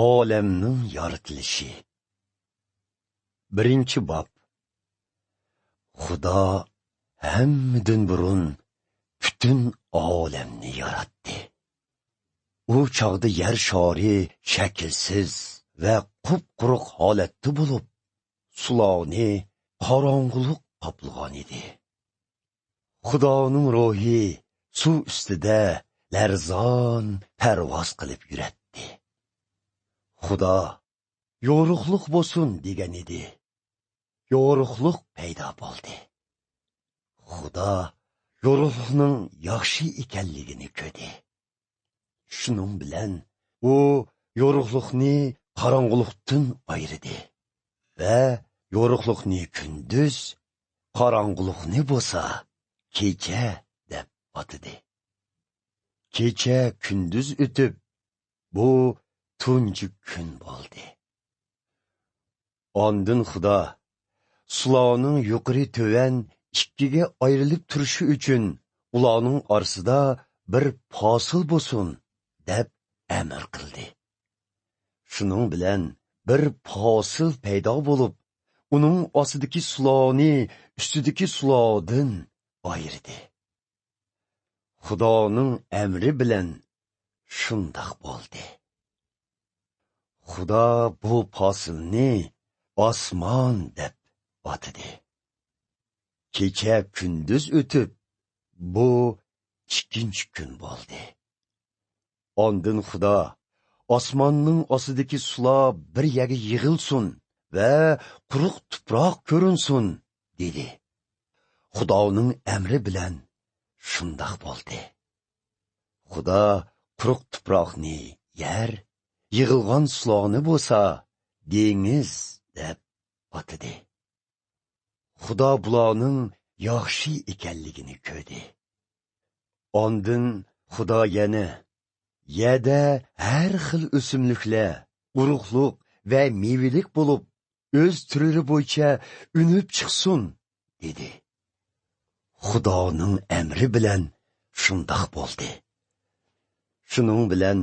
Olamning yaratilishi. Birinchi bob. Xudo hammadan burun butun olamni yaratdi. U chog'da yer shari shaklsiz va qup-quruq holatda bo'lib, suvni qorong'ulik qoplagan edi. Xudoning ruhi suv ustida larzon parvoz qilib yuratdi. Xudo yorug'lik bo'lsin degan edi. Yorug'lik paydo bo'ldi. Xudo yorug'likning yaxshi ekanligini ko'rdi. Shuning bilan u yorug'likni qorong'ulikdan ayirdi va yorug'likni kunduz, qorong'ulikni bo'lsa kecha deb atadi. Kecha kunduz o'tib, bu tunji kun bo'ldi. Ondan Xudo suvning yuqori to'van ikkiga ayrilib turishi uchun ularning orasida bir fasil bo'lsin deb amr qildi. Shuning bilan bir fasil paydo bo'lib, uning ostidagi suvni ustidagi suvdan ayirdi. Xudoning amri bilan shundoq bo'ldi. Xudo bu fasilni osmon deb atadi. Kecha kunduz o'tib, bu ikkinchi kun bo'ldi. Ondan Xudo osmonning ostidagi suvlar bir yerga yig'ilsin va quruq tuproq ko'rinsin dedi. Xudoning amri bilan shundoq bo'ldi. Xudo quruq tuproqni yer, yig'ilgan suvni bo'lsa dengiz deb atadi. Xudo bularning yaxshi ekanligini ko'rdi. Ondan Xudo yana yerda har xil o'simliklar, urug'liq va mevelik bo'lib, o'z turi bo'yicha unib chiqsin dedi. Xudoning amri bilan shundoq bo'ldi. Shuning bilan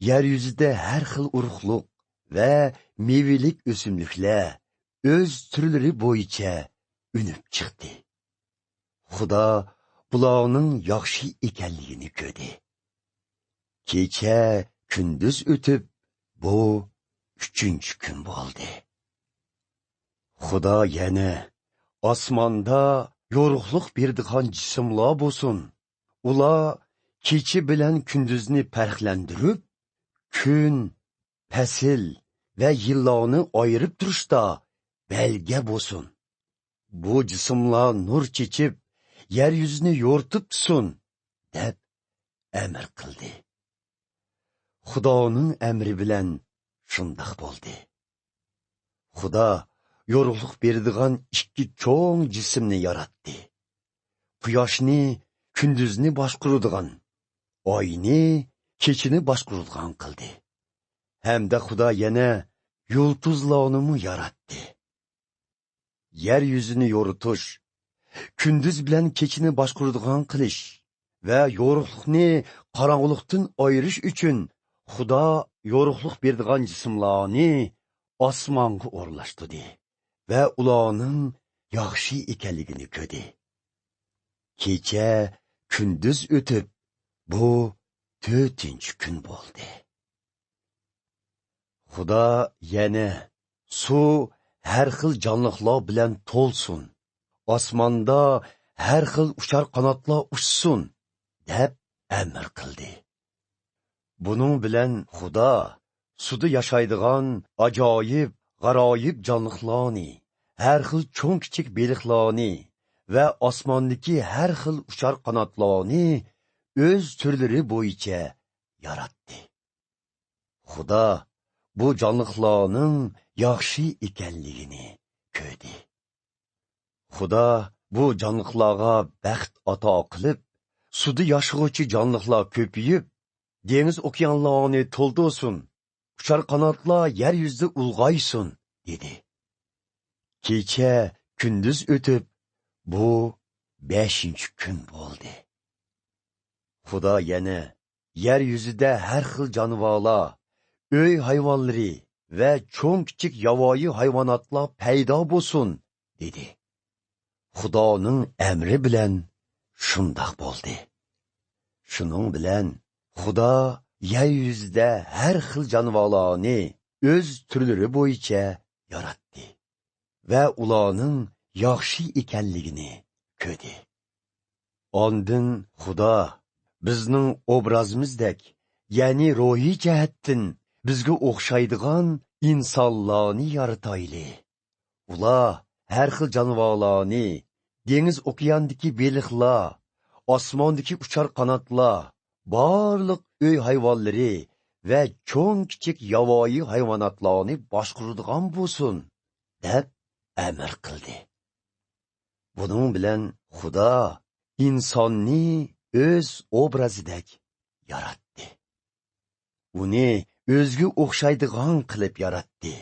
yer yuzida har xil urug'liq va mevelik o'simliklar o'z turlari bo'yicha unib chiqdi. Xudo bularning yaxshi ekanligini ko'rdi. Kecha kunduz o'tib, bu uchinchi kun bo'ldi. Xudo yana osmonda yorug'lik beradigan jismlar bo'lsin. Ular kecha bilan kunduzni farqlantirib, kun, fasl va yillarni ayirib turishda belga bo'lsin. Bu jismlar nur chechib, yer yuzini yo'rtib tursin deb amr qildi. Xudoning amri bilan shundoq bo'ldi. Xudo yorug'lik beradigan ikki cho'ng jismni yaratdi. Quyoshni kunduzni boshqaradigan, oyni kechini boshqaradigan qildi. Hamda Xudo yana yulduzlarni yaratdi. Yer yuzini yo'ritish, kunduz bilan kechini boshqaradigan qilish va yorug'likni qorong'ulikdan ayirish uchun Xudo yorug'lik beradigan jismlarni osmonga o'rlashtirdi va ularning yaxshi ekanligini ko'rdi. Kecha kunduz o'tib, bu to'rtinchi kun bo'ldi. Xudo yana suv har xil jonliqlar bilan to'lsin, osmonda har xil uchar qanotlar uchsin deb amr qildi. Buning bilan Xudo suvda yashaydigan ajoyib, g'aroyib jonliqlarni, har xil cho'ng kichik baliqlarni va osmondagi har xil uchar qanotlarni o'z turlari bo'yicha yaratdi. Xudo bu jonliqlarning yaxshi ekanligini ko'rdi. Xudo bu jonliqlarga baxt ato qilib, suvda yashag'uvchi jonliqlar ko'payib, dengiz okeanlarni to'ldirsin, uchar qanotlar yer yuzida ulg'aysin dedi. Kecha kunduz o'tib, bu 5-chi kun bo'ldi. Xudo yana yer yuzida har xil jonivorlar öy hayvanları ve çoğun küçük yavoyi hayvanatlar paydo bo'lsin, dedi. Xudoning emri bilan shundoq bo'ldi. Shuning bilan Xudo yer yuzida har xil jonivorlarni o'z turlari bo'yicha yaratdi va ularning yaxshi ekanligini ko'rdi. Ondan Xudo bizning obrazimizdek, ya'ni ruhiy jihatdan bizga o'xshaydigan insonlarni yaratayli. Ular har xil jonivorlarni, dengiz okeandagi beliqlar, osmondagi uchar qanotlar, barliq uy hayvonlari va cho'ng kichik yavoyi hayvonotlarni boshqaradigan bo'lsin, deb amr qildi. Buning bilan Xudo insonni o'z obrazidek yaratdi. Uni o'zga o'xshaydigan qilib yaratdi.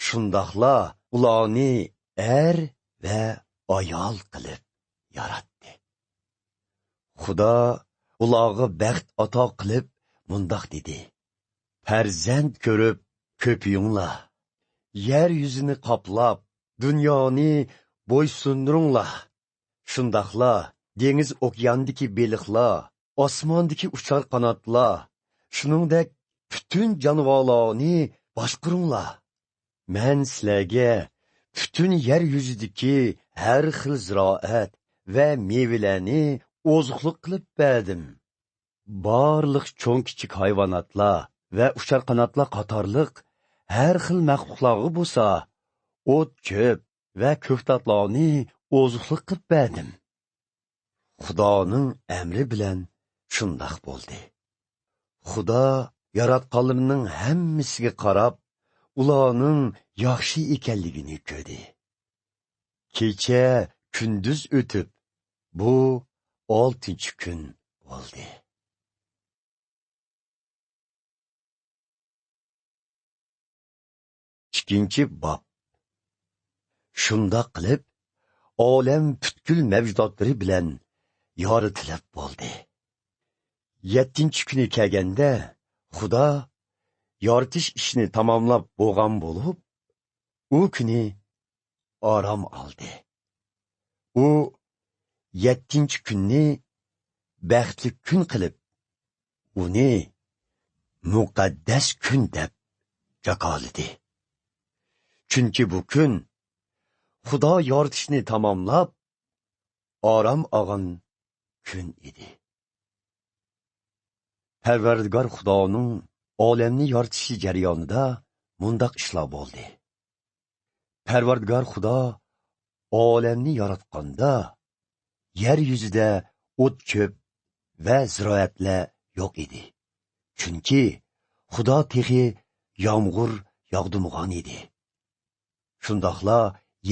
Shundoqla ularni er va ayol qilib yaratdi. Xudo ularga baxt ato qilib mundoq dedi: Farzand ko'rib ko'payinglar. Yer yuzini qoplab, dunyoni bo'ysundiringlar. Shundoqla dengiz okeandagi beliqlar, osmondagi uchar qanotlar, shuningdek butun jonivorlarni boshqaringlar. Men sizlarga butun yer yuzidagi har xil ziroat va mevalarni oziqlik qilib berdim. Barliq cho'ng kichik hayvonotlar va uchar qanotlar qatorliq har xil maxluqlarga bo'lsa, o't ko'p va ko'ktatlarni oziqlik qilib berdim. Xudoning amri bilan shundoq bo'ldi. Xudo yaratganlarning hammasiga qarab, ularning yaxshi ekanligini ko'rdi. Kecha kunduz o'tib, bu 6-kun bo'ldi. Ikkinchi bob. Shundoq qilib, olam butkul mavjudotlari bilan yoritilib bo'ldi. 7-kuni kelganda Xudo yoritish ishini tamomlab bo'lgan bo'lib, u kuni orom oldi. U 7-kunni baxtli kun qilib, uni muqaddas kun deb jakoladi. Chunki bu kun Xudo yoritishni tamomlab orom olgan kun edi. Parvardigor Xudoning olamni yoritishi jarayonida mundoq ishlar bo'ldi. Parvardigor Xudo olamni yaratganda yer yuzida o't ko'p va ziroatlar yo'q edi. Chunki Xudo texi yomg'ir yog'dirmagan edi. Shundoqla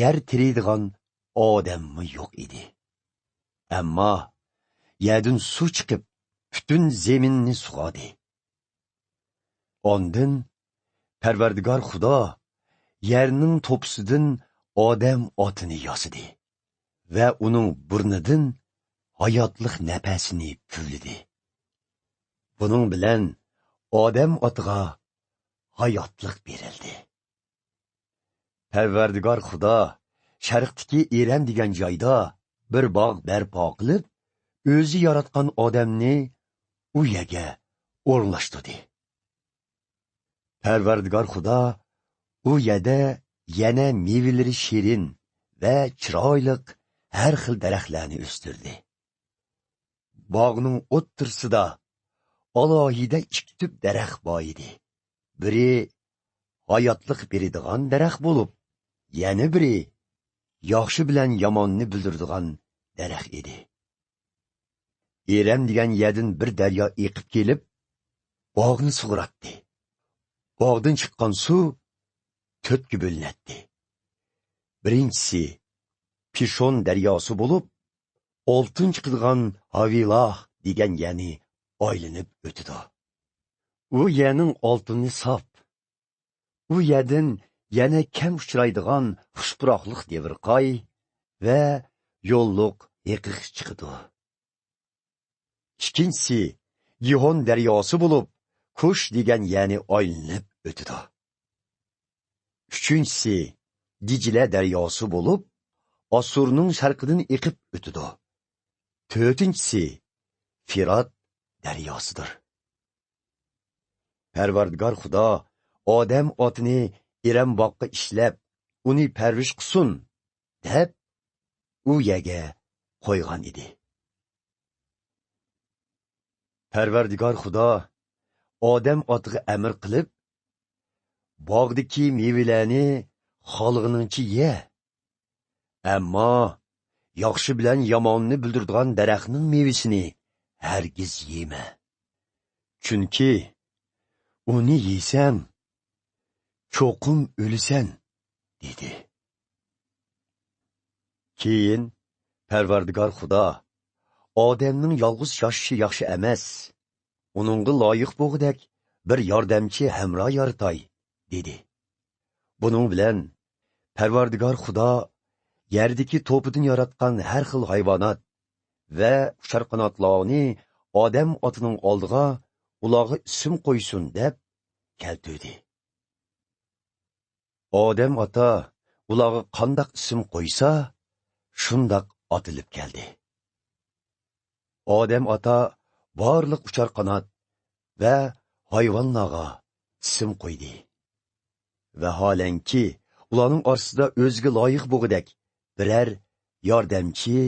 yer tiriydigan odammi yo'q edi. Ammo yerdan suv chiqib, butun zaminni sug'adi. Ondan Parvardigor Xudo yerning to'pisidan odam otini yasadi va uning burnidan hayotlik nafasini puvladi. Buning bilan odam otiga hayotlik berildi. Parvardigor Xudo sharqdagi Eram degan joyda bir bog' barpo qilib, o'zi yaratgan odamni u yerga o'rnashtirdi. Parvardigor Xudo u yerda yana mevalari shirin va chiroyli har xil daraxtlarni o'stirdi. Bog'ning o'ttirsida alohida 2 tub daraxt bor edi. Biri hayotlik beradigan daraxt bo'lib, yana biri yaxshi bilan yomonni bildiradigan daraxt edi. Eram degan yerdan bir daryo eqib kelib, bog'ni sug'uratdi. Bog'dan chiqqan suv 4 ga bo'linadi. Birinchisi Pishon daryosi bo'lib, oltin chiqadigan Havilah degan yani aylanib o'tdi. U yerning oltinni sop. U yerdan yana kam uchraydigan xushpuroqlik devirqoy va yo'lliq yiqiq chiqdi. Ikkinchisi Gihon daryosi bo'lib, Kush degan ya'ni aylanib o'tidi. Uchinchisi Dijla daryosi bo'lib, Osurning sharqidan eqib o'tidi. To'rtinchisi Firat daryosidir. Parvardigor Xudo odam otini eram boqqa ishlab, uni parvish qilsin deb u yerga qo'ygan edi. Parvardigor Xudo odam otiga amr qilib, bog'dagi mevalarni xolig'iningcha ye. Ammo yaxshi bilan yomonni bildiradigan daraxtning mevasini hargiz yema. Chunki uni yesang, cho'qim o'lasan, dedi. Keyin Parvardigor Xudo odamning yolg'iz yashashi yaxshi emas, uningga loyiq bo'lg'idek bir yordamchi hamroh yaratay, dedi. Buning bilan Parvardigor Xudo yerdagi to'pidan yaratgan har xil hayvonot va ucharqanotlarni odam otining oldiga ularga ism qo'ysin deb keltirdi. Odam ota ularga qandoq ism qo'ysa, shundoq otilib keldi. Odam ota barliq ucharqanot va hayvonlarga ism qo'ydi. Vaholanki, ularning orasida o'ziga loyiq bo'lg'idek biror yordamchi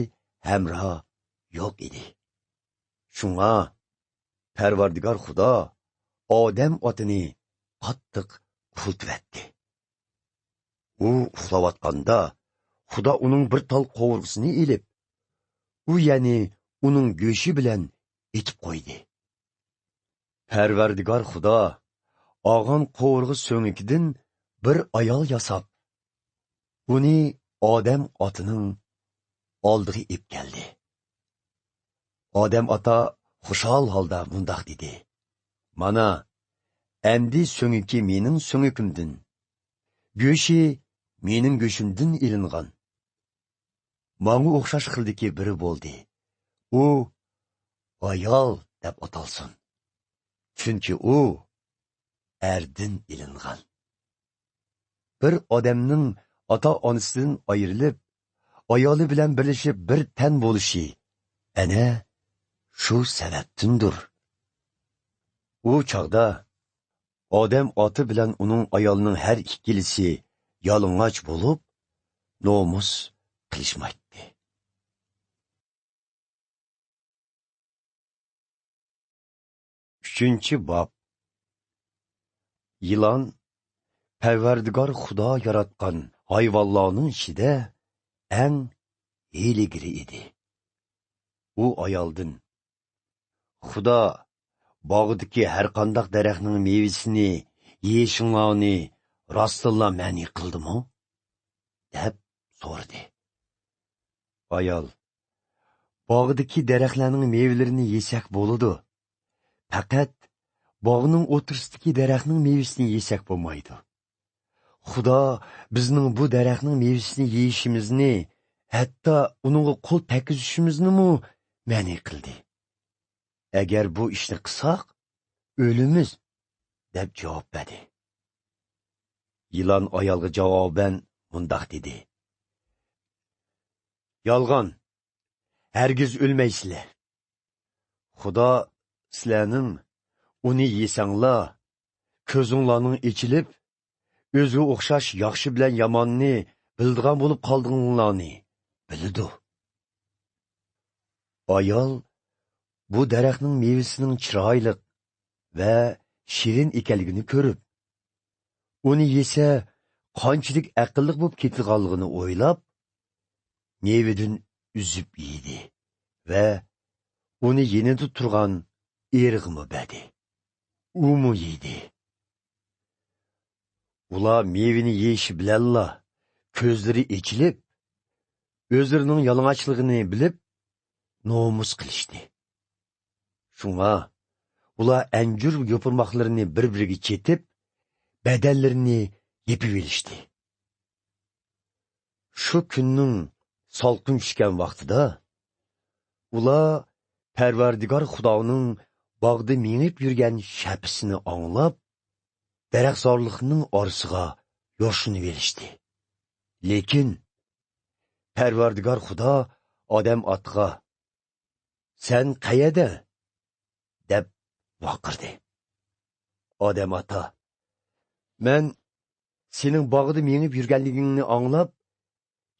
hamroh yo'q edi. Shunga Parvardigor Xudo odam otini qattiq qultivatdi. U uxlayotganda Xudo uning bir tal qovurg'isini ilib, u ya'ni uning go'shi bilan etib qo'ydi. Parvardigor Xudo og'an qovurg'i so'ngikidan bir ayol yasab, uni odam otining oldiga ib keldi. Odam ota xushal holda mundoq dedi: "Mana, endi so'ngiki mening so'ngikimdan, go'shi mening go'shimdan ilingan. Manga o'xshash xildagi biri bo'ldi. U ayol deb atalsin. Chunki u erdan ilingan." Bir odamning ota-onasidan ayrilib, ayoli bilan birlashib bir tan bo'lishi ana shu sababdandir. U chaqda odam oti bilan uning ayolining har ikkilisi yalang'och bo'lib, nomus qilishmaydi. Uchinchi bob. Yilon Parvardigor Xudo yaratgan hayvonlarning ichida eng hiligiri edi. U ayoldan: "Xudo bog'dagi har qanday daraxtning mevasini yeyishinglarni rostilla ma'ni qildimi?" deb so'radi. Ayol: "Bog'dagi daraxtlarning mevalarini yesak bo'ladi. Faqat bog'ning o'tirsidagi daraxtning mevasini yesak bo'lmaydi. Xudo bizning bu daraxtning mevasini yeyishimizni, hatto uningga qo'l tekkizishimizni ma'ni qildi. Agar bu ishni qilsak, o'limiz", deb javob berdi. Yilon ayolga javoban mundoq dedi: "Yolg'on, hargiz o'lmaysizlar. Xudo sizlarning uni yesanglar, ko'zinglarning ichilib, o'ziga o'xshash yaxshi bilan yomonni bildigan bo'lib qoldinglarni biladi." Ayol bu daraxtning mevasining chiroyli va shirin ekanligini ko'rib, uni yesa qanchalik aqlli bo'lib ketilganligini o'ylab, mevadan uzib yedi va uni yenida turgan erig'imi berdi. Umu yedi. Ular mevini yeyishi bilanla ko'zlari ichilib, o'zlarining yalang'ochligini bilib, nomus qilishdi. Shunga ular anjur yopirmoqlarini bir-biriga chetib, badanlarini yepib olishdi. Shu kunning salqin tushgan vaqtida ular Parvardigor Xudoning bog'da mengib yurgan shapisini anglab, daraxtzorlikning orasiga yoshini verishdi. Lekin Parvardigor Xudo odam otga "Sen qayerda?" deb vaqirdi. Odam ota: "Men sening bog'da mengib yurganligingni anglab,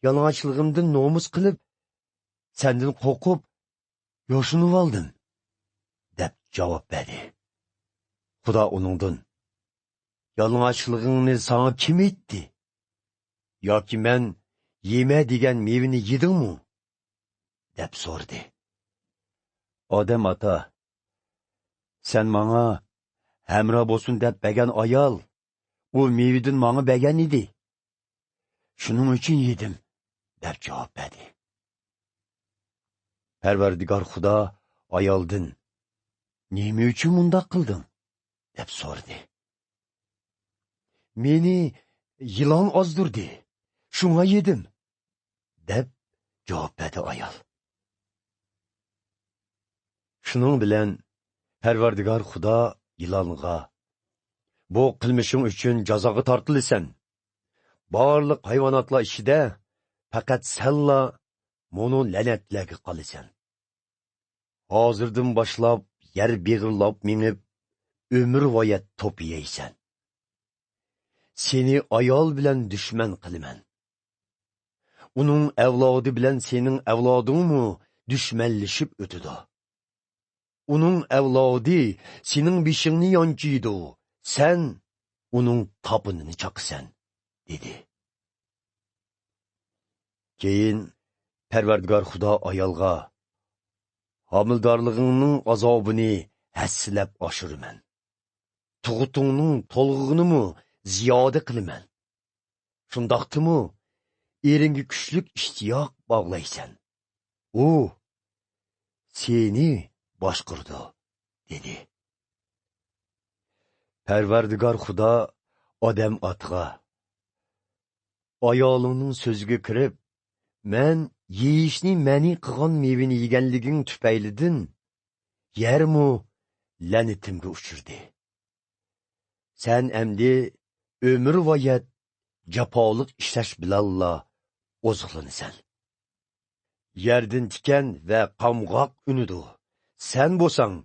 yalang'ochligimdan nomus qilib, sendan qo'rqib, yo'shinib oldim" deb javob berdi. Xudo uningdan: "Yalang'ochligingni sana kim aytdi? Yoki men yeme degan mevini yedingmi?" deb so'radi. Odam ota: "Sen manga hamroh bo'lsin deb bergan ayol, u mevidan manga bergan edi. Shuning uchun yedim" deb javob berdi. Parvardigor Xudo ayoldan: "Nima uchun bundoq qilding?" deb so'radi. "Meni yilon ozdirdi, shunga yedim" deb javob berdi ayol. Shuning bilan Parvardigor Xudo yilonga: "Bu qilmishing uchun jazoga tortilasan. Barliq hayvonotlar ichida faqat senla mono la'natlarga qolasan. Hozirdan boshlab yer beg'irlab minib, ömür voyat to'p yeysan. Seni ayol bilan dushman qilaman. Uning avlodi bilan sening avlodingmi dushmanlashib o'tidi. Uning avlodi sening beshingni yonchiydi, sen uning topinini chaqsan" dedi. Keyin Parvardigor Xudo ayolga: "Homildorligingning azobini hassilab oshiraman. Tug'utingning to'lg'ig'ini ziyoda qilaman. Shundoqdimi, eringga kuchlik ishtiyoq bog'laysan. U seni boshqurdi" dedi. Parvardigor Xudo odam otga: "Ayolingning so'ziga kirib, men yeyishni mani qilgan mevini yeganliging tufaylidan yermu la'natimga uchirdi. Sen endi ömür voyat japoliq ishlash bilanla oziqlanasan. Yerdan tikan va qamg'oq unidu. Sen bo'lsang,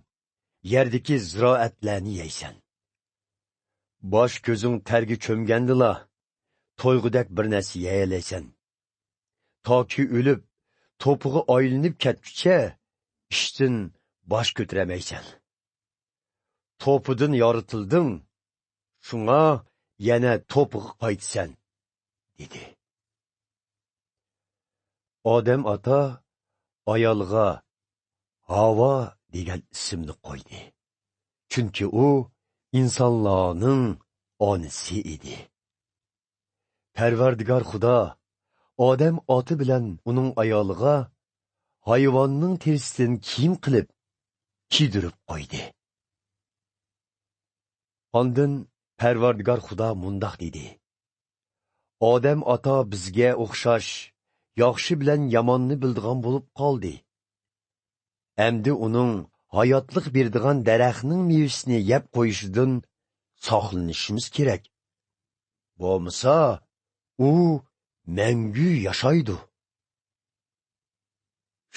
yerdagi ziroatlarni yeysan. Bosh ko'zing terga cho'mgandila, to'yg'udak bir narsa yeyalaysan. Toki o'lib, to'pig'i aylanib ketguncha, ishdan bosh ko'tiramaysan. To'pidan yoritilding, shunga yana to'pig'i qaytsan" dedi. Odam ota ayolga Havo degan ismni qo'ydi. Chunki u insonlarning onasi edi. Parvardigor Xudo odam oti bilan uning ayoliga hayvonning terisidan kiyim qilib, kiydirib qo'ydi. Ondan Parvardigor Xudo mundoq dedi: "Odam ota bizga o'xshash yaxshi bilan yomonni bildigan bo'lib qoldi. Endi uning hayotlik berdigan daraxtning mevasini yeb qo'yishidan saqlanishimiz kerak. Bo'lmasa, u mangu yashaydi."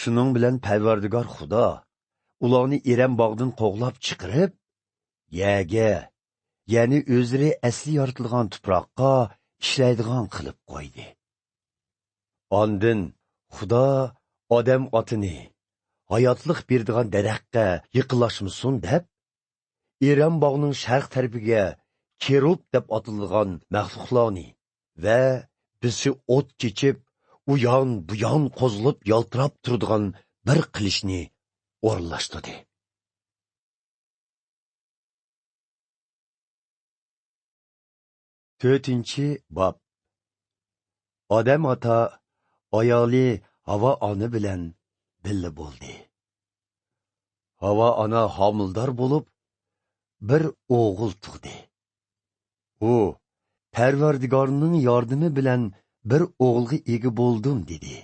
Shuning bilan Parvardigor Xudo ularni Eram bog'dan qo'g'lab chiqarib, yerga, ya'ni o'zlari asli yoritilgan tuproqqa ishlaydigan qilib qo'ydi. Ondan Xudo odam otini hayotlik berdigan daraxtga yiqilashmasin deb, Eram bog'ning sharq tarafiga Kerub deb atilgan maxluqlarni va bizi o't chechib, u yon bu yon qo'zilib yaltirab turadigan bir qilishni o'rinlashtirdi. 4-bob. Odam ota ayoli Havo ona bilan birga bo'ldi. Havo ona homildor bo'lib, bir o'g'il tug'di. U Parvardigorning yordami bilan bir o'g'ilga ega bo'ldim dedi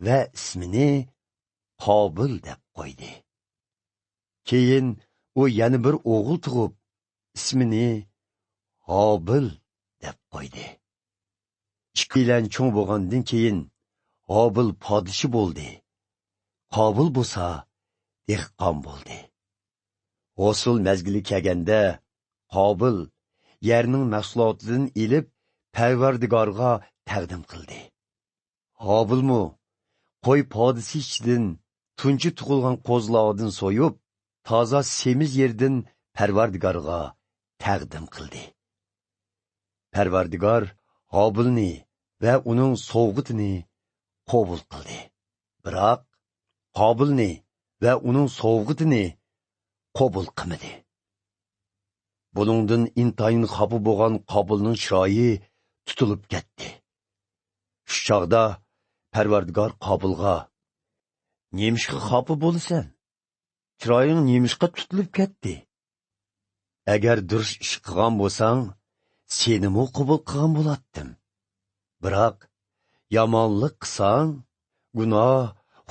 va ismini Qobil deb qo'ydi. Keyin u yana bir o'g'il tug'ib, ismini Hobil deb qo'ydi. 2 yil cho'ng bo'lgandan keyin Hobil podshoh bo'ldi. Qobil bo'lsa dehqon bo'ldi. Hosil mezgili kelganda Qobil yerning mahsulotidan ilib Parvardigorga taqdim qildi. Hobilmi qo'y podshoh ichidan tunchi tug'ilgan qo'zlardan so'yib, toza semiz yerdan Parvardigorga taqdim qildi. Parvardigor Hobilni va uning sovg'itini qabul qildi. Biroq Qobilni va uning sovg'itini qabul qilmadi. Buningdan intayin xafa bo'lgan Qobilning chiroyi tutilib ketdi. Shu chog'da Parvardigor Qobilga: "Nemishqa xafa bo'lasan? Chiroying nemishqa tutilib ketdi? Agar durust ish qilgan bo'lsang, seni mu qabul qilgan bo'lardim. Biroq yomonlik qilsang, gunoh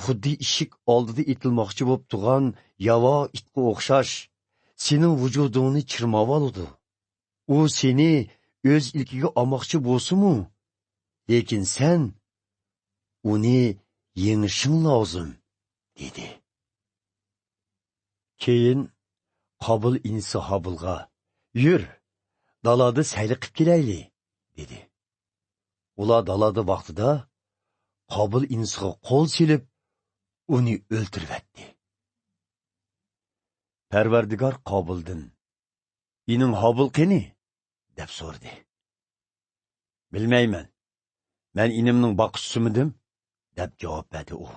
xuddi eshik oldida etilmoqchi bo'lib turgan yavo itga o'xshash sening vujudingni chirmab oladi. U seni o'z ilkiga olmoqchi bo'lsa-mu, lekin sen uni yengishing lozim", dedi. Keyin Qobil inisi Hobilga: "Yur, dalada sayli qilib kelayli", dedi. Ular dalada vaqtida Qobil inisiga qo'l silib, uni o'ltiribdi. Parvardigor Qobildan: "Ining Hobil qani?" deb so'radi. "Bilmayman. Men inimning boquvchisidim", deb javob berdi u.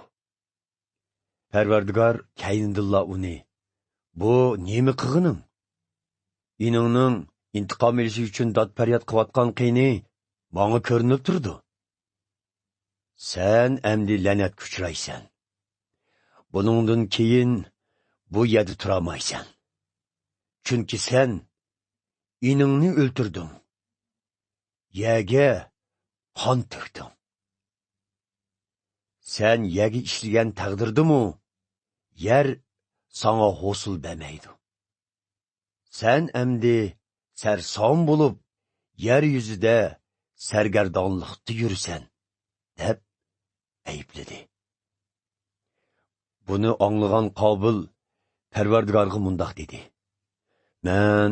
Parvardigor kayindilla uni: "Bu nima qilganing? Iningning intiqom olishi uchun dod faryod qilayotgan qiyni menga ko'rinib turdi. Sen endi la'nat kuchraysan. Buningdan keyin bu yerda turamaysan. Chunki sen iningni o'ltirding. Yerga qon to'kding. Sen yerga ishlagan taqdirdimu, yer sana hosil bermaydi. Sen endi sarson bo'lib, yer yuzida sargardonlikda yursan", deb aybladi. Buni anglagan Qobil Parvardigorga mundoq dedi: "Men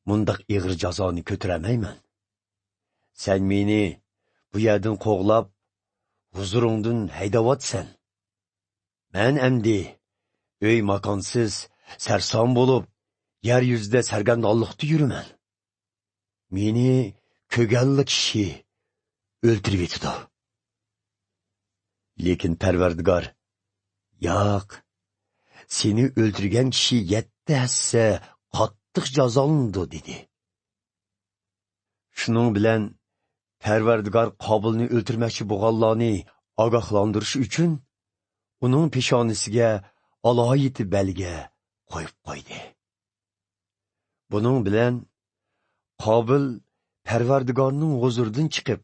mundoq ig'ir jazoni ko'taramayman. Sen meni bu yerdan qo'g'lab, huzuringdan haydayotsan. Men endi uy makonsiz, sarson bo'lib, yer yuzida sargardonlikda yuraman. Meni ko'ganli kishi o'ltirib etdi." Lekin Parvardigor: "Yo'q, seni o'ltirgan kishi 7 hassa qattiq jazolandi", dedi. Shuning bilan Parvardigor Qobilni o'ltirmoqchi bo'lganlarni ogohlantirish uchun uning peshonasiga alohida belga qo'yib qo'ydi. Buning bilan Qobil Parvardigorning huzuridan chiqib,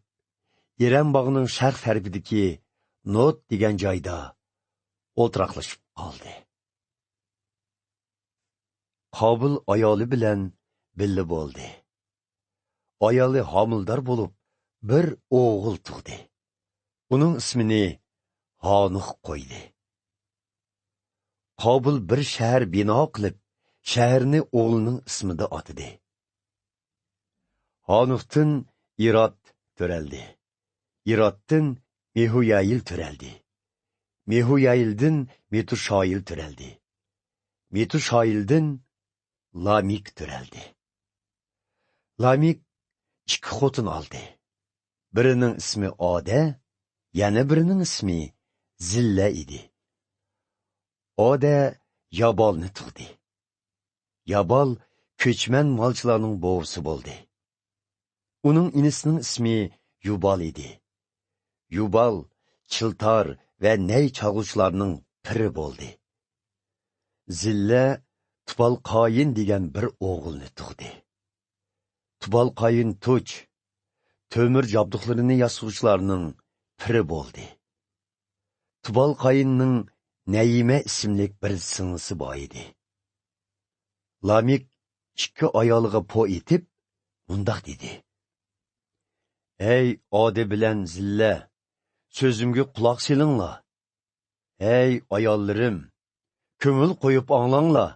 Eram bog'ining sharq tarafidagi Not degan joyda o'tiraqlashib qoldi. Qobil ayoli bilan birga bo'ldi. Ayoli homildor bo'lib, bir o'g'il tug'di. Uning ismini Hanoh qo'ydi. Qobil bir shahar bino qilib, shaharni o'g'lining ismida otdi. Hanohdan Irod to'raldi. Iroddan Mehuyayil to'raldi. Mehuyayildan Metushoyil to'raldi. Metushoyildan Lamik to'raldi. Lamik 2 xotin oldi. Birining ismi Oda, yana birining ismi Zilla edi. Oda Yabolni tug'di. Yabol ko'chman molchilarning bovisi bo'ldi. Uning inisining ismi Yubal edi. Yubal chiltor va ney chalg'uvchilarning piri bo'ldi. Zilla Tubal Qoyin degan bir o'g'ilni tug'di. Tubal Qoyin Tuch, to'mir jabduqlarini yasovchilarning piri bo'ldi. Tubal Qoyinning Nayima ismli bir singlisi bor edi. Lamik ikki ayoliga po etib, mundaq dedi. Ey odi bilan zilla, sözümge quloq selinglar. Ey ayollarim, ko'ngil qo'yib anglanglar.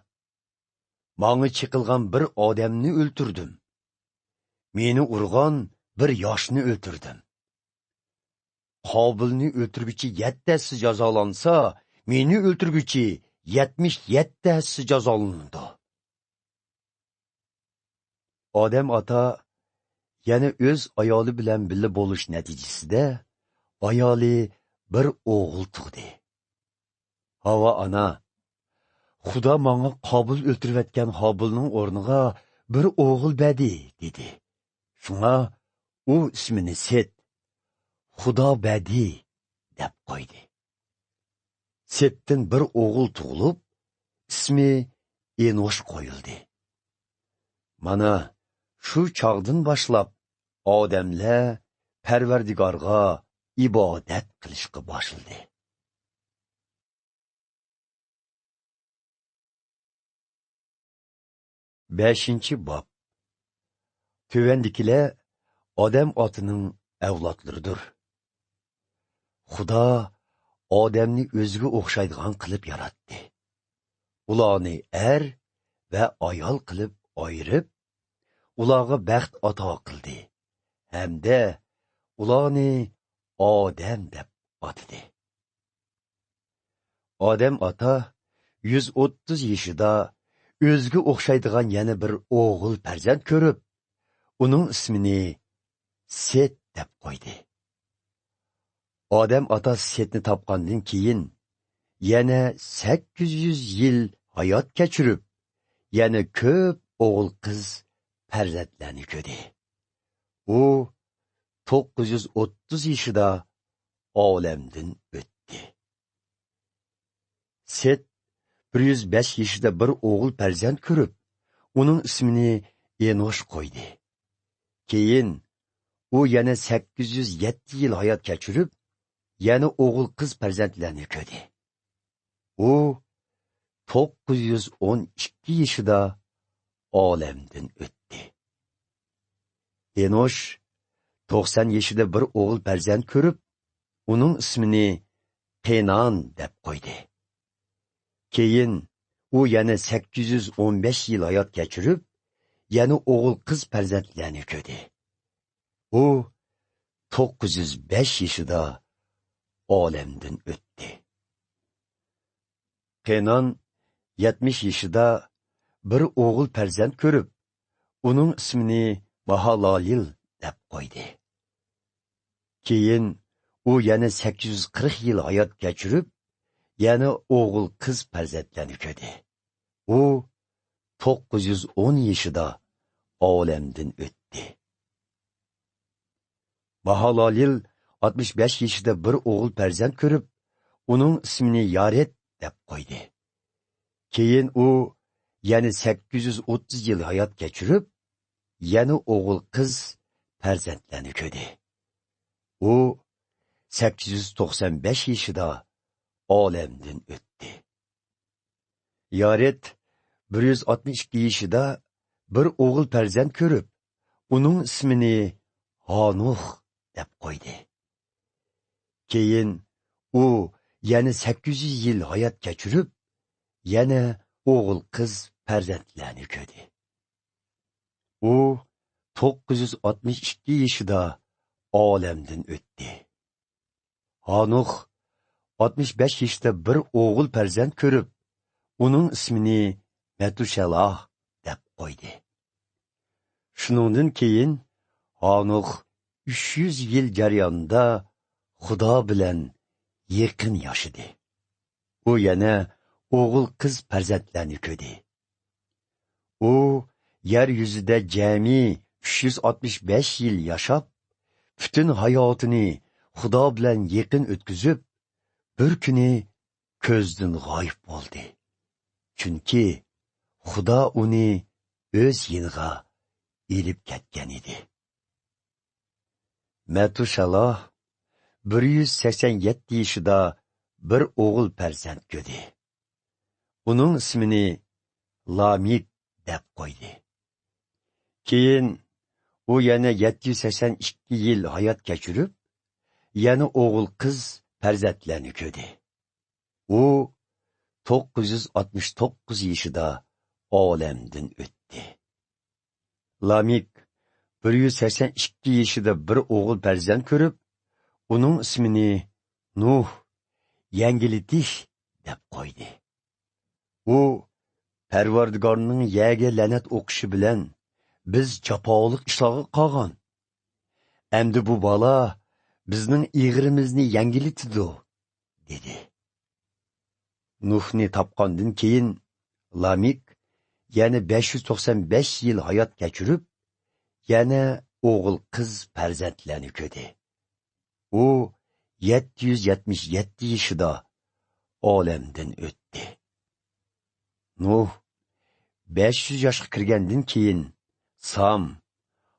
Manga chiqilgan bir odamni o'ltirdim. Meni urgan bir yoshni o'ltirdim. Qobilni o'ltirguchi 7tasi jazolansa, meni o'ltirguchi 77tasi jazolanadi. Odam ota yana o'z ayoli bilan birga bo'lish natijasida ayoli bir o'g'il tug'di. Hava ana, Xudo menga Qobil o'ltirayotgan Hobilning o'rniga bir o'g'il berdi, dedi. Shunga u ismini Set, Xudo berdi deb qo'ydi. Setdan bir o'g'il tug'ilib, ismi Enosh qo'yildi. Mana shu chog'dan boshlab odamlar Parvardigorga ibodat qilishga boshladi. 5-bob. Tövendikiler odam otining avlodlaridir. Xudo odamni o'ziga o'xshaydigan qilib yaratdi. Ularni er va ayol qilib ayirib, ularga baxt ato qildi. Hamda ularni odam deb atadi. Odam ota 130 yoshida o'ziga o'xshaydigan yana bir o'g'il farzand ko'rib, uning ismini Set deb qo'ydi. Odam ota Setni topgandan keyin yana 800 yil hayot kechirib, yana ko'p o'g'il qiz farzandlarni ko'rdi. U 930 yoshida olamdan o'tdi. Set 105 yoshida bir o'g'il farzand ko'rib, uning ismini Enosh qo'ydi. Keyin u yana 807 yil hayot kechirib, yana o'g'il qiz farzandlarni ko'rdi. U 912 yoshida olamdan o'tdi. Enosh 90 yoshida bir o'g'il farzand ko'rib, uning ismini Kenan deb qo'ydi. Keyin u yana 815 yil hayot kechirib, yana o'g'il qiz farzandlarni ko'rdi. U 905 yoshida olamdan o'tdi. Kenan 70 yoshida bir o'g'il farzand ko'rib, uning ismini Mahalalil deb qo'ydi. Keyin u yana 840 yil hayot kechirib, yana o'g'il qiz farzandlarni ko'rdi. U 910 yoshida olamdan o'tdi. Mahalalil 65 yoshida bir o'g'il farzand ko'rib, uning ismini Yaret deb qo'ydi. Keyin u yana 830 yil hayot kechirib, yana o'g'il qiz farzandlarni ko'rdi. U 895 yoshida olamdan o'tdi. Yaret 162 yoshida bir o'g'il farzand ko'rib, uning ismini Hanuh deb qo'ydi. Keyin u yana 800 yil hayot kechirib, yana o'g'il qiz farzandlarni ko'rdi. U 962 yoshida olamdan o'tdi. Hanuh 65 yoshda bir o'g'il farzand ko'rib, uning ismini Metushalah deb qo'ydi. Shuningdan keyin Hanuh 300 yil jarayonida Xudo bilan yaqin yashadi. U yana o'g'il qiz farzandlarni ko'rdi. U yer yuzida jami 365 yil yashab, butun hayotini Xudo bilan yaqin o'tkazib, bir kuni ko'zdan g'oyib bo'ldi. Chunki Xudo uni o'z yiniga elib ketgan edi. Metushalah 187 yoshida bir o'g'il farzand ko'rdi. Uning ismini Lamik deb qo'ydi. Keyin u yana 782 yil hayot kechirib, yana o'g'il qiz farzandlarni ko'rdi. U 969 yoshida olamdan o'tdi. Lamik 182 yoshida bir o'g'il farzand ko'rib, uning ismini Nuh, yangilitish deb qo'ydi. U Parvardigorning yaga la'nat o'qishi bilan biz jafoliq ishlarga qolgan. Endi bu bola bizning ig'rimizni yangilitdi, dedi. Nuhni topgandan keyin Lamik yana 595 yil hayot kechirib, yana o'g'il qiz farzandlarni ko'rdi. U 777 yoshida olamdan o'tdi. Nuh 500 yoshga kirgandan keyin Sam,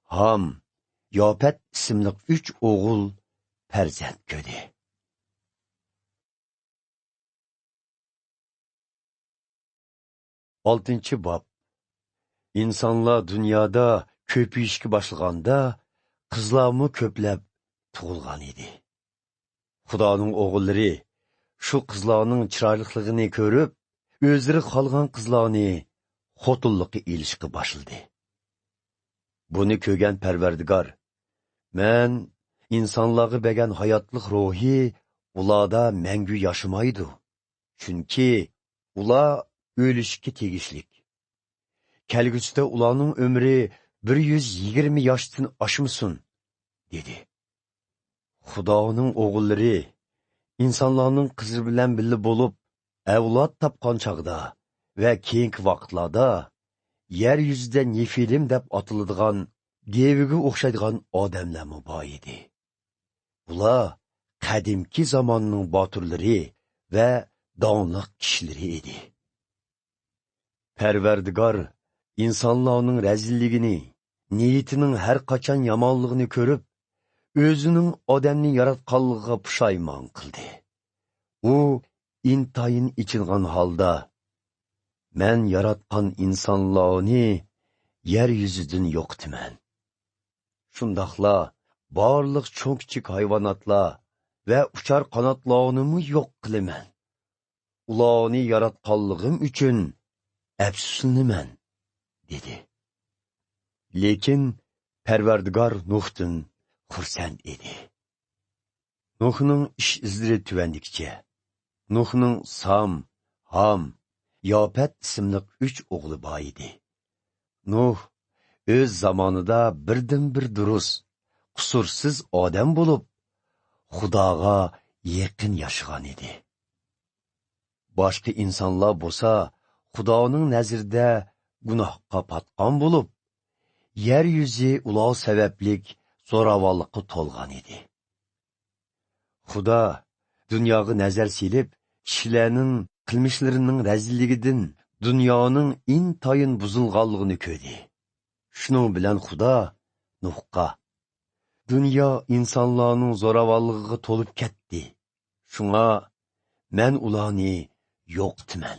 Ham, Yopet ismli 3 o'g'il farzand ko'rdi. 6-bob. İnsanlar dunyoda ko'payishga boshlaganda qizlarmi ko'plab tug'ilgan edi. Xudoning o'g'illari shu qizlarning chiroyliligini ko'rib, o'zlari qolgan qizlarni xotinlikka ilishga boshladi. Buni ko'rgan Parvardigor, men insonlarga bergan hayotlik ruhi ularda mangu yashamaydi. Chunki ular o'lishga tegishlik. Kelgusida ularning umri 120 yoshdan oshmasin, dedi. Xudoning o'g'illari insonlarning qizi bilan birga bo'lib, avlod topgan chog'da va keyingi vaqtlarda yer yuzida nefilim deb atiladigan deviga o'xshaydigan odamlar bor edi. Ular qadimki zamonning botirlari va donliq kishilari edi. Parvardigor insonlarning razilligini, niyatining har qachon yomonligini ko'rib, o'zining odamni yaratganligiga pushaymon qildi. U intayin ichingan holda, men yaratgan insonlarni yer yuzidan yo'qtiman. Shundaqla barliq cho'ng-kichik hayvonotlar va uchar qanotlarni yo'q qilaman. Ularni yaratganligim uchun afsuslanaman, dedi. Lekin Parvardigor Nuhdan xursand edi. Nuhning ish izlari tuvandikcha. Nuhning Sam, Ham, Yopet ismli 3 o'g'li bor edi. Nuh o'z zamonida birdan-bir durust, qusursiz odam bo'lib, Xudoga yaqin yashagan edi. Boshqa insonlar bo'lsa, Xudoning nazarida gunohga patqon bo'lib, yer yuzi ular sabablik zo'ravonlikqa to'lgan edi. Xudo dunyoga nazar silib, kishilarning qilmishlarining razilligidan dunyoning intayin buzilganligini ko'rdi. Shuning bilan Xudo Nuhqa: dunyo insonlarning zo'ravonligiga to'lib ketdi. Shunga men ularni yo'qtiman.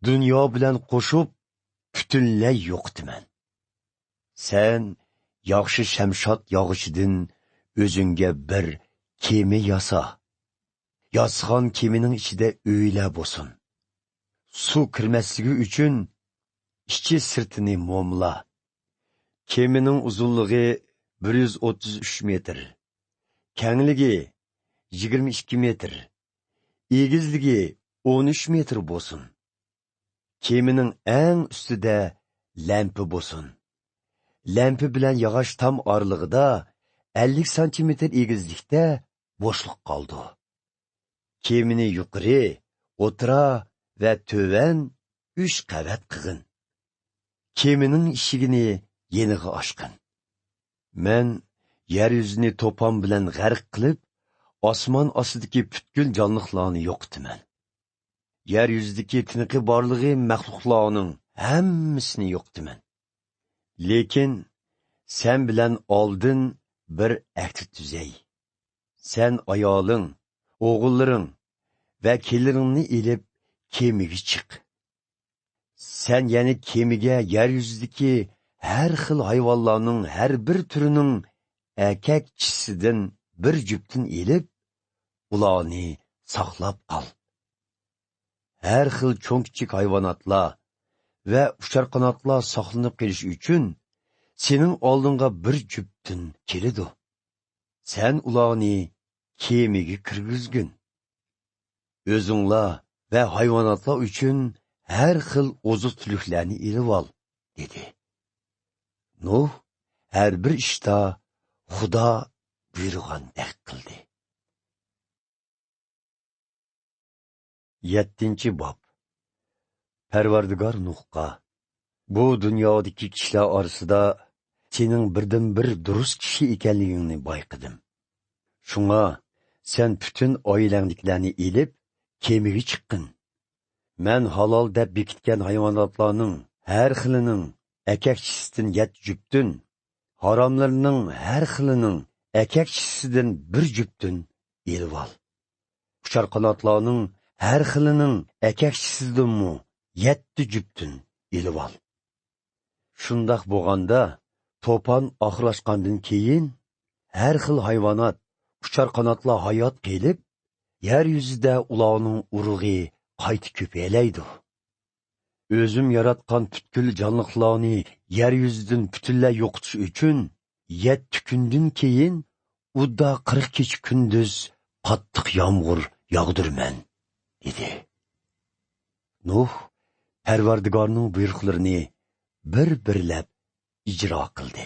Dunyo bilan qo'shib butunlay yo'qtiman. Sen yaxshi shamshod yog'ichidan o'zingga bir kema yasa. Yasgan kemining ichida o'ylar bo'lsin. Suv kirmasligi uchun ichi sirtini mo'mla. Kemining uzunligi 133 metr, kengligi 22 metr, egizligi 13 metr bo'lsin. Kemining eng ustida lampi bo'lsin. Lampi bilan yog'och tam oralig'ida 50 santimetr egizlikda bo'shliq qoldi. Kemini yuqori, o'tira va töven 3 qavat qilgin. Kemining eshigini yeniga ochqin. Men yer yuzini to'pon bilan g'arq qilib, osmon ostidagi butkul jonliqlarni yo'qtiman. Yer yuzidagi tiniqi borlig'i maxluqlarning hammasini yo'qtiman. Lekin sen bilan oldin bir ahd tuzay. Sen ayoling, o'g'illaring va keliringni ilib kemiga chiq. Sen yani kemiga yer yüzüdeki her xil hayvanlarning her bir türünün erkekçisidan bir cüptün elib, ularni saqlab qal. Her xil cho'ng kichik hayvonotlar va uchar qanotlar saqlanib qolish uchun sening oldinga bir cüptün kelidi. Sen ularni kemiga kirgizgin. O'zinglar va hayvonotlar uchun her xil oziq-tuliklarni elib ol, dedi. Nuh her bir ishda Xudo buyurgandek qildi. 7-bob. Parvardigor Nuhqa: bu dunyodagi kishilar orasida sening birdan bir durust kishi ekanligingni bayqadim. Shunga sen bütün oilangdagilarni elib kemiga chiqqin. Men halol deb bekitgan hayvonotlarning har xilining erkakchisidan 7 jüptün, haromlarning har xilining erkakchisidan bir jüptün elib ol. Uchar qanotlarning har xilining erkakchisidanmi 7 jüptün elib ol. Shundoq bo'lganda, to'pon oxirlashgandan keyin har xil hayvonot, uchar qanotlar hayot kelib, yer yuzida ularning urug'i qayta ko'paylaydi. O'zim yaratgan butkul jonliqlarni yer yuzidan butunlay yo'qotish uchun 7 kundan keyin udda 40 kecha kunduz qattiq yomg'ir yog'dirman, dedi. Nuh Parvardigorning buyruqlarini bir-birlab ijro qildi.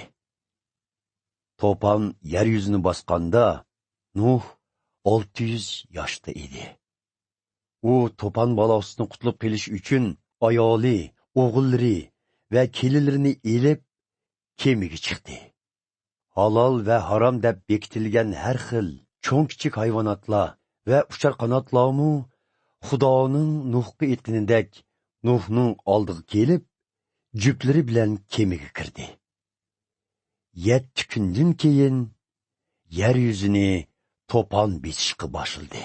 To'pon yer yuzini bosganda Nuh 600 yoshda edi. U to'pon balosidan qutulib qolish uchun ayoli, o'g'illari va kelinlarini elib kemiga chiqdi. Halol va harom deb bekitilgan har xil cho'ng kichik hayvonotlar va uchar qanotlarmu Xudoning Nuhga aytganidek Nuhning oldiga kelib, juplari bilan kemiga kirdi. 7 kundan keyin yer yuzini to'pon besishga boshildi.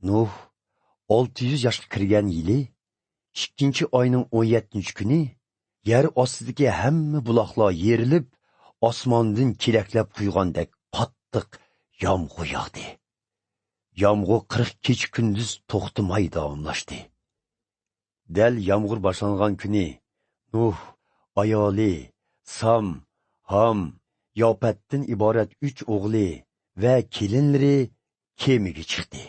Nuh 600 yoshga kirgan yili 2-oyning 17-kuni yer ostidagi hamma buloqlar yerilib, osmondan kelaklab quygandek qattiq yomg'ir yog'di. Yomg'ir 40 kecha kunduz to'xtamay davomlashdi. Dal yomg'ir boshlangan kuni Nuh ayoli, Sam, Ham, Yopatdan iborat 3 o'g'li va kelinlari kemiga chiqdi.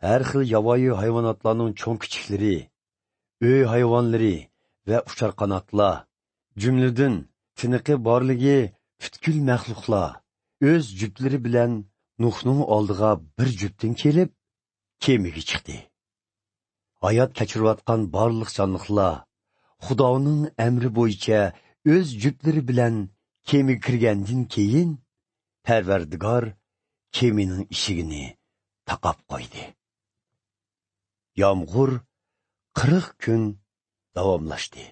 Har xil yovvoyi hayvonotlarning cho'ng kichiklari, uy hayvonlari va uchar qanotlar, jumladan tiniqi borligi butkul maxluqlar o'z juplari bilan Nuhning oldiga bir juptin kelib, kemiga chiqdi. Hayot kechirayotgan barliq jonliqlar Xudoning amri bo'yicha o'z juplari bilan kemiga kirgandan keyin Parvardigor kemining eshigini taqab qo'ydi. Yomg'ir 40 kun davomlashdi.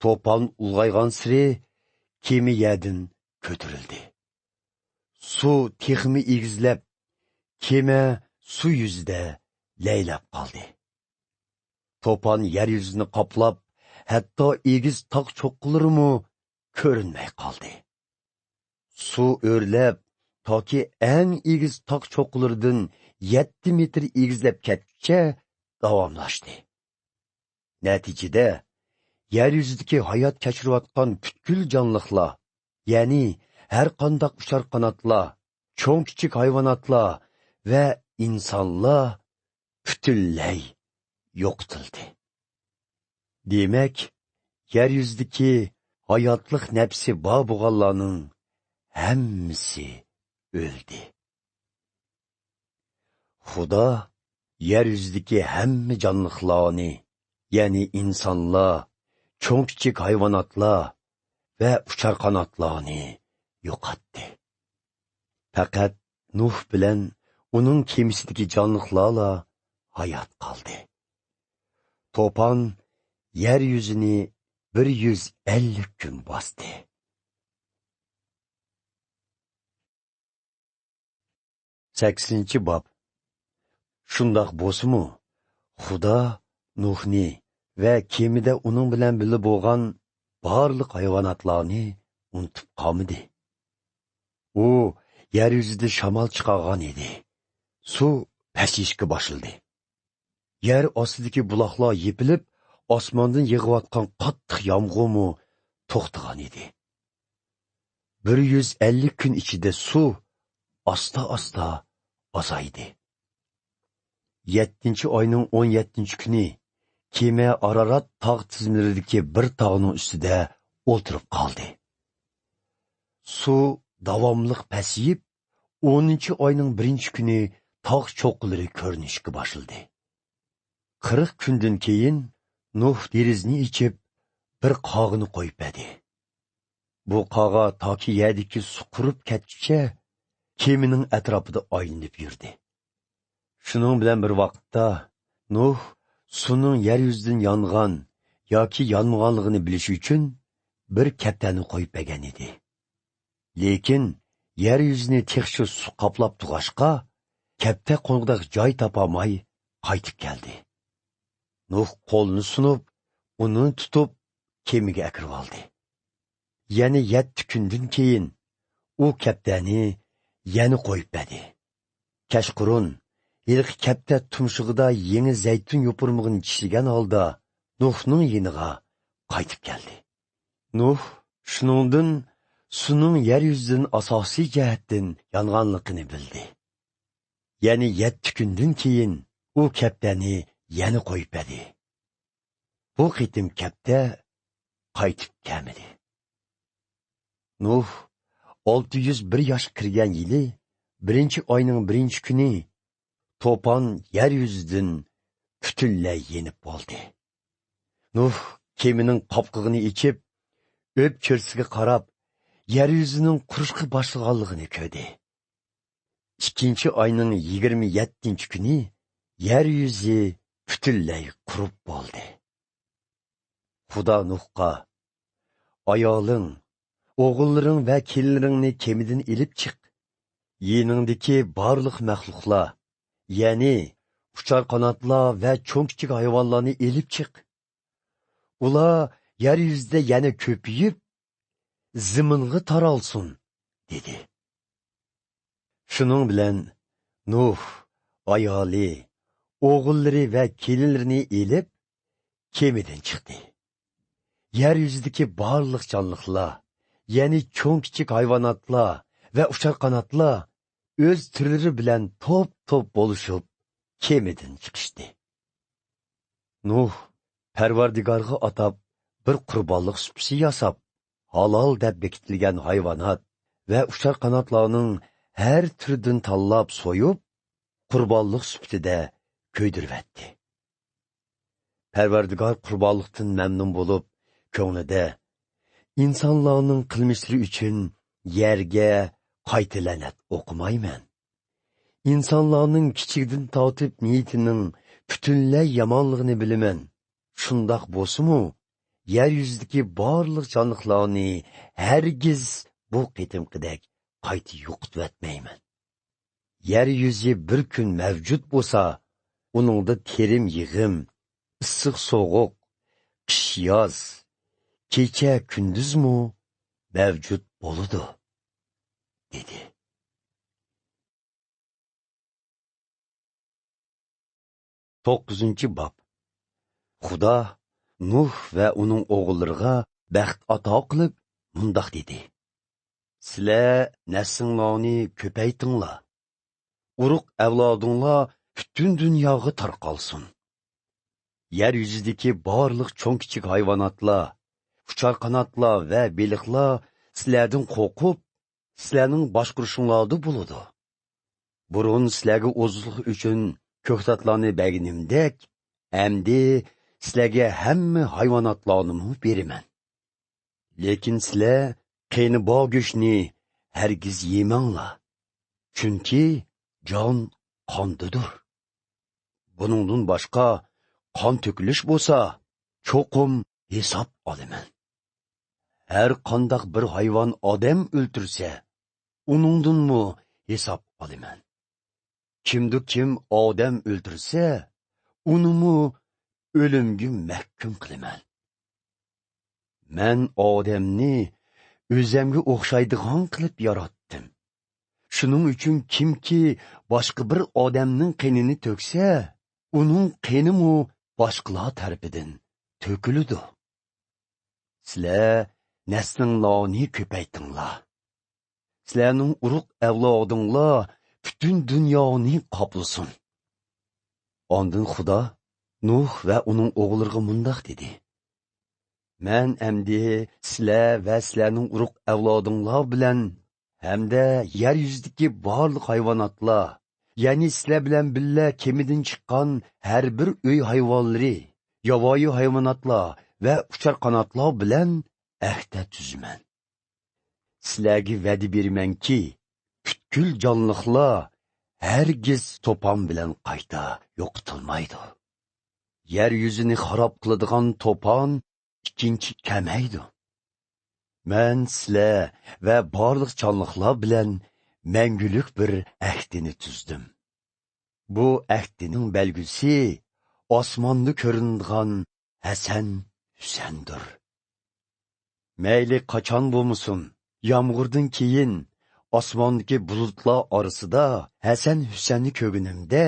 To'pon ulg'aygan siri kemi yerdan ko'tarildi. Suv texmi egizlab, kema suv yuzida laylab qoldi. To'pon yer yuzini qoplab, hatto egiz tog' cho'qqilari ko'rinmay qoldi. Suv o'rlab, toki eng egiz tog' cho'qqilaridan 7 metr egizlab ketguncha davomlashdi. Natijada yer yuzidagi hayot kechirayotgan butkul jonliqlar, ya'ni har qanday uchar qanotlar, cho'ng kichik hayvonotlar va insonlar butunlay yo'qotildi. Demak, yer yuzidagi hayotlik nafsi bor bo'lganlarning hammasi o'ldi. Xudo yer yuzidagi hamma jonliqlarni, ya'ni insonlar, cho'ng kichik hayvonotlar va uchar qanotlarni yo'qotdi. Faqat Nuh bilan uning kemisidagi jonliqlar hayot qoldi. To'pon yer yuzini 150 kun bosdi. 8-bob. Shundoq bo'lsa-mu, Xudo Nuhni va kemida uning bilan birga bo'lgan barliq hayvonotlarni unutib qolmadi. U yer yuzida shamol chiqargan edi. Suv pashishga boshildi. Yer ostidagi buloqlar yepilib, osmondan yig'ayotgan qattiq yomg'irmi to'xtagan edi. 150 kun ichida suv asta-asta azaydi. 7-oyning 17-kuni kema Ararat tog' tizimlaridagi bir tog'ning ustida o'tirib qoldi. Suv davomliq pasayib, 10-oyning 1-kuni tog' cho'qqilari ko'rinishga boshildi. 40 kundan keyin Nuh derizni ichib bir qog'ini qo'yib edi. Bu qog'a toki yerdagi suv qurib ketguncha kemining atrofida aylanib yurdi. Shuning bilan bir vaqtda Nuh suvning yer yuzidan yongan yoki yonmaganligini bilish uchun bir kaptani qo'yib bergan edi. Lekin yer yuzini texshu suv qoplab turg'ashqa, kapta qo'ng'daq joy topolmay qaytib keldi. Nuh qo'lini sunib, uni tutib kemiga akirib oldi. Yana 7 kundan keyin u kaptani yana qo'yib berdi. Kashqurun ilk kapta tumshug'ida yangi zaytun yopurmog'ini tishlagan holda Nuhning yiniga qaytib keldi. Nuh shuningdan suvning yer yuzidan asosiy jihatdan yonganligini bildi. Yana 7 kundan keyin u kaptani yana qo'yib berdi. Bu qitim kapta qaytib kelmadi. Nuh 601 yosh kirgan yili 1-oyning 1-kuni to'pon yer yuzidan butunlay yenib bo'ldi. Nuh kemining qopqig'ini ichib, o'p cho'rsiga qarab, yer yuzining qurishqa boshlaganligini ko'rdi. 2-oyning 27-kuni yer yuzi butunlay qurib bo'ldi. Xudo Nuhqa: "Ayoling, o'g'illaring va kelinlaringni kemidan ilib chiq. Yiningdagi barliq maxluqlar, ya'ni uchar qanotlar va cho'ng-kichik hayvonlarni ilib chiq. Ular yer yuzida yana ko'payib, zaminga taralsin," dedi. Shuning bilan Nuh ayoli, o'g'illari va kelinlarini ilib kemidan chiqdi. Yer yuzidagi barliq jonliqlar, ya'ni cho'ng-kichik hayvonotlar va uchar qanotlar o'z turlari bilan to'p-to'p bo'lishib kemidan chiqishdi. Nuh Parvardigorga atab bir qurbonlik supisi yasab, halol deb bekitilgan hayvonot va uchar qanotlarning har turidan tanlab so'yib, qurbonlik supitida ko'ydiribdi. Parvardigor qurbonlikdan mamnun bo'lib, ko'nglida insonlarning qilmishlari uchun yerga qayta la'nat o'qimayman. İnsanlarning kichikdan tortib niyatining butunlay yomonligini bilaman. Shundoq bo'lsa-mu, yer yuzidagi barliq jonliqlarni hargiz bu qitimqidek qayta yo'qotib etmayman. Yer yuzi bir kun mavjud bo'lsa, uningda terim yig'im, issiq so'g'uq, qish yoz, kecha kunduzmi mavjud bo'ladi, dedi. 9-bob. Xudo Nuh va uning o'g'illariga baxt ato qilib, mundoq dedi: "Sizlar naslinglarni ko'paytinglar. Urug' avlodinglar butun dunyoga tarqalsin. Yer yuzidagi barliq cho'ng-kichik hayvonotlar, uchar qanotlar va beliqlar sizlardan qo'rqib, sizlarning boshqurishinglarda bo'ladi. Burun sizlarga o'zlik uchun ko'ktatlarni berganimdek, endi sizlarga hamma hayvonotlarni beraman. Lekin sizlar qiyni bog' go'shtni hargiz yemanglar. Chunki jon qondadir. Buningdan boshqa qon to'kilish bo'lsa, cho'qim hisob olaman. Har qanday bir hayvon odam o'ltirsa, uningdanmi hisob olaman. Kimdi kim odam o'ltirsa, unimi o'limga mahkum qilaman. Men odamni o'zimga o'xshaydigan qilib yaratdim. Shuning uchun kimki boshqa bir odamning qinini to'ksa, uning qinimi boshqalar tarafidan to'kiladi. Sizlar naslinglarni ko'paytinglar. Sizlarning urug' avlodinglar butun dunyoni qoplasin. Ondan Xudo Nuh va uning o'g'illariga mundoq dedi: Men endi sizlar va sizlarning urug' avlodinglar bilan hamda yer yuzidagi barliq hayvonotlar, ya'ni sizlar bilan birga kemidan chiqqan har bir uy hayvonlari, yovvoyi hayvonotlar va uchar qanotlar bilan ahda tuzman. Sizlarga va'da beramanki, butkul jonliqlar hargiz to'pon bilan qayta yo'qotilmaydi. Yer yuzini xarob qiladigan to'pon ikkinchi kamaydi. Men sizlar va barliq jonliqlar bilan mangulik bir ahdini tuzdim. Bu ahdining belgisi osmonda ko'rinadigan Hasan Husandir. Mayli qachon bo'lmasin, yomg'irdan keyin osmondagi bulutlar orasida Hasan Husanni ko'rganimda,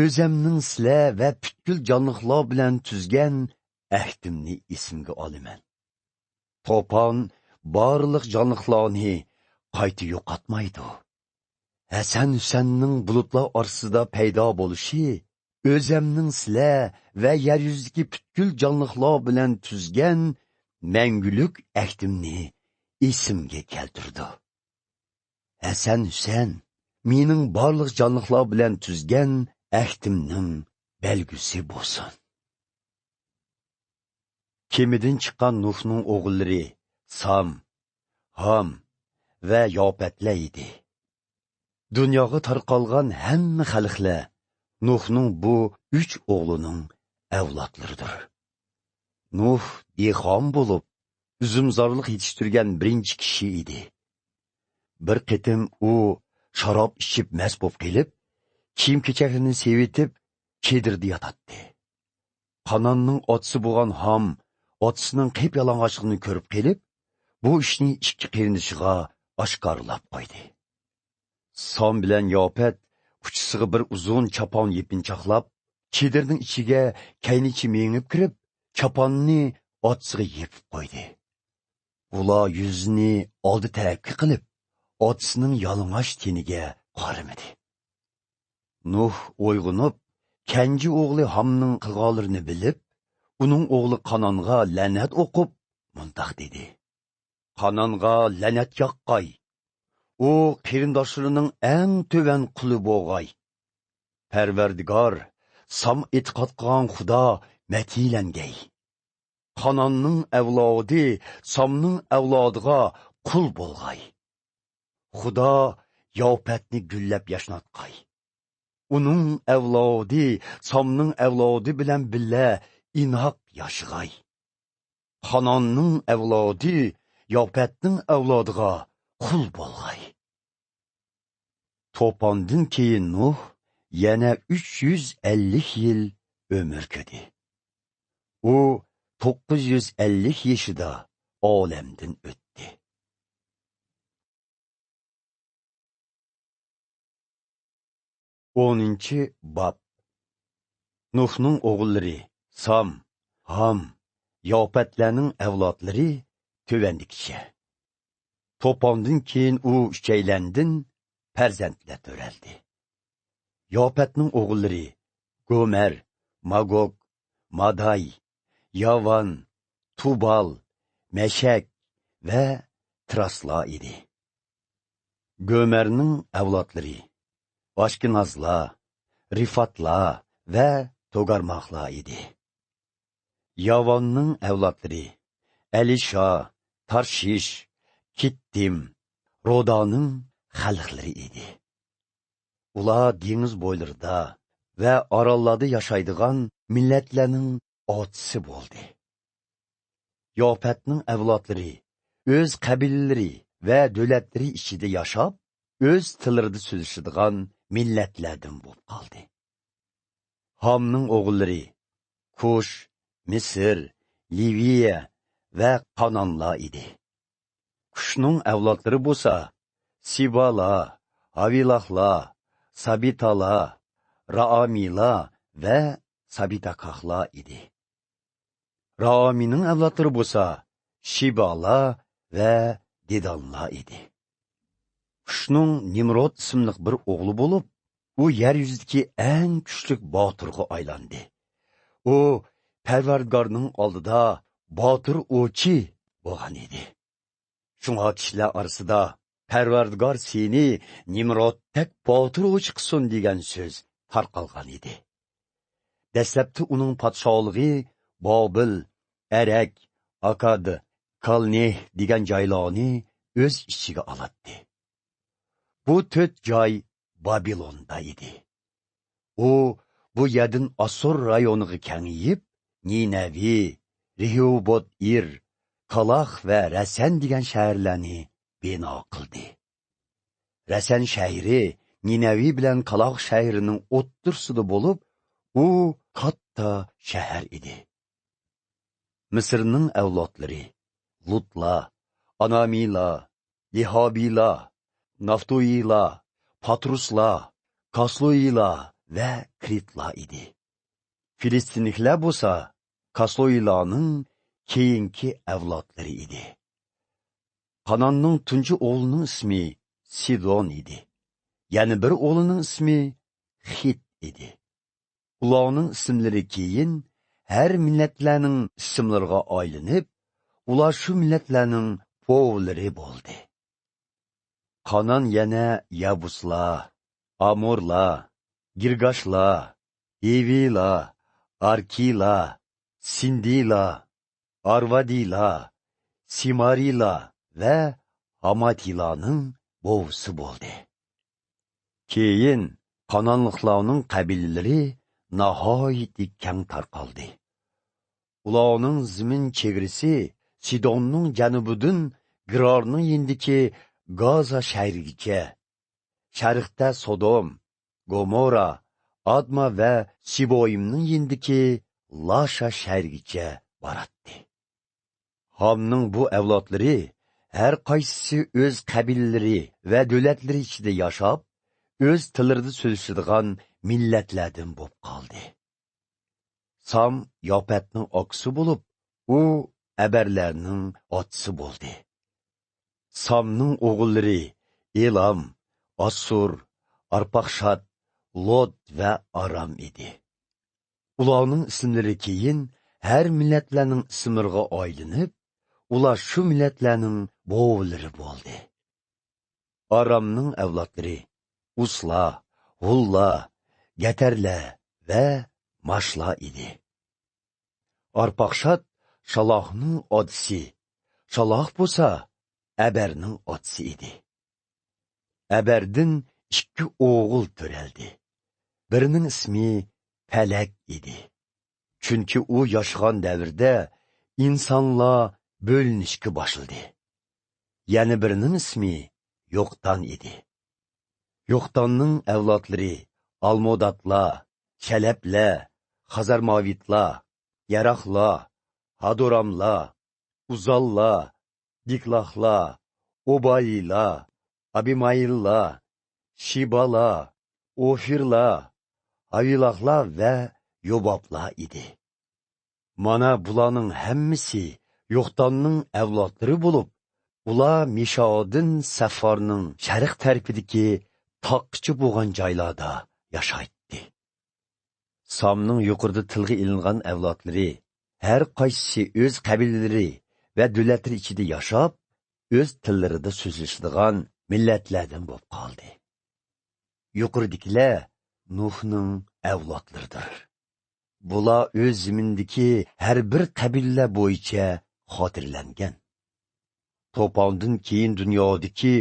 o'zimning sizlar va butkul jonliqlar bilan tuzgan ahdimni esimga olaman. To'pon barliq jonliqlarni qayta yo'qotmaydi. Hasan Husanning bulutlar orasida paydo bo'lishi o'zimning sizlar va yer yuzidagi butkul jonliqlar bilan tuzgan mangulik ahdimni esimga keltirdi. Hasan Husan mening barliq jonliqlar bilan tuzgan ahdimning belgisi bo'lsin. Kemidan chiqqan Nuhning o'g'illari Sam, Ham va Yopatlar edi. Dunyoga tarqalgan hamma xalqlar Nuhning bu 3 o'g'lining avlodlaridir. Nuh dehqon bo'lib, uzumzorlik yetishtirgan birinchi kishi edi. Bir qitim u sharob ichib mast bo'lib kelib, kiyim-kechaklarini sevitib, chedirda yotadi. Qanonning otasi bo'lgan Ham otasining qiyp yalang'ochligini ko'rib kelib, bu ishni ikki qarinishiga oshkorlab qo'ydi. Sam bilan Yopat uchisiga bir uzun chapon yepinchoqlab, chedirning ichiga kaynichi mengib kirib, chaponni otasiga yepib qo'ydi. Ular yuzini oldi tarafga qilib, otasining yalang'och teniga qaramadi. Nuh uyg'onib, kenji o'g'li Hamning qilganlarini bilib, uning o'g'li Qanonga la'nat o'qib, mundoq dedi: Qanonga la'nat yoqqay. U qarindoshlarining eng to'van quli bo'lg'ay. Parvardigor, Sam e'tiqod qilgan Xudo matilangay. Qanonning avlodi Samning avlodiga qul bo'lg'ay. Xudo Yopatni gullab yashnatqay. Uning avlodi Samning avlodi bilan birga inoq yashag'ay. Qanonning avlodi Yopatning avlodiga qul bo'lg'ay. To'pondan keyin Nuh yana 350 yil umr ko'rdi. U 950 yoshida olamdan o'tdi. O'ninchi bob. Nuhning o'g'illari Sam, Ham, Yopatlarning avlodlari tövəndikicha. To'pondan keyin u uchaylandin farzandlar to'raldi. Yopatning o'g'illari Gomer, Magog, Maday, Yavan, Tubal, Meshak va Trasla edi. Gomerning avlodlari Ashkenazlar, Rifatlar va Togarmaqlar edi. Yavanning avlodlari Elisha, Tarshish, Kittim, Rodaning xalqlari edi. Ular dengiz bo'ylarida va orollarda yashaydigan millatlarning otisi bo'ldi. Yopatning avlodlari o'z qabilalari va davlatlari ichida yashab, o'z tillarida so'zlashadigan millatlardan bo'lib qoldi. Hamning o'g'illari Kush, Misr, Liviya va Qanonlar edi. Qushning avlodlari bo'lsa, Sibala, Havilahlar, Sabitalar, Raamilar va Sabitakahlar edi. Raamining avlodlari bo'lsa, Shibala va Dedanlar edi. Qushning Nimrod ismli bir o'g'li bo'lib, u yer yuzidagi eng kuchli botirga aylandi. U Parvardigorning oldida botir o'chi bo'lgan edi. Shunga kishilar orasida Parvardigor seni Nimroddak botir o'chi qilsin degan so'z tarqalgan edi. Dastlabda uning podshohligi Bobil, Arak, Akad, Kalneh degan joylarni o'z ichiga oladi. Bu 4 joy Babilonda edi. U bu yerdan Assur rayoniga kengayib, Ninavi, Rehobot-ir, Kalax va Rasan degan shaharlarni bino qildi. Rasan shahri Ninavi bilan Kalax shahrining o'ttirsida bo'lib, u katta shahar edi. Misrning avlodlari Lutla, Anamila, Lihabila, Naftuila, Patrusla, Kasluila va Kritla edi. Filistinliklar bo'lsa, Kasluilaning keyingi avlodlari edi. Qanonning tunji o'g'lining ismi Sidon edi. Yana bir o'g'lining ismi Hit edi. Ularning ismlari keyin har millatlarning ismlariga aylanib, ular shu millatlarning povlari bo'ldi. Qanon yana Yabuslar, Amorlar, Girgashlar, Evilar, Arkilar, Sindilar, Arvadilar, Simarilar va Hamatilarning bo'vsi bo'ldi. Keyin Qanonliklarning qabilalari nihoyatda keng tarqaldi. Ularning zimin chegarasi Sidonning janubidan Girorning yendiki Gaza shahrigacha, sharqda Sodom, Gomorra, Adma va Siboyimning yendiki Lasha shahrigacha boradi. Hamning bu avlodlari har qaysisi o'z qabilalari va davlatlari ichida yashab, o'z tillarida so'zlashadigan millatlardan bo'lib qoldi. Sam Yopatning oqsi bo'lib, u Abarlarning otisi bo'ldi. Samning o'g'illari Elam, Assur, Arpaqshat, Lod va Aram edi. Ularning ismlari keyin har millatlarning ismlariga aylanib, ular shu millatlarning bo'vlari bo'ldi. Aramning avlodlari Usla, Hulla, Gatarla va Mashla edi. Arpaqshat Shalohning otisi, Shaloh bo'lsa Abarning otisi edi. Abardan 2 o'g'il to'raldi. Birining ismi Falak edi. Chunki u yashagan davrda insonlar bo'linishga boshildi. Yana birining ismi Yoqtan edi. Yoqtanning avlodlari Almodatlar, Shalablar, Xazarmovitlar, Yaraqlar, Hadoramlar, Uzallar, Diklahlar, Obaylar, Abimayillar, Shibalar, Ofirlar, Havilahlar va Yobablar edi. Mana bularning hammasi Yoqtanning avlodlari bo'lib, ular Mishodin Safarning sharq tarafidagi taqchi bo'lgan joylarda yashaydi. Samning yuqorida tilga ilingan avlodlari har qaysisi o'z qabilalari va davlatlari ichida yashab, o'z tillarida so'zlashadigan millatlardan bo'lib qoldi. Yuqoridagilar Nuhning avlodlaridir. Bular o'z zimindagi har bir qabila bo'yicha xotirlangan. To'pondan keyin dunyodagi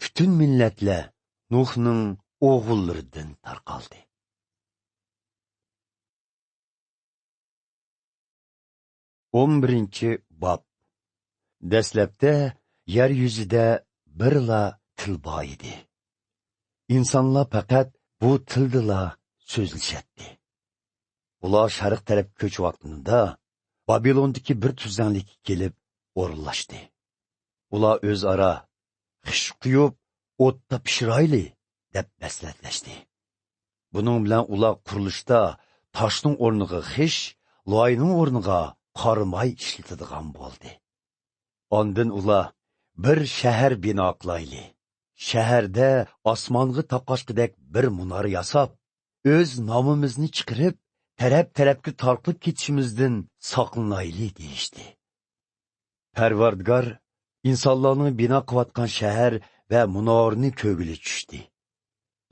butun millatlar Nuhning o'g'illaridan tarqaldi. 11 bob. Dastlabda yer yuzida birla til bor edi. İnsanlar faqat bu tildila so'zlashadi. Ular sharq taraf ko'chayotganida Babilondagi bir tuzanlikka kelib o'rinlashdi. Ular o'zaro xish quyib, o'tda pishirayli deb maslahatlashdi. Buning bilan ular qurilishda toshning o'rniga xish, loyning o'rniga qormay ishlatadigan bo'ldi. Ondan ular bir shahar bino qilayli. Shaharda osmonga taqoshqidek bir munor yasab, o'z nomimizni chiqarib, taraf-tarafga tarqib ketishimizdan saqlanayli deyishdi. Parvardigor insonlarning bino qilayotgan shahar va munorni ko'gili tushdi.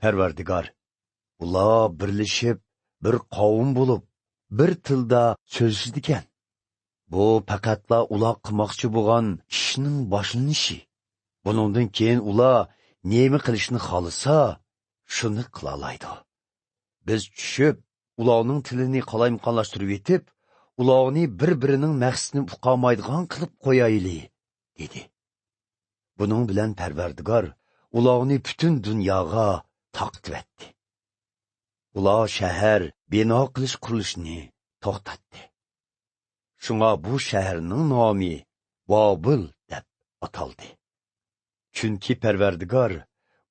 Parvardigor ular birlashib, bir qavm bo'lib, bir tilda so'zlashdi ekan. Bu faqatla ular qilmoqchi bo'lgan ishning boshlanishi. Buningdan keyin ular nima qilishni xohlasa, shuni qila oladi. Biz tushib, ularning tilini qalayimqonlashtirib yetib, ularni bir-birining maqsadini uqamaydigan qilib qo'yayli, dedi. Buning bilan Parvardigor ularni butun dunyoga taqdim etdi. Ular shahar bino qilish qurilishni to'xtatdi. Shunga bu shaharning nomi Bobil deb ataldi. Chunki Parvardigor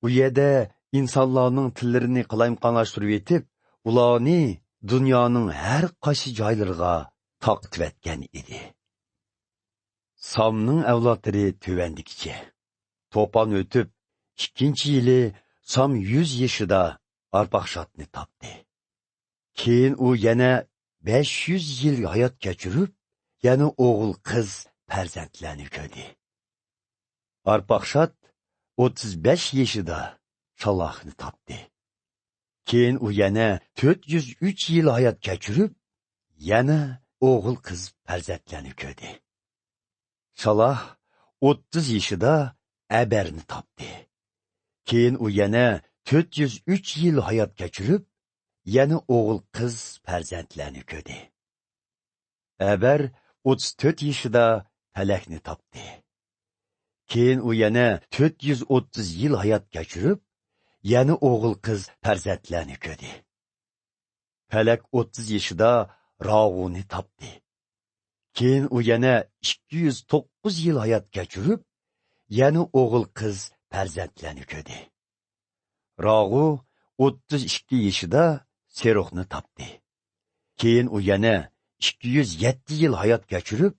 u yerda insonlarning tillarini qalayimqonlashtirib yetib, ularni dunyoning har qaysi joylariga taqdim etgan edi. Samning avlodlari tuvandikicha. To'pon o'tib, 2-yili Sam 100 yoshida Arpaqshatni topdi. Keyin u yana 500 yil hayot kechirib, yana o'g'il qiz farzandlarni ko'rdi. Arpaqshat 35 yoshida Shalahni topdi. Keyin u yana 403 yil hayot kechirib, yana o'g'il qiz farzandlarni ko'rdi. Shalah 30 yoshida Aberni topdi. Keyin u yana 403 yil hayot kechirib, yana o'g'il qiz farzandlarni ko'rdi. Aber 34 yoshida Falakni topdi. Keyin u yana 430 yil hayot kechirib, yana o'g'il qiz farzandlarni ko'rdi. Falak 30 yoshida Rag'uni topdi. Keyin u yana 209 yil hayot kechirib, yana o'g'il qiz farzandlarni ko'rdi. Rag'u 32 yoshida Seruhni topdi. Keyin u yana 207 yil hayot kechirib,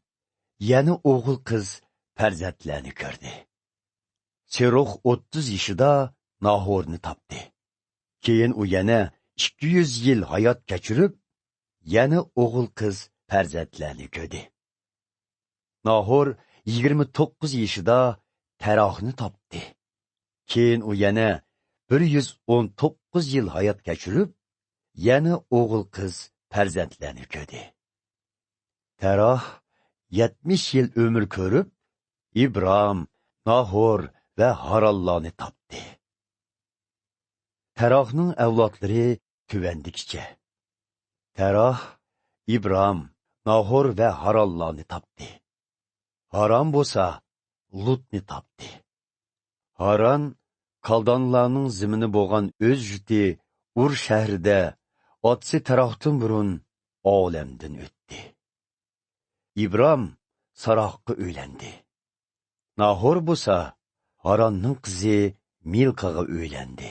yana o'g'il qiz farzandlarni ko'rdi. Seruh 30 yoshida Nahorni topdi. Keyin u yana 200 yil hayot kechirib, yana o'g'il qiz farzandlarni ko'rdi. Nahor 29 yoshida Terahni topdi. Keyin u yana 119 yil hayot kechirib, yana o'g'il qiz farzandlarni ko'rdi. Terah 70 yil umr ko'rib, İbrahim, Nahor va Harallarni topdi. Terahning avlodlari tuvandikicha. Terah, İbrahim, Nahor va Harallarni topdi. Haran bo'lsa, Lutni topdi. Haran Kaldonlarning zimini bo'lgan o'z juti Ur shahrida otsi Terahdan burun olamdan o'tdi. İbrahim Sarohga uylendi. Nahor bo'lsa, Haranning qizi Milkaga uylendi.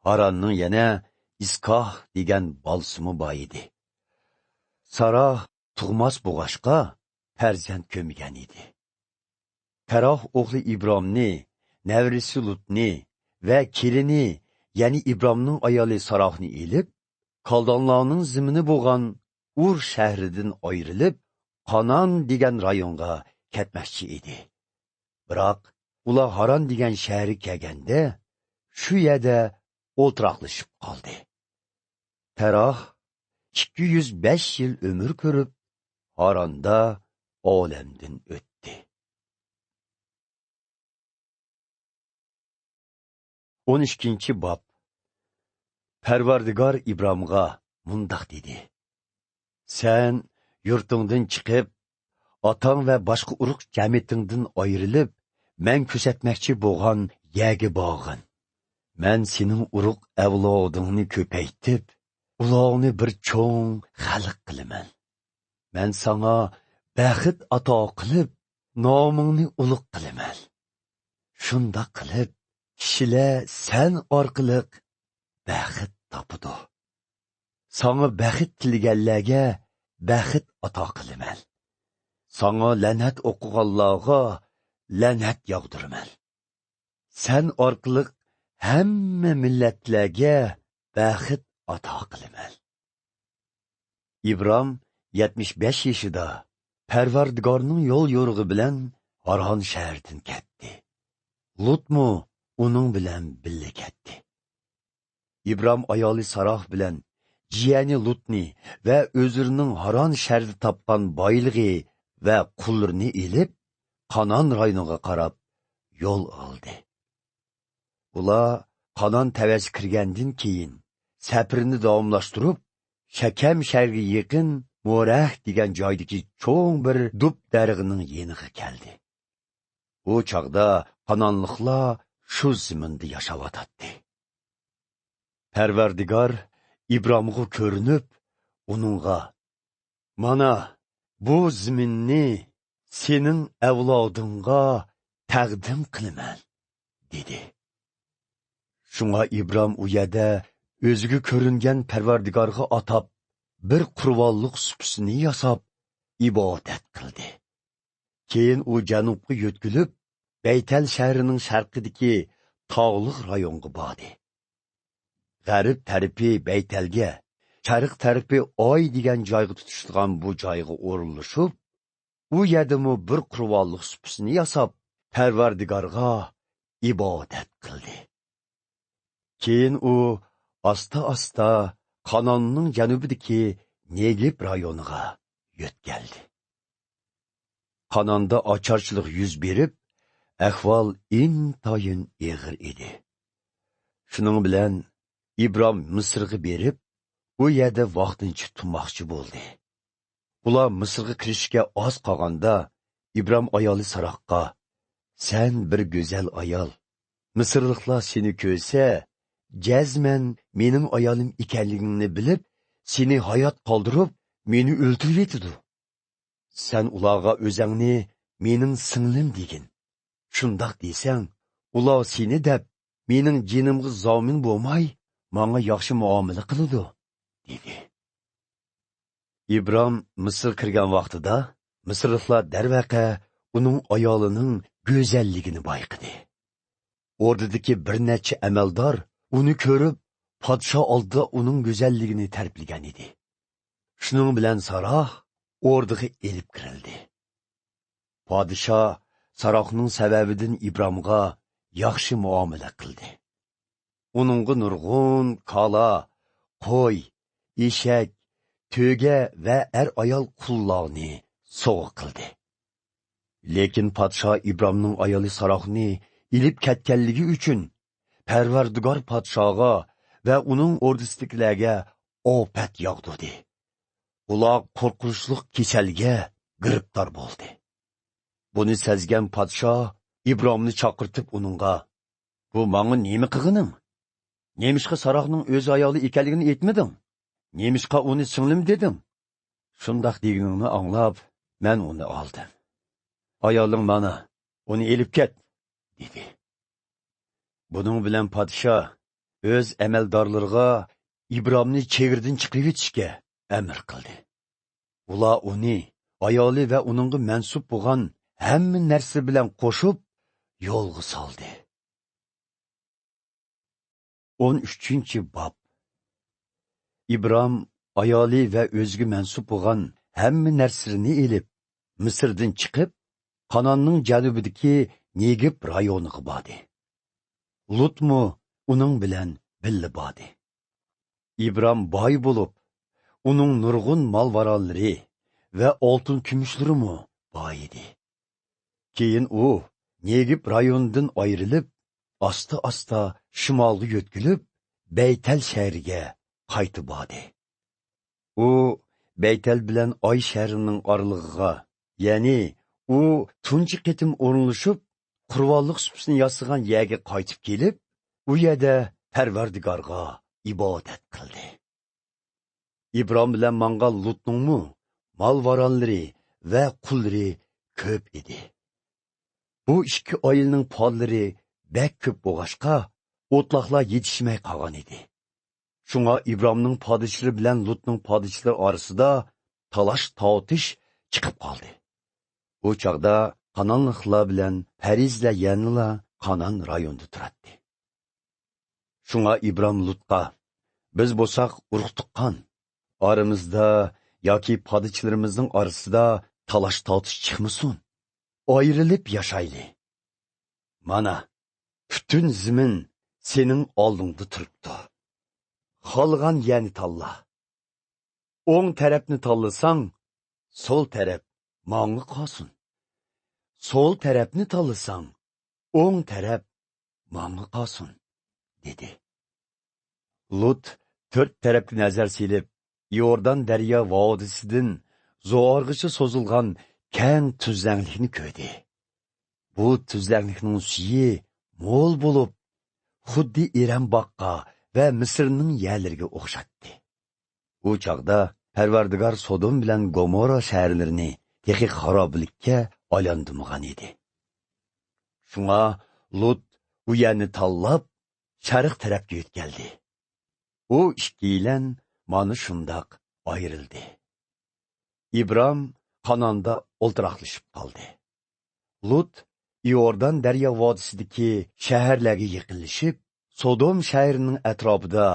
Haranning yana Iskoh degan balsimi bor edi. Saroh tug'mas bo'g'ashqa farzand ko'mgan edi. Terah o'g'li İbrahimni, nevrisi Lutni va kelini, ya'ni İbrahimning ayoli Sarohni elib, Kaldonlarning zimini bo'lgan Ur shahridan ayrilib, Qanon degan rayonga ketmoqchi edi. Biroq ular Haran degan shaharga kelganda, shu yerda o'ltiroqlashib qoldi. Terah 205 yil umr ko'rib, Haronda olamdan o'tdi. 12-bob. Parvardigor İbrahimga mundoq dedi: Sen yurtingdan chiqib, otang va boshqa urug' jamiyatingdan ayrilib, men ko'rsatmoqchi bo'lgan yerga borg'in. Men sening urug' avlodingni ko'paytib, ularni bir cho'ng xalq qilaman. Men sana baxit ato qilib, nomingni ulug' qilaman. Shunda qilib, kishilar sen orqali baxit topidi. Sana baxit tilaganlarga baxit ato qilaman. Sana la'nat o'qiganlarga la'nat yog'diraman. Sen orqali hamma millatlarga baxit ato qilaman. İbram 75 yaşida Parvardigorning yo'l yo'rig'i bilan Haran shahridan ketdi. Lutmu uning bilan birga ketdi. İbram ayoli Saroh bilan jiyani Lutni va o'zining Haran shahrida topgan boyligi va qullarini elib, Qanon rayoniga qarab yo'l oldi. Ular Qanon tavasi kirgandan keyin safirini davomlashtirib, Şakem şəhərə yaqin Morah degan joydagi cho'ng bir dub darig'ining yeniga keldi. U chaqda Qanonliqlar shu ziminda yashayotdi. Parvardigor İbromga ko'rinib, uningga: "Mana bu ziminni sening avlodingga taqdim qilaman" dedi. Shunga İbrom u yerda o'ziga ko'ringan Parvardigorga atab bir qurbonlik supisini yasab ibodat qildi. Keyin u janubga yo'tkilib, Baytal shahrining sharqidagi tog'liq rayonga bordi. G'arb tarafi Baytalga, sharq tarafi Oy degan joyga tutishgan bu joyga o'rinlashib, u yerdami bir qurbonlik supisini yasab Parvardigorga ibodat qildi. Keyin u asta-asta Qanonning janubidagi Negib rayoniga yo'tkaldi. Qanonda ocharchilik yuz berib, ahvol intayin og'ir edi. Shuning bilan İbrom Misrga berib, u yerda vaqtincha turmoqchi bo'ldi. Ular Misrga kirishga oz qolganda, İbrom ayoli Sarohga: "Sen bir go'zal ayol. Misrliklar seni ko'rsa, jazman mening ayolim ekanligingni bilib, seni hayot qoldirib, meni o'ldirib yetidi. Sen ularga o'zingni mening singlim degin. Shundoq desang, ular seni deb mening jinimga zomin bo'lmay, menga yaxshi muomala qiladi" dedi. İbrom Misr kirgan vaqtida Misrliklar darvaqa uning ayolining go'zalligini bayqidi. Ordidagi bir necha amaldor uni ko'rib, podsho oldida uning go'zalligini ta'riflagan edi. Shuning bilan Saroh ordiga elib kirildi. Podsho Sarohning sababidan İbromga yaxshi muomala qildi. Uningga nurg'un qola, qo'y, eshak, to'ga va ayol qullarni sovg'a qildi. Lekin podsho İbromning ayoli Sarohni ilib ketganligi uchun Parvardigor podshoga va uning ordisidagilarga ofat yog'dirdi. Ular qo'rqinchli kasalga giribdor bo'ldi. Buni sezgan podsho İbromni chaqirtib uningga: "Bu menga nima qilganing? Nemishqa Sarohning o'z ayoli ekanligini aytmading? Nemishqa uni singlim deding? Shundoq deganingni anglab, men uni oldim. Ayoling mana, uni elib ket" dedi. Buning bilan podsho o'z amaldorlariga İbromni chegirdan chiqib etishga amr qildi. Ular uni, ayoli va uningga mansub bo'lgan hamma narsa bilan qo'shib yo'lga soldi. 13-bob. İbrom ayoli va o'ziga mansub bo'lgan hamma narsasini elib, Misrdan chiqib, Qanonning janubidagi Negib rayoniga bordi. Lutmu uning bilan birga bordi. İbrom boy bo'lib, uning nurg'un mol-varollari va oltin kumushlari boy edi. Keyin u Negib rayonidan ayrilib, asta-asta shimolga yo'tkilib, Baytal shahriga qaytib bordi. U Baytal bilan Oy shahrining oralig'iga, ya'ni u tunchi qitim o'rinlashib, qurbonlik supisini yasagan yerga qaytib kelib, u yerda Parvardigorga ibodat qildi. İbram bilan mangal Lutningmi mal varonlari va qullari ko'p edi. Bu ikki oilaning pollari bak ko'p bo'lg'ashqa, o'tloqlar yetishmay qolgan edi. Shunga İbramning podishlari bilan Lutning podishlari orasida talash tortish chiqib qoldi. Bu chaqda Kananlıqlar bilan Parizlar yanıla Kanan rayonida turadi. Shunga İbram Lutqa, biz bo'lsak urug' tuqqan, aramizda yoki podishlarimizning orasida talash tortish chiqmasin. Ayrılıp yaşaylı. Mana, bütün zimin senin oldingda turibdi. Xolgan yani talla. O'ng tarafni tanlasang, sol taraf manga qolsin. Sol tarafni tanlasang, o'ng taraf manga qolsin, dedi. Lut 4 tarafga nazar silib, Yordan daryo vodisidan zo'rg'icha so'zilgan keng tuzlanglikni ko'rdi. Bu tuzlanglikning suyi mo'l bo'lib, xuddi Eram boqqa va Misrning yerlariga o'xshatdi. U chaqda Parvardigor Sodom bilan Gomorra shaharlarini texi xaroblikka aylantirmagan edi. Shunga Lut u yerni tanlab, sharq tarafga yo'tkaldi. U ikkilan mana shundoq ayrildi. İbram Kananda o'ltiraqlashib qoldi. Lut Yordan daryo vodisidagi shaharlarga yaqinlashib, Sodom shahrining atrofida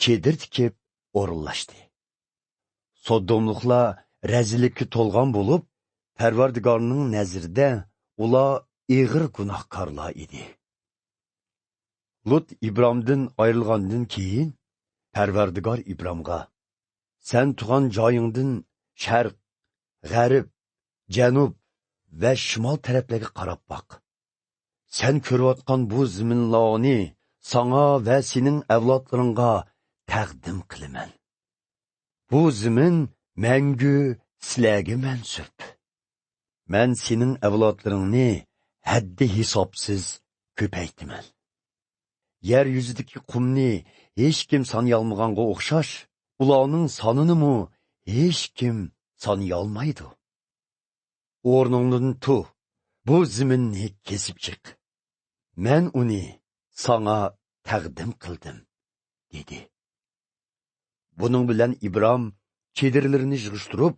chedir tikib o'rinlashdi. Sodomliklar razillikka to'lgan bo'lib, Parvardigorning nazarida ular ig'ir gunohkorlar edi. Lut İbramdan ayrilgandan keyin Parvardigor İbramga, sen turgan joyingdan sharq, g'arb, janub va shimol taraflarga qarab boq. Sen ko'rayotgan bu ziminlarni sana va sening avlodlaringga taqdim qilaman. Bu zimin mangu sizlarga mansub. Men sening avlodlaringni haddi hisobsiz ko'paytiraman. Yer yuzidagi qumni hech kim sanayolmaganga o'xshash, ularning sonini hech kim sanayolmaydi. O'rningdan tu, bu ziminni kesib chiq. Men uni sana taqdim qildim, dedi. Bunun bilan İbram chedirlarini yig'ishtirib,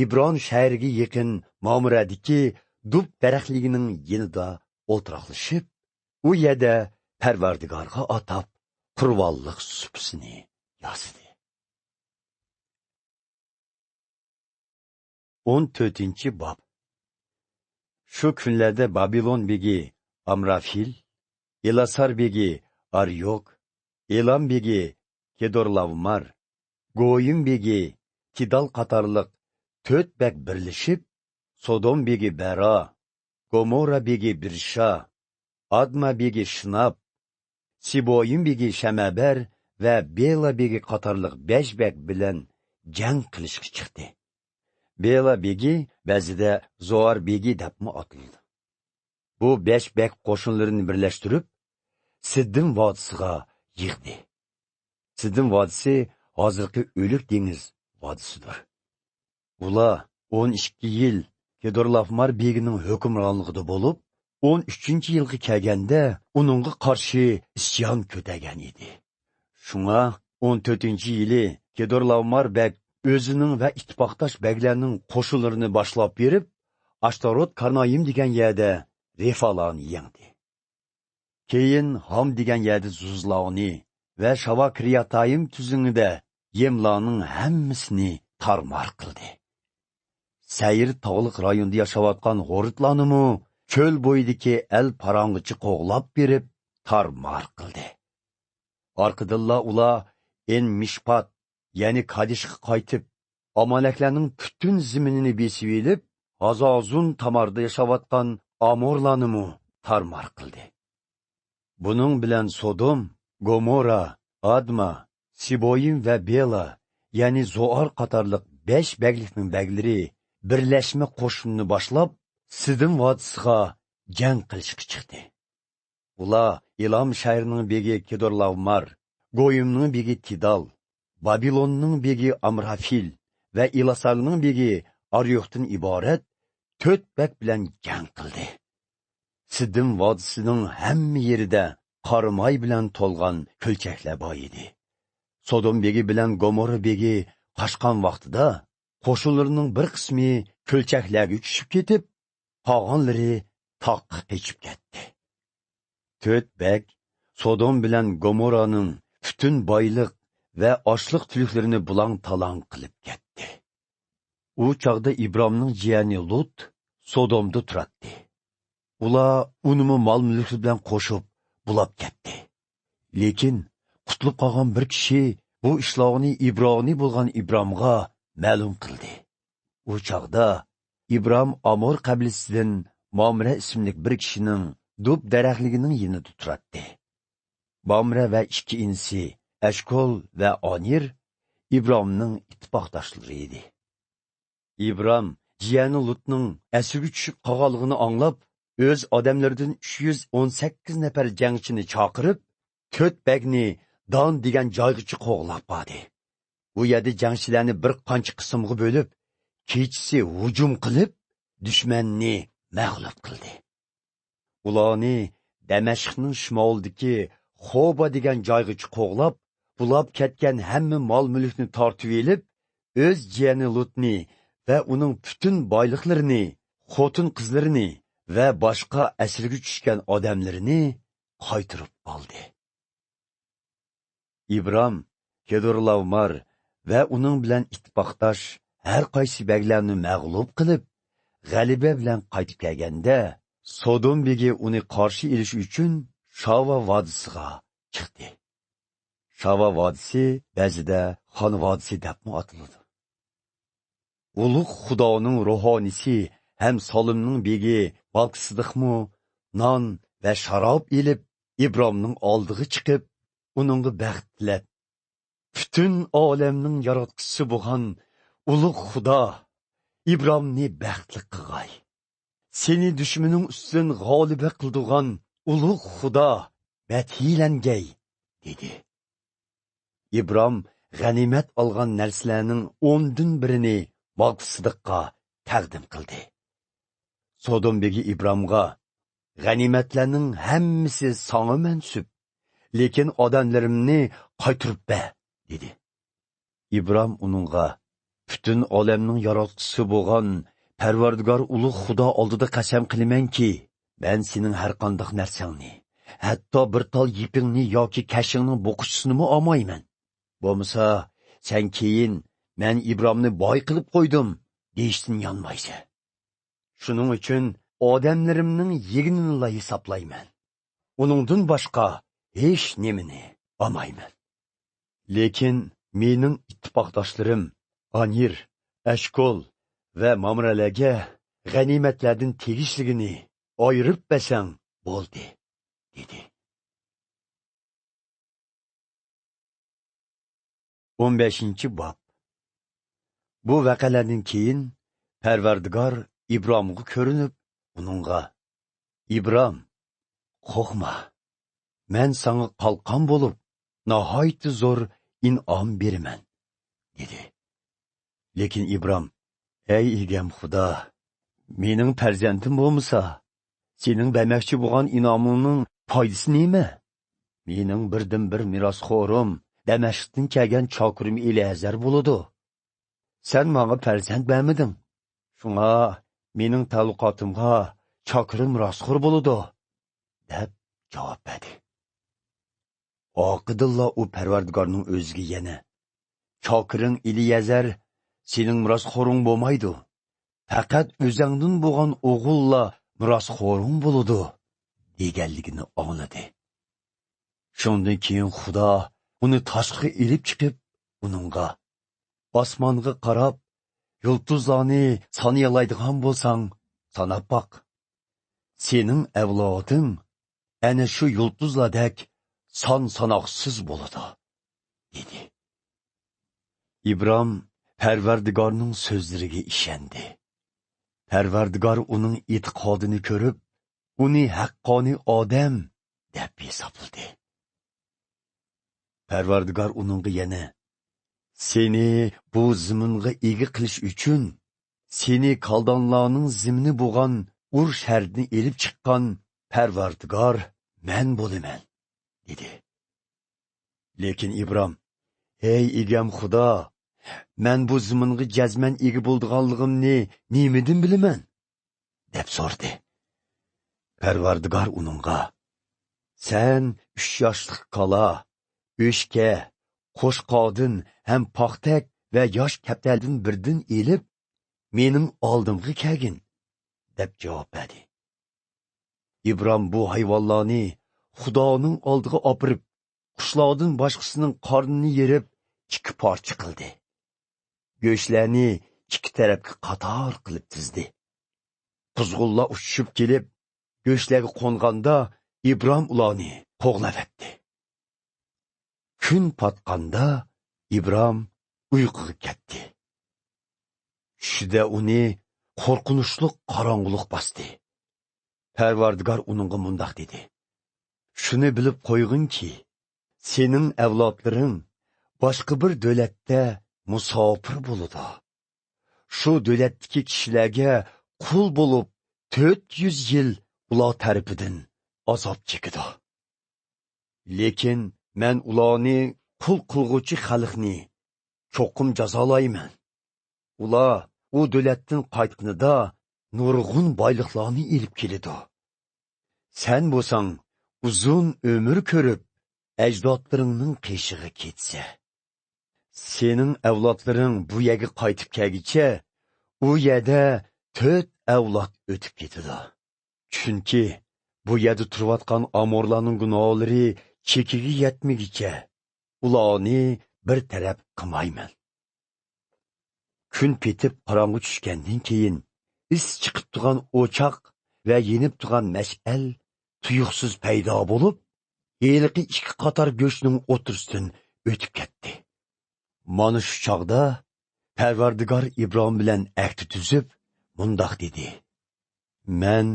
İbron shahriga yaqin Mamradagi dub daraxtligining yonida o'tiraqlashib, u yerda Parvardigorga atab qurbonlik supisini yozdi. 14. bob. Şu kunlarda Babilon begi Amrafil, Elasar begi Aryok, Elam begi Kedorlavmar, Goyim begi Tidal qatarliq 4 bek birlashib, Sodom begi Bera, Gomorra begi Birsha, Adma begi Shinab, Siboyim begi Shamaber va Bela begi qatarliq 5 bek bilan jang qilishga chiqdi. Bela begi ba'zida Zoar begi debmi atildi. Bu 5 bek qo'shinlarini birlashtirib, Siddim vodisiga yig'di. Siddim vodisi hozirgi O'lik dengiz vodisidir. Ular 12 yil Kedorlavmar begining hukmronligida bo'lib, 13 yilga kelganda uningga qarshi isyon ko'targan edi. Shunga 14 yili Kedorlavmar bek o'zining va ittifoqdosh beglarning qo'shinlarini boshlab berib, Ashtarot Karnoyim degan yerda Refalarni yengdi. Keyin Ham degan yerda Zuzlarni va Shava Kriyatayim tuzingida Yemlarning hammasini tarmar qildi. Sayir tog'liq rayonda yashayotgan g'oritlarni cho'l bo'yidagi el parang'ichi qo'g'lab berib tarmar qildi. Orqadilla ular En Mishpat, ya'ni Kadishga qaytib, Amaleklarning butun ziminini besib elib, Hazazun tamarda yashayotgan Amorlarni tarmar qildi. Buning bilan Sodom, Gomorra, Adma, Siboyim va Bela, ya'ni Zoar qatorliq 5 beglikning beglari birlashma qo'shinni boshlab, Siddim vodisiga jang qilishga chiqdi. Ular Elam shahrining begi Kedorlavmar, Goyimning begi Tidal, Babilonning begi Amrafil va Ilasalning begi Aryuhdan iborat 4 bek bilan jang qildi. Sidim vodisining hamma yerida qarmoy bilan to'lgan ko'lchaklar bor edi. Sodom begi bilan Gomorra begi qochgan vaqtida qo'shinlarining bir qismi ko'lchaklarga tushib ketib, qolganlari toqqa qochib ketdi. 4 bek Sodom bilan Gomorraning butun boyliq va ochliq tuliklarini bulang-talang qilib ketdi. U chaqda İbrahimning jiyani Lut Sodomda turardi. Ular unimi mol-mulk bilan qo'shib bulab ketdi. Lekin qutlib qolgan bir kishi bu ishlarni İbrani bo'lgan İbrahimga ma'lum qildi. U chaqda İbrahim Amor qabilasidan Mamre ismli bir kishining dub daraxtligining yonida turardi. Mamre va ikki insi Eshkol va Onir İbrahimning ittifoqdoshlari edi. İbrahim jiyani Lutning asirga tushib qolganligini anglab, o'z odamlaridan 318 nafar jangchini chaqirib, 4 bekni Don degan joygacha qo'g'lab bordi. Bu yerda jangchilarni bir qancha qismga bo'lib, kechasi hujum qilib, dushmanni mag'lub qildi. Ularni Damashqning shimolidagi Xoba degan joygacha qo'g'lab, bulab ketgan hamma mol-mulkni tortib olib, o'z jiyani Lutni va uning butun boyliqlarini, xotin qizlarini va boshqa asirga tushgan odamlarini qaytirib oldi. İbrahim, Kedorlavmar va uning bilan ittifoqdosh har qaysi baglarni mag'lub qilib, g'alaba bilan qaytib kelganda, Sodom begi uni qarshi olish uchun Shava vodisiga chiqdi. Shava vodisi ba'zida Xon vodisi deb ataladi. Ulug' Xudoning ruhonisi ham Solimning begi Balqisidiqmu non va sharob ilib İbrahimning oldiga chiqib, uningga baxt tilab, butun olamning yaratquchisi bo'lgan ulug' Xudo İbrahimni baxtli qilg'ay. Seni dushmaning ustidan g'oliba qildigan ulug' Xudo mathilangay dedi. İbrahim g'animat olgan narsalarning 10dan birini Balqisidiqqa taqdim qildi. Sodom begi İbrahimga g'animatlarning hammasi sana mansub, lekin odamlarimni qaytirib ber dedi. İbrahim uningga butun olamning yaratquchisi bo'lgan Parvardigor ulug' Xudo oldida qasam qilamanki, men sening har qanday narsangni, hatto bir tol yipingni yoki kashingning bo'qichisini olmayman. Bo'lmasa, sen keyin men İbrahimni boy qilib qo'ydim deyishdan yonmaysan. Shuning uchun odamlarimning yeginini hisoblayman. Uningdan boshqa hech nimani olmayman. Lekin mening ittifoqdoshlarim Anir, Eshkol va Mamralarga g'animatlardan tegishligini ayirib bersang bo'ldi, dedi. 15-bob. Bu vaqalardan keyin Parvardigor İbrahimga ko'rinib, uningga: "İbrahim, qo'rqma. Men senga qalqon bo'lib, nihoyat zo'r in'om beraman", dedi. Lekin İbrahim: "Ey egam Xudo, mening farzandim bo'lmasa, sening bermoqchi bo'lgan in'omingning foydasi nima? Mening birdan-bir merosxo'rim Damashqdan kelgan chokirim Elazar bo'ladi. Sen menga farzand bermeding. Shunga mening ta'lluqotimga chokirim merosxo'r bo'ladi", deb javob berdi. Oqidillo u Parvardigorning o'ziga yana: "Chokiring Elazar sening merosxo'ring bo'lmaydi. Faqat o'zingdan bo'lgan o'g'illa merosxo'ring bo'ladi", deganligini angladi. Shundan keyin Xudo uni tashqi ilib chiqib, uningga: "Osmonga qarab, yulduzlarni sanayalaydigan bo'lsang, sanab boq. Sening avloding ana shu yulduzlardek son-sanoqsiz bo'ladi", dedi. İbrahim Parvardigorning so'zlariga ishondi. Parvardigor uning e'tiqodini ko'rib, uni haqqoniy odam deb hisobladi. Parvardigor uningga yana: Seni bu ziminga ega qilish uchun, seni kaldonlarning zimni bo'lgan ur shardni elib chiqqan Parvardigor men bo'laman, dedi. Lekin İbram, ey egam Xudo, men bu ziminga jazman ega bo'lganligimni nemidan bilaman? deb so'rdi. Parvardigor uningga, sen 3 yoshlik qala, o'shka, qo'shqodin ham paxtak va yosh kaptaldan birdan elib, mening oldimga kelgin, deb javob berdi. İbram bu hayvonlarni Xudoning oldiga opirib, qushlardan boshqasining qornini yerib, 2 parcha qildi. Go'shtlarni 2 tarafga qator qilib tizdi. Quzg'unlar uchib kelib, go'shtlarga qo'nganda İbram ularni qo'g'lavatdi. Kun patqanda İbram uyquga ketdi. Tushida uni qo'rqinchli qorong'ulik bosdi. Parvardigor uningga mundoq dedi: Shuni bilib qo'yg'inki, sening avlodlaring boshqa bir davlatda musofir bo'ladi. Shu davlatdagi kishilarga qul bo'lib 400 yil ular tarafidan azob chekidi. Lekin men ularni qul qilg'uvchi xalqni cho'qim jazolayman. Ular u davlatdan qaytganida nurg'un boyliqlarni elib keladi. Sen bo'lsang uzun ömür ko'rib, ajdodlaringning qeshig'i ketsa, sening avlodlaring bu yerga qaytib kelgicha, u yerda 4 avlod o'tib ketadi. Chunki bu yerda turayotgan amorlarning gunohlari chekiga yetmagicha, ularni bir taraf qilmayman. Kun petib qorong'i tushgandan keyin, is chiqib turgan o'choq va yenib turgan mash'al tuyuqsiz paydo bo'lib, heliqi 2 qator go'shtning o'tirsidan o'tib ketdi. Mana shu chog'da Parvardigor İbram bilan ahd tuzib, mundoq dedi: Men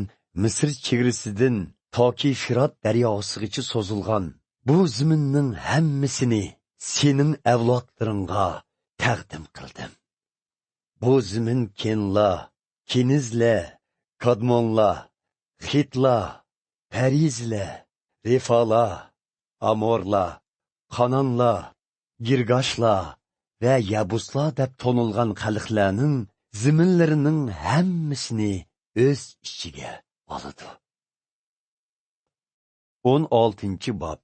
Misr chegarasidan toki Firat daryosigacha so'zilgan bu zaminning hammasini sening avlodlaringga taqdim qildim. Bu zamin Kenla, Kenizla, Kadmonla, Xitla, Perizla, Refala, Amorla, Kananla, Girgaşla ve Yabusla deb tonulgan xalqlarning ziminlarining hammasini o'z ichiga oladi. 16. bob.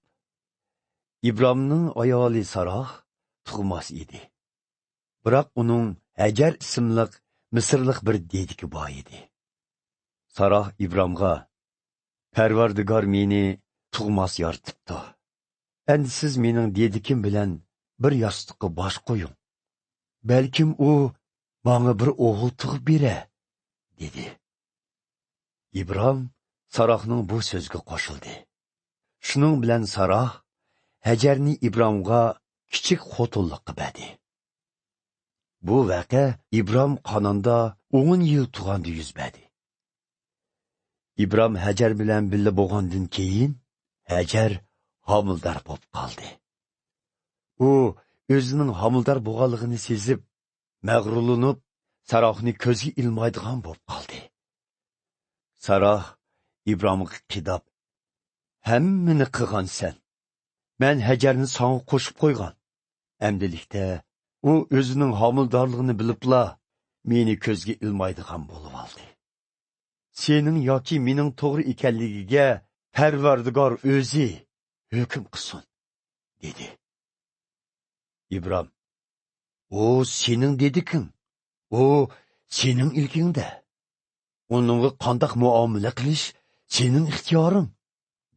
İbramning ayoli Saroh tug'mas edi. Biroq uning Hajar ismli Misrlik bir dediki bor edi. Saroh İbramga: Parvardigor meni tug'mas yaratibdi. Endi siz mening dedikim bilan bir yostiqqa bosh qo'ying. Balkim u menga bir o'g'il tug'ib bera, dedi. İbram Sarohning bu so'zga qo'shildi. Shuning bilan Saroh Hajarni İbramga kichik xotinlikqa berdi. Bu vaqa İbram qonunda 10 yil tug'anda yuz berdi. İbram Hajar bilan birga bo'lgandan keyin Hajar homildor bo'lib qoldi. U o'zining homildor bo'lganligini sezib, mag'rurlanib, Sarohni ko'zga ilmaydigan bo'lib qoldi. Saroh İbramga qidab: Hammani qilgansan. Men Hajarni senga qo'shib qo'ygan. Amdilikda u o'zining homildorligini bilibla meni ko'zga ilmaydigan bo'lib oldi. Sening yoki mening to'g'ri ekanligiga Parvardigor o'zi hukm qilsin, dedi. İbram: O sening dediking. O sening ilkingda. Uningga qanday muomala qilish sening ixtiyoring,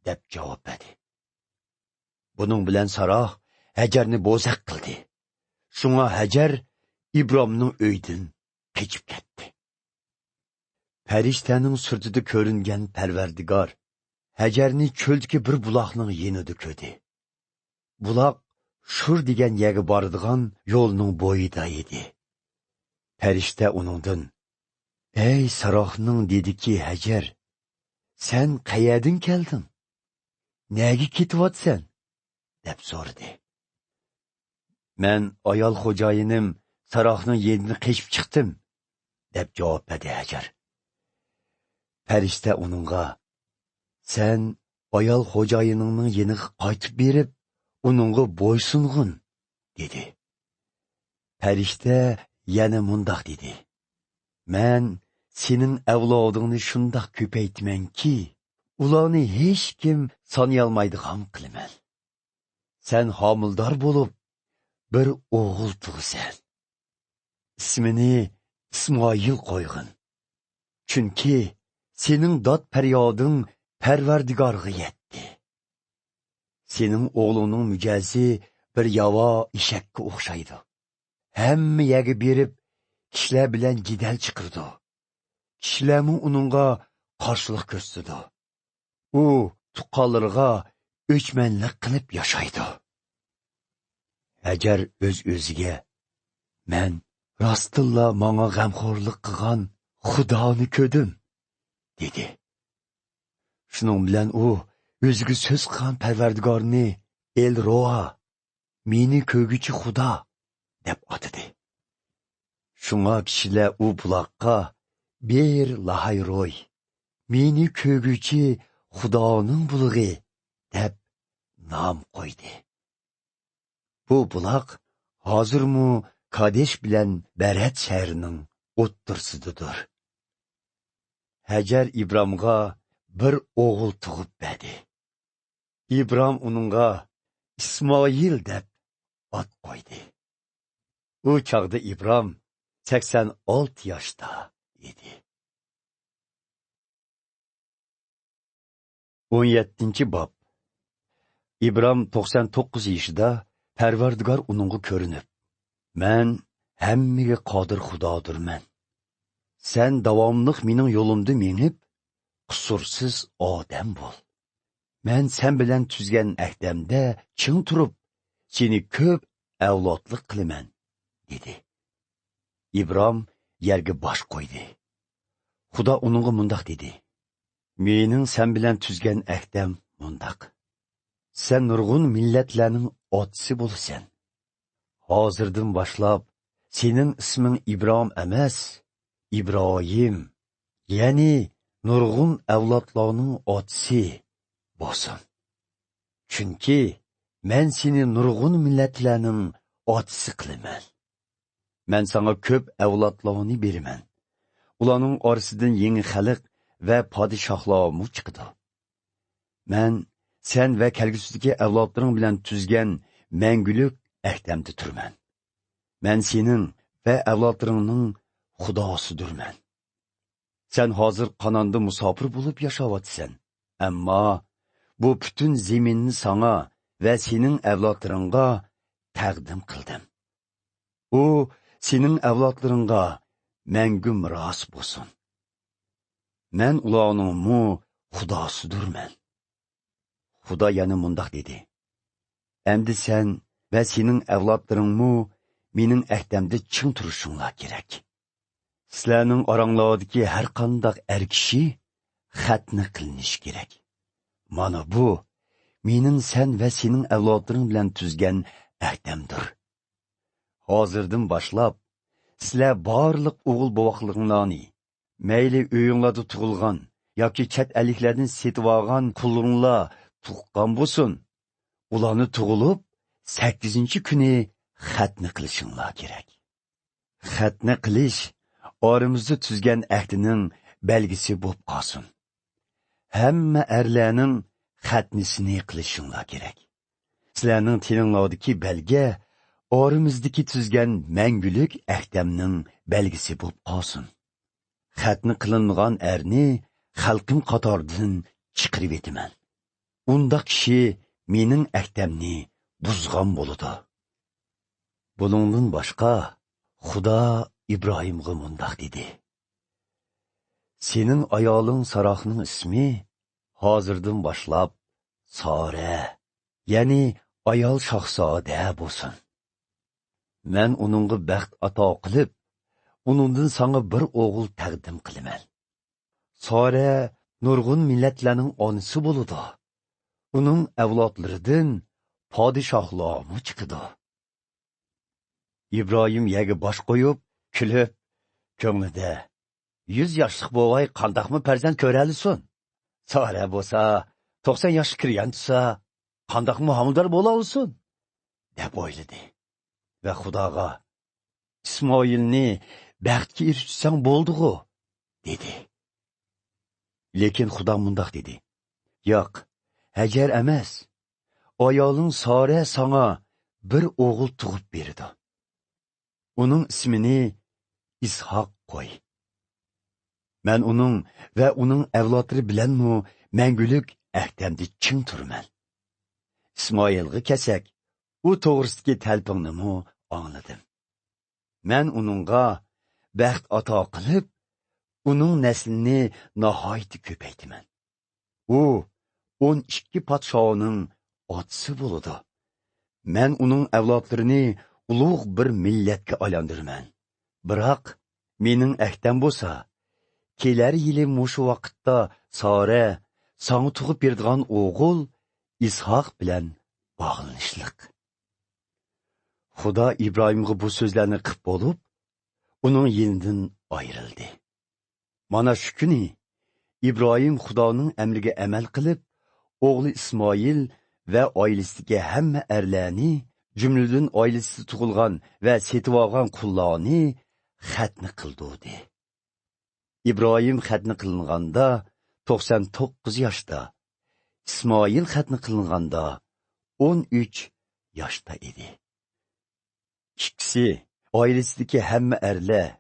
deb javob berdi. Buning bilan Saroh Hajarni bo'zaq qildi. Shunga Hajar İbramning uydan qochib ketdi. Farishtaning sirtida ko'ringan Parvardigor Hajarni cho'ldagi bir buloqning yenida ko'rdi. Buloq Shur degan yerga boradigan yo'lning bo'yida edi. Farishta uningdan: Ey Sarohning dediki Hajar, sen qayerdan kelding? Nega ketyapsan? deb so'radi. Men ayol xo'jayinim saroqning yedini qechib chiqdim, deb javob berdi Hajar. Farishta uningga, sen ayol xo'jayiningning yeniga qaytib berib, uningga bo'ysung'in, dedi. Farishta yana mundoq dedi. Men sening avlodingni shundoq ko'paytmanki, ularni hech kim sanayolmaydigan qilaman. Sen homildor bo'lib, bir o'g'il tug'san. İsmini İsmoil qo'yg'in. Chunki sening dod faryoding Parvardigorga yetdi. Sening o'g'lining mijozi bir yavo eshakka o'xshaydi. Hamma yegi berib, kishilar bilan jidal chiqirdi. Kishilarmi uningga qarshilik ko'rsatdi. U tuqqanlarga o'chmanlik qilib yashaydi. Hajar o'z-o'ziga, men rostilla menga g'amxo'rlik qilgan Xudoni ko'rdim, dedi. Shuning bilan u o'ziga so'z qilgan Parvardigorni El Roa, meni ko'rguchi Xudo deb atadi. Shunga kishilar u buloqqa Bir Lahayroy, meni ko'rguchi Xudoning bulug'i deb nom qo'ydi. Bu buloq hozirmi Kadesh bilan Barat shahrining o'ttirsididir. Hajar İbrahimga bir o'g'il tug'ib berdi. İbrahim uningga İsmoil deb ot qo'ydi. U chaqda İbrahim 86 yoshda edi. 17. bob. İbrahim 99 yoshida Parvardigor uningga ko'rinib, men hammaga qodir Xudodirman. Sen davomliq mening yo'limda menib, qusursiz odam bo'l. Men sen bilan tuzgan ahdamda ching turib, seni ko'p avlodlik qilaman, dedi. İbrahim yerga bosh qo'ydi. Xudo uningga mundoq dedi. Mening sen bilan tuzgan ahdam mundoq. Sen nurg'un millatlarning otisi bo'lasan. Hozirdan boshlab sening isming İbrahim emas, İbrahim, ya'ni nurg'un avlodlarning otisi bo'lsin. Chunki men seni nurg'un millatlarning otisi qilaman. Men sana ko'p avlodlarni beraman. Ularning orasidan yangi xalq va podshohlar chiqdi. Men sen va kelgusidagi avlodlaring bilan tuzgan mangulik ahdamda turman. Men sening va avlodlaringning Xudosidirman. Sen hozir Qanonda musofir bo'lib yashayotsan. Ammo bu butun zaminni sana va sening avlodlaringga taqdim qildim. U sening avlodlaringga mangu miros bo'lsin. Men ularning Xudosidirman. Xudo yana mundoq dedi. Endi sen va sening avlodlaringmi mening ahdamda ching turishinglar kerak. Sizlarning oranglardagi har qanday er kishi xatni qilinish kerak. Mana bu mening sen va sening avlodlaring bilan tuzgan ahdamdir. Hozirdan boshlab sizlar barliq o'g'il bovoqliqlarni, mayli uyinglarda tug'ilgan yoki chet elliklardan setib olgan qulinglar tuqqan bo'lsin, ularni tug'ilib 8-kuni xatni qilishinglar kerak. Xatni qilish oramizda tuzgan ahdining belgisi bo'lib qolsin. Hamma erlarning xatnisini qilishinglar kerak. Sizlarning tilinglardagi belgi oramizdagi tuzgan mangulik ahdamning belgisi bo'lib qolsin. Xatni qilinmagan erni xalqim qatoridan chiqarib etaman. Undaq kishi mening ahdamni buzgan bo'ladi. Buningdan boshqa Xudo İbrahimga mundoq dedi. Sening ayoling Saroqning ismi hozirdan boshlab Sora, ya'ni ayol shahzoda bo'lsin. Men uningga baxt ato qilib, uningdan sana bir o'g'il taqdim qilaman. Sora nurg'un millatlarning onasi bo'ladi. Uning avlodlaridan podshohlar chiqadi. İbrahim yegi bosh qo'yib, kulib, ko'nglida 100 yoshlik bo'voy qandoqmi farzand ko'ralisin? Sara bo'lsa 90 yoshga kirgan tutsa, qandoqmi homildor bo'la olsin? deb o'yladi. Va Xudoga Ismoilni baxtga erishsang bo'ldi-ku, dedi. Lekin Xudo mundoq dedi. Yo'q, Hajar emas. Ayoling Sara sana bir o'g'il tug'ib berdi. Uning ismini İshak qo'y. Men uning va uning avlodlari bilanmi mangulik ahdamda chin turman. Ismoilga kelsak, u to'g'risidagi talpinni angladim. Men uningga baxt ato qilib, uning naslini nihoyat ko'paytiraman. U 12 podshoning otasi bo'ladi. Men uning avlodlarini ulug' bir millatga aylantiraman. Biroq mening ahdam bo'lsa, kelar yili mushu vaqtda Sara sana tug'ib beradigan o'g'il İshak bilan bog'lanishliq. Xudo İbrahimga bu so'zlarni qilib bo'lib, uning yenidan ayrildi. Mana shu kuni İbrahim Xudoning amriga amal qilib, o'g'li İsmoil va oilasidagi hamma erlarni, jumladan oilasida tug'ilgan va setib olgan qullarni xatni qildi. İbrahim xatni qilinganda 99 yoshda, İsmoil xatni qilinganda 13 yoshda edi. İkisi oilasidagi hamma erlar,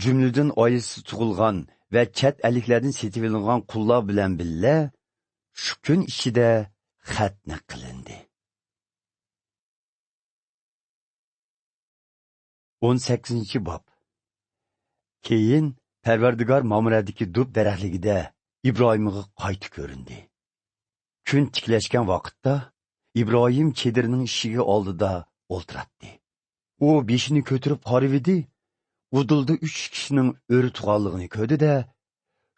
jumladan oilasida tug'ilgan va chet elliklardan setib olingan qullar bilan birga shu kun ichida xatni qilindi. 18. bob. Keyin Parvardigor Mamredagi dub daraxtligida İbrahimga qayta ko'rindi. Kun tiklashgan vaqtda İbrahim chedirning ishiga oldida o'ltiratdi. U beshini ko'tarib qarab edi. Udulda 3 kishining o'ri tug'anligini ko'rdi-da,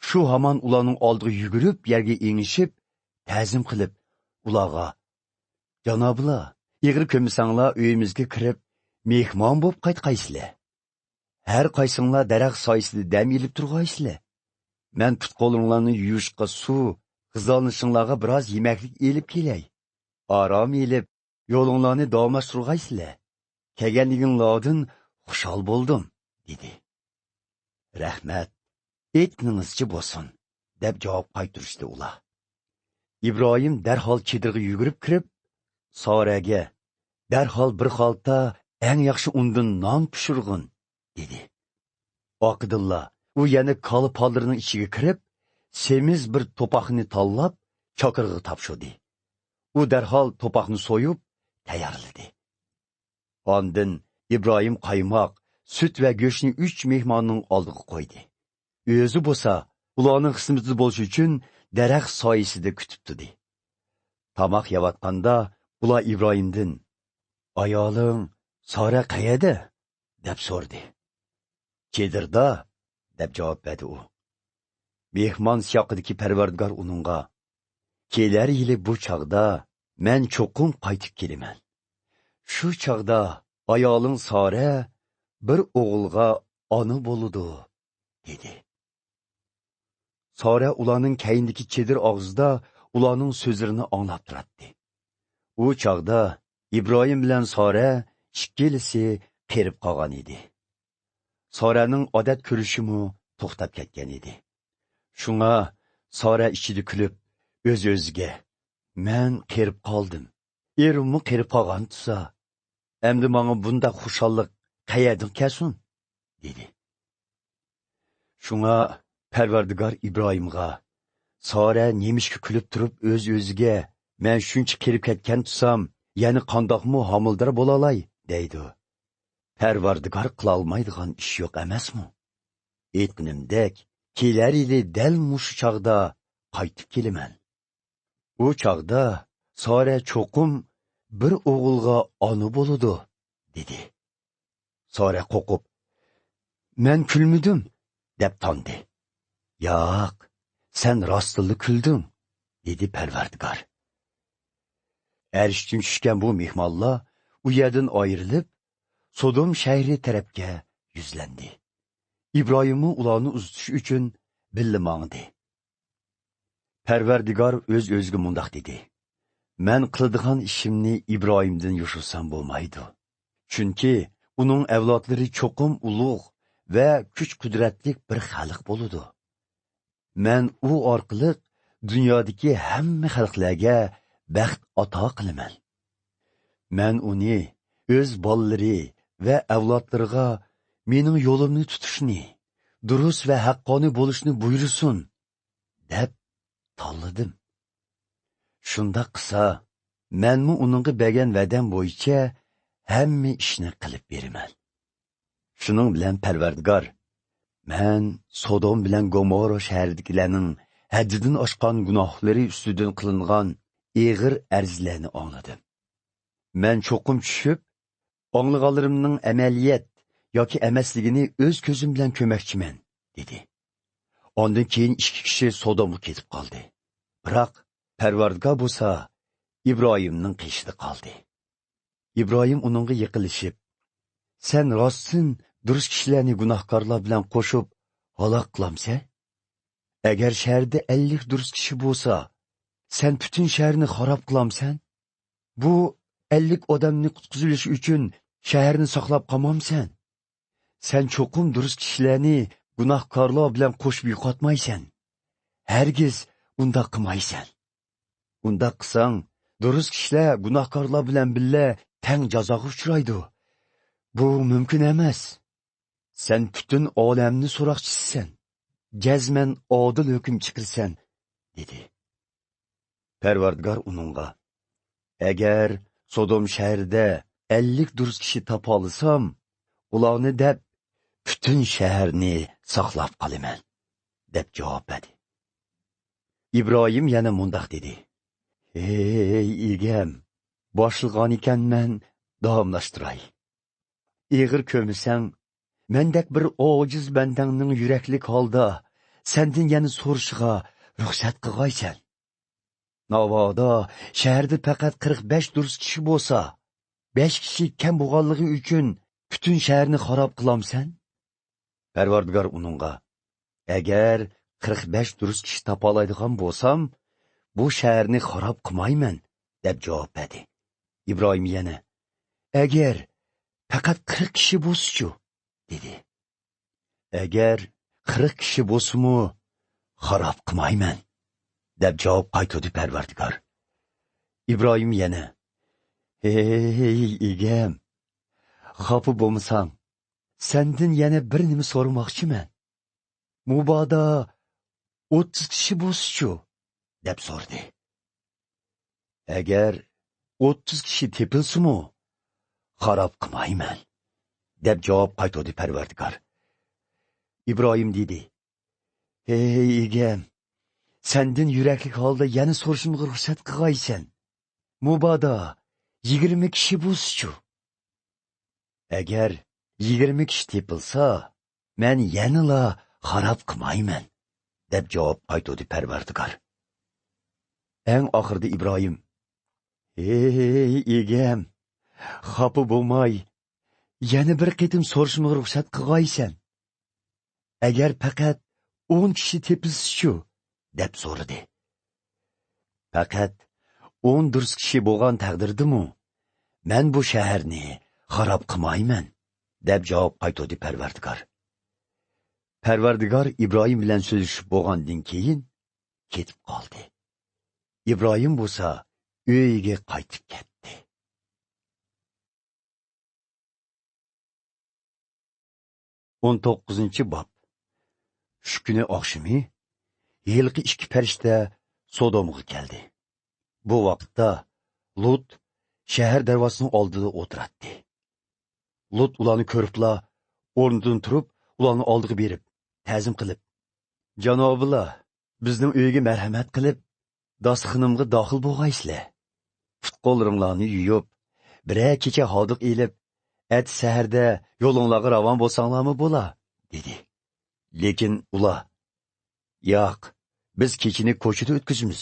shu hamon ularning oldiga yugurib, yerga engishib, ta'zim qilib, ularga: "Janoblar, ig'ir ko'misanglar uyimizga kirib, mehmon bo'lib qaytqaysizlar. Har qaysinglar daraxt soyasida dam ilib turg'aysizlar. Men put-qo'linglarni yuvishga suv, g'izalnishinglarga biroz yemaklik elib kelay. Arom elib, yo'linglarni davomlashtirg'aysizlar. Kelganliginglardan xushal bo'ldim", dedi. "Rahmat, aytganingizcha bo'lsin", deb javob qaytarishdi ular. İbrahim darhol chedirga yugurib kirib, Saraga darhol bir xalta eng yaxshi undan non pishirg'in, dedi. Oqidilla u yana qoli pollarining ichiga kirib, semiz bir to'poqni tanlab, chokirga topshirdi. U darhol to'poqni so'yib, tayyorladi. Ondan İbrahim qaymoq, süt va go'shtni 3 mehmonning oldiga qo'ydi. O'zi bo'lsa, ularning xizmatida bo'lish uchun daraxt soyasida kutib turdi. Tamoq yeyotganda ular İbrahimdan: "Ayoling Sara qayerda?" deb so'radi. "Chedirda", deb javob berdi u. Mehmon siyoqidagi Parvardigor uningga: "Kelar yili bu chog'da men cho'qim qaytib kelaman. Shu chog'da ayoling Sara bir o'g'ilga ona bo'ladi", dedi. Sara ularning kayindagi chedir og'zida ularning so'zlarini anglab turardi. U chog'da İbrahim bilan Sara ikkilisi qerib qolgan edi. Saraning odat ko'rishimi to'xtab ketgan edi. Shunga Sara ichida kulib, o'z-o'ziga: "Men qerib qoldim. Erimmi qerib qolgan tutsa, endi menga bunda xushallik qayerdan kelsin", dedi. Shunga Parvardigor İbrahimga: "Sara nemishga kulib turib o'z-o'ziga: 'Men shuncha qerib ketgan tutsam, yana qandoqmi homildor bo'la olay', deydi. Parvardigor qila olmaydigan ish yo'q emasmi? Aytganimdek, kelar yili dal mushu chog'da qaytib kelaman. U chog'da Sara cho'qim bir o'g'ilga ona bo'ladi", dedi. Sara qo'qib: "Men kulmadim", deb tondi. "Yo'q, sen rostli kulding", dedi Parvardigor. Erishdan tushgan bu mehmonlar u yerdan ayrilib, Sodom shahri tarafga yuzlandi. İbrahim'i ularni uzitish uchun billa mangdi. Parvardigor o'z-o'ziga mundoq dedi: "Men qiladigan ishimni İbrahimdan yoshirsam bo'lmaydi. Chunki uning avlodlari cho'qim ulug' va kuch-qudratli bir xalq bo'ladi. Men u orqali dunyodagi hamma xalqlarga baxt ato qilaman. Men uni o'z bolalari va avlodlariga mening yo'limni tutishni, durust va haqqoniy bo'lishni buyursin" deb tanladim. Shundoq qilsa, menmi uningga bergan va'dam bo'yicha hamma ishni qilib beraman. Shuning bilan Parvardigor, men Sodom bilan Gomorra shahridagilarning haddidan oshgan gunohlari ustidan qilingan ig'ir arzlarni angladim. Men cho'qim tushib, anglaganlarimning amaliyat yoki emasligini o'z ko'zim bilan ko'rmoqchiman, dedi. Ondan keyin ikki kishi Sodomga ketib qoldi. Biroq Parvardigor bo'lsa İbrahimning qishida qoldi. İbrahim uningga yiqilishib: "Sen rostsin durust kishilarni gunohkorlar bilan qo'shib halok qilamsa? Agar shaharda 50 durust kishi bo'lsa, sen butun shaharni xarob qilamsan? Bu 50 odamni qutqizilishi uchun shaharni saqlab qolmamsan? Sen cho'qim durust kishilarni gunohkorlar bilan qo'shib yo'qotmaysan. Hargiz undaq qilmaysan. Undaq qilsang, durust kishilar gunohkorlar bilan birga tang jazoga uchraydi. Bu mumkin emas. Sen butun olamni so'roqchisisan. Jazman odil hukm chiqirsan", dedi. Parvardigor uningga: "Agar Sodom shahrida 50 durust kishi topa olsam, ularni deb butun shaharni saqlab qolaman", deb javob berdi. İbrahim yana mundoq dedi: "Ey egam, boshligan ekanman, davomlashtiray. Ig'ir ko'misang, mendek bir ojiz bandangning yuraklik holda sendin yana so'rishiga ruxsat qilg'aysan. Navoda shaharda faqat 45 durust kishi bo'lsa, 5 kishi kam bo'lganligi uchun butun shaharni xarob qilamsan?" Parvardigor uningga: "Agar 45 durust kishi topa oladigan bo'lsam, bu shaharni xarob qilmayman", deb javob berdi. İbrahim yana: "Agar faqat 40 kishi bo'lsa-chu", dedi. "Agar 40 kishi bo'lsa-mu, xarob qilmayman", deb javob qaytardi Parvardigor. İbrahim yana: "Ey egam, xafa bo'lmasang, sendin yana bir nima so'ramoqchiman. Mubodo 30 kishi bo'lsa-chu", deb so'radi. "Agar 30 kishi tepilsa-mu, xarob qilmayman", deb javob qaytardi Parvardigor. İbrahim dedi: "Ey egam, sendin yuraklik holda yana so'rashimga ruxsat qilg'aysan. Mubodo 20 kishi bo'lsa-chu?" "Agar 20 kishi tepilsa, men yanala xarob qilmayman", deb javob qaytardi Parvardigor. Eng oxirida İbrahim: "Ey egam, xafa bo'lmay, yana bir qitim so'rashimga ruxsat qilg'aysan. Agar faqat 10 kishi tepilsa-chu?" deb so'radi. "Faqat 10 durust kishi bo'lgan taqdirdimi, men bu shaharni xarob qilmayman", deb javob qaytardi Parvardigor. Parvardigor İbrahim bilan so'zlashib bo'lgandan keyin ketib qoldi. İbrahim bo'lsa uyiga qaytib ketdi. 19-bob. Shu kuni oqshimi yilqi 2 farishta Sodomga keldi. Bu vaqtda Lut shahar darvozasining oldida o'tiradi. Lut ularni ko'ribla o'rnidan turib, ularni oldiga berib, ta'zim qilib: "Janobilar, bizning uyga marhamat qilib, dasxonimga daxil bo'lgaysizlar. Put-qo'llaringlarni yuyib, birer kecha hodiq elib, at saharda yo'linglarga ravon bo'lsanglarmi bo'la", dedi. Lekin ular: "Yo'q, biz kechini ko'chada o'tkazamiz",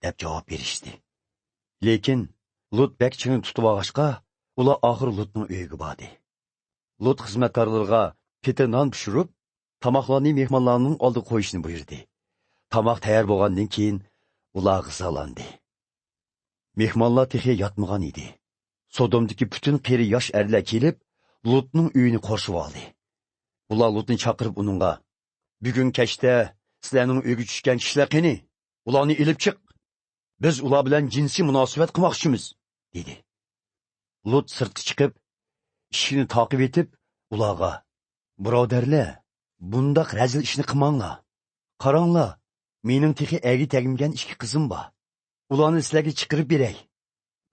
deb javob berishdi. Lekin Lut bek chini tutib olg'achqa, ular oxir Lutning uyiga bordi. Lut xizmatkorlarga piti non pishirib, tomoqlarni mehmonlarning oldiga qo'yishni buyurdi. Tomoq tayyor bo'lgandan keyin ular g'izalandi. Mehmonlar texi yotmagan edi. Sodomdagi butun qeri yosh erlar kelib, Lutning uyini qorshib oldi. Ular Lutni chaqirib uningga: "Bugun kechda sizlarning uyga tushgan kishilar qani? Ularni ilib chiq. Biz ular bilan jinsiy munosabat qilmoqchimiz", dedi. Lut sirtga chiqib, ishini taqib etib, ularga: "Birodarlar, bundaq razil ishni qilmanglar. Qaranglar, mening texi agi tegmagan ikki qizim bor. Ularni sizlarga chiqirib beray.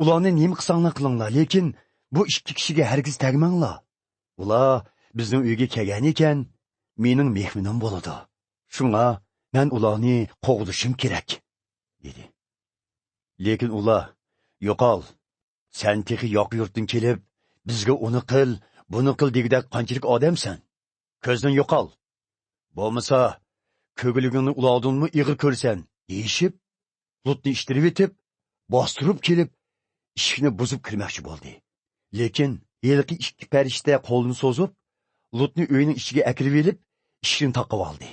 Ularni nima qilsanglar qilinglar, lekin bu ikki kishiga hargiz tegmanglar. Ular bizning uyga kelgan ekan, mening mehmonim bo'ladi. Shunga men ularni qo'g'dishim kerak", dedi. Lekin ular: "Yo'qol, sen texi yoq yurtdan kelib, bizga uni qil, buni qil degidek qanchalik odamsan? Ko'zdan yo'qol. Bo'lmasa, ko'gligingni ulardanmi ig'ir ko'rsan", deyishib, Lutni ishtirib etib, bostirib kelib, ishikni buzib kirmoqchi bo'ldi. Lekin yilqi ikki farishta qo'lini so'zib, Lutni uyining ichiga akirib elib, ishini taqib oldi.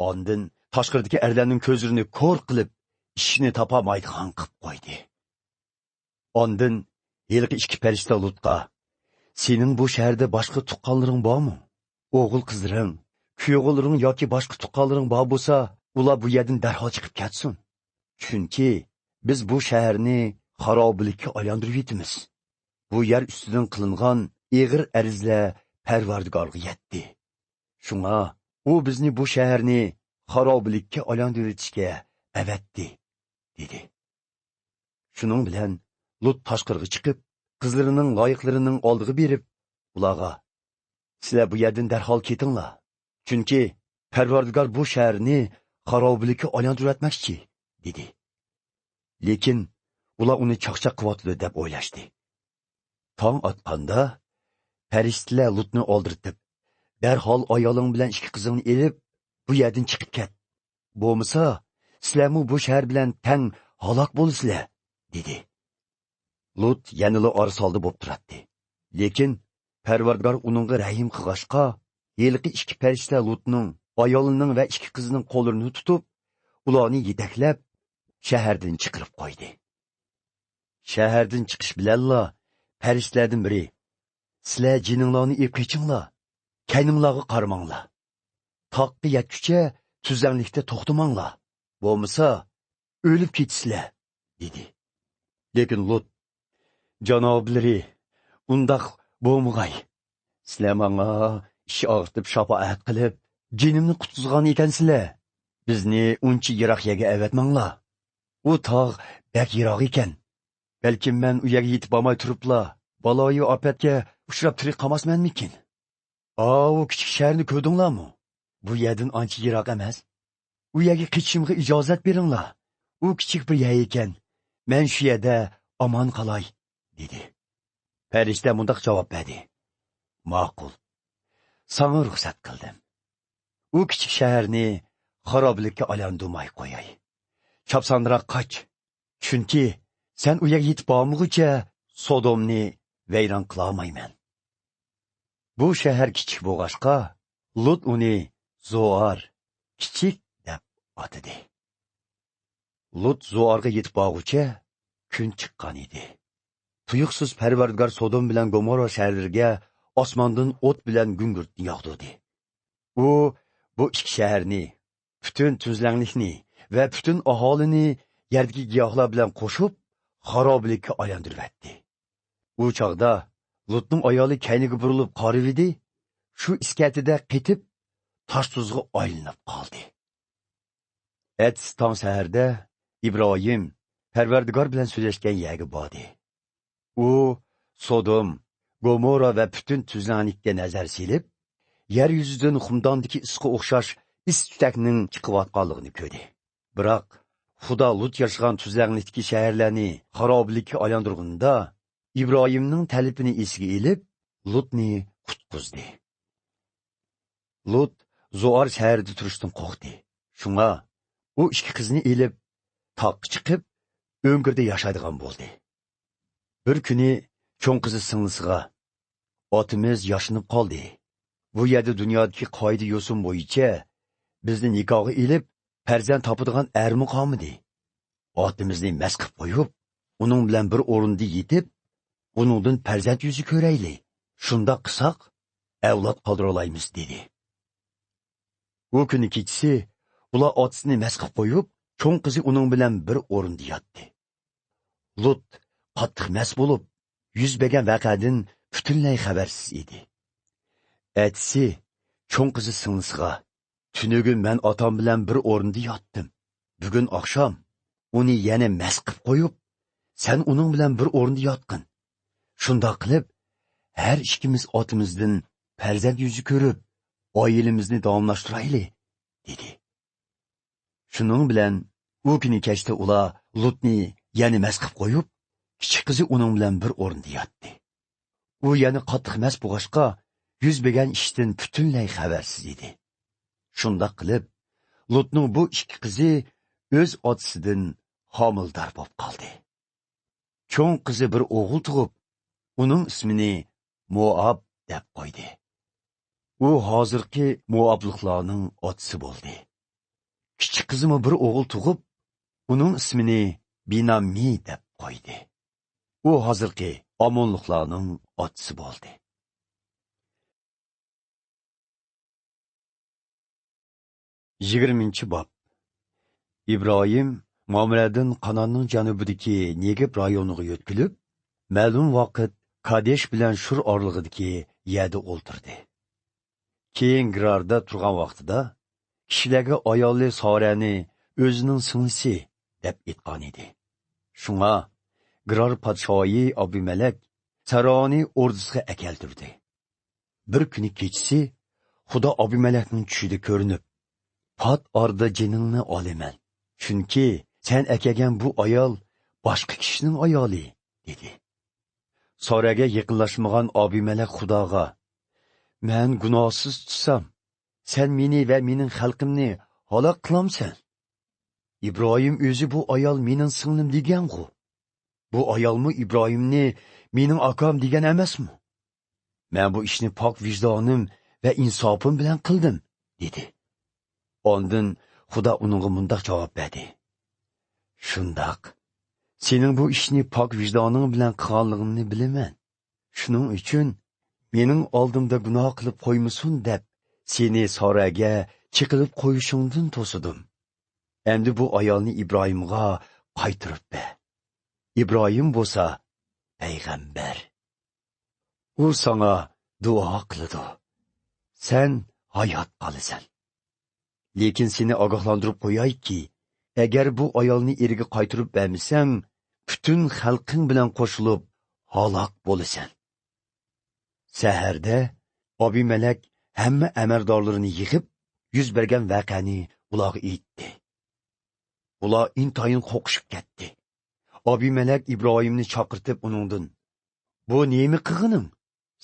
Ondan tashqaridagi erlarning ko'zlarini ko'r qilib, ishini topamaydigan qilib qo'ydi. Ondan yilqi ikki farishta Lutqa: "Sening bu shaharda boshqa tuqqanlaring bormi? O'g'il qizlaring, kuyovlaring yoki boshqa tuqqanlaring bor bo'lsa, ular bu yerdan darhol chiqib ketsin. Chunki biz bu shaharni xarobilikka aylantirib yetimiz. Bu yer ustidan qilingan ig'ir arzlar Parvardigorga yetdi. Shunga u bizni bu shaharni xarobilikka aylantirishga avatdi", dedi. Shuning bilan Lut tashqariga chiqib, qizlarining loyiqlarining oldiga berib, ularga: "Sizlar bu yerdan darhol ketinglar. Chunki Parvardigor bu shaharni xarobilikka aylantirmoqchi", dedi. Lekin ular uni chaqchaq qilyapti deb o'ylashdi. Tong otganda farishtalar Lutni oldirtib: "Darhol ayoling bilan ikki qizingni elib, bu yerdan chiqib ket. Bo'lmasa, sizlarmi bu shahar bilan tang halok bo'lasizlar", dedi. Lut yanıla arsaldı bo'p turadi. Lekin Parvardigor uningga rahim qilg'ashqa, yilqi ikki farishta Lutning, ayolining va ikki qizining qo'llarini tutib, ularni yetaklab shahardan chiqarib qo'ydi. Shahardan chiqish bilanla farishtalardan biri: "Sizlar jininglarni ep qechinglar, kayninglarga qarmanglar. Taqqa yetguncha tuzanlikda to'xtamanglar. Bo'lmasa, o'lib ketisizlar", dedi. Lekin Lut: "Janoblari, undaq bo'lmag'ay. Sizlar menga ish og'ritib shafoat qilib, jinimni qutqizgan ekansizlar. Bizni uncha yiroq yerga avatmanglar. U tog' bak yiroq ekan. Balkim men u yerga yetib bormay turibla, baloyi ofatga uchrab tirik qolmasmanmikin? U kichik shaharni ko'rdinglarmi? Bu yerdan ancha yiroq emas. U yerga ketishimga ijozat beringlar. U kichik bir yer ekan. Men shu yerda omon qolay", dedi. Farishta mundaq javob berdi: "Ma'qul. Sana ruxsat qildim. U kichik shaharni xarobilikka aylantirmay qo'yay. Chopsanroq qoch. Chunki sen u yerga yetib bormaguncha Sodomni vayron qilolmayman." Bu shahar kichik bo'lg'ashqa, Lut uni Zoar, kichik deb atadi. Lut Zoarga yetib borguncha kun chiqqan edi. Tuyuqsiz Parvardigor Sodom bilan Gomorra shaharlariga osmondan o't bilan gungurtni yog'dirdi. U bu ikki shaharni, butun tuzlanglikni va butun aholini yerdagi giyohlar bilan qo'shib xarobilikka aylantiribdi. U chog'da Lutning ayoli kayniga burilib qarib edi, shu iskatida qetib, tosh tuzga aylanib qoldi. Ertasi tong saharda Ibrohim Parvardigor bilan so'zlashgan yerga bordi. U Sodom, Gomorra va butun tuzlanlikka nazar silib, yer yuzidan xumdondagi isqa o'xshash is-tutakning chiqayotganligini ko'rdi. Biroq Xudo Lut yashagan tuzlanlikdagi shaharlarni xarobilikka aylantirganda, Ibrohimning talabini esiga elib, Lutni qutqizdi. Lut Zoar shaharida turishdan qo'rqdi. Shunga u ikki qizni elib, toqqa chiqib, o'ngirda yashaydigan bo'ldi. Bir kuni cho'ng qizi singlisiga: otimiz yashinib qoldi. Bu yerda dunyodagi qoida yo'sin bo'yicha bizni nikohga ilib, farzand topadigan ermi qolmadi. Otimizni mast qilib qo'yib, uning bilan bir o'rinda yetib, uningdan farzand yuzi ko'rayli. Shunda qilsak, avlod qoldira olamiz dedi. U kuni kechasi ular otisini mast qilib qo'yib, cho'ng qizi uning bilan bir o'rinda yotdi. Lut qattiq mast bo'lib, yuz bergan voqeadan butunlay xabarsiz edi. Atisi cho'ng qizi singlisiga, "Tunugun men otam bilan bir o'rinda yotdim. Bugun oqshom uni yana mast qilib qo'yib, sen uning bilan bir o'rinda yotqin. Shunda qilib, har ikkimiz otimizdan farzand yuzi ko'rib, oilamizni davomlashtirayli" dedi. Shuning bilan u kuni kechda ular Lutni yana mast qilib qo'yib, kichik qizi uning bilan bir o'rinda yotdi. U yana qattiq mast bo'lg'achqa, yuz bergan ishdan butunlay xabarsiz edi. Shunda qilib, Lutning bu ikki qizi o'z otasidan homildor bo'lib qoldi. Cho'ng qizi bir o'g'il tug'ib, uning ismini Moab deb qo'ydi. U hozirgi Moabliklarning otasi bo'ldi. Kichik qizimi bir o'g'il tug'ib, uning ismini Binami deb qo'ydi. U hozirgi Amonliklarning otasi bo'ldi. 20 bob. İbrahim Mamre'den Kanan'ın janubidagi Negib rayoniga yo'tkilib, ma'lum vaqt Kadesh bilan Shur orlig'idagi yerda o'ltirdi. Keyin Girarda turgan vaqtida kishilarga ayolli Sorani o'zining singlisi deb aytgan edi. Shunga Girar podshoyi Abimelek Saroni ordisiga akeltirdi. Bir kuni kechasi Xudo Abimelekning tushida ko'rinib, "Pat orda jiningni olaman. Chunki sen akagan bu ayol boshqa kishining ayoli" dedi. Soraga yaqinlashmagan Abimelek Xudoga, "Men gunohsiz tutsam, sen meni va mening xalqimni halok qilamsan. İbrahim o'zi bu ayol mening singlim degan-ku. Bu ayolmi İbrahimni mening akam degan emasmi? Men bu ishni pok vijdonim va insofim bilan qildim" dedi. Ondan Xudo uningga mundaq javob berdi: "Shundoq. Sening bu ishni pok vijdoning bilan qilganligingni bilaman. Shuning uchun mening oldimda gunoh qilib qo'ymasin deb seni Soraga chiqilib qo'yishingdan to'sidim. Endi bu ayolni İbrahimga qaytirib ber. İbrahim bo'lsa payg'ambar. U sana duo qiladi. Sen hayot qolasan. Lekin seni ogohlantirib qo'yayki, agar bu ayolni eriga qaytirib bermasang, butun xalqing bilan qo'shilib halok bo'lasan." Saharda Abimelek hamma amaldorlarini yig'ib, yuz bergan voqeani ularga aytdi. Ular intayin qo'qishib ketdi. Abimelek İbrahimni chaqirtib uningdan, "Bu nima qilganing?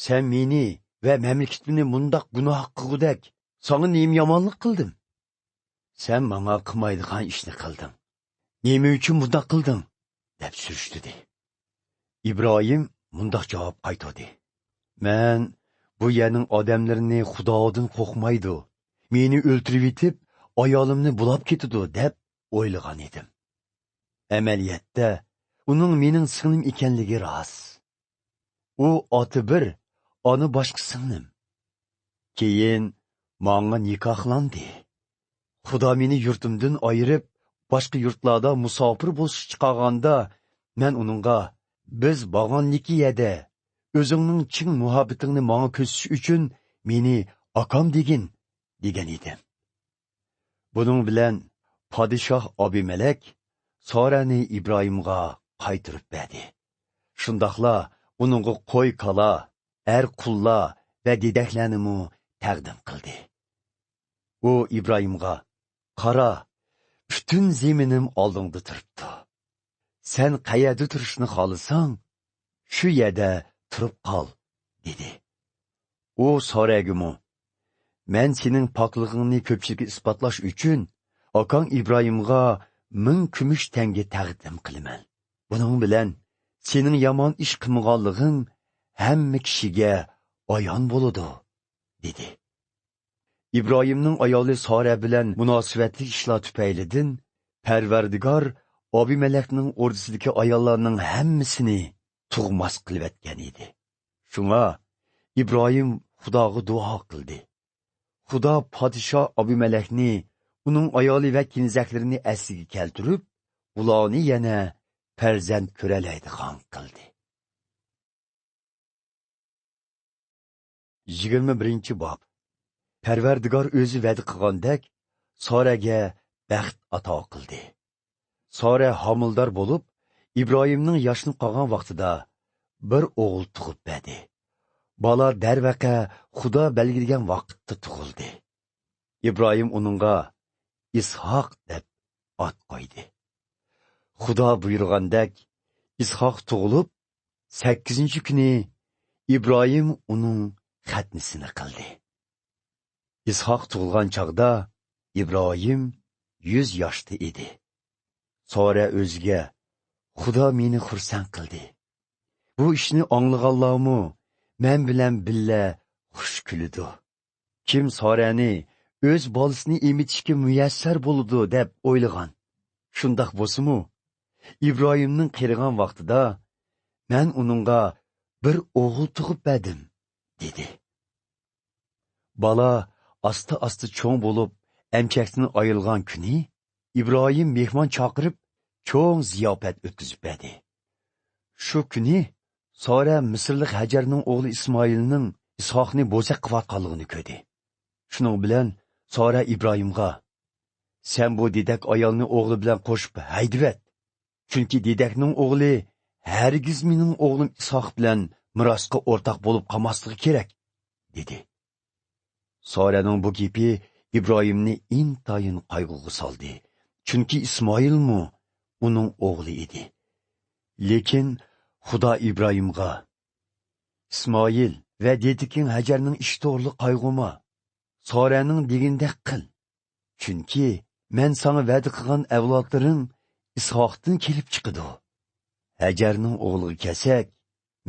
Sen meni va mamlakatimni mundoq gunoh qilgudak, sana nima yomonlik qildim? Sen menga qilmaydigan ishni qilding. Nima uchun bundoq qilding?" deb surishdi. İbrahim mundoq javob qaytardi: "Men bu yerning odamlarini Xudodan qo'rqmaydi, meni o'ltirib etib, ayolimni bulab ketadi deb o'ylagan edim. Amaliyotda uning mening singlim ekanligi rost. U oti bir, ona boshqa singlim. Keyin menga nikohlandi. Xudo meni yurtimdan ayirib, boshqa yurtlarda musofir bo'lishga chiqarganda, men uningga, biz bag'onliki yerda o'zingning chin muhabbatingni menga ko'rsatish uchun meni akam degan edim." Buning bilan podshoh Abimelek Sorani İbrahimga qaytirib berdi. Shundaqla uningga qo'y kala, qulla va dedaklarni taqdim qildi. U İbrahimga, "Qara, butun zeminim oldingda turibdi. Sen qayerda turishni xohlasang, shu yerda turib qol" dedi. U Soraga, "Men sening pokligingni ko'pchilikka isbotlash uchun akang İbrahimga 1000 kumush tanga taqdim qilaman. Buning bilan sening yomon ish qilmaganliging hamma kishiga ayon bo'ladi, dedi. İbrahimning ayoli Sora bilan munosabatli ishlar tufaylidan Parvardigor Abimelekning o'rdasidagi ayollarning hammasini tug'mas qilib etgan edi. Shunga İbrahim Xudoga duo qildi. Xudo podshoh Abimelekni, uning ayoli va kinzaklarini asliga keltirib, ularni yana farzand ko'ralaydigan qildi. 21-bob. Parvardigor o'zi va'da qilgandek Soraga baxt ato qildi. Sora homildor bo'lib, İbrahimning yoshlanib qolgan vaqtida bir o'g'il tug'ib berdi. Bola darvaqa Xudo belgilagan vaqtda tug'ildi. İbrahim uningga İshoq deb ot qo'ydi. Xudo buyurgandek İshoq tug'ilib, 8-kuni İbrahim uning xatnisini qildi. İshoq tug'ilgan chaqda İbrahim 100 yoshda edi. Sora o'ziga, Xudo meni xursand qildi. Bu ishni anglaganlarmi men bilan billa xush kuladi. Kim Sorani o'z bolasini emitishga muyassar bo'ladi deb o'ylagan. Shundoq bo'lsa-mu, İbrahimning qirigan vaqtida men uningga bir o'g'il tug'ib berdim, dedi. Bola asta-asta cho'ng bo'lib, emchakdan ayrilgan kuni İbrahim mehmon chaqirib, cho'ng ziyofat o'tkazib berdi. Shu kuni Sora Misrlik Hajarning o'g'li Ismoilning Ishoqni bo'zaq qilayotganligini ko'rdi. Shuning bilan Sora İbrahimga, "Sen bu dedak ayolni o'g'li bilan qo'shib haydib et. Chunki dedakning o'g'li hargiz mening o'g'lim Ishoq bilan mirosga o'rtoq bo'lib qolmasligi kerak", dedi. Soraning bu gapi İbrahimni intayin qayg'uga soldi. Chunki Ismoilmi uning o'g'li edi. Lekin Xudo İbrahimga, "Ismoil va dediking Hajarning ish to'g'riliq qayg'uma. Soraning degandek qil. Chunki men sana va'da qilgan avlodlaring Ishoqdan kelib chiqadi. Hajarning o'g'liga kelsak,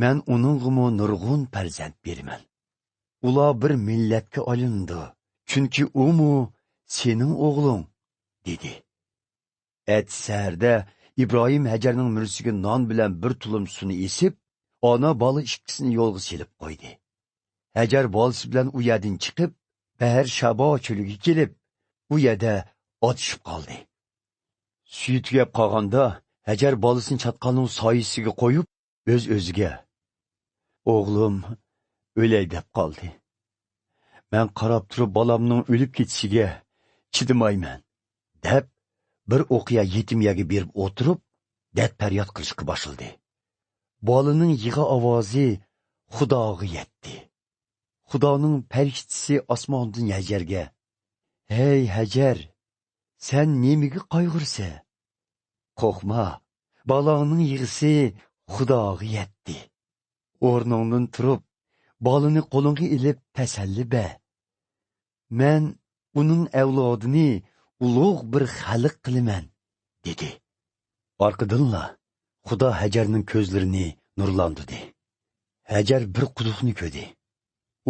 men uningga nurg'un farzand beraman. Ular bir millatga olindi. Chunki umu sening o'g'ling", dedi. Atsarda İbrahim Hajarning mursiga non bilan bir tulum suvni esib, ona bola ikkisini yo'lga selib qo'ydi. Hajar bolasi bilan u yerdan chiqib, Bahar Shabo cho'liga kelib, u yerda otishib qoldi. Suv tugab qolganda, Hajar bolasini chatqalning soyisiga qo'yib, o'z-o'ziga, "O'g'lim o'lay deb qoldi. Men qarab turib bolamning o'lib ketishiga chidamayman", deb bir o'qiya yetimyaga berib o'tirib, dad faryod qilishga boshladi. Bolaning yig'i ovozi Xudoga yetdi. Xudoning farishtasi osmondan Hajarga, "Hey Hajar, sen nemiga qayg'ursa? Qo'rqma, bolaning yig'isi Xudoga yetdi. O'rningdan turib, bolani qo'lingga ilib tasalli ber. Men uning avlodini ulug' bir xalq qilaman", dedi. Orqadanla Xudo Hajarning ko'zlarini nurlantirdi. Hajar bir quduqni ko'rdi.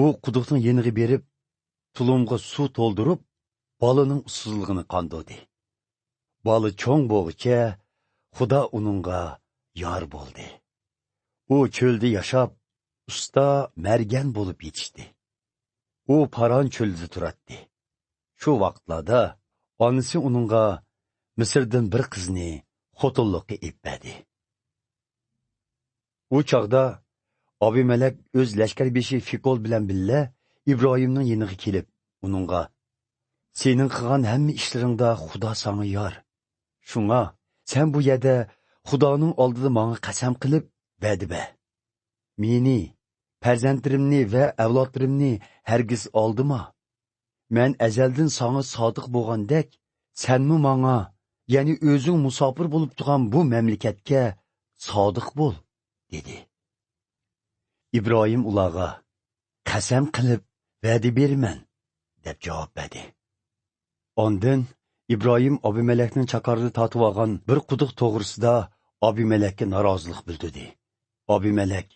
U quduqning yeniga berib, tulumga suv to'ldirib, bolaning usuzligini qondirdi. Bola cho'ng bo'g'icha Xudo uningga yor bo'ldi. U cho'lda yashab, usta margan bo'lib yetishdi. U Paron cho'lida turadi. Shu vaqtlarda onasi uningga Misrdan bir qizni xotinlikka epadi. U chaqda Abimelek o'z lashkarbeshi Fikol bilan billa İbrahimning yeniga kelib, uningga, "Sening qilgan hamma ishlaringda Xudo senga yor. Shunga sen bu yerda Xudoning oldida menga qasam qilib va'da ber. Meni, farzandlarimni va avlodlarimni hargiz oldima. Men azaldan senga sodiq bo'lgandek, senmi menga, ya'ni o'zing musofir bo'lib turgan bu mamlakatga sodiq bo'l", dedi. İbrahim ularga, "Qasam qilib va'da beraman", deb javob berdi. Ondan İbrahim Abimelekning chaqarida tatib olgan bir quduq to'g'risida Abimelekka norozilik bildirdi. Abimelek,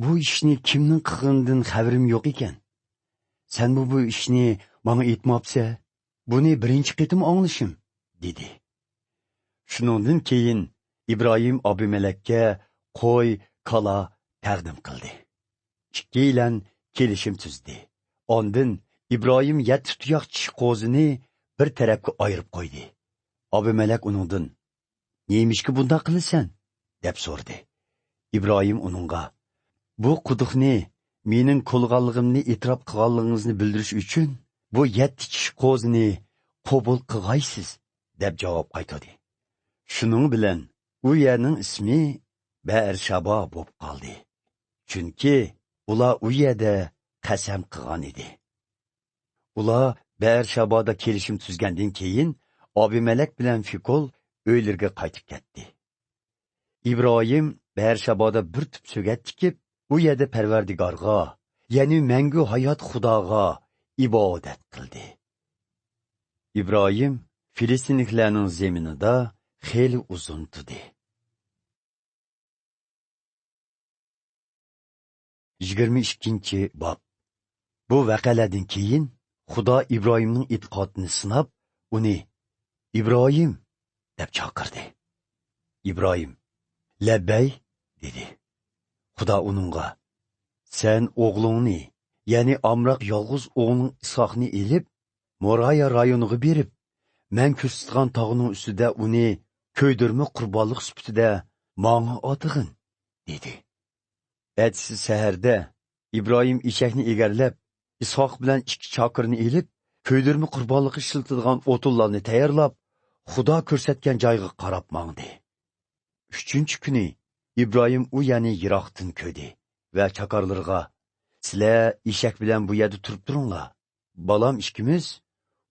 bu ishni kimning qilganidan xabarim yo'q ekan. Sen bu ishni bana aytmabsa, buni birinchi qitim anglashim, dedi. Shuningdan keyin İbrahim Abimelekka qo'y, kala taqdim qildi. Ikkilan kelishim tuzdi. Ondan İbrahim 7 tuyoq tish qo'zini bir tarafga ayirib qo'ydi. Abimelek uningdan, "Neymişki bunda qilasan?" deb so'rdi. İbrahim uningga, "Bu quduqni mening qo'lganligimni e'tirof qilganligingizni bildirish uchun bu 7 tish qo'zini qabul qilg'aysiz" deb javob qaytardi. Shuning bilan u yerning ismi Beersheba bo'lib qoldi. Chunki ular u yerda qasam qilgan edi. Ular Beershebada kelishim tuzgandan keyin Abimelek bilan Fikol o'ylarga qaytib ketdi. İbrahim Beershebada bir tip so'gat tikib, u yerda Parvardigorga, ya'ni mangu hayot Xudoga ibodat qildi. İbrahim Filistinliklarning zaminida xeyli uzun turdi. 22. bob. Bu vaqalardan keyin Xudo İbrahimning e'tiqodini sinab, uni "İbrahim" deb chaqirdi. İbrahim "Labbay" dedi. Xudo uningga, "Sen o'g'lingni, ya'ni amroq yolg'iz o'g'ling Isoqni elib, Moraya rayoniga berib, men ko'rsatgan tog'ning ustida uni ko'ydirma qurbonlik sifatida menga otig'in" dedi. Ertasi saharda İbrahim eshakni egarlab, Isoq bilan 2 chaqirni elib, ko'ydirma qurbonlikka shiltadigan o'tinlarni tayyorlab, Xudo ko'rsatgan joyga qarab mangdi. 3-chi kuni İbrahim u yani yiroqdan ko'di va chaqarlarga, "Sizlar eshak bilan bu yerda turib turinglar. Balam ikkimiz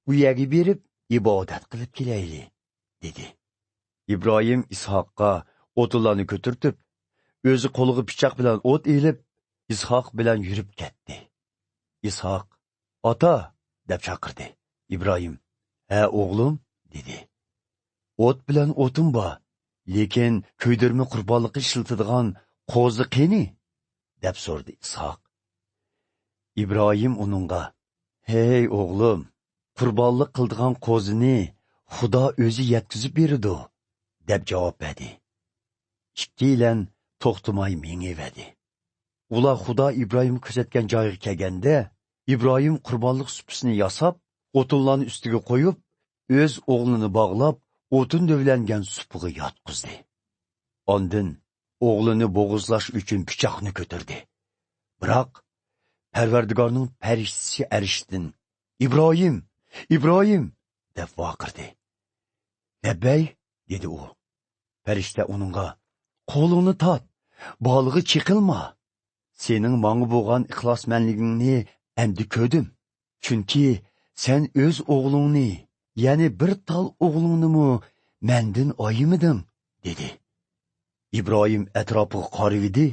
u yerga berib ibodat qilib kelayli" dedi. İbrahim İshaqqa o'tinlarni ko'tartib, o'zi qo'liga pichoq bilan o't elib, Ishoq bilan yurib ketdi. Ishoq, "Ota" deb chaqirdi. İbrahim, "Ha o'g'lim" dedi. "O't bilan o'tim bor, lekin ko'ydirma qurbonlikka shiltadigan qo'zi qani?" deb so'rdi Ishoq. İbrahim uningga, "Hey o'g'lim, qurbonlik qildigan qo'zini Xudo o'zi yetkazib berdi" deb javob berdi. Ikkilan to'xtamay mengivadi. Ular Xudo İbrahim ko'rsatgan joyga kelganda, İbrahim qurbonlik supisini yasab, o'tinlarni ustiga qo'yib, o'z o'g'lini bog'lab, o'tin dövlangan supiga yotqizdi. Ondan o'g'lini bo'g'izlash uchun pichoqni ko'tardi. Biroq Parvardigorning farishtasi arishdan, "İbrahim, İbrahim" deb vaqirdi. "Labbay" dedi u. Farishta uningga, "Qo'lingni tot, balig'i chiqilma. Sening menga bo'lgan ixlosmanligingni endi ko'rdim. Chunki sen o'z o'g'lingni, ya'ni bir tal o'g'lingni mendan oyimiding" dedi. İbrahim atrofiga qaraydi,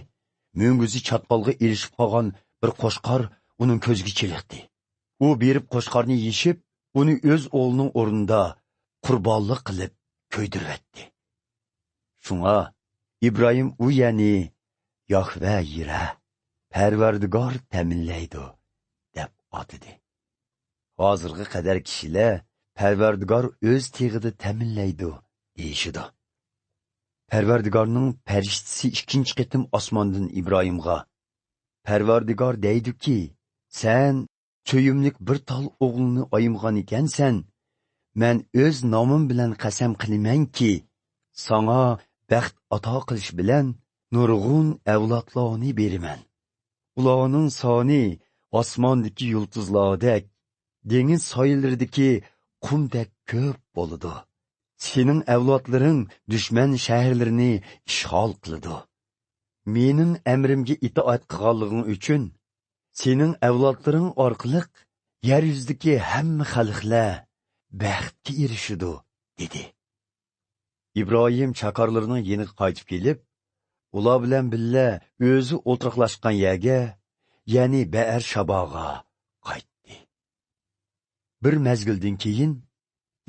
mo'nguzi chatqolga erishib qolgan bir qo'shqor uning ko'ziga chiliqdi. U berib qo'shqorni yeshib, uni o'z o'g'lining o'rnida qurbonlik qilib ko'ydiribdi. Shunga İbrahim u ya'ni Yahve yira, Parvardigor ta'minlaydi deb atidi. Hozirga qadar kishilar Parvardigor o'z tig'ida ta'minlaydi deyishidi. Parvardigorning farishtasi 2-chi qitim osmondan İbrahimga, "Parvardigor deydiki, sen cho'yimlik bir tal o'g'lini oyimgan ekansan, men o'z nomim bilan qasam qilamanki, sana baxt ato qilish bilan nurg'un avlodlarni beraman. Ularning soni osmondagi yulduzlardek, dengiz soyillaridagi qumdek ko'p bo'ladi. Sening avlodlaring dushman shaharlarini ishg'ol qiladi. Mening amrimga itoat qilganliging uchun sening avlodlaring orqali yer yuzidagi hamma xalqlar baxtga erishadi" dedi. İbrahim chaqarlarning yeniga qaytib kelib, ular bilan billa o'zi o'tiraqlashgan yerga, ya'ni Beershaboga qaytdi. Bir mezgildan keyin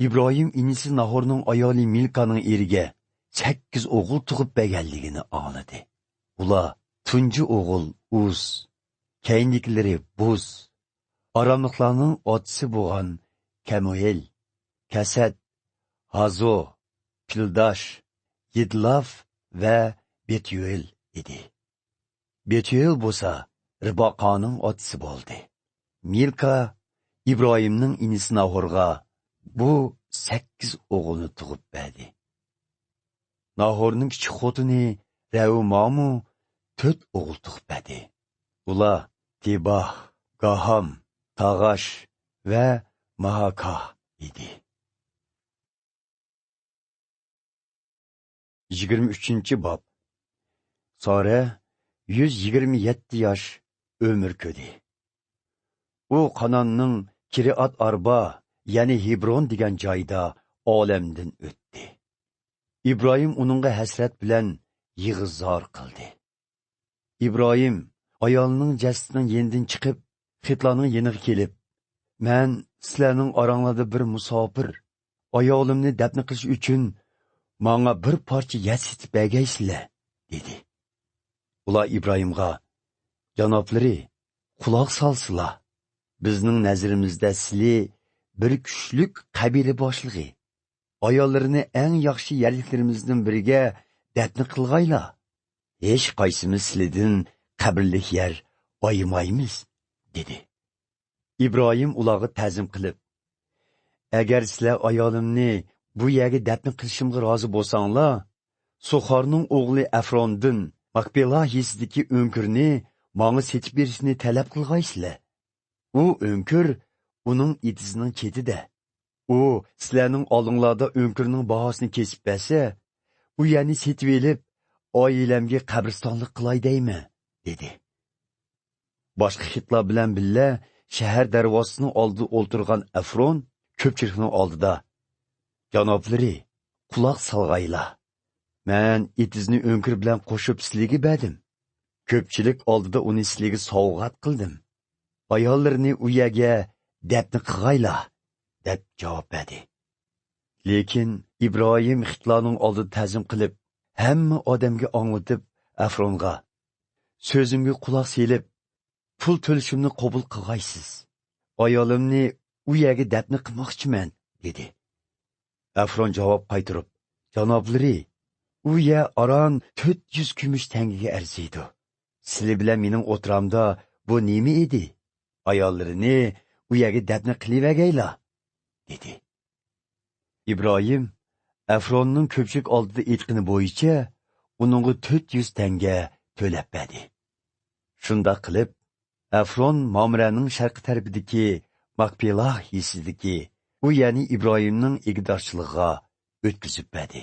İbrahim inisi Nahorning ayoli Milkaning eriga 8 o'g'il tug'ib berganligini angladi. Ular tunji o'g'il Uz, keyinlikilari Buz, aramliqlarning otisi bo'lgan Kemuel, Kasad, Hazo, Pildash, Yidlaf va Betyuel edi. Betyuel bo'lsa Riboqaning otisi bo'ldi. Milka İbrahimning inisi Nahorga bu 8 o'g'ilni tug'ib berdi. Nahorning kichik xotini Revmamu 4 o'g'il tug'ib berdi. Ular Tibah, Gaham, Tag'ash va Mahaka edi. 23. bob. Sara 127 yosh ömür ko'rdi. U Qanonning Kiriat Arba, ya'ni Hebron degan joyda olamdan o'tdi. İbrahim uningga hasrat bilan yig'izor qildi. İbrahim ayolning jasadining yenidan chiqib, xitlarning yeniga kelib, "Men sizlarning oranglarda bir musofir, ayolimni dafn qilish uchun menga bir parcha yasitib bergaysizlar" dedi. Ular İbrahimga, "Janoblari, quloq solsizlar. Bizning nazarimizda sizlar bir kuchlik qabila boshlig'i. Ayollarini eng yaxshi yerliklarimizdan biriga dafn qilg'aylar. Hech qaysimiz sizlardan qabrlik yer oymaymiz" dedi. İbrahim ularga ta'zim qilib, "Agar sizlar ayolimni bu yerga dafn qilishimga rozi bo'lsanglar, Soxarning o'g'li Afrondin Makbela yisidagi o'nkirni menga setib berishni talab qilg'aysizlar. U o'nkir uning itizining chetida. U sizlarning oldinglarda o'nkirning bahosini kesib bersa, u yani setib elib, oilamga qabristonlik qilay deymi?" dedi. Boshqa xitlar bilan billa shahar darvozasining oldida o'ltirgan Afron ko'pchilikning oldida, "Janoblari, quloq solg'aylar. Men itizni o'nkir bilan qo'shib sizlarga berdim. Ko'pchilik oldida uni sizlarga sovg'at qildim. Ayollarni u yerga dafn qilg'aylar" deb javob berdi. Lekin İbrahim xitlarning oldida ta'zim qilib, hamma odamga anglatib, Afronga, "So'zimga quloq selib, pul to'lishimni qabul qilg'aysiz. Ayolimni u yerga dafn qilmoqchiman" dedi. Afron javob qaytirib, "Janoblari, u yer aron 400 kumush tangaga arziydi. Sizlar bilan mening o'tiramda bu nima edi? Ayollarini u yerga dafn qilivagaylar" dedi. İbrahim Afronning ko'pchilik oldida aytgani bo'yicha uningga 400 tanga to'lab berdi. Shunda qilib, Afron Mamraning sharqi tarafidagi Makpelah yisidagi u ya'ni İbrahimning egdorchiligiga o'tkazib berdi.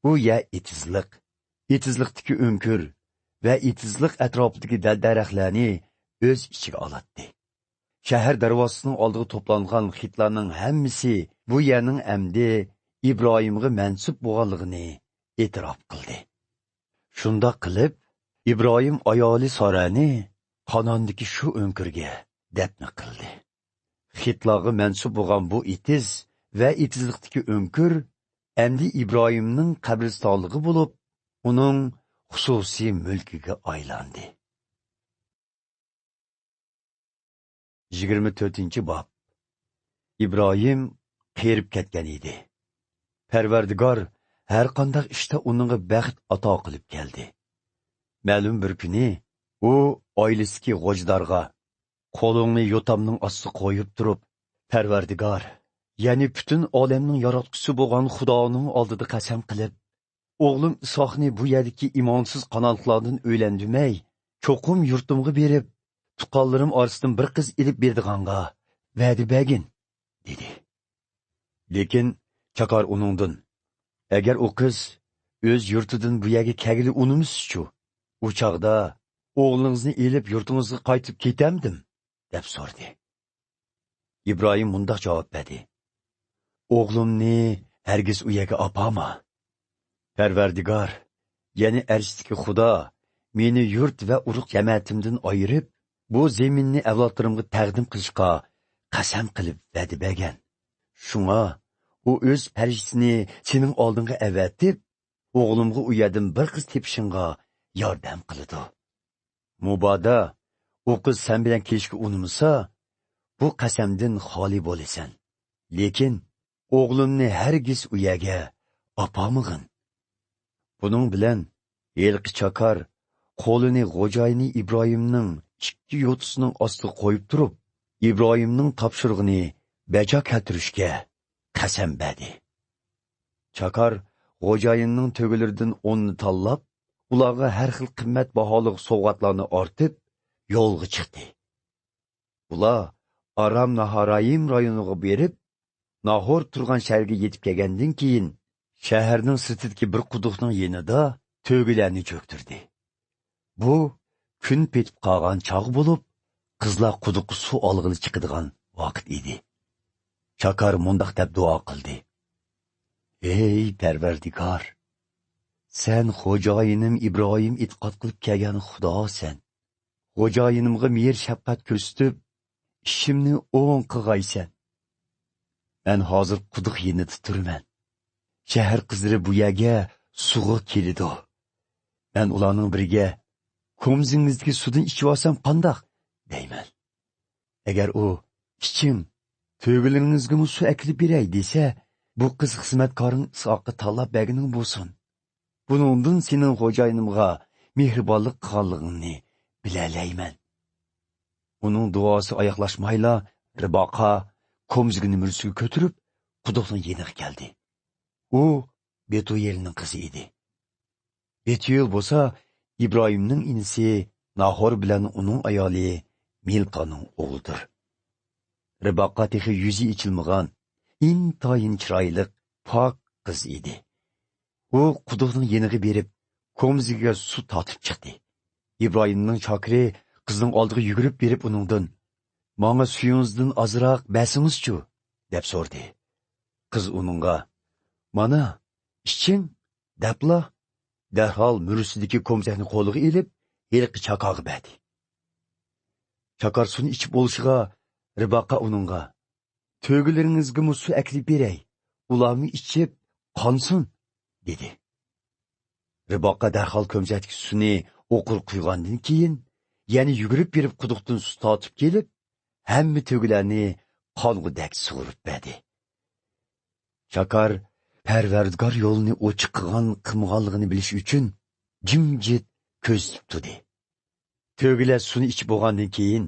U yer etizlikdagi o'nkir va etizlik atrofidagi daraxtlarni o'z ichiga oladi. Shahar darvozasining oldiga to'plangan xitlarning hammasi bu yerning amdi İbrahimga mansub bo'lganligini e'tirof qildi. Shunda qilib, İbrahim ayoli Sarani Qanondagi shu o'nkirga dafn qildi. Xitlarga mansub bo'lgan bu itiz va etizlikdagi o'nkir endi İbrahimning qabristonligi bo'lib, uning xususiy mulkiga aylandi. 24. bob. İbrahim qerib ketgan edi. Parvardigor har qanday ishda uningga baxt ato qilib keldi. Ma'lum bir kuni u oilasiga g'ojdarga qo'lingni yotamning ostiga qo'yib turib, Parvardigor, ya'ni butun olamning yaratquchisi bo'lgan Xudoning oldida qasam qilib, o'g'lim Isoqni bu yerdagi imonsiz qanotlardan o'ylandimay, cho'qim yurtimga berib, tuqqanlarim orasidan bir qiz ilib berdiganga va'da bergin, dedi. Lekin Chakar uningdan, agar u qiz o'z yurtidan bu yerga kelgili unimizchu, u chaqda o'g'lingizni ilib yurtingizga qaytib ketamdim, deb so'radi. İbrahim mundaq javob berdi: "O'g'limni hargiz u yerga opama. Parvardigor, ya'ni arshdagi Xudo meni yurt va urug' jamatimdan ayirib, bu zaminni avlodlarimga taqdim qilishga qasam qilib va'da bergan. Shunga u o'z farishtini sening oldingga avatib, o'g'limga u yerdan bir qiz tepishingga yordam qiladi. Mubodo, u qiz sen bilan kelishga unimasa, bu qasamdan xoli bo'lasan. Lekin o'g'limni hargiz uyaga opamig'in. Buning bilan Elqi Chakar qo'lini xo'jayini Ibrohimning ikki yo'tisining ostiga qo'yib turib, Ibrohimning topshirig'ini bajo keltirishga qasam berdi. Chakar xo'jayinning to'gilaridan 10 tanlab, ularga har xil qimmat baholiq sovg'atlarni ortib, yo'lga chiqdi. Ular Aram Naharayim rayoniga berib, Nahor turgan shaharga yetib kelgandan keyin, shaharning sirtidagi bir quduqning yanida to'gilarni cho'ktirdi. Bu kun petib qolgan chog' bo'lib, qizlar quduqqa suv olg'ili chiqadigan vaqt edi. Chakar mundaq deb duo qildi. Ey Parvardigor, sen xo'jayinim Ibrohim e'tiqod qilib kelgan Xudosan. Xo'jayinimga mehr shafqat ko'rsatib, ishimni o'ng qilg'aysan. Men hozir quduq yenida turman. Shahar qizlari bu yerga suvga keladi. Men ularning biriga ko'mzingizdagi suvdan ichib olsam qandoq deyman. Agar u ichim to'gilaringizga suv aklib beray desa, bu qiz xizmatkoring Isoqqa tanlab berganing bo'lsin. Buningdan sening xo'jayinimga mehribonlik qilganligingni bilalayman. Uning duosi oyoqlashmayla Riboqa ko'mzigini mursiga ko'tirib, quduqning yeniga keldi. U Betuyelning qizi edi. Betuyel bo'lsa Ibrohimning inisi Nahor bilan uning ayoli Milqaning o'g'lidir. Riboqa texi yuzi ichilmagan, intayin chiroyli, pok qiz edi. U quduqning yeniga berib, ko'mziga suv tatib chiqdi. Ibrohimning chokiri qizning oldiga yugurib berib uningdan, "Menga suyingizdan ozroq bersingiz-chu?" deb so'rdi. Qiz uningga, "Mana, iching" debla, darhol mursidagi ko'mzakni qo'liga ilib, Elqi Chakarga berdi. Chakar suvni ichib bo'lishiga Riboqa uningga, "To'gilaringizga suv aklib beray, ularni ichib qonsin" dedi. Riboqa darhol ko'mzakdagi suvni o'qir quygandan keyin, yana yugurib berib quduqdan suv tatib kelib, hamma to'gilarni qong'udak sug'urib berdi. Chakar Parvardigor yo'lini ochiq qilganligini bilish uchun jimjit ko'z tutdi. To'gilar suvni ichib bo'lgandan keyin,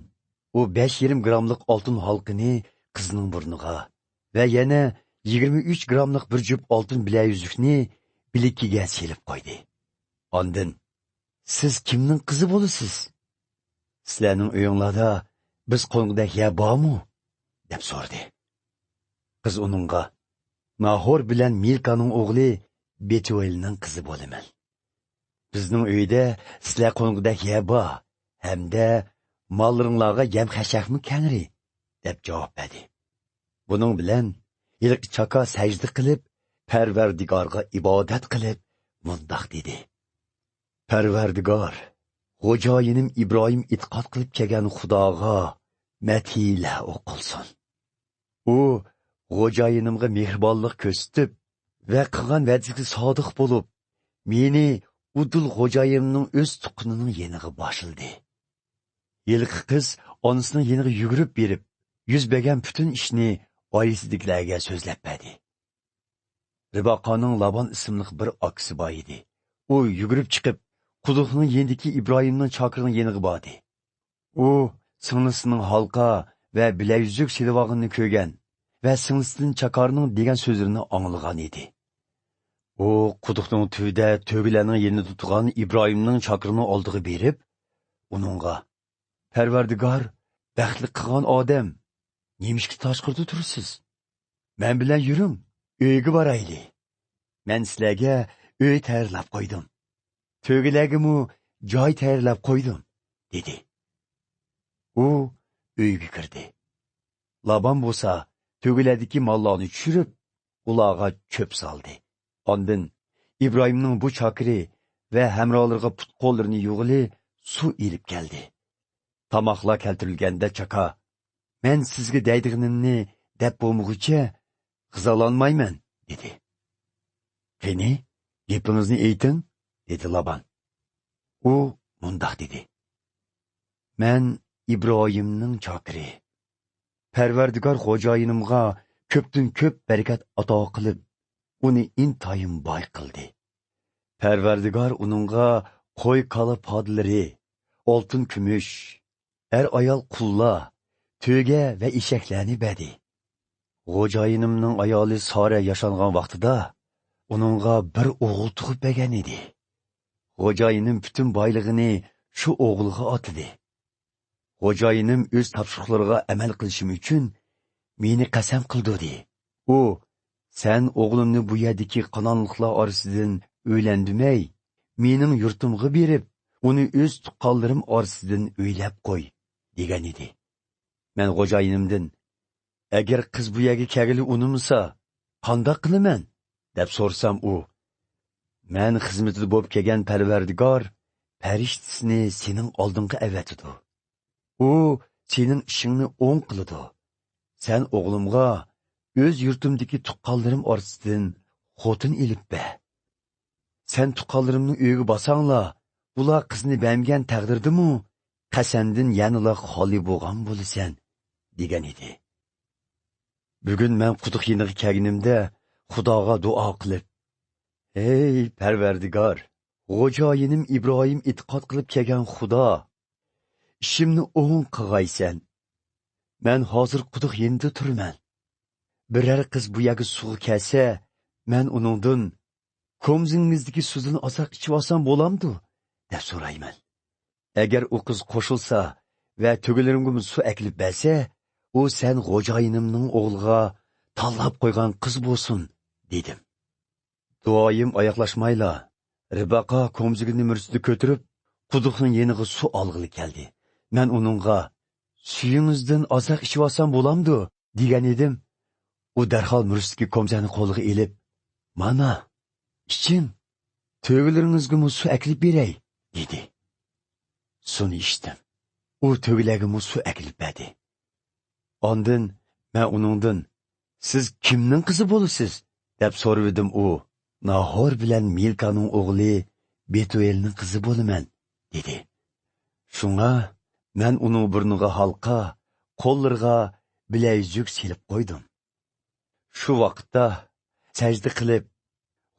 u 5,5 gramlik oltin halqini qizning burniga va yana 23 gramlik bir jup oltin bilayuzukni bilikiga selib qo'ydi. Ondan, "Siz kimning qizi bo'lasiz? Sizlarning uyinglarda biz qo'ng'idak yer bormi?" deb so'radi. Qiz uningga, "Nahor bilan Milkaning o'g'li Betuyelning qizi bo'laman. Bizning uyda sizlar qo'ng'idak yer bor, hamda mollaringlarga yem xashaqmi kanri?" deb javob berdi. Buning bilan Elqi Chakar sajda qilib, Parvardigorga ibodat qilib, mundoq dedi: "Parvardigor, xo'jayinim Ibrohim e'tiqod qilib kelgan Xudoga matila o'qilsin. U xo'jayinimga mehribonlik ko'rsatib va qilgan va'dasiga sodiq bo'lib, meni udul xo'jayimning o'z tuqqanining yeniga boshildi." Elqi qiz onasining yeniga yugurib berib, yuz bergan butun ishni oilasidagilarga so'zlab berdi. Riboqaning Labon ismli bir akasi bor edi. U yugurib chiqib, quduqning yendiki Ibrohimning chokirining yeniga bordi. U singlisining halqa va bilayuzuk silvog'ini ko'rgan va singlisining Chakarning degan so'zlarini anglagan edi. U quduqning tubida to'gilarning yenida turgan Ibrohimning chokirining oldiga berib, uningga, "Parvardigor, baxtli qilgan odam, nemishga tashqirda tursiz? Men bilan yuring, uyga borayli. Men sizlarga uy tayyorlab qo'ydim. To'gilarga joy tayyorlab qo'ydim" dedi. U uyga kirdi. Laban bo'lsa, to'gilardagi mollarni tushirib, ularga cho'p soldi. Ondan Ibrohimning bu chokiri va hamrohlariga put qo'llarini yug'ili suv elib keldi. Tamoqlar keltirilganda Chaka, "Men sizga deydiganimni deb bo'lmog'icha qizolanmayman" dedi. "Qani, gapingizni ayting" dedi Laban. U mundaq dedi. Men İbrahimning chokiri. Parvardigor xo'jayinimga ko'pdan ko'p barakat ato qilib, uni intayin boy qildi. Parvardigor uningga qo'y kala podlari, oltin kumush, ayol qullar, to'ga va eshaklarni berdi. Xo'jayinimning ayoli Sora yashangan vaqtida uningga bir o'g'il tug'ib bergan edi. Xo'jayinim butun boylig'ini shu o'g'ilga otdi. Xo'jayinim o'z topshiriqlariga amal qilishim uchun meni qasam qildi. U, sen o'g'limni bu yerdagi qononliqlar orasidan o'ylandimay, mening yurtimga berib, uni o'z tuqqanlarim orasidan o'ylab qo'y, degan edi. Men xo'jayinimdan, agar qiz bu yerga kelgili unimsa, qandoq qilaman, deb so'rsam u, men xizmatida bo'lib kelgan Parvardigor farishtasini sening oldinga avatidi. U sening ishingni o'ng qiladi. Sen o'g'limga o'z yurtimdagi tuqqanlarim orasidan xotin ilib ber. Sen tuqqanlarimning uyiga bosanglar, ular qizni bermagan taqdirdimi, qasamdan yanala xoli bo'lgan bo'lasan, degan edi. Bugun men quduq yeniga kelganimda Xudoga duo qilib, ey Parvardigor, xo'jayinim İbrahim e'tiqod qilib kelgan Xudo, ishimni o'ng qilg'aysan. Men hozir quduq yenida turman. Biror qiz bu yerga suv kelsa, men uningdan ko'mzingizdagi suvni ozoq ichib olsam bo'lamdi, deb so'rayman. Agar u qiz qo'shilsa va to'gilarimga suv akilib bersa, u sen xo'jayinimning o'g'liga tanlab qo'ygan qiz bo'lsin, dedim. Duoyim oyoqlashmayla, Ribaqa ko'mzigini mursida ko'tirib, quduqning yeniga suv olg'ili keldi. Men uningga suyingizdan ozoq ichib olsam bo'lamdi, degan edim. U darhol mursidagi ko'mzani qo'liga elib, mana, iching, to'gilaringizga suv akilib beray, dedi. Suni ichdim. U to'gilarga suv akilib berdi. Ondan men uningdan, siz kimning qizi bo'lasiz, deb so'radim. U, Nahor bilan Milkaning o'g'li Betuelning qizi bo'laman, dedi. Shunga men uning burniga halqa, qo'llariga bilayzuk silib qo'ydim. Shu vaqtda sajda qilib,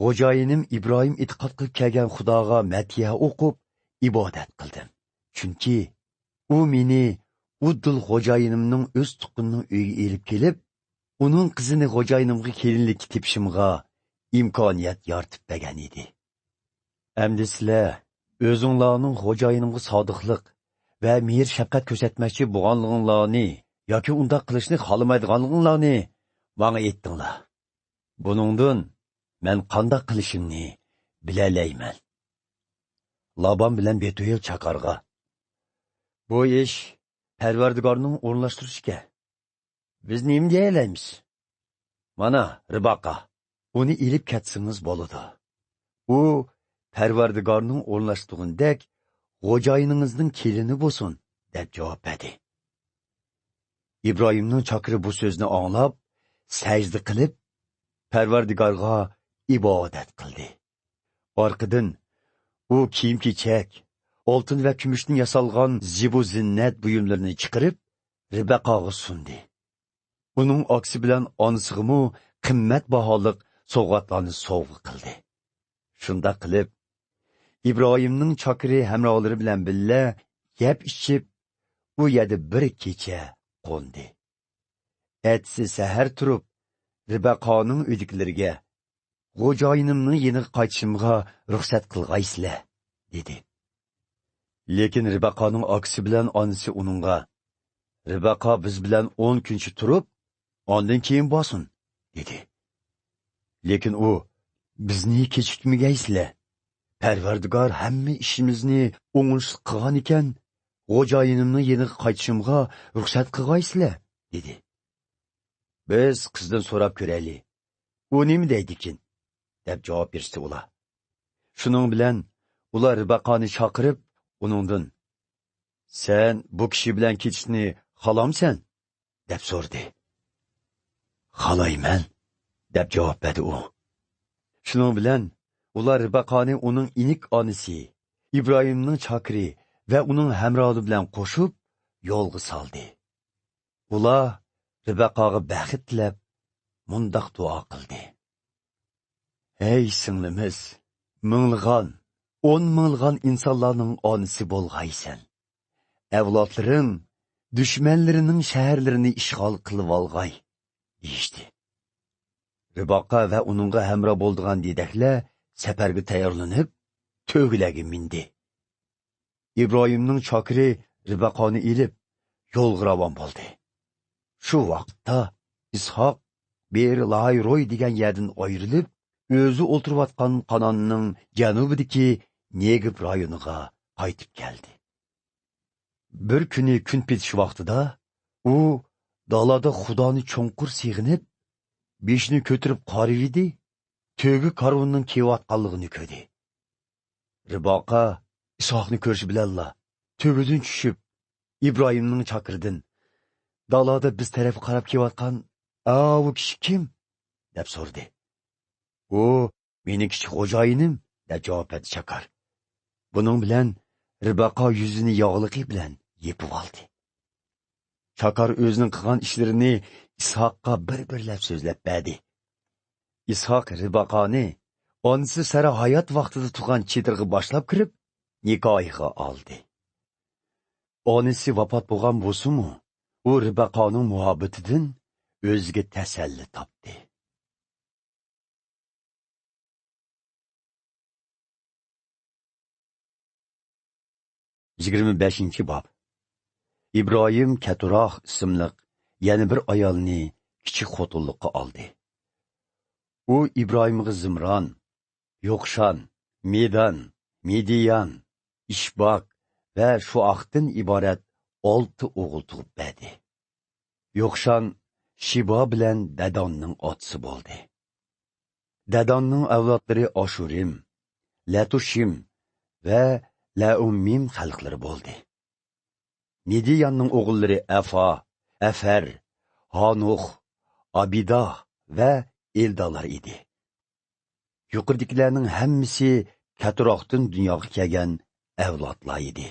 xo'jayinim İbrahim e'tiqod qilib kelgan Xudoga matiya o'qib, ibodat qildim. Chunki u meni uddul xo'jayinimning o'z tuqqanining uyiga elib kelib, uning qizini xo'jayinimga kelinlikka tepishimga imkoniyat yaratib bergan edi. Endi sizlar o'zinglarning xo'jayinimga sodiqlik va mehr shafqat ko'rsatmoqchi bo'lganliginglarni yoki undoq qilishni xohlamaydiganliginglarni menga aytinglar. Buningdan men qanday qilishimni bilalayman. Laban bilan Betuel chaqarga. Bu ish Parvardigorning o'rinlashtirishiga. Biz nima deyaymiz? Mana Ribaqa, uni ilib ketsingiz bo'ladi. U Parvardigorning o'rinlashtirgandek xo'jayiningizning kelini bo'lsin, deb javob berdi. İbrahimning chaqiri bu so'zni anglab, sajda qilib, Parvardigorga ibodat qildi. Orqadan u kiyim-kechak, oltin va kumushdan yasalgan zibu zinnat buyumlarini chiqarib, Ribaqaga sundi. Uning aksi bilan onasiga qimmat baholiq sovg'atlarni sovg'a qildi. Shunda qilib, İbrahimning chaqiri hamrohlari bilan billa yeb ichib, u yerda bir kecha qo'ndi. Etsi sahar turib, Ribaqaning uydikilariga, xo'jayinimning yeniga qaytishimga ruxsat qilg'aysizlar, dedi. Lekin Ribaqaning aksi bilan onasi uningga, Ribaqa biz bilan 10 kuncha turib, ondan keyin bosin, dedi. Lekin u, bizni kechikmagaysizlar. Parvardigor hamma ishimizni o'ngishli qilgan ekan, xo'jayinimning yeniga qaytishimga ruxsat qilg'aysizlar, dedi. Biz qizdan so'rab ko'raylik. U nima deydikin? Deb javob berishdi ular. Shuning bilan ular Ribaqani chaqirib, uningdan, sen bu kishi bilan ketishni xohlamsan? Deb so'rdi. Xohlayman, deb javob berdi u. Shuning bilan ular Ribaqani uning inik onasi, İbrahimning chakiri va uning hamrohi bilan qo'shib yo'lga soldi. Ular Ribaqaga baxt tilab, mundoq duo qildi. Ey singlimiz, ming'ilg'an, 10 ming'ilg'an insonlarning onasi bo'lg'aysan. Avlodlaring dushmanlarining shaharlarini ishg'ol qilib olg'ay, deyishdi. Ribaqa va uningga hamroh bo'ldigan dedaklar safarga tayyorlanib, to'gilarga mindi. İbrahimning chokiri Ribaqani ilib, yo'lga ravon bo'ldi. Shu vaqtda İshaq Ber-Lahai-Roy degan yerdan ayrilib, o'zi o'tirayotgan Qanonning janubidagi Negib rayoniga qaytib keldi. Bir kuni kun petish vaqtida u dalada Xudoni cho'nqur sig'inib, beshini ko'tarib qaraydi, to'gi karvonning kelayotganligini ko'rdi. Ribaqa İshaqni ko'rish bilanla to'gidan tushib, İbrahimning chaqirdan dalada biz taraf qarab kelayotgan "Bu kishi kim?" deb so'radi. "U meni kichik xo'jayinim" deb javob berdi Chakar. Buning bilan Ribaqa yuzini yog'liqi bilan yepib oldi. Chakar o'zining qilgan ishlarini İshaqqa bir-birlab so'zlab berdi. İshaq Ribaqani onasi sara hayot vaqtida tug'an chetirga boshlab kirib, nikohiga oldi. Onasi vafot bo'lgan bo'lsa-mu, u Ribaqaning muhabbatidan o'ziga tasalli topdi. Yigirma beshinchi bob. İbrahim Keturah ismli yana bir ayolni kichik xotinlikqa oldi. U İbrahimga Zimron, Yo'qshan, Medan, Midiyan, Ishbak va Shuaqdan iborat 6 o'g'il tug'ib berdi. Yo'qshan Shibo bilan Dadonning otasi bo'ldi. Dadonning avlodlari Ashurim, Latushim va Laummim xalqlari bo'ldi. Midiyanning o'g'illari Afa, Afar, Hanuh, Abidah va Eldalar edi. Yuqoridagilarning hammasi Keturahdan dunyoga kelgan avlodlar edi.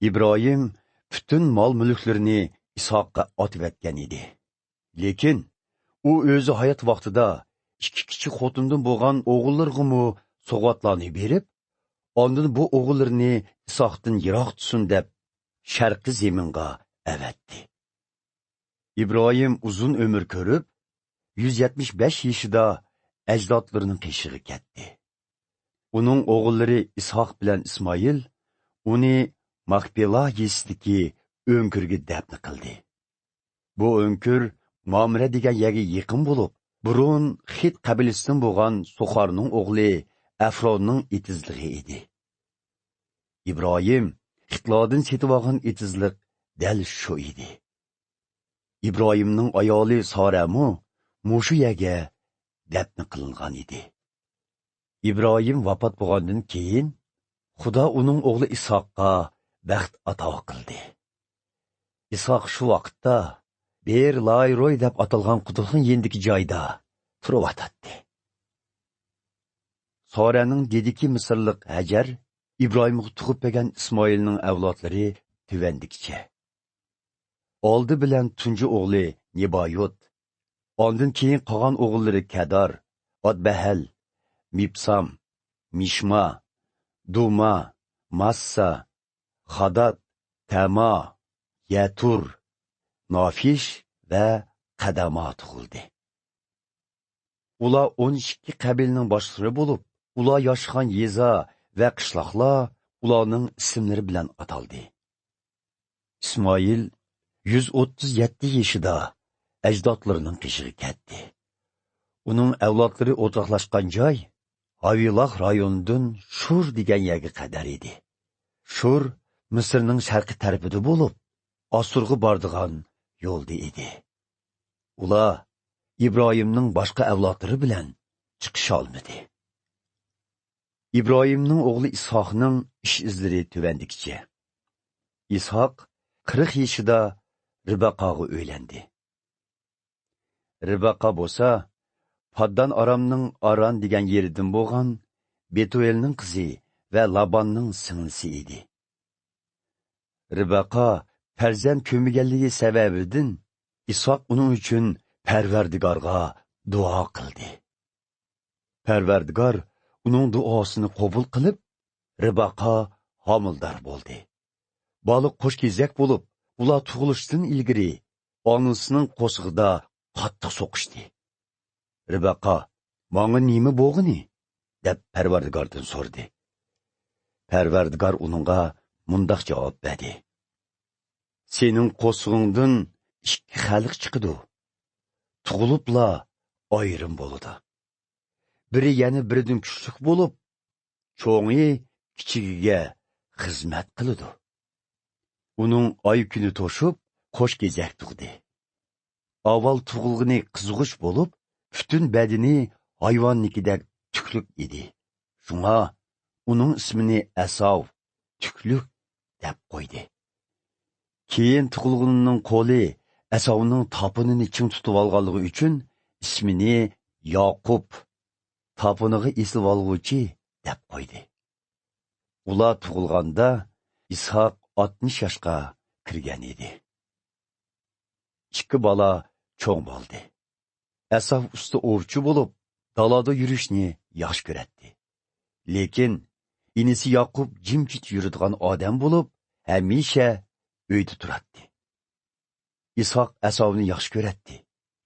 İbrahim bütün mol-mulklarini İshaqqa otib etgan edi. Lekin u o'zi hayot vaqtida ikki kichik xotindan bo'lgan o'g'illarga sovg'atlarni berib, ondan bu o'g'illarni İshaqdan yiroq tutsin deb sharqi zaminga avatdi. İbrahim uzun ömür ko'rib, 175 yoshida ajdodlarining qishig'i ketdi. Uning o'g'illari Ishaq bilan Ismoil uni Maqpela yesidagi o'nkirga dafn qildi. Bu o'nkir Mamre degan yerga yaqin bo'lib, burun Xit qabilasidan bo'lgan Soxarning o'g'li Afronning etizligi edi. İbrahim Xitlardan setib olgan etizlik dal shu edi. İbrahimning ayoli Soramu mushu yerga dafn qilingan edi. İbrahim vafot bo'lgandan keyin Xudo uning o'g'li Ishaqqa baxt ato qildi. Ishaq shu vaqtda Ber-Lahai-Roy deb atalgan quduqning yendiki joyda turib atadi. Soraning dediki Misrlik Hajar İbrahimga tug'ib bergan Ismoilning avlodlari tuvandikicha. Oldi bilan tunji o'g'li Nebayot, ondan keyin qolgan o'g'illari Kadar, Adbahal, Mipsam, Mishma, Duma, Massa, Xadat, Tama, Yatur, Nafish va Qadama tug'ildi. Ular 12 qabilning boshlig'i bo'lib, ular yashgan yeza va qishloqlar ularning ismlari bilan ataldi. İsmoil 137 yoshida ajdodlarining qishig'i ketdi. Uning avlodlari o'rtoqlashgan joy Havilah rayonidan Shur degan yerga qadar edi. Shur Misrning sharqiy tarafida bo'lib, Asurga boradigan yo'lda edi. Ular İbrahimning boshqa avlodlari bilan chiqisha olmadi. İbrahimning o'g'li Ishoqning ish izlari tuvandikicha. Ishoq 40 yoshida Ribaqaga uylandi. Ribaqa bo'lsa, Paddan Aramning Aran degan yeridan bo'lgan Betuelning qizi ve Labanning singlisi edi. Ribaqa farzand ko'miganligi sababidan Isoq uning uchun Parvardigorga duo qildi. Parvardigor uning duosini qabul qilib, Ribaqa homildor bo'ldi. Baliq qo'shkezak bo'lib, ular tug'ilishdan ilgari onasining qo'sig'ida qattiq so'qishdi. Ribaqa, "Menga nima bo'lg'ini?" deb Parvardigordan so'radi. Parvardigor uningga mundoq javob berdi: "Sening qo'sig'ingdan ikki xalq chiqidi. Tug'ilibla ayrim bo'ladi. Biri yana biridan kuchli bo'lib, cho'ngi kichigiga xizmat qiladi." Uning oy kuni to'shib, qo'sh kezak tug'di. Avval tug'ilg'ini qizg'ish bo'lib, butun badani hayvonnikidek tukluk edi. Shunga uning ismini Asov, tukluk deb qo'ydi. Keyin tug'ilg'inining qo'li Asovning topinini ching tutib olganligi uchun ismini Yoqub, topiniga eslib olg'uvchi deb qo'ydi. Ular tug'ilganda Ishoq 60 yoshga kirgan edi. Ikki bola cho'ng bo'ldi. Asov usti ovchi bo'lib, dalada yurishni yaxshi ko'radi. Lekin inisi Yoqub jimjit yuradigan odam bo'lib, hamisha uyda turadi. Ishoq Asovni yaxshi ko'radi,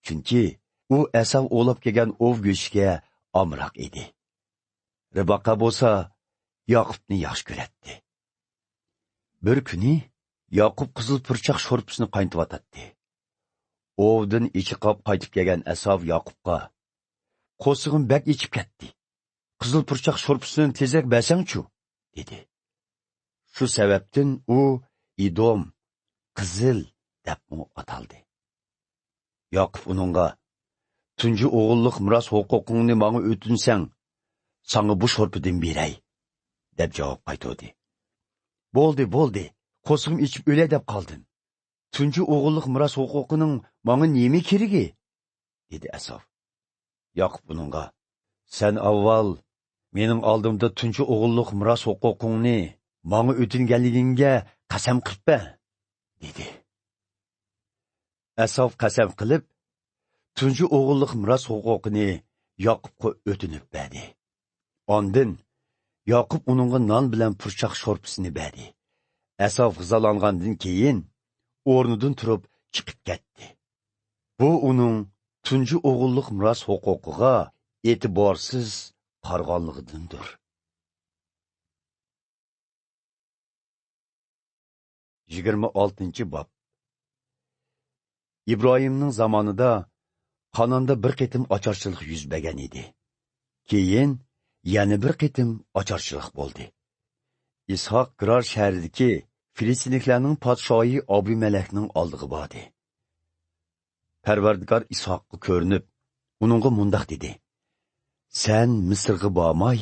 chunki u Asov o'lib kelgan ov go'shtiga omroq edi. Ribaqa bo'lsa Yoqubni yaxshi ko'radi. Bir kuni Yoqub qizil purchoq sho'rpisini qaynatyotdi. Ovdan ichiqab qaytib kelgan Asov Yoqubga: "Qo'sig'im bak ichib ketdi. Qizil purchoq sho'rpisini tezak bersang-chu", dedi. Shu sababdan u Idom, qizil deb ataldi. Yoqub uningga: "Tunji o'g'illik miros huquqingni menga o'tinsang, sana bu sho'rpidan beray", deb javob qaytardi. Bo'ldi, qo'sig'im ichib o'lay deb qoldim. Tunji o'g'illik miros huquqining menga nima keragi?" dedi Asov. Yoqub uningga: "Sen avval mening oldimda tunji o'g'illik miros huquqingni menga o'tinganligingga qasam qilib, dedi. Asov qasam qilib, tunji o'g'illik miros huquqini Yoqubga o'tinib berdi. Ondan Yoqub uningga non bilan purchoq sho'rpisini berdi. Asov g'izolangandan keyin o'rnidan turib chiqib ketdi. Bu uning tunji o'g'illik miros huquqiga e'tiborsiz qarg'onligidandir. 26 bob. İbrahimning zamonida Qononda bir qitim ocharchilik yuz bergan edi. Keyin yana bir qitim ocharchilik bo'ldi. Ishoq Gerar shahridagi Filistinliklarning podshohi Abimelekning oldiga bordi. Parvardigor Ishoqqa ko'rinib, uningga mundoq dedi: "Sen Misrga bormay,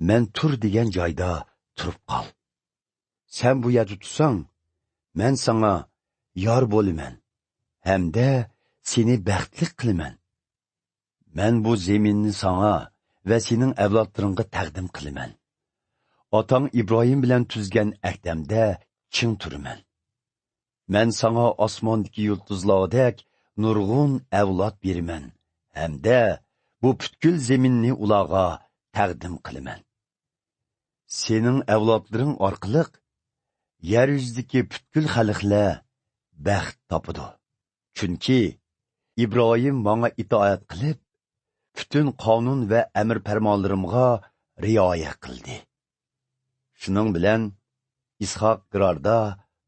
men tur degan joyda turib qol. Sen bu yerda tursang, men sana yor bo'laman, hamda seni baxtli qilaman. Men bu zaminni sana va sening avlodlaringga taqdim qilaman. Otang İbrahim bilan tuzgan ahdamda chin turaman. Men sana osmondagi yulduzlardek nurg'un avlod beraman, hamda bu butkul zaminni ularga taqdim qilaman. Sening avlodlaring orqali yer yuzidagi butkul xalqlar baxt topadi. Chunki İbrahim menga itoat qilib, bütün qonun va amr farmonlarimga rioya qildi." Shuning bilan Ishoq Gerarda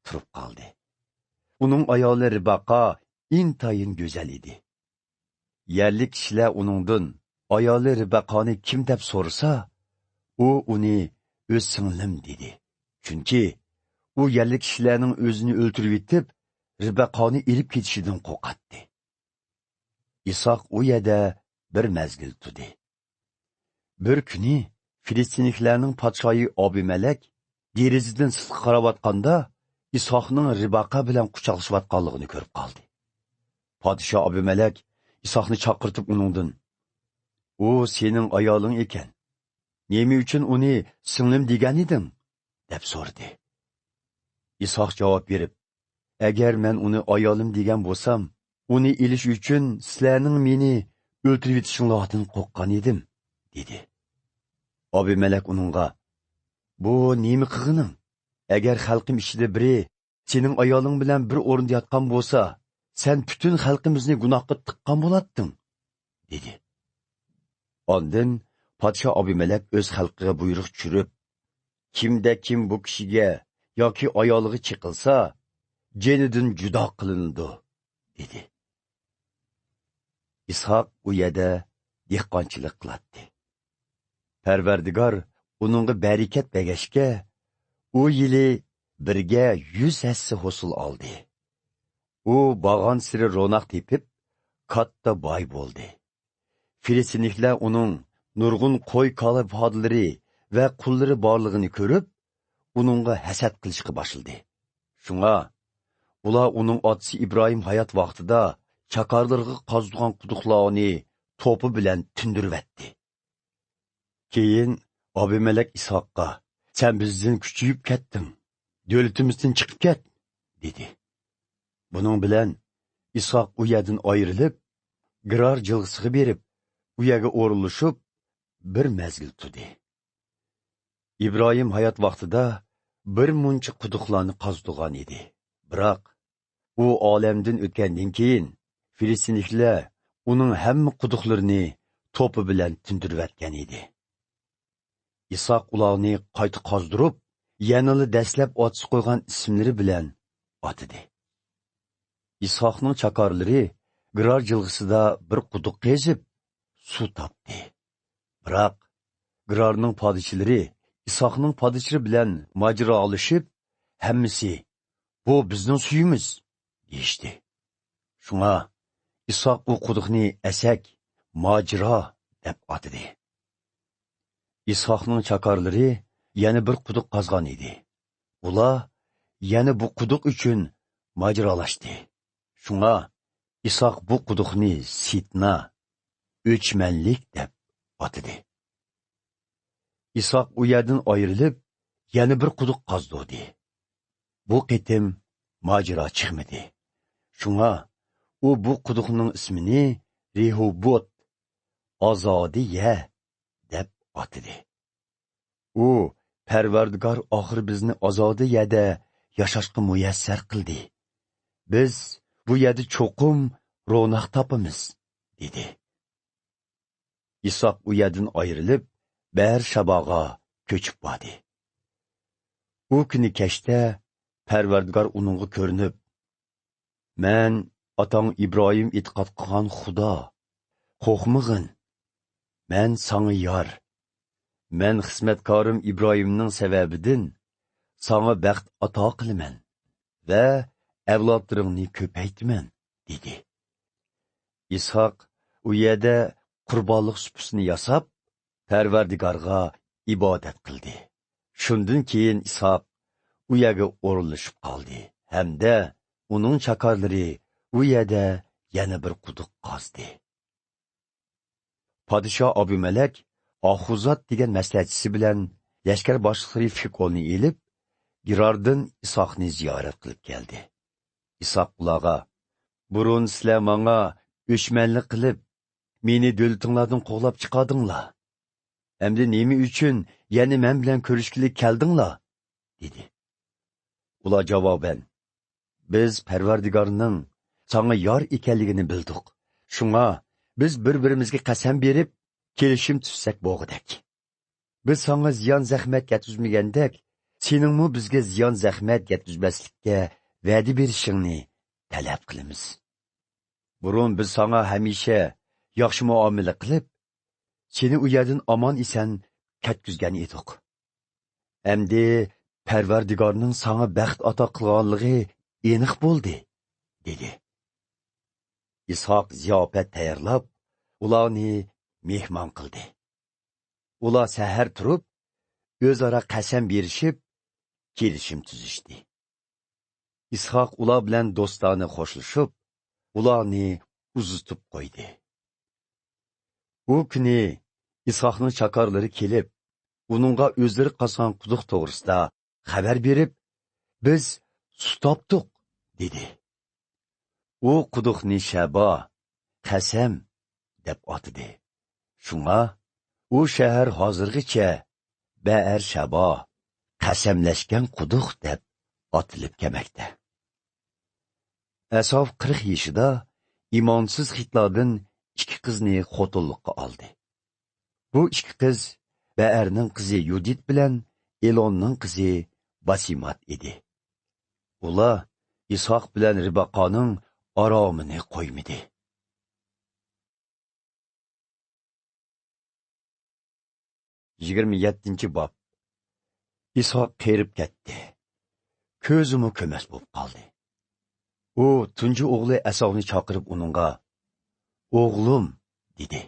turib qoldi. Uning ayoli Ribaqa intayin go'zal edi. Yerlik kishilar uningdan ayoli Ribaqani kim deb so'rasa, u uni o'z singlim dedi. Chunki u yerlik kishilarning o'zini o'ltirib yetib, Ribaqani ilib ketishidan qo'rqatdi. Ishoq u yerda bir mezgil turdi. Bir kuni Filistinliklarning podshohi Abimelek derazadan sirtqa qarayotganda Ishoqning Ribaqa bilan quchoqlashayotganligini ko'rib qoldi. Podshoh Abimelek Ishoqni chaqirtib uningdan: "U sening ayoling ekan. nemi uchun uni singlim degan eding, deb so'radi. Isoq javob berib, agar men uni ayolim degan bo'lsam, uni ilish uchun sizlarning meni o'ltirib etishinglardan qo'rqqan edim, dedi. Abimelek uningga, bu nemi qilganing? Agar xalqim ichida biri sening ayoling bilan bir o'rinda yotgan bo'lsa, sen butun xalqimizni gunohga tiqqan bo'larding, dedi. Ondan podsho Abimelek o'z xalqiga buyruq tushirib, kimda kim bu kishiga yoki ayoliga chiqilsa, jenidan judo qilinadi, dedi. Ishoq u yerda dehqonchilik qiladi. Parvardigor uningga barakat bergashga, u yili birga 100 hassa hosil oldi. U bag'on siri ro'naq tepib, katta boy bo'ldi. Filistinliklar uning nurg'un qo'y kola podlari va qullari borlig'ini ko'rib, uningga hasad qilishga boshladi. Shunga ular uning otasi Ibrohim hayot vaqtida chakarlarga qazdigan quduqlarni to'pi bilan tindiribdi. Keyin Abimelek Ishoqqa, sen bizdan kuchayib ketding, davlatimizdan chiqib ket, dedi. Buning bilan Ishoq u yerdan ayrilib, Gerar jilg'isiga berib, u yerga o'rinlashib, bir mezgil turdi. İbrahim hayot vaqtida bir muncha quduqlarni qazdigan edi. Biroq u olamdan o'tgandan keyin Filistinliklar uning hamma quduqlarini to'pi bilan tindirib edi. Isoq ularni qayta qazdirib, yanali dastlab otsi qo'ygan ismlari bilan otidi. Isoqning chakorlari Gerar jilg'isida bir quduq qazib, suv topdi. Biroq Gerarning podishilari Isoqning podishilari bilan majro olishib, hammasi bu bizning suyimiz deyishdi. Shunga Isoq u quduqni asak, majro deb atadi. Isoqning chakorlari yana bir quduq qazgan edi. Ular yana bu quduq uchun majrolashdi. Shunga Isoq bu quduqni Sitna, o'chmanlik deb atadi. Isoq u yerdan ayrilib, yana bir quduq qazdi. Bu qitim majro chiqmadi. Shunga u bu quduqning ismini Rehobot, Azodiya deb atadi. U Parvardigor oxir bizni Azodiyada yashashga muyassar qildi. Biz bu yerda cho'qim ro'naq topamiz, dedi. Isoq u yerdan ayrilib, Bershaboga ko'chib bordi. U kuni kechda Parvardigor uningga ko'rinib, "Men otang Ibrohim e'tiqod qilgan Xudo, qo'rqmag'in. Men sanga yor. Men xizmatkorim Ibrohimning sababidan sanga baxt ato qilaman va avlodlaringni ko'paytiraman", dedi. Ishoq u yerda qurbonlik supisini yasab, Parvardigorga ibodat qildi. Shundan keyin Ishoq u yerga o'rinlashib qoldi, hamda uning chakorlari u yerda yana bir quduq qazdi. Podsho Abimelek Ahuzot degan maslahatchisi bilan lashkar boshliqlari Fikolni elib, Gerardan Isoqni ziyorat qilib keldi. Isoq ularga, "Burun sizlar menga o'chmanlik qilib, meni davlatinglardan qo'g'lab chiqardinglar. Endi nima uchun yana men bilan ko'rishkilik keldinglar?" dedi. Ular javoban, "Biz Parvardigorning sana yor ekanligini bildik. Shunga biz bir-birimizga qasam berib, kelishim tuzsak bo'g'idak. Biz sana ziyon zahmat yetkazmagandek, seningmi bizga ziyon zahmat yetkazmaslikka va'da berishingni talab qilamiz. Burun biz sana hamisha yaxshi muomala qilib, seni u yerdan omon esan ketkizgan edik. Endi Parvardigorning sana baxt ato qilganligi aniq bo'ldi", dedi. Ishoq ziyofat tayyorlab, ularni mehmon qildi. Ular sahar turib, o'zaro qasam berishib, kelishim tuzishdi. Ishoq ular bilan do'stona xo'shlashib, ularni uzitib qo'ydi. U kuni Ishoqning chakorlari kelib, uningga o'zlari qazgan quduq to'g'risida xabar berib, biz suv topdik, dedi. U quduqni Shabo, Qasam deb atidi. Shunga u shahar hozirgacha Ba'ar Shabo, qasamlashgan quduq deb atilib kelmoqda. Asov 40 yoshida imonsiz xitlardan 2 qizni xotinlikqa oldi. Bu 2 qiz Ba'arning qizi Yudit bilan Elonning qizi Basimat edi. Ular İshaq bilan Ribaqaning aromini qo'ymadi. 27 bob. İshaq qerib ketdi. Ko'zimi ko'mas bo'lib qoldi. U tunji o'g'li Asovni chaqirib uningga "O'g'lim" dedi.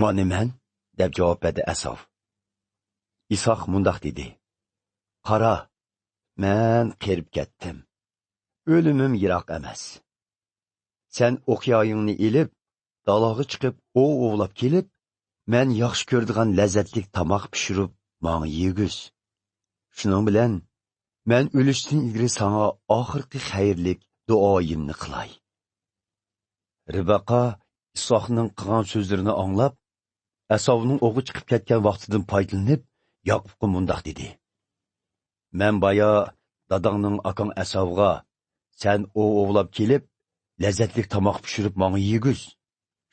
"Mana men" deb javob berdi Asov. İshaq mundaq dedi: "Qara, men qerib ketdim. O'limim yiroq emas. Sen o'qyoyingni ilib, dalaga chiqib, ovlab kelib, men yaxshi ko'radigan lazzatlik tamoq pishirib, menga yegiz. Shuning bilan men o'lishdan ilgari sana oxirgi xayrlik duoyimni qilay." Ribaqa İshaqning qilgan so'zlarini anglab, Asovning o'g'i chiqib ketgan vaqtidan foydalanib, Yaqubga mundaq dedi: "Men baya dadangning akang Asovga sen ovlab kelib, lazzatlik tamoq pishirib menga yegiz.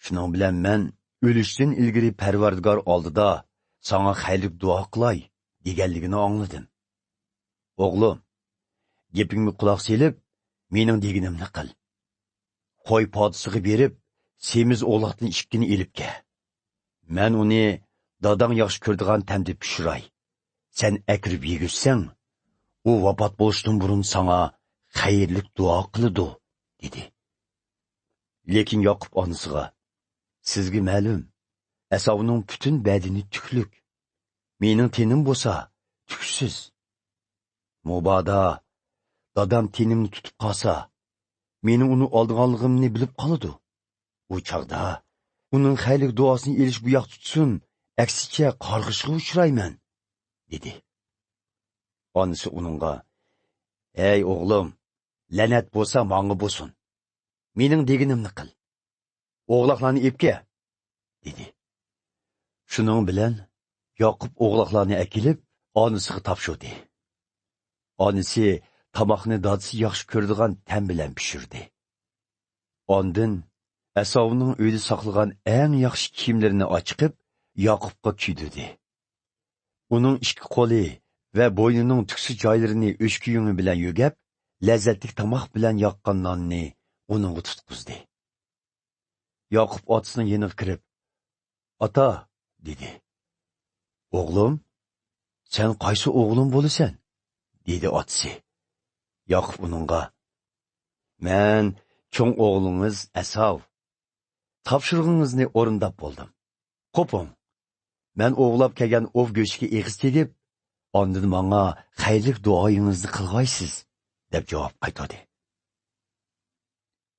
Shuning bilan men o'lishdan ilgari Parvardigor oldida sana xayrlik duo qilay" deganligini angladim. "O'g'lim, gapingga quloq selib, mening deganimni qil. Qo'y podisiga berib, semiz o'g'loqdan 2ni elib kel. Men uni dadang yaxshi ko'radigan tamda pishiray. Sen akirib yegizsang, u vafot bo'lishdan burun sana xayrlik duo qiladi" dedi. Lekin Yaqub onasiga: "Sizga ma'lum, Asovning butun badani tukluk. Mening tenim bo'lsa, tuksiz. Mubodo dadam tenimni tutib qolsa, meni uni oldiganligimni bilib qoladi. U chaqda uning xayrlik duosini elish bu yoq tutsin, aksicha qarg'ishga uchrayman" dedi. Onasi uningga: "Ey o'g'lim, la'nat bo'lsa menga bo'lsin. Mening deganimni qil. O'g'loqlarni epga" dedi. Shuning bilan Yaqub o'g'loqlarni akilib, onasiga topshirdi. Onasi tamoqni dadisi yaxshi ko'radigan tam bilan pishirdi. Ondan Asovning uyda saqlagan eng yaxshi kiyimlarini ochib, Yaqubga kiydirdi. Uning 2 qo'li va bo'ynining tuksi joylarini o'shki yungi bilan yugab, lazzatli tamoq bilan yoqqan nonni uningga tutqizdi. Yaqub otasining yoniga kirib: "Ota" dedi. "O'g'lim, sen qaysi o'g'lim bo'lasan?" dedi otasi. Yaqub uningga: "Men cho'ng o'g'lingiz Asov. Topshirig'ingizni o'rindab bo'ldim. Qo'ping, men o'g'lab kelgan ov go'shtiga eg'iz tegib, ondan menga xayrlik duoyingizni qilg'aysiz" deb javob qaytardi.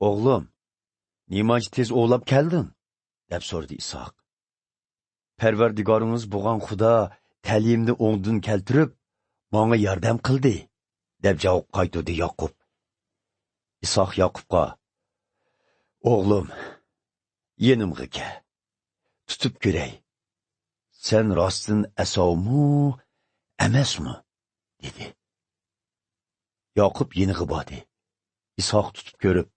"O'g'lim, nimaga tez o'g'lab kelding?" deb so'radi İshaq. "Parvardigoringiz bo'lgan Xudo ta'limni o'ngdan keltirib, menga yordam qildi" deb javob qaytardi Yaqub. İshaq Yaqubga: "O'g'lim, yenimga kel. Tutib ko'ray. Sen rostdan Asovmi, emasmi?" dedi. Yaqub yeniga bordi. İshaq tutib ko'rib: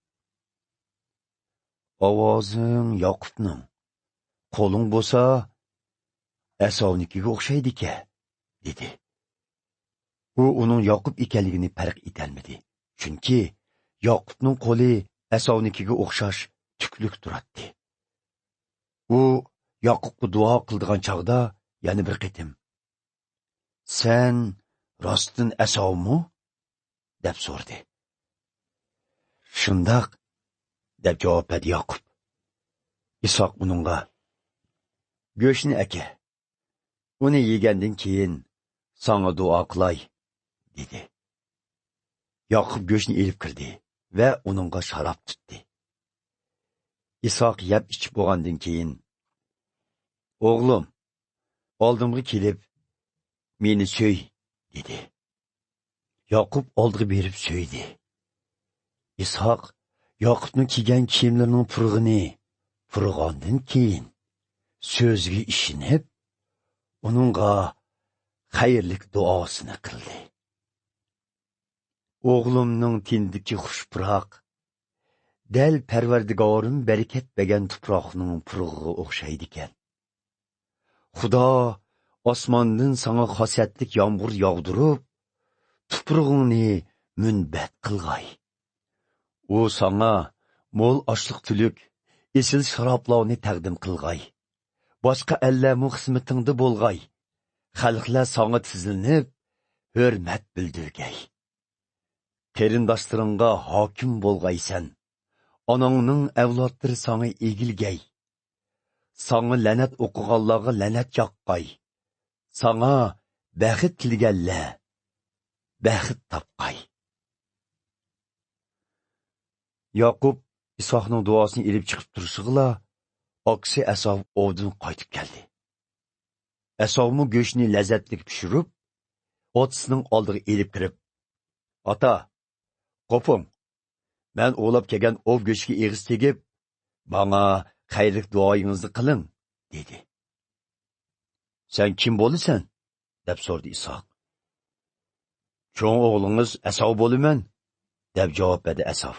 "Ovozing Yaqubning, qo'ling bo'lsa Asovnikiga o'xshaydi-ku" dedi. U uning Yaqub ekanligini farq etolmadi. Chunki Yaqubning qo'li Asovnikiga o'xshash tukluk turadi. U Yaqubga duo qildigan chaqda yana bir qitim: "Sen rostdan Asovmi?" deb so'radi. "Shundoq" deb javob berdi Yaqub. İshaq uningga: "Go'shtni aka. Uni yegandan keyin sana duo qilay" dedi. Yaqub go'shtni elib kirdi va uningga sharob tutdi. İshaq yeb ichib bo'lgandan keyin: "O'g'lim, oldimga kelib, meni söy, dedi. Yaqub oldiga berib söйdi. İshaq Yaqubning kiygan kiyimlarining purg'ini purg'ondan keyin so'zga ishinib, uningga xayrlik duosini qildi. O'g'limning tindiki xushpuroq, dal Parvardigorim barakat bergan tuproqning purg'iga o'xshaydi ekan. Xudo osmondan sana xosiyatlik yomg'ir yog'dirib, tuprog'ingni munbat qilg'ay. U sana mo'l oshliq tuluk, esil sharoblarni taqdim qilg'ay. Boshqa allarning xizmatingda bo'lg'ay. Xalqlar sana tizilib, hurmat bildirgay. Qarindoshlaringga hokim bo'lg'aysan. Onangning avlodlari sana egilgay. Sana la'nat o'qiganlarga la'nat yoqqay. Sana baxit tilganlar baxit topqay. Yaqub İshaqning duosini elib chiqib turishig'la, oqsi Asov ovdan qaytib keldi. Asovmu go'shtni lazzatli pishirib, otasining oldiga elib kirib, "Ota, qo'ping. Men o'lab kelgan ov go'shtiga eg'iz tegib, bana xayrlik duoyingizni qiling", dedi. "Sen kim bo'lasan?" deb so'radi İshaq. "Cho'ng o'g'lingiz Asov bo'laman", deb javob berdi Asov.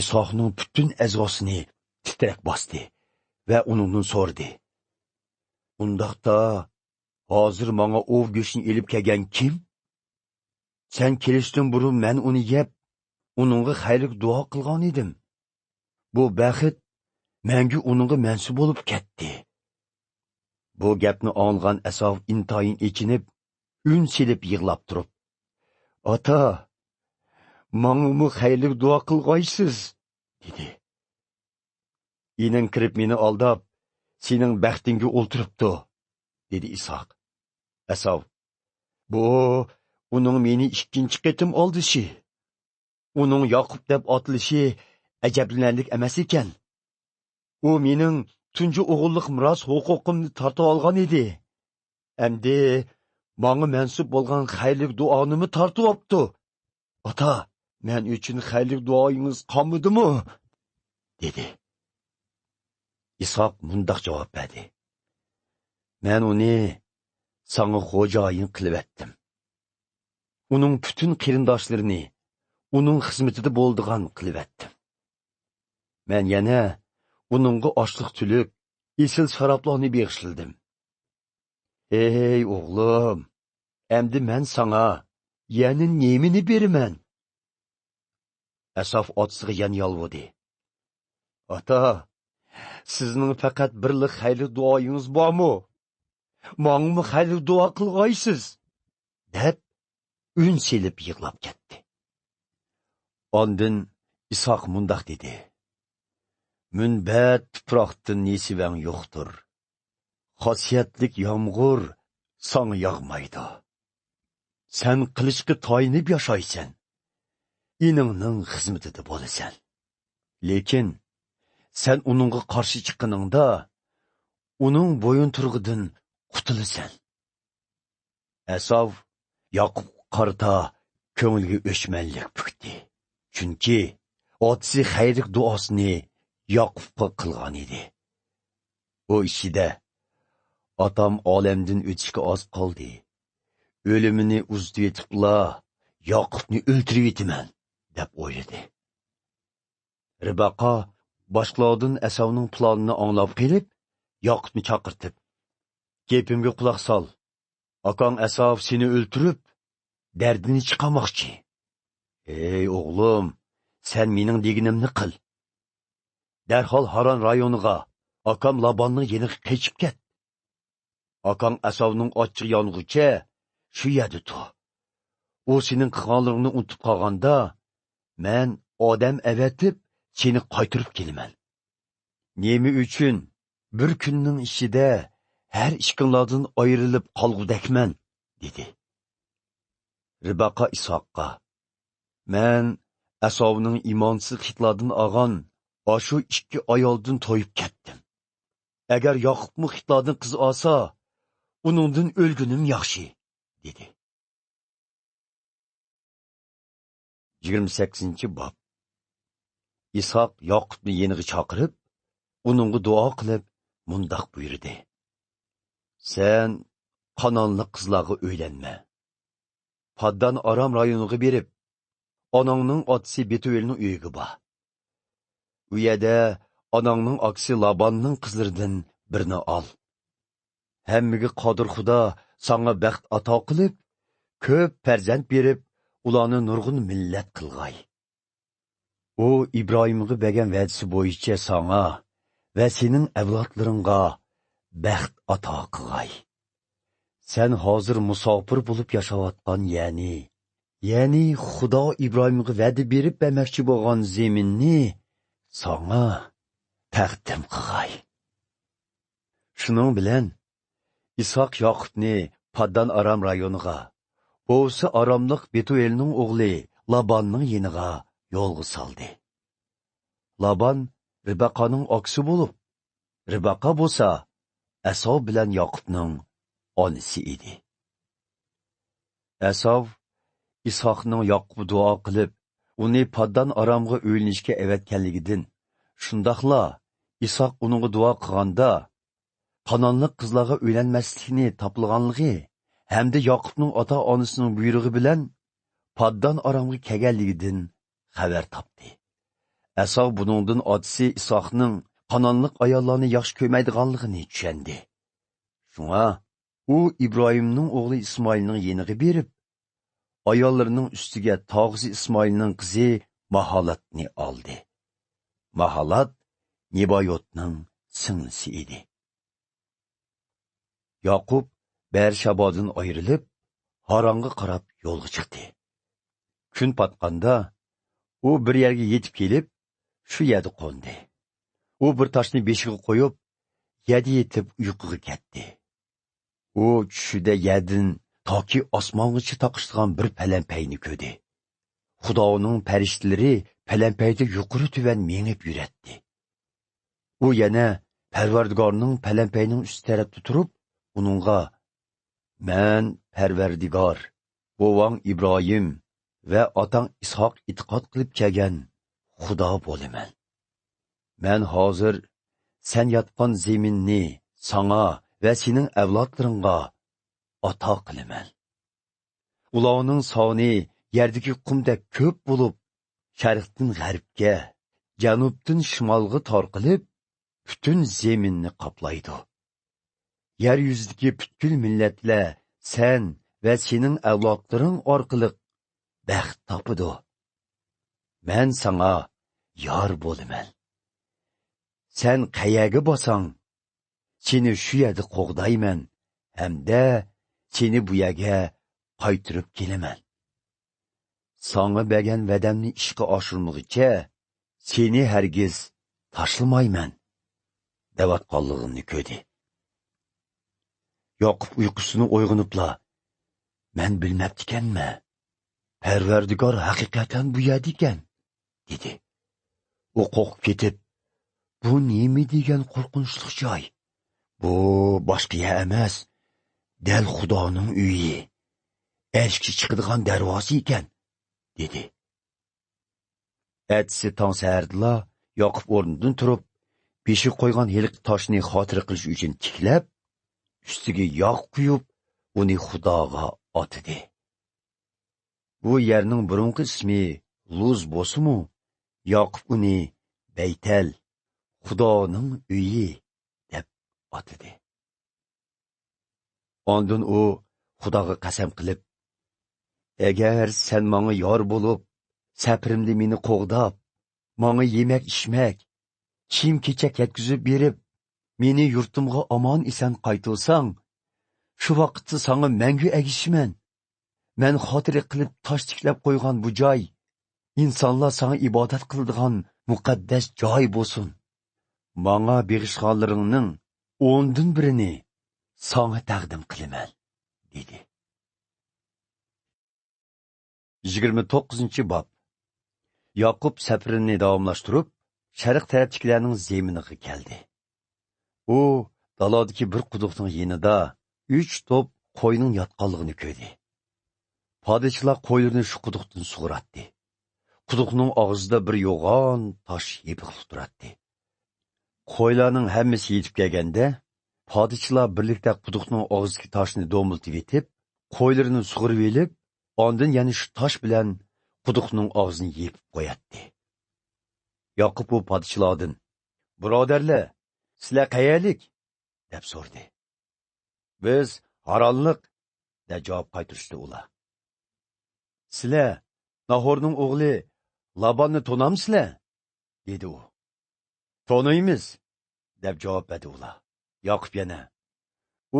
İshaqning butun a'zosini titrak bosdi va uningdan so'radi: "Undaqda hozir menga ov go'shtini elib kelgan kim? Sen kelishdan burun men uni yeb, uningga xayrlik duo qilgan edim. Bu baxit menga uningga mansub bo'lib ketdi." Bu gapni anglagan Asov intoyin echinib, un silib yig'lab turib, "Ota, menga xayrlik duo qilg'aysiz", dedi. "Ining kirib meni aldab, sening baxtingga o'ltiribdi", dedi İshaq. Asov: "Bu uning meni ikkinchi qitim oldishi. Uning Yaqub deb otilishi ajablanarlik emas ekan. U mening tunji o'g'illik miros huquqimni tortib olgan edi. Endi menga mansub bo'lgan xayrlik duonimi tortib olibdi. Ota, men uchun xayrlik duoyingiz qolmadimi?" dedi. İshaq mundoq javob berdi: "Men uni sana xo'jayin qilib etdim. Uning butun qarindoshlarini uning xizmatida bo'ldigan qilib etdim. Men yana uningga oshliq tuluk, esil sharoblarni beg'ishladim. Ey o'g'lim, endi men sana yana nemini beraman?" Asov otasiga yana yolvurdi: "Ota, sizning faqat birlik xayrli duoyingiz bormi? Menga xayrli duo qilg'aysiz?" deb un silib yig'lab ketdi. Ondan İshaq mundoq dedi: "Munbat tuproqdan nesivang yo'qdir. Xosiyatlik yomg'ir sana yog'maydi. Sen qilishga toyinib yashaysan. Iningning xizmatida bo'lasan. Lekin sen uningga qarshi chiqqaningda, uning bo'yin turg'idan qutulasan." Asov Yaqub qarta ko'ngliga o'chmanlik pukdi. Chunki otasi xayrlik duosini Yaqubga qilgan edi. U ishida "Otam olamdan o'tishga oz qoldi. O'limini uzdi yetibla, Yaqubni o'ltirib yetaman", deb o'yladi. Ribaqa boshqalardan Asovning planini anglab kelib, Yaqubni chaqirtib: "Gapimga quloq sol. Akang Asov seni o'ltirib, dardini chiqarmoqchi. Ey o'g'lim, sen mening deganimni qil. Darhol Haron rayoniga, akam Labanning yeniga qechib ket. Akang Asovning ochiq yong'ucha shu yerda tur. U sening qilganlaringni unutib qolganda, men odam avatib seni qaytirib kelaman. Nemi uchun bir kunning ichida har ishqinglardan ayrilib qolgudakman", dedi. Ribaqa İshaqqa: "Men Asovning imonsiz xitlardan olgan ashu ikki ayoldan to'yib ketdim. agar Yoqubmu Xitlardan qiz olsa, uningdan o'lgunim yaxshi, dedi. 28-bob. İshak Yoqubni yeniga chaqirib, uningga duo qilib, mundoq buyurdi. Sen Qanonli qizlarga o'ylanma. Paddan Aram rayoniga berib, onangning otasi Betuelning uyiga bor. U yerda onangning aksi Labanning qizlaridan birini ol. Hammaga qodir Xudo sana baxt ato qilib, ko'p farzand berib, ularni nurg'un millat qilg'ay. U İbrahimga bergan va'dasi bo'yicha sana va sening avlodlaringga baxt ato qilg'ay. Sen hozir musofir bo'lib yashayotgan, ya'ni Xudo İbrahimga va'da berib bermoqchi bo'lgan zaminni sana taqdim qilg'ay. Shuning bilan İshak Yoqubni Paddan Aram rayoniga, o'zi Aramliq Betuelning o'g'li Labanning yeniga yo'lga soldi. Laban Ribaqaning oqsi bo'lib, Ribaqa bo'lsa Asov bilan Yoqubning onasi edi. Asov İshakning Yoqubga duo qilib, uni Paddan Aramga o'ylanishga avatganligidan, shundaqla İshak uningga duo qilganda Qanonli qizlarga o'ylanmaslikni topilganligi hamda Yoqubning ota-onasining buyrug'i bilan Paddan Aramga kelganligidan xabar topdi. Asov buningdan otasi İshakning Qanonliq ayollarni yaxshi ko'rmaydiganligini tushundi. Shunga u İbrahimning o'g'li İsmoilning yeniga berib, ayollarining ustiga tog'zi İsmoilning qizi Maholatni oldi. Maholat Nebayotning singlisi edi. Yoqub Bershabodan ayrilib, Haronga qarab yo'lga chiqdi. Kun patqanda u bir yerga yetib kelib, shu yerda qo'ndi. U bir toshni beshiga qo'yib, yerda yetib uyquga ketdi. U tushida yerdan toki osmongacha taqishtirgan bir palampayni ko'rdi. Xudoning farishtalari palampayda yuqori tuvan mengib yuratdi. U yana Parvardigorning palampayning ust tarafida turib, uningga "Men Parvardigor, bovang İbrahim va otang Ishok e'tiqod qilib kelgan Xudo bo'laman. Men hozir sen yotgan zaminni sana va sening avlodlaringga ato qilaman. Ularning soni yerdagi qumdek ko'p bo'lib, sharqdan g'arbga, janubdan shimolga tarqalib, butun zaminni qoplaydi. Yer yuzidagi butkul millatlar sen va sening avlodlaring orqali baxt topidi. Men sana yor bo'laman. Sen qayaga bosang, seni shu yerda qo'g'dayman, hamda seni bu yerga qaytirib kelaman. Sana bergan va'damni ishga oshirmoqcha, seni hargiz tashlamayman, devatqanligimni ko'rdi. Yoqub uyqusini uyg'onibla, men bilmabdikanmi, Parvardigor haqiqatan bu yerda ekan, dedi. U qo'rqib ketib, bu nima degan qo'rqinchli joy? Bu boshqa yer emas, dal Xudoning uyi, eshikchi chiqadigan darvoza ekan, dedi. Ertasi tong saharda Yoqub o'rnidan turib, beshi qo'ygan heliq toshni xotira qilish uchun tiklab, ustiga yog' quyib, uni Xudoga otdi. Bu yerning burunqi ismi Luz bo'lsa-mu, Yoqub uni Baytal, Xudoning uyi deb otdi. Ondan u Xudoga qasam qilib, agar sen menga yor bo'lib, safirimda meni qo'g'dab, menga yemak-ichmak, kiyim-kechak yetkazib berib, meni yurtimga omon eson qaytarsang, shu vaqtda sana mangu agishiman. Men xotira qilib tosh tiklab qo'ygan bu joy insonlar sana ibodat qiladigan muqaddas joy bo'lsin. Menga beg'ishganlaringning 10dan birini sana taqdim qilaman, dedi. 29-bob. Yoqub safarini davomlashtirib, sharq tarafdagilarning zeminiga keldi. u dalodagi bir quduqning yonida 3 top qo'yning yotqanligini ko'rdi. Podsholar qo'ylarni shu quduqdan sug'uratdi. Quduqning og'zida bir yo'g'on tosh yepiqib turardi. Qo'ylarning hammasi yetib kelganda, podsholar birlikda quduqning og'zidagi toshni do'miltib yetib, qo'ylarini sug'urib elib, ondan yana shu tosh bilan quduqning og'zini yepib qo'yatdi. Yoqub bu podsholardan: "Birodarlar, sizlar qayerlik?" deb so'radi. "Biz Haronlik" deb javob qaytarishdi ular. "Sizlar Nahorning o'g'li Labonni tonamsizlar?" dedi u. "Tonuymiz" deb javob berdi ular. Yoqub yana: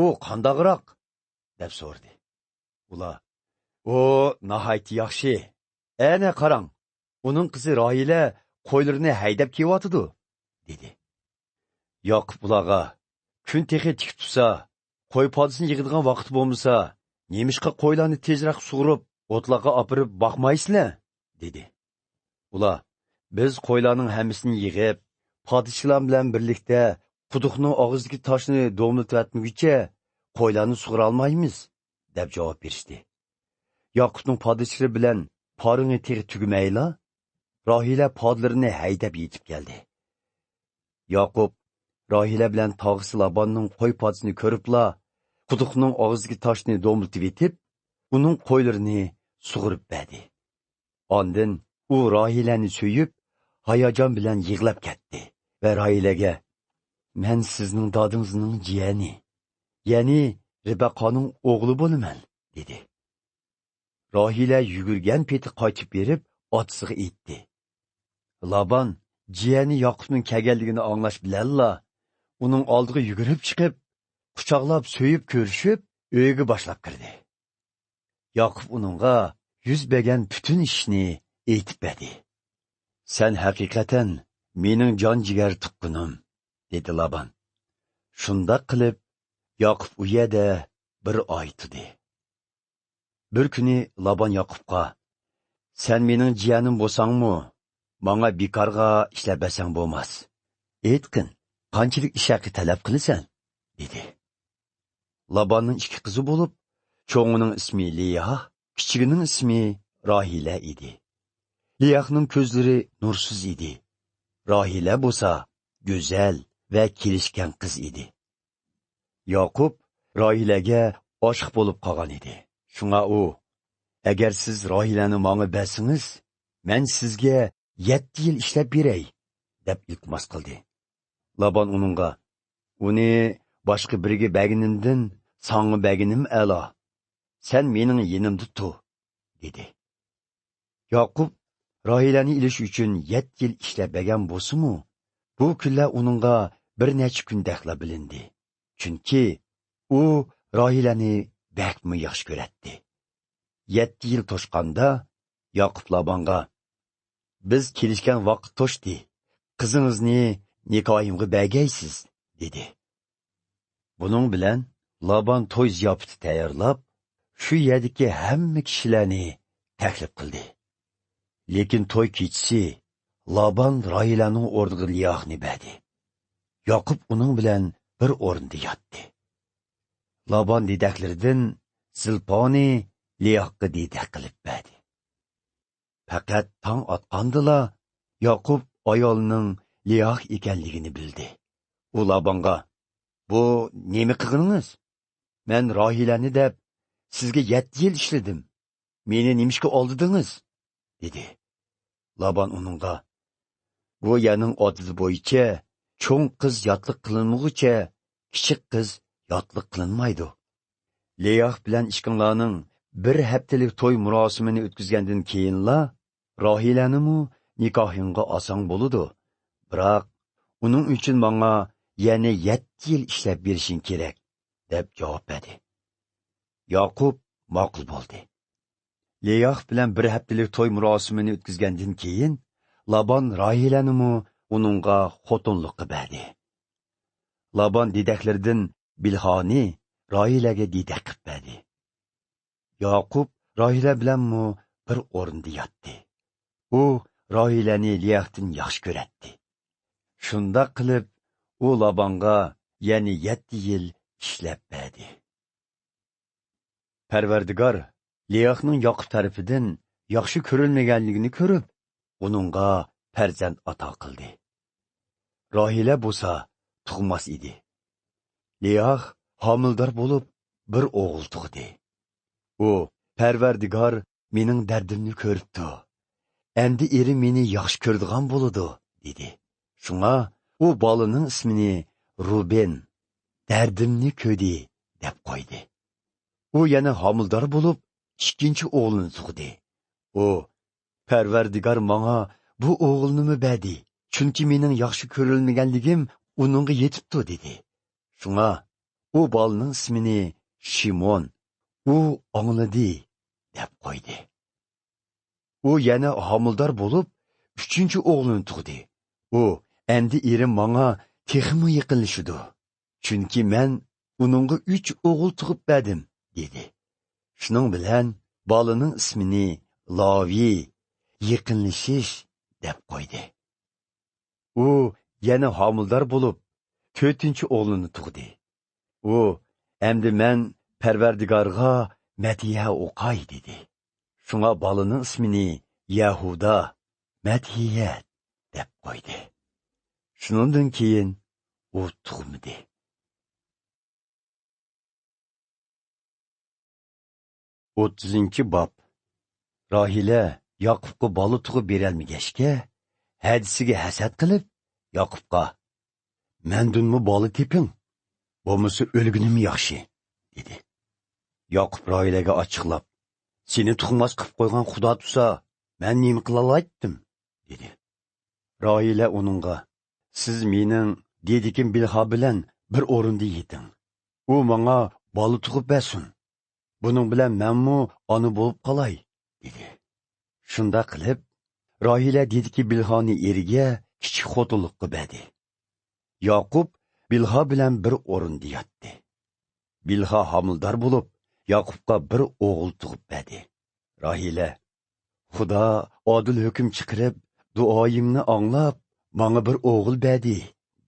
"U qandaqroq?" deb so'radi. Ular: "O, nihoyat yaxshi. Ana qarang, uning qizi Rohila qo'ylarini haydab kelyotidi" dedi. Yoqub ularga: "Kun texi tik tursa, qo'y podisini yig'adigan vaqt bo'lmasa, nemishqa qo'ylarni tezroq sug'urib, o'tlarga opirib boqmaysizlar?" dedi. Ular: "Biz qo'ylarning hammasini yig'ib, podsholar bilan birlikda quduqning og'zidagi toshni do'miltatmaguncha qo'ylarni sug'ura olmaymiz" deb javob berishdi. Yoqubning podshosi bilan poringi tegi tugamayla, Rohila podlarini haydab yetib keldi. Yoqub Rohila bilan tog'isi Labonning qo'y podsini ko'ribla, quduqning og'zidagi toshni do'miltib yetib, uning qo'ylarini sug'urib berdi. Ondan u Rohilani so'yib, hayajon bilan yig'lab ketdi va Rohilaga: "Men sizning dodingizning jiyani, ya'ni Ribaqoning o'g'li bo'laman" dedi. Rohila yugurgan peti qaytib berib, otasiga aytdi. Labon jiyani Yoqubning kelganligini anglash bilanla uning oldiga yugurib chiqib, quchoqlab so'yib ko'rishib, uyiga boshlab kirdi. Yoqub uningga yuz bergan butun ishni aytib berdi. "Sen haqiqatan mening jon jigar tuqqanim" dedi Labon. Shundoq qilib, Yoqub u yerda bir oy turdi. Bir kuni Labon Yoqubga: "Sen mening jiyanim bo'lsangmi, menga bekorga ishlab bersang bo'lmas. Aytqin, qanchalik ish haqi talab qilasan?" dedi. Labonning ikki qizi bo'lib, cho'ngining ismi Liya, kichigining ismi Rohila edi. Liyahning ko'zlari nursiz edi. Rohila bo'lsa go'zal va kelishgan qiz edi. Yoqub Rohilaga oshiq bo'lib qolgan edi. Shunga u: "Agar siz Rohilani menga bersangiz, men sizga 7 yil ishlab beray" deb iltimos qildi. Labon uningga: "Uni boshqa biriga berganimdan sanga berganim a'lo. Sen mening yonimda tur" dedi. Yoqub Rohilani ilish uchun 7 yil ishlab bergan bo'lsa-mu, bu kunlar uningga bir necha kundaqla bilindi. Chunki u Rohilani bakmi yaxshi ko'ratdi. 7 yil to'shqanda Yoqub Labonga: "Biz kelishgan vaqt to'shdi. Qizingizni nikohimga bergaysiz" dedi. Buning bilan Labon to'y ziyofati tayyorlab, shu yerdagi hamma kishilarni taklif qildi. Lekin to'y kechisi Labon Rohilaning o'rniga Liyahni berdi. Yoqub uning bilan bir o'rinda yotdi. Labon dedaklaridan Zilponi Liyahga dedak qilib berdi. Faqat tong otqandila Yoqub ayolning Liyah ekanligini bildi. U Labonga: "Bu nima qilganingiz? Men Rohilani deb sizga 7 yil ishladim. Meni nimishga oldidingiz?" dedi. Labon uningga: "Bu yerning odati bo'yicha cho'ng qiz yotliq qilinmaguncha kichik qiz yotliq qilinmaydi. Liyah bilan ishqinglarning bir haftalik to'y murosimini o'tkazgandan keyinla Rohilanimi nikohingga olsang bo'ladi. Biroq uning uchun menga yana 7 yil ishlab berishing kerak" deb javob berdi. Yoqub ma'qul bo'ldi. Liyah bilan bir haftalik to'y murosimini o'tkazgandan keyin Labon Rohilanimi uningga xotinlikqa berdi. Labon dedaklaridan Bilhoni Rohilaga dedak qilib berdi. Yoqub Rohila bilanmi bir o'rinda yotdi. U Rohilani Liyahdan yaxshi ko'ratdi. Shunda qilib u Labonga ya'ni 7 yil ishlab berdi. Parvardigor Leyahning Yoqub tarafidan yaxshi ko'rilmaganligini ko'rib, uningga farzand ato qildi. Rohila bo'lsa tug'mas edi. Leyah homildor bo'lib bir o'g'il tug'di. U Parvardigor mening dardimni ko'ribdi. Endi eri meni yaxshi ko'radigan bo'ladi, dedi. Shunga u bolaning ismini Ruben, dardimni ko'di deb qo'ydi. U yana homildor bo'lib, ikkinchi o'g'lini tug'di. U Parvardigor menga bu o'g'ilni berdi, chunki mening yaxshi ko'rilmaganligim uningga yetibdi, dedi. Shunga u bolaning ismini Shimon, u angladi deb qo'ydi. U yana homildor bo'lib, uchinchi o'g'lini tug'di. U endi erim menga texmi yaqinlashidi, chunki men uningga 3 o'g'il tug'ib berdim, dedi. Shuning bilan bolaning ismini Lavi, yaqinlashish deb qo'ydi. U yana homildor bo'lib, 4-chi o'g'lini tug'di. U endi men Parvardigorga matiya o'qay, dedi. Shunga bolaning ismini Yahuda, Matiya deb qo'ydi. Shundan keyin u tug'madi. 30-bob. Rohila Yoqubga bola tug'ib berolmagachga, hadisiga hasad qilib, Yoqubga: "Mendunmi bola teping, bo'lmasa o'lgunim yaxshi", dedi. Yoqub Rohilaga ochiqlab: "Seni tug'mas qilib qo'ygan Xudo tursa, men nima qila olaydim?" dedi. Rohila uningga: "Siz mening dedikim Bilha bilan bir o'rinda yeting. U menga bola tug'ib bersin. Buning bilan menmu ona bo'lib qolay", dedi. Shunda qilib, Rohila dediki Bilhani eriga kichik xotinlikqa berdi. Yoqub Bilha bilan bir o'rinda yotdi. Bilha homildor bo'lib, Yoqubga bir o'g'il tug'ib berdi. Rohila: "Xudo odil hukm chiqarib, duoyimni anglab, menga bir o'g'il berdi",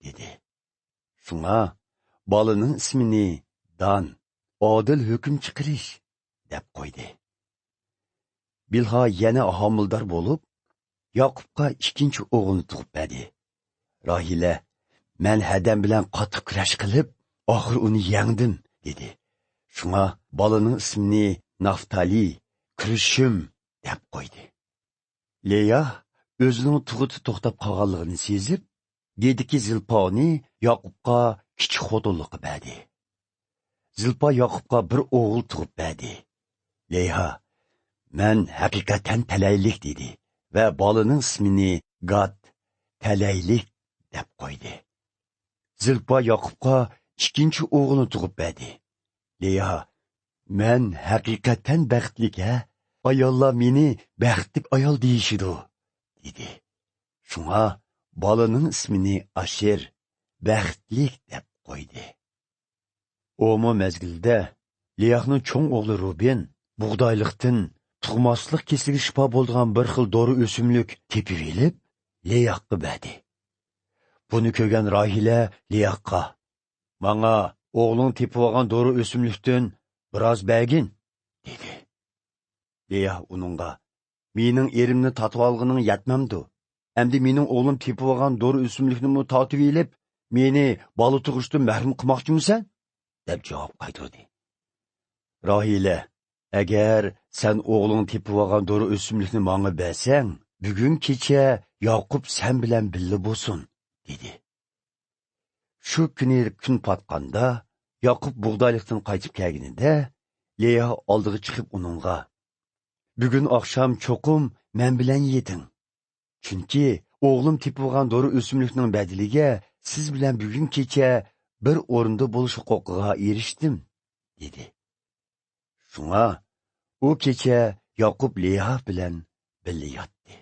dedi. Shunga bolaning ismini Dan, odil hukm chiqarish deb qo'ydi. Bilha yana homildor bo'lib, Yoqubga 2-chi o'g'ilni tug'ib berdi. Rohila: "Men hadam bilan qattiq kurash qilib, oxir uni yengdim", dedi. Shunga bolaning ismini Naftali, Kirishim deb qo'ydi. Leya o'zining tug'uti to'xtab qolganligini sezib, dediki Zilponi Yoqubga kichik xotinlikqa berdi. Zilpa Yoqubga bir o'g'il tug'ib berdi. Leya: "Men haqiqatan talaylik", dedi va bolaning ismini Gad, talaylik deb qo'ydi. Zilpa Yoqubga 2-chi o'g'ilni tug'ib berdi. Leya: "Men haqiqatan baxtlik, ayollar meni baxtlik ayol deyishidi", dedi. Shunga bolaning ismini Asher, baxtlik deb qo'ydi. O'mo mezgilda Leyahning cho'ng o'g'li Ruben bug'doylikdan tug'maslik kesiliga shifo bo'lgan bir xil dori o'simlik tepib elib, Leyahga berdi. Buni ko'rgan Rohila Leyahga: "Menga o'g'ling tepib olgan dori o'simlikdan biroz bergin", dedi. Leyah uningga: "Mening erimni tatib olganing yetmamdi. Endi mening o'g'lim tepib olgan dori o'simlikni tatib elib, meni bola tug'ishdan mahrum qilmoqchimisan?" deb javob qaytardi. Rohila: "Agar sen o'g'ling tepib olgan dori o'simlikni menga bersang, bugun kecha Yoqub sen bilan birga bo'lsin", dedi. Shu kuni kun patqanda Yoqub bug'doylikdan qaytib kelganida, Leya oldiga chiqib uningga: "Bugun oqshom cho'qim men bilan yeting. Chunki o'g'lim tepib olgan dori o'simlikning badiliga siz bilan bugun kecha bir o'rinda bo'lish huquqiga erishdim", dedi. Shunga u kecha Yoqub Leya bilan birga yotdi.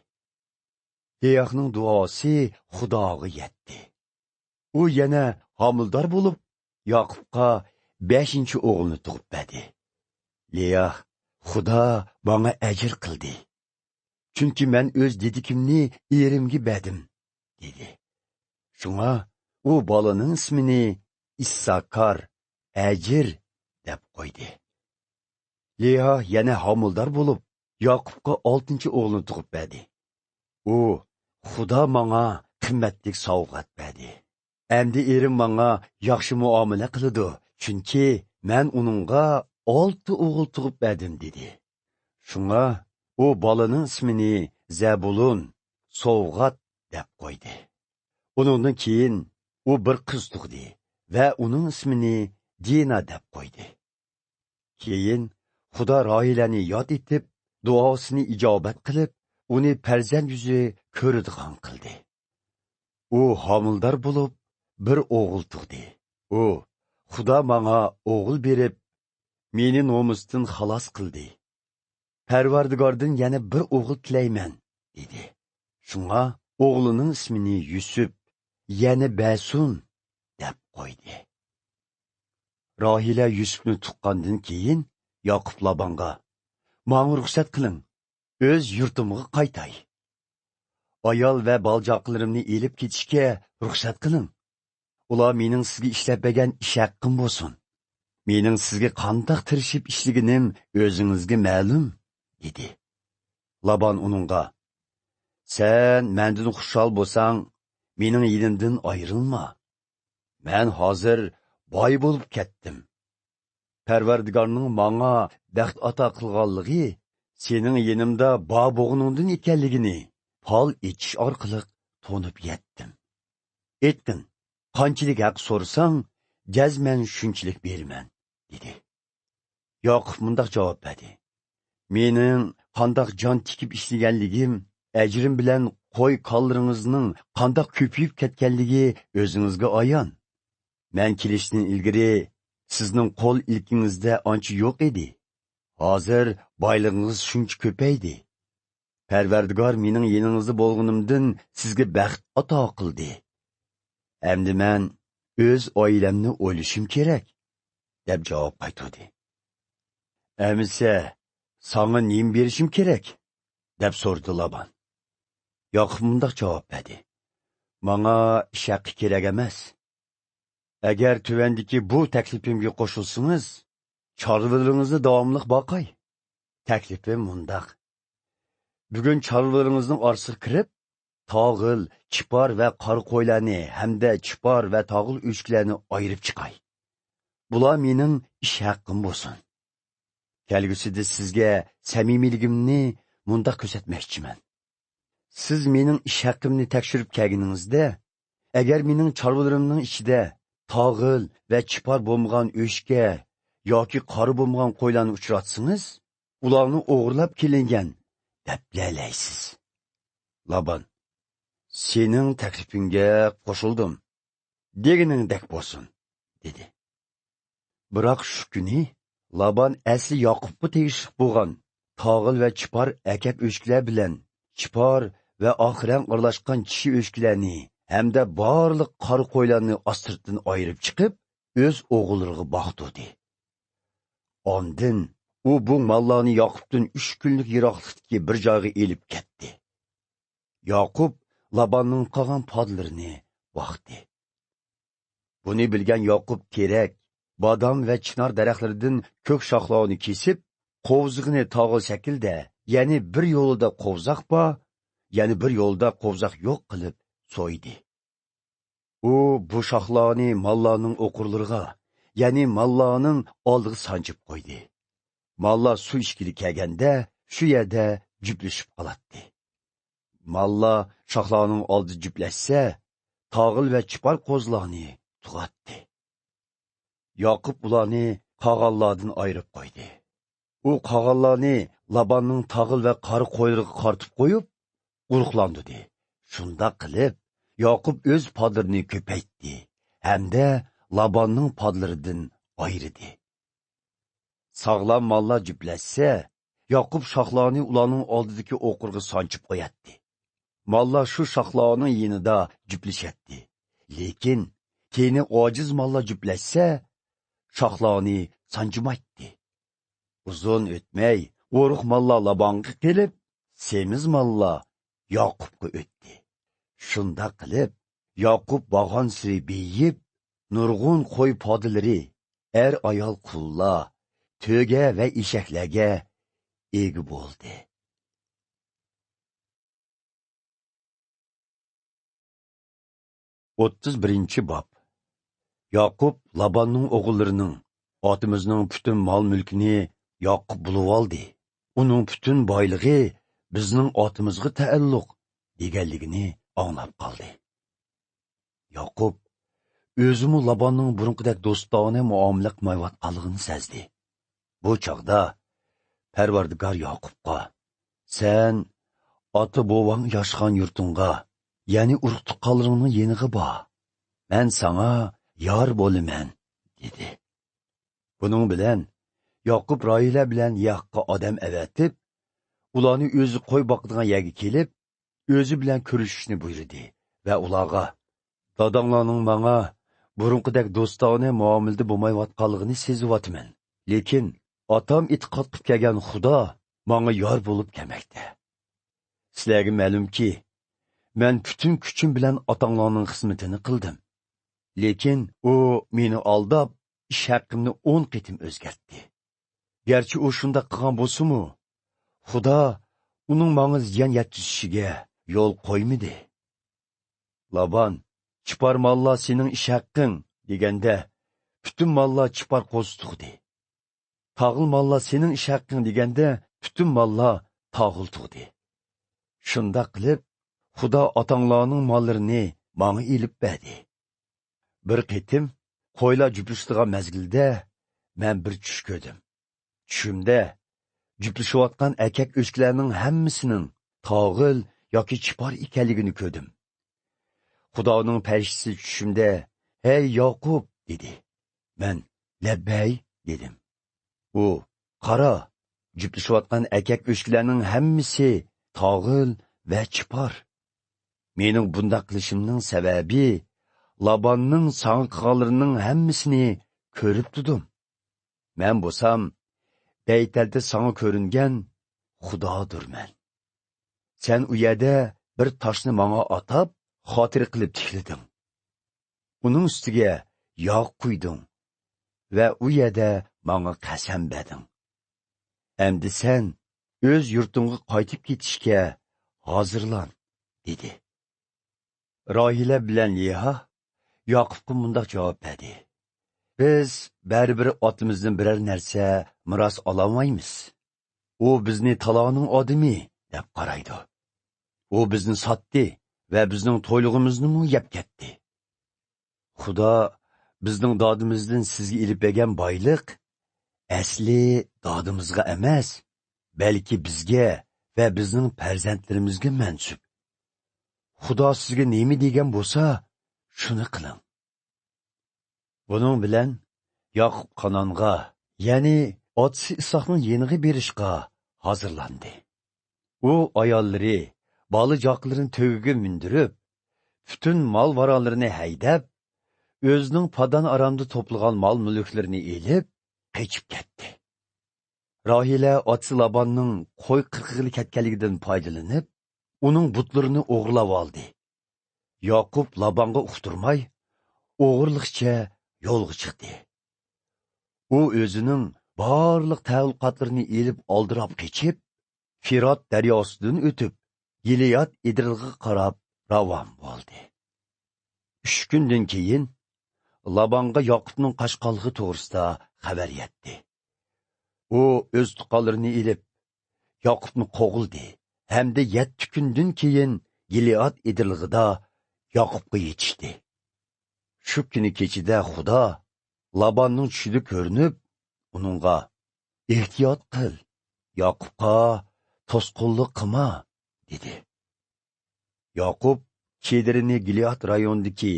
Leyahning duosi Xudoga yetdi. U yana homildor bo'lib, Yoqubga 5-chi o'g'ilni tug'ib berdi. Leya: "Xudo menga ajr qildi. Chunki men o'z dedikimni erimga berdim", dedi. Shunga u bolaning ismini Issakar, Ajir deb qo'ydi. Leha yana homildor bo'lib, Yoqubga 6-chi o'g'lini tug'ib berdi. U, Xudo menga qimmatli sovg'at berdi. Endi erim menga yaxshi muomala qiladi, chunki men uningga 6 o'g'il tug'ib berdim dedi. Shunga u bolaning ismini Zabulun, sovg'at deb qo'ydi. Uningdan keyin u bir qiz tug'di va uning ismini Dina deb qo'ydi. Keyin Xudo Rohilani yod etib, duosini ijobat qilib, uni farzand yuzi ko'radigan qildi. U homildor bo'lib, bir o'g'il tug'di. U, Xudo menga o'g'il berib, meni nomusdan xalos qildi. Parvardigordan yana bir o'g'il tilayman, dedi. Shunga o'g'lining ismini Yusuf, yana Basun deb qo'ydi. Rohila Yusufni tuqqandan keyin Yoqub Labanga, "Menga ruxsat qiling, o'z yurtimga qaytay. Ayol va baljoqlarimni elib ketishga ruxsat qiling. Ular mening sizga ishlab bergan ish haqqim bo'lsin. Mening sizga qandoq tirishib ishlaginim o'zingizga ma'lum", dedi. Laban uningga, "Sen mendan xushal bo'lsang, mening yinimdan ayrilma. Men hozir boy bo'lib ketdim. Parvardigorning menga baxt ato qilganligi sening yinimda bo'g'iningdan ekanligini fol ichish orqali to'nib yetdim. Aytgin, qanchalik haq so'rasang, jazman shunchalik beraman", dedi. Yoqub mundaq javob berdi: "Mening qandoq jon tikib ishlaganligim, ajrim bilan qo'y qollaringizning qandoq ko'payib ketganligi o'zingizga ayon. Men kelishdan ilgari sizning qo'l ilkingizda ancha yo'q edi. Hozir boyligingiz shuncha ko'paydi. Parvardigor mening yeningizda bo'lganimdan sizga baxt ato qildi. Endi men o'z oilamni o'ylashim kerak", deb javob qaytardi. "Amisa, sana nima berishim kerak?" deb so'radi Laban. Yoqub mundaq javob berdi: "Menga ish haqqi kerak emas. Agar tuvandiki bu taklifimga qo'shilsangiz, chorvalaringizni davomli boqay. Taklifim mundaq: bugun chorvalaringizning orasiga kirib, tog'il, chipor va qora qo'ylarni hamda chipor va tog'il o'chkilarni ayirib chiqay. Bular mening ish haqqim bo'lsin. Kelgusida sizga samimiyligimni mundaq ko'rsatmoqchiman. Siz mening ish haqqimni tekshirib kelganingizda, agar mening chorvalarimning ichida tog'il va chipor bo'lmagan o'chka yoki qora bo'lmagan qo'ylarni uchratsangiz, ularni o'g'irlab kelingan deb bilaysiz." Laban: "Sening taklifingga qo'shildim, deganingdek bo'lsin", dedi. Biroq shu kuni Laban asli Yoqubga tegishli bo'lgan tog'il va chipor akab o'chkilar bilan chipor va oxiran aralashgan kishi o'chkilarni hamda barliq qora qo'ylarni ostirdan ayirib chiqib, o'z o'g'illariga boqtirdi. Ondan u bu mallarni Yoqubdan 3 kunlik yiroqlikdagi bir joyga elib ketdi. Yoqub Labanning qolgan podlarini boqdi. Buni bilgan Yoqub kerak, bodom va chinor daraxtlaridan ko'k shoxlarni kesib, qovzig'ini tog'il shaklda, ya'ni bir yo'lda qovzoq bor, ya'ni bir yo'lda qovzoq yo'q qilib so'ydi. U bu shoxlarni mallarning o'qurlariga, ya'ni mallarning oldiga sanchib qo'ydi. Mallar suv ichgili kelganda shu yerda juplashib qoladi. Mallar shoxlarning oldida juplashsa, tog'il va chipor qo'zlarni tug'atdi. Yoqub ularni qog'onlardan ayirib qo'ydi. U qog'onlarni Labanning tog'il va qora qo'ylariga qartib qo'yib, urug'landirdi. Shundoq qilib, Yoqub o'z podlarini ko'paytdi hamda Labanning podlaridan ayirdi. Sog'lom mallar juplashsa, Yoqub shoxlarni ularning oldidagi o'qirga sanchib qo'yatdi. Mallar shu shoxlarning yonida juplashadi. Lekin teni ojiz mallar juplashsa, shoxlarni sanchimaydi. Uzun o'tmay, o'ruq mallar Labanga kelib, semiz mallar Yoqubga o'tdi. Shunda qilib, Yoqub bag'on siri beyib, nurg'un qo'y podilari, ayol qullar, to'ga va eshaklarga ega bo'ldi. 31 bob. Yaqub Labanning o'g'illarining, otimizning butun mol mulkini yoqib bulib oldi. Uning butun boyligi bizning otimizga taalluq deganligini anglab qoldi. Yaqub o'zimi Labanning burunqidek do'stona muomala qilmayotganligini sezdi. Bu chaqda Parvardigor Yaqubga: "Sen ota bovang yashgan yurtingga, ya'ni urug' tuqqanlaringning yeniga bor. Men sana yor bo'laman" dedi. Buning bilan Yaqub Roila bilan Yaqqa odam avatib, ularni o'zi qo'y boqadigan yerga kelib, o'zi bilan ko'rishishni buyurdi va ularga: "Dadanglarning menga burunqidek do'stona muomalada bo'lmayotganligini sezyapman. Lekin otam e'tiqod qilib kelgan Xudo menga yor bo'lib kelmoqda. Sizlarga ma'lumki, men butun kuchim bilan otanglarning xizmatini qildim. Lekin u meni aldab, ish haqqimni 10 qitim o'zgartdi. Gerçi u shunda qilgan bo'lsa-mu, Xudo uning menga ziyon yetkazishiga yo'l qo'ymadi." Laban: "Chipar mollar sening ish haqqing" deganda, butun mollar chipar qo'ztuqdi. "Tag'il mollar sening ish haqqing" deganda, butun mollar tag'il tug'di. Shunda qilib, Xudo otanglarning mollarini menga elib berdi. Bir qitim qo'ylar juplashadigan mezgilda men bir tush ko'rdim. Tushimda juplashayotgan erkak o'chkilarning hammasining tog'il yoki chipor ekanligini ko'rdim. Xudoning farishasi tushimda: "Hey Yaqub" dedi. Men "Labbay" dedim. U: "Qara, juplashayotgan erkak o'chkilarning hammasi tog'il va chipor. Mening bunday qilishimning sababi Labanning sana qilganlarining hammasini ko'rib turdim. Men bo'lsam, Beytel'de sana ko'ringan Xudodirman. Sen u yerda bir toshni menga atab, xotir qilib tiklading. Uning ustiga yog' quyding va u yerda menga qasam berding. Endi sen o'z yurtingga qaytib ketishga hozirlan" dedi. Rohila bilan Leha Yaqubga mundaq javob berdi: "Biz baribir otimizdan biror narsa miros ololmaymiz. U bizni taloning odami deb qaraydi. U bizni sotdi va bizning to'ylig'imizni yeb ketdi. Xudo bizning dodimizdan sizga ilib bergan boyliq asli dodimizga emas, balki bizga va bizning farzandlarimizga mansub. Xudo sizga nima degan bo'lsa, shuni qiling." Buning bilan Yaqub Kanonga, ya'ni otasi Isoqning yeniga berishga hozirlandi. U ayollari, bola-joqlarini to'giga mindirib, butun mol-varolarini haydab, o'zining padan aramda to'plagan mol-mulklarini elib, qochib ketdi. Rohila otasi Labanning qo'y qirqig'ili ketganligidan foydalanib, uning butlarini o'g'irlab oldi. Yaqub Labanga uqtirmay, o'g'irliqcha yo'lga chiqdi. U o'zining barliq ta'lluqotlarini elib oldirab kechib, Firat daryosidan o'tib, Gileyad Idrilga qarab ravon bo'ldi. 3 kundan keyin Labanga Yaqubning qochqanligi to'g'risida xabar yetdi. U o'z tuqqanlarini elib, Yaqubni qo'g'ildi. Hamda 7 kundan keyin Gileyad Idrilgida Yaqubga yetishdi. Shu kuni kechida Xudo Labanning tushida ko'rinib, uningga: "Ehtiyot qil, Yaqubga to'sqinlik qilma" dedi. Yaqub chedirini Gileyad rayonidagi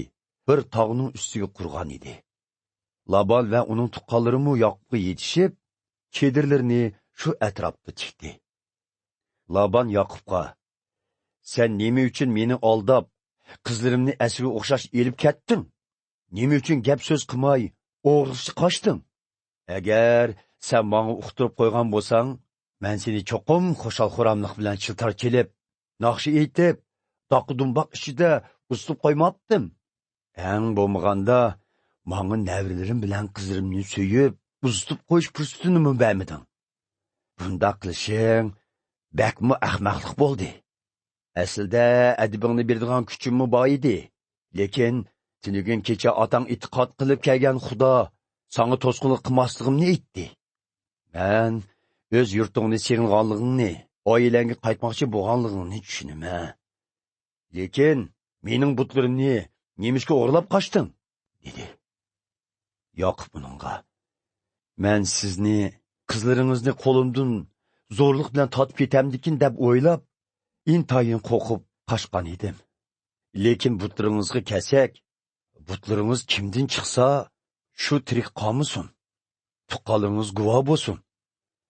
bir tog'ning ustiga qurgan edi. Laban va uning tuqqanlari Yaqubga yetishib, chedirlarini shu atrofda tikdi. Laban Yaqubga: "Sen nima uchun meni aldab, qizlarimni asirga o'xshash elib ketding? Nima uchun gap so'z qilmay, o'g'irlikcha qochding? Agar sen menga uqtirib qo'ygan bo'lsang, men seni cho'qim xo'shal-xuramlik bilan chiltar kelib, naqshi aytib, doqi-dumboq ichida usib qo'ymabdim. Eng bo'lmaganda, Mаңı nəvrilərim bilən qızlarımni söyüb, uzutub qoyuş fürsətini mi bəmidin? Bunda qilishing, bəkmi ahmaqlıq boldi. Əslində, ədibingni berdigan küçümmi boy idi. Lekin, tinigin kecha atang itiqad qilib kelgan Xudo, sana to'sqinlik qilmasligimni aytdi. Men o'z yurtingni sevganligingni, oilangga qaytmoqchi bo'lganligingni tushunaman. Lekin, mening butlarimni nemishga o'g'irlab qochding, dedi. Yoqub buningga, men sizni, qizlaringizni qo'limdan zo'rliq bilan totib ketamdikin deb o'ylab, intayin qo'rqib qochgan edim. Lekin butlaringizga kelsak, butlaringiz kimdan chiqsa, shu tirik qolmasin. Tuqqalingiz guvoh bo'lsin.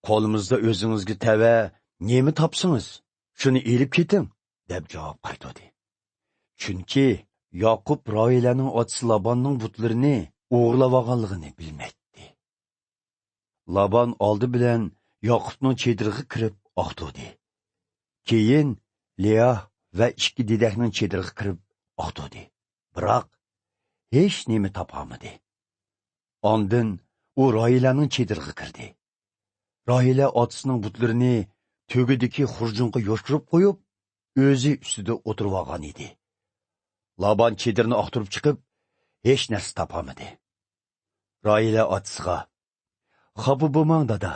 Qo'limizda o'zingizga tava nemi topsınız, shuni elib keting, deb javob qaytardi. Chunki Yoqub Roilaning otasi Labanning butlarini o'g'irlab olganligini bilmaydi. Laban oldi bilan Yoqubning chedirig'iga kirib oqtirdi. Keyin Leah va ikki dedakning chedirig'iga kirib oqtirdi. Biroq hech nima topolmadi. Ondan u Roilaning chedirig'iga kirdi. Roila otasining butlarini tugidagi xurjunga yoshirib qo'yib, o'zi ustida o'tirib olgan edi. Laban chedirni oqtirib chiqib, hech narsa topolmadi. Roila otasiga, "Xafa bo'lmang, dada.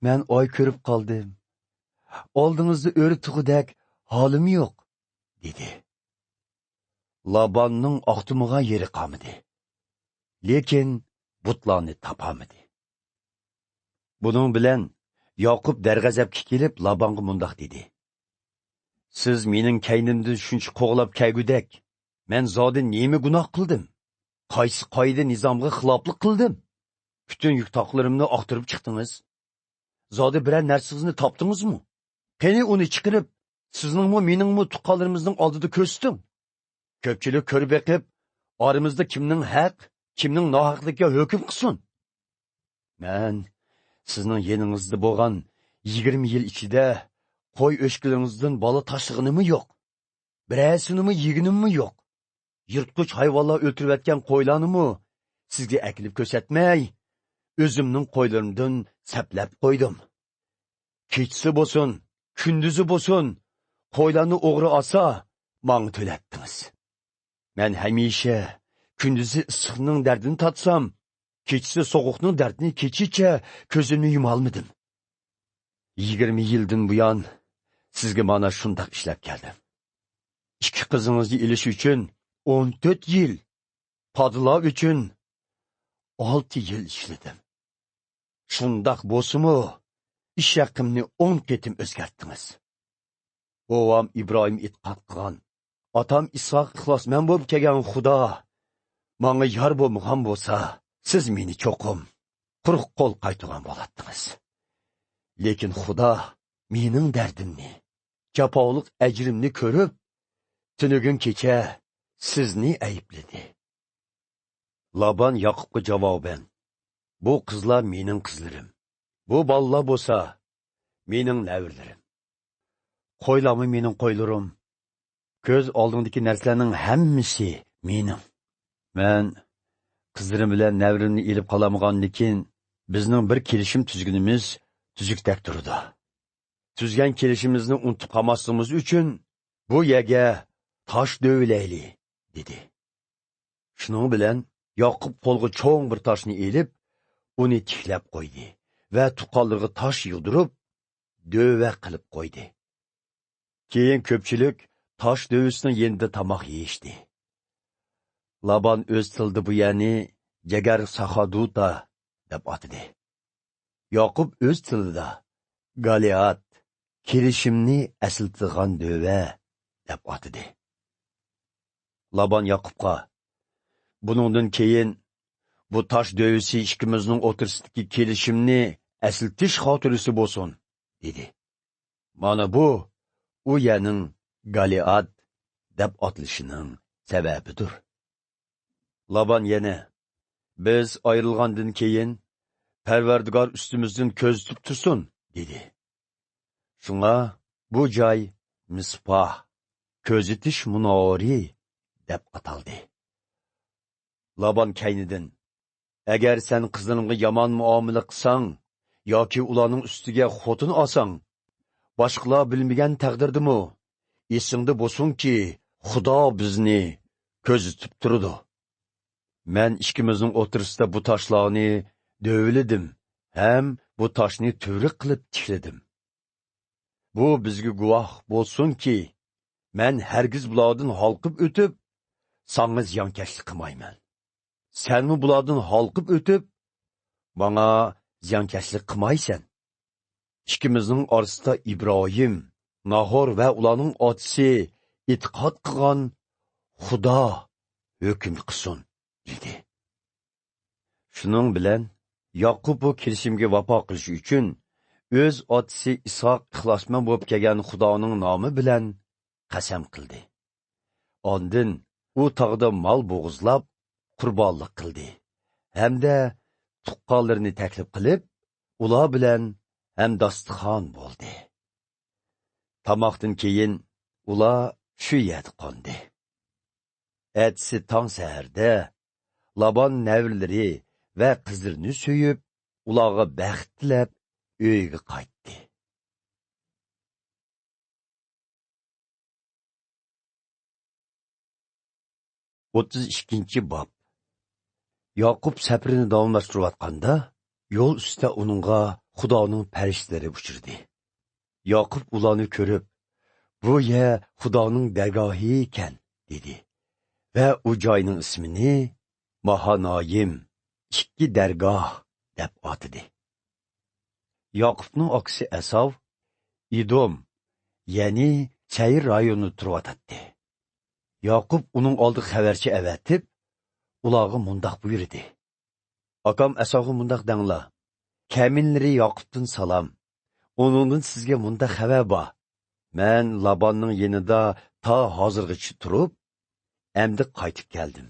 Men oy ko'rib qoldim. Oldingizda o'ri tug'idek holim yo'q", dedi. Labanning oqtimiga yeri qolmadi. Lekin butlarni topolmadi. Bunun bilan Yoqub darg'azabga kelib Labonga mundoq dedi: "Siz mening kaynimdan shuncha qo'g'lab kelgudek, men zodi nima gunoh qildim? Qaysi qoida nizomga xiloflik qildim? Butun yuktoqlarimni oqtirib chiqdingiz. Zodi biror narsangizni topdingizmi? Qani uni chiqarib, sizningmi, meningmi tuqqanlarimizning oldida ko'rsating. Ko'pchilik ko'rib beqib, oramizda kimning haq, kimning nohaqligiga hukm qilsin. Men sizning yeningizda bo'lgan 20 yil ichida qo'y o'shkilaringizdan bola tashlag'inimi yo'q. Biraysinimi yeginimmi yo'q. Yirtqich hayvonlar o'ltirayotgan qo'ylarnimi sizga akilib ko'rsatmay, o'zimning qo'ylarimdan saplab qo'ydim. Kechsi bo'lsin, kunduzi bo'lsin, qo'ylarni o'g'ri olsa, menga to'latdingiz. Men hamisha kunduzi issiqning dardini tatsam, kechisi soğuqning dardini kechicha ko'zimni yumolmadim. 20 yildan buyon sizga mana shundoq ishlab keldim. Ikki qizingizni ilish uchun 14 yil, padilov uchun 6 yil ishladim. Shundoq bo'lsa-mu, ish haqimni 10 ketim o'zgartdingiz. Ovam Ibrohim itqat qilgan, otam Ishoq ixlosman bo'lib kelgan Xudo menga yor bo'lmagan bo'lsa, siz meni cho'qim, quruq qo'l qaytgan bo'lardingiz. Lekin Xudo mening dardimni, jafolik ajrimni ko'rib, tunugin kecha sizni aybladi. Laban Yoqubga javoban: "Bu qizlar mening qizlarim. Bu bolalar bo'lsa mening navrlarim. Qo'ylarmi mening qo'ylarim. Ko'z oldingdagi narsalarning hammasi mening. Men qizlarim bilan navrimni elib qolamagandan bizning bir kelishim tuzgunimiz tuzukdak turdi. Tuzgan kelishimizni unutib qolmasligimiz uchun bu yerga tosh dövlayli", dedi. Shuning bilan Yoqub qo'lga cho'ng bir toshni elib, uni tiklab qo'ydi va tuqqanlarga tosh yig'dirib, döva qilib qo'ydi. Keyin ko'pchilik tosh dövisining yenida tamoq yeyishdi. Laban o'z tilida bu yerni Jagar Sahaduta deb atadi. Yoqub o'z tilida Galiad, kelishimni asiltigan döva deb atadi. Laban Yoqubga: "Buningdan keyin bu tosh dövisi ikkimizning o'tirsidagi kelishimni asiltish xotirasi bo'lsin", dedi. Mana bu u yerning Galiad deb atilishining sababidir. Laban yana: "Biz ayrılgandan keyin Parvardigor ustimizdan ko'z tutib tursin", dedi. Shunga bu joy Mispoh, ko'zitish munori deb ataldi. Laban kaynidin. Agar sen qizlaringga yomon muomala qilsang, yoki ularning ustiga xotin olsang, boshqalar bilmagan taqdirdimi, esingda bo'lsinki, Xudo bizni ko'zitib turdi. Men ikkimizning o'tirisida bu toshlarni dövlidim, ham bu toshni tuvriq qilib tikladim. Bu bizga guvoh bo'lsinki, men hargiz bulardan halqib o'tib, senga ziyonkashlik qilmayman. Senmi bulardan halqib o'tib, bana ziyonkashlik qilmaysan. İkimizning orasida İbrahim, Nahor va ularning otasi e'tiqod qilgan Xudo hukm qilsin, dedi. Shuning bilan Yaqub bu kelishimga vafo qilish uchun o'z otasi Isoq ixlosmand bo'lib kelgan Xudoning nomi bilan qasam qildi. Ondan u tog'da mol bo'g'izlab qurbonlik qildi. Hamda tuqqanlarni taklif qilib, ular bilan ham dasturxon bo'ldi. Tamoqdan keyin ular shu yerda qo'ndi. Ertasi tong saharda Laban navlari va qizlarini suyib, ularga baxt tilab uyiga qaytdi. 32 bob. Yaqub safarini davomlashtirayotganda, yo'l ustida uningga Xudoning farishlari uchirdi. Yaqub ularni ko'rib, bu yer Xudoning dargohi ekan, dedi. Va u joyning ismini Mahanoyim, ikki dargoh deb atadi. Yaqubning akasi Asav Idom, ya'ni Sayr rayonida turibdi. Yaqub uning oldi xabarchi avatib, ularga mundaq buyurdi. Akam Asavga mundaq danglar. Kaminlari Yaqubdan salom. Onundan sizga mundaq xabar bor. Men Labanning yanida ta hozirgacha turib, endi qaytib keldim.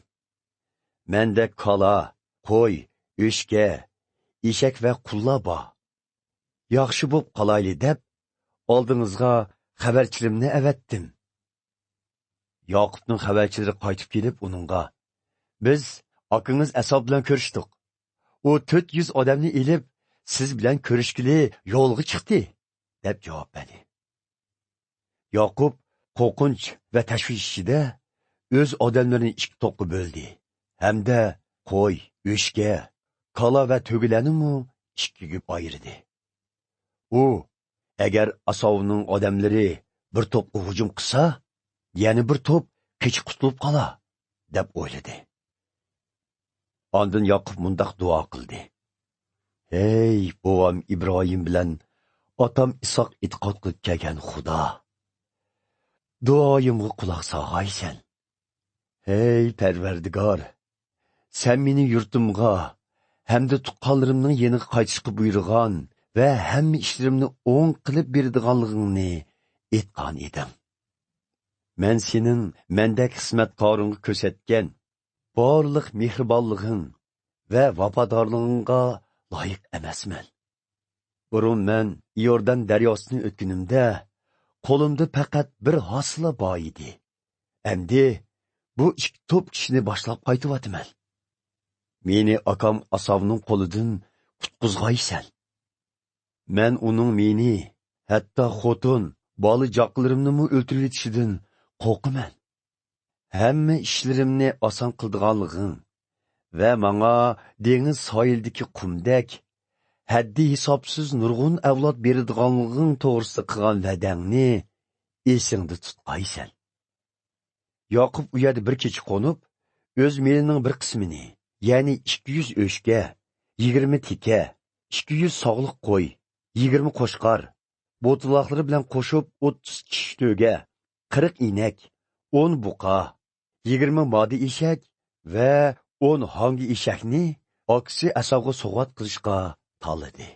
Menda kala, qo'y, o'shka, eshak va qullar bor. Yaxshi bo'lib qolayli deb, oldingizga xabarchilimni avatdim. Yaqubning xabarchilari qaytib kelib uningga, biz akangiz Asob bilan ko'rishdik. U 400 odamni elib, siz bilan ko'rishgili yo'lga chiqdi, deb javob berdi. Yaqub qo'rqinch va tashvish ichida o'z odamlarini ikki to'qqa bo'ldi. Hamda qo'y, o'shka, kala va to'gilanimi ikkiga ayirdi. U, agar Asovning odamlari bir to'pga hujum qilsa, yana bir to'p kech qutulib qola, deb o'yladi. Ondan Yaqub mundaq duo qildi. Ey bovam İbrahim bilan otam Isoq e'tiqod qilib kelgan Xudo, duoyimga quloq solg'aysan. Ey Parvardigor, sen meni yurtimga hamda tuqqanlarimning yeniga qaytishga buyurgan va hamma ishlarimni o'ng qilib beradiganligingni aytgan edim. Men sening menda qismatkoringga ko'rsatgan barliq mehribonliging va vafodorligingga loyiq emasman. Burun men Iordan daryosini o'tganimda qo'limda faqat bir hosila bor edi. Endi bu ikki to'p kishini boshlab qaytyapman. Meni akam Asavning qo'lidan qutqizg'aysan. Men uning meni, hatto xotin, bola joqlarimni o'ltirib etishidan qo'rqaman. Hamma ishlarimni oson qildiganliging va menga dengiz soyildagi qumdek haddi hisobsiz nurg'un avlod beradiganliging to'g'risida qilgan va'dangni esingda tutqaysan. Yaqub u yerda bir kecha qo'nib, o'z melining bir qismini, ya'ni 200 o'shka, 20 tika, 200 sog'liq qo'y, 20 qo'shqar, bo'tloqlari bilan qo'shib 30 kishto'ga, 40 inak, 10 buqa, 20 modi eshak va 10 hangi eshakni aksi Asavga sug'vat qilishga tanladi.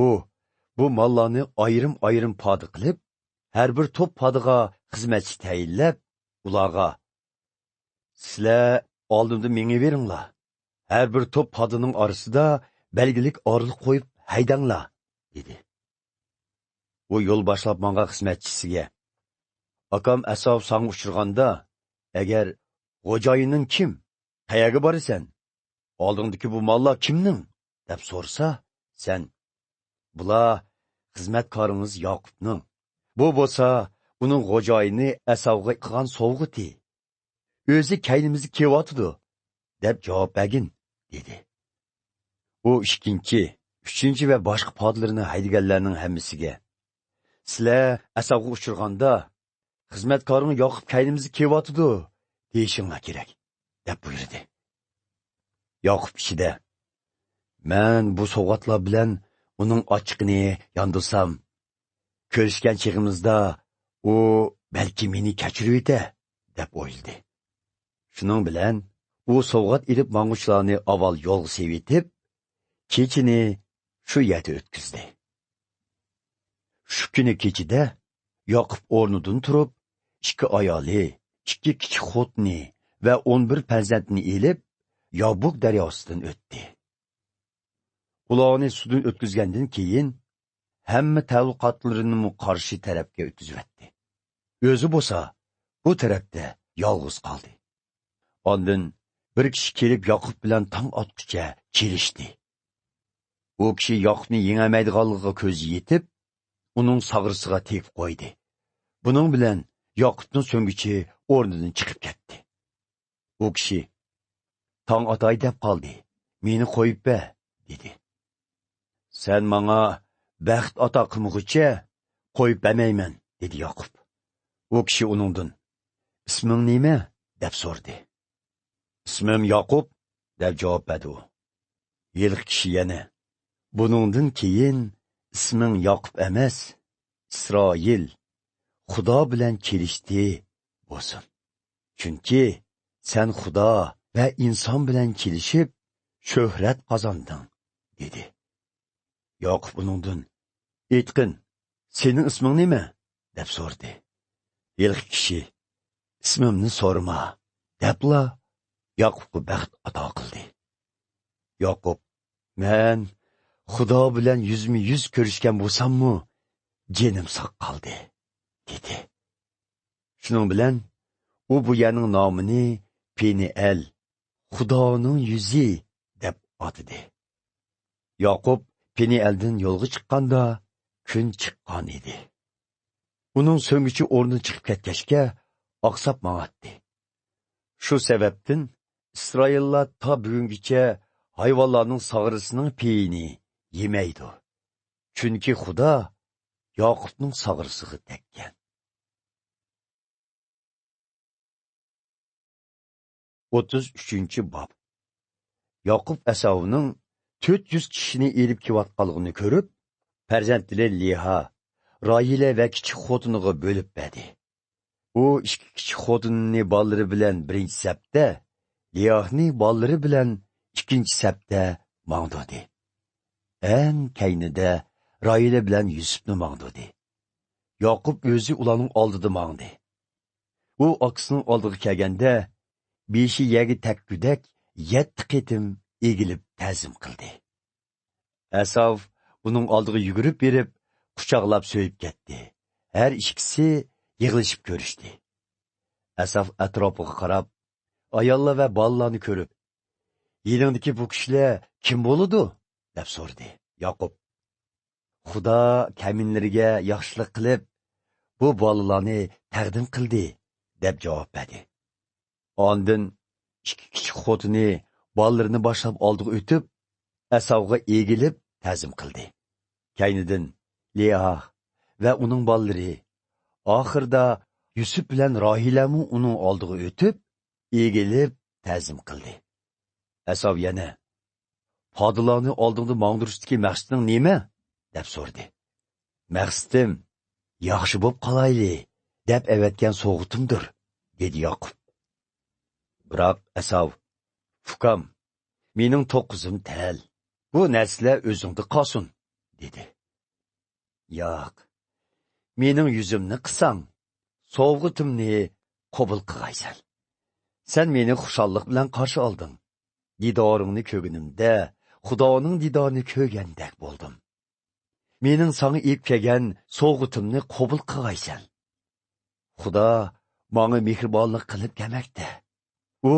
U bu mollarni ayrim poda qilib, har bir to'p podiga xizmatchi tayinlab, ularga, sizlar oldimda menga beringlar. Har bir to'p podining orasida belgilik orliq qo'yib haydanglar, dedi. U yo'l boshlab menga xizmatchisiga, akam Asav sang uchirganda, agar xo'jayining kim Qayaga borasan? Oldingdagi bu mollar kimning? deb so'rsa, sen, bular xizmatkoringiz Yoqubning. Bu bo'lsa, uning xo'jayini Asavga qilgan sovg'iti. O'zi kaynimizni kelyotidi, deb javob bergin, dedi. U ikkinchi, uchinchi va boshqa podlarni haydaganlarning hammasiga, sizlar Asavga uchirganda, xizmatkoring Yoqub kaynimizni kelyotidi, deyishinglar kerak, deb buyurdi. Yoqub ichida, men bu sovg'atlar bilan uning ochiqini yondirsam, ko'rishgan chig'imizda u balki meni kechirib edi, deb o'yladi. Shuning bilan u sovg'at ilib mang'uchlarni avval yo'lga sevitib, kechini shu yerda o'tkazdi. Shu kuni kechida Yoqub o'rnidan turib, 2 ayoli, 2 kichik xotini va 11 farzandni elib, Yobuk daryosidan o'tdi. Ularni suvdan o'tkazgandan keyin hamma tavqotlarini qarshi tarafga o'tkazibdi. O'zi bo'lsa, bu tarafda yolg'iz qoldi. Ondan bir kishi kelib Yoqub bilan tong otguncha kelishdi. U kishi Yoqubni yengamaydiganligiga ko'zi yetib, uning sag'risiga tegib qo'ydi. Buning bilan Yoqubning so'ngichi o'rnidan chiqib ketdi. U kishi, tong otay deb qoldi, meni qo'yib ber, dedi. Sen menga baxt ato qilmoqchi, qo'yib bermayman, dedi Yoqub. U kishi uningdan, isming nima? deb so'rdi. Ismim Yoqub, deb javob berdi u. Yilq kishi yana, buningdan keyin isming Yoqub emas, Isroil, Xudo bilan kelishdi bo'lsin. Chunki sen Xudo va inson bilan kelishib, shuhrat qozonding, dedi. Yoqub uningdan, aytqin, sening isming nima? deb so'rdi. Yilq kishi, ismimni so'rama, debla Yoqubga baxt ato qildi. Yoqub, men Xudo bilan yuzma-yuz ko'rishgan bo'lsam-mu, jinim sog' qoldi, dedi. Shuning bilan u bu yerning nomini Peniel, Xudoning yuzi deb atadi. Yoqub Penieldan yo'lga chiqqanda kun chiqqan edi. Uning so'ngichi o'rnidan chiqib ketgachga oqsab mang'atdi. Shu sababdan Isroillar ta bugungacha hayvonlarning sag'risining peyini yemaydi. Chunki Xudo Yoqubning sag'risiga tekkan. 33-bob. Yoqub Asavning 400 kishini elib kelayotganligini ko'rib, farzandlari Liha, Roila va kichik xotiniga bo'lib berdi. U 2 kichik xotinini bolalari bilan birinchi sapda, Liyahni bolalari bilan ikkinchi sapda mangdodi. Eng kaynida Roila bilan Yusufni mangdodi. Yoqub o'zi ularning oldida mangdi. U akasining oldiga kelganda, beshi yagi takkudak 7 qitim egilib ta'zim qildi. Asav uning oldiga yugurib berib, quchoqlab so'yib ketdi. Har ikkisi yig'ilishib ko'rishdi. Asav atrofiga qarab, ayollar va bolalarni ko'rib, "Yelingdagi bu kishilar kim bo'ladi?" deb so'rdi. Yoqub, "Xudo kaminlarga yaxshilik qilib, bu bolalarni taqdim qildi", deb javob berdi. Ondan 2 kichik xotini bolalarini boshlab oldiga o'tib, Asavga egilib ta'zim qildi. Kaynidan Liha va uning bolalari, oxirda Yusuf bilan Rohilamu uning oldiga o'tib, egilib ta'zim qildi. Asav yana, "Podlarni oldingda mangdirishdagi maqsading nima?" deb so'rdi. "Maqsadim yaxshi bo'lib qolayli deb avatgan so'g'utimdir", dedi Yoqub. Biroq Asav, "Fukam, mening 9'im tal. Bu narsalar o'zingda qolsin", dedi. "Yo'q, mening yuzimni qilsang, sovg'utimni qabul qilg'aysan. Sen meni xushallik bilan qarshi olding. Didoringni ko'rganimda Xudoning didorini ko'rgandek bo'ldim. Mening sana ep kelgan sovg'utimni qabul qilg'aysan. Xudo menga mehribonlik qilib kelmoqda. U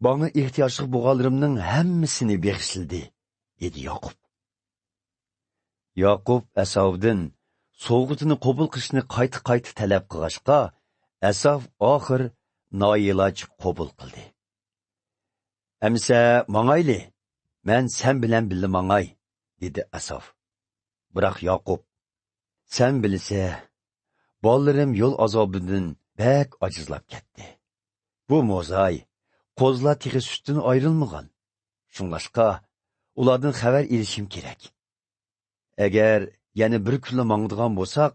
bana ehtiyojli bo'lganlarimning hammasini bag'ishladi, dedi Yaqub. Yaqub Asavdan so'g'itini qabul qilishni qayta talab qilg'achqa, Asav oxir noiloj qabul qildi. Amsa mangayli, men sen bilan birga mangay, dedi Asav. Biroq Yaqub, sen bilsa, bolalarim yo'l azobidan bak ajizlab ketdi. Bu mo'zay qo'zlar tig'i sutdan ayrilmagan. Shunlashqa, ulardan xabar ilishim kerak. Agar yana bir kunla mangdigan bo'lsak,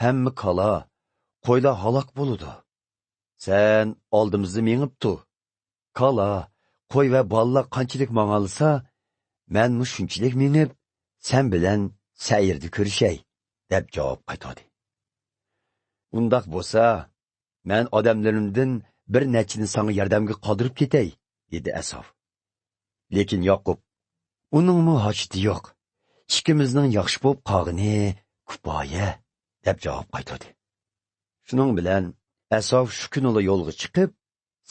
hamma kala, qo'ylar halok bo'ladi. Sen oldimizda mengibdi. Kala, qo'y va bolalar qanchalik mangalsa, men shunchalik mengib, sen bilan sayrda ko'rishay, deb javob qaytardi. Undaq bo'lsa, men odamlarimdan bir nechini sana yordamga qoldirib ketay, dedi Asav. Lekin Yaqub, uningmi hojati yo'q. Ikkimizning yaxshi bo'lib qolgani kifoya, deb javob qaytardi. Shuning bilan Asav shu kunla yo'lga chiqib,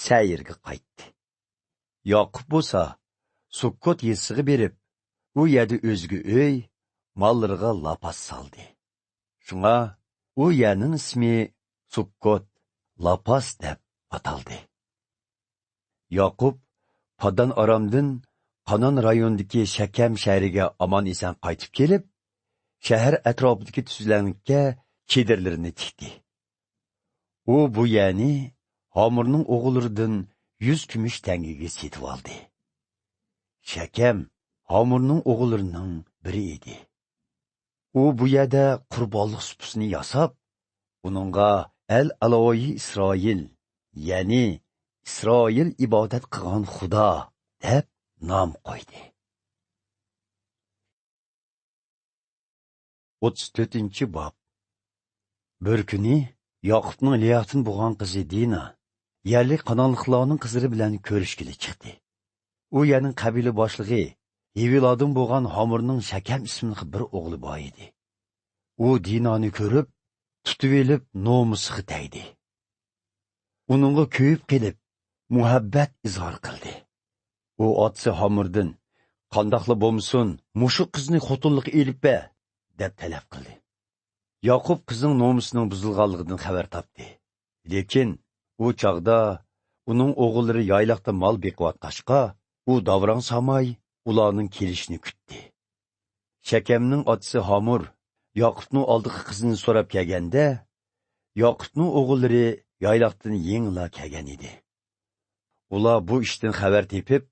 sayrga qaytdi. Yaqub bo'lsa, Sukkot yesiga berib, u yerda o'zga uy, mollariga lapas soldi. Shunga u yerning ismi Sukkot lapas deb ataldi. Yaqub Padan Aramdan Qanon rayonidagi Shakam shahriga omon-eson qaytib kelib, shahar atrofidagi tuzlanlikka chedirlarini tikdi. U bu yerni Hamurning o'g'illaridan 100 kumush tangaga setib oldi. Shakam Hamurning o'g'illarining biri edi. U bu yerda qurbonlik supusini yasab, uningga Al-Aloyi Isroil, ya'ni Isroil ibodat qilgan Xudo deb nom qo'ydi. 34-bob. Bir kuni Yaqubning Liyatın bo'lgan qizi Dina yerli qanonliqlarning qizlari bilan ko'rishgili chiqdi. U yerning qabila boshlig'i Eviladin bo'lgan Hamurning Shakam ismli bir o'g'li bor edi. U Dinani ko'rib, tutib elib nomusiga tegdi. Uningga ko'yib kelib, muhabbat izhor qildi. U otsi Hamurdan, qandoqli bo'lmasin, mushu qizni xotinlikka elib ber, deb talab qildi. Yaqub qizning nomusining buzilganligidan xabar topdi. Lekin u chaqda uning o'g'illari yayloqda mol beqiyotqashqa, u davrang samay ularning kelishini kutdi. Shakamning otasi Hamur Yaqubning oldiga qizini so'rab kelganda, Yaqubning o'g'illari yayloqdan yengla kelgan edi. Ular bu ishdan xabar tepib,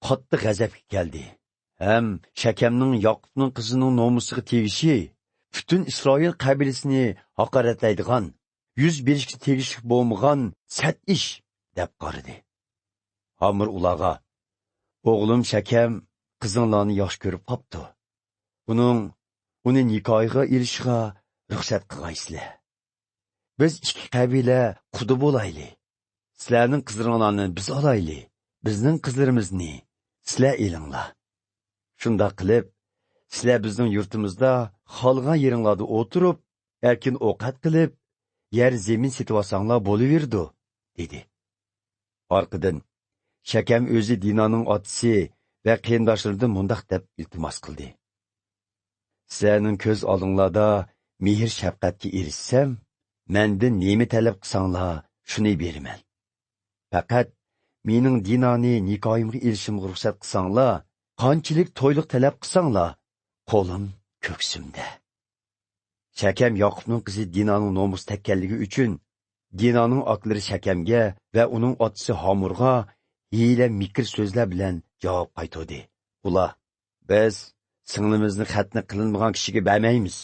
qattiq g'azabga keldi. Ham Shakamning Yaqubning qizining nomusiga tegishi, butun Isroil qabilasini haqoratlaydigan, yuz berishga tegishli bo'lmagan sat ish deb qaradi. Hamur ularga, o'g'lim Shakam qizinglarni yaxshi ko'rib qopti. Uni nikohiga ilishiga ruxsat qilgaysizlar. Biz ikki qabila quda bo'layli. Sizlarning qizlaringlarni biz olayli. Bizning qizlarimizni sizlar elinglar. Shunda qilib, sizlar bizning yurtimizda xolgan yeringlarda o'tirib, erkin ovqat qilib, yer zemin setib olsanglar bo'laverdi, dedi. Orqadan Shakam o'zi Dinaning otasi va qiyindoshlaridan mundaq deb iltimos qildi. Sizlarning ko'z oldinglarda mehr shafqatga erishsam, mendan nima talab qilsanglar, shuni beraman. Faqat mening Dinani nikohimga erishimga ruxsat qilsanglar, qanchalik to'yliq talab qilsanglar, qo'lim ko'ksimda. Shakam Yaqubning qizi Dinaning nomus takkanligi uchun Dinaning oklari Shakamga va uning otasi Hamurga hiyla mikr so'zlar bilan javob qaytardi. Ular, biz singlimizni xatni qilinmagan kishiga bermaymiz.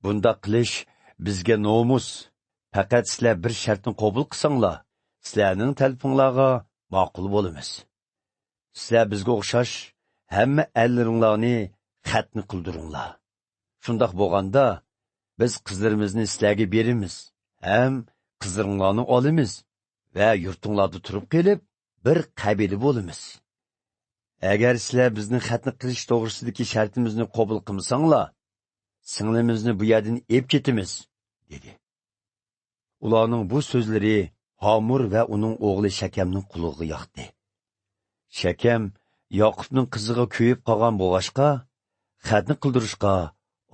Bunda qilish bizga nomus. Faqat sizlar bir shartni qabul qilsanglar, sizlarning talpinglarga ma'qul bo'lamiz. Sizlar bizga o'xshash hamma allaringlarni xatni qildiringlar. Shundoq bo'lganda, biz qizlarimizni sizlarga beramiz, ham qizlaringlarni olamiz va yurtinglarda turib kelib, bir qabila bo'lamiz. Agar sizlar bizning xatni qilish to'g'risidagi shartimizni qabul qilmasanglar, singlimizni bu yerdan olib ketamiz, dedi. Ularning bu so'zlari Hamur va uning o'g'li Shakamning quloqiga yoqdi. Шәкәм Яқубның қызыға көйіп қалған болғашқа, xatni qildirishga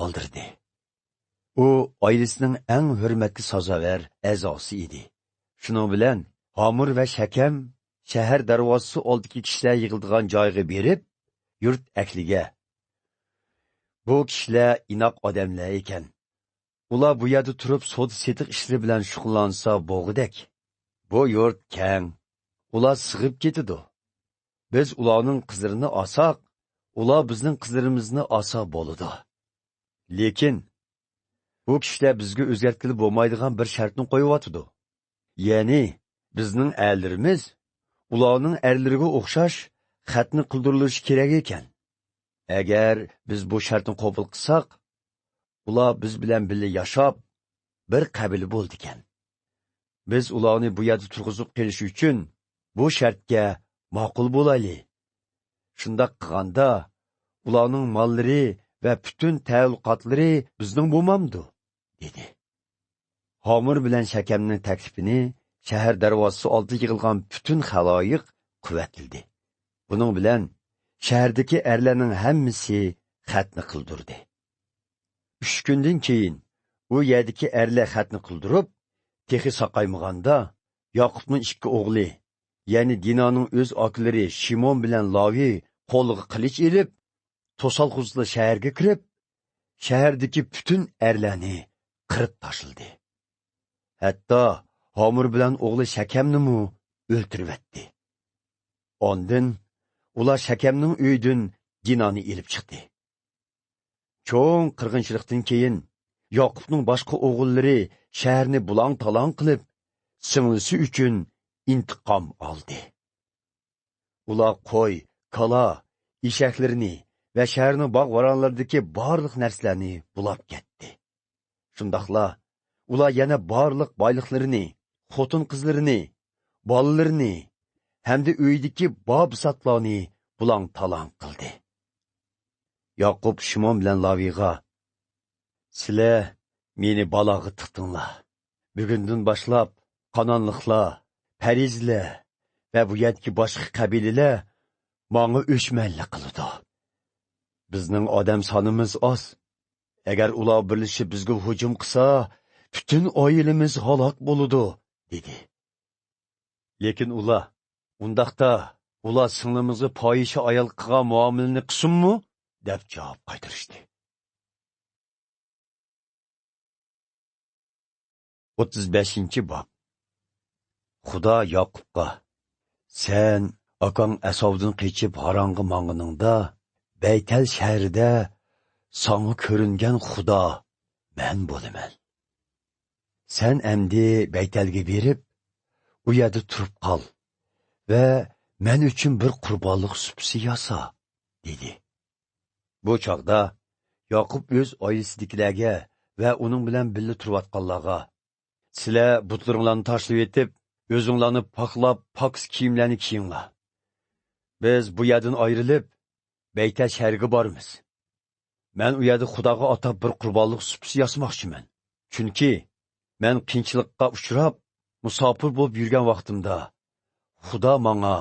oldirdi. U oilasining eng hurmatli sazovor a'zosi edi. Shuning bilan Homir va Shakam shahar darvozasi oldidagi kishilar yig'ildigan joyga berib, yurt ahliga. Bu kishilar inoq odamlar ekan. Ular bu yerda turib savdo-setiq ishlari bilan shug'ullansa bo'g'idek. Bu yurt keng. Ular sig'ib ketidi. Biz ularning qizlarini olsak, ular bizning qizlarimizni olsa bo'ladi. Lekin bu kishilar bizga o'zgartkili bo'lmaydigan bir shartni qo'yib-atdi. Ya'ni bizning erlarimiz ularning erlariga o'xshash xatni qildirilishi kerak ekan. Agar biz bu shartni qabul qilsak, ular biz bilan birga yashab bir qabila bo'ldi ekan. Biz ularni bu yerda turg'izib qilish uchun bu shartga ma'qul bo'laylik. Shundaq qilganda ularning mollari va butun ta'alluqotlari bizning bo'lmamdi, dedi. Homir bilan Shakamning taklifini shahar darvozasi oldida yig'ilgan butun xaloyiq quvvatladi. Buning bilan shahardagi erlarning hammasi xatni qildirdi. 3 kundan keyin u yerdagi erlar xatni qildirib, texi saqaymaganda Yoqubning 2 o'g'li, ya'ni Dinoning o'z oklari Shimon bilan Lavi qo'liga qilich elib, to'salg'uzli shaharga kirib, shahardagi butun erlarni qirib tashildi. Hatto Homir bilan o'g'li Shakamni mu o'ltirib etdi. Ondan ular Shakamning uyidan Dinoni elib chiqdi. Cho'ng qirg'inchilikdan keyin Yoqubning boshqa o'g'illari shaharni bulang-talang qilib, singlisi uchun intiqom oldi. Ular qo'y, kala, eshaklarni va shaharning bog'-varonlaridagi barliq narsalarni bulab ketdi. Shundaqla ular yana barliq boyliqlarini, xotin-qizlarini, bolalarini hamda uydagi bob-satlarni bulang-talang qildi. Yoqub Shimon bilan Laviga: "Sizlar meni balog'i tiqdinglar. Bugundan boshlab Qanonliqlar, Parizlar va bu yerdagi boshqa qabilalar menga o'chmanlik qiladi. Bizning odam sonimiz oz. Agar ular birlashib bizga hujum qilsa, butun oilamiz halok bo'ladi", dedi. Lekin ular: "Undaqda ular singlimizga poyisha ayol qilgan muomalani qilsinmi?" deb javob qaytarishdi. 35-bob. Xudo Yoqubga: "Sen akang Asovdan qechib Haronga mang'iningda, Baytal shahrida sana ko'ringan Xudo men bo'laman. Sen endi Baytalga berib, u yerda turib qol va men uchun bir qurbonlik supsi yasa", dedi. Bu chaqda Yoqub o'z oilasidagilarga va uning bilan birga turayotganlarga: "Sizlar butlaringlarni tashlab etib, o'zinglarni poklab, poks kiyimlarni kiyinglar. Biz bu yerdan ayrilib, Baytal shahriga boramiz. Men u yerda Xudoga atab bir qurbonlik supsi yasmoqchiman. Chunki men qiyinchilikqa uchrab, musofir bo'lib yurgan vaqtimda Xudo menga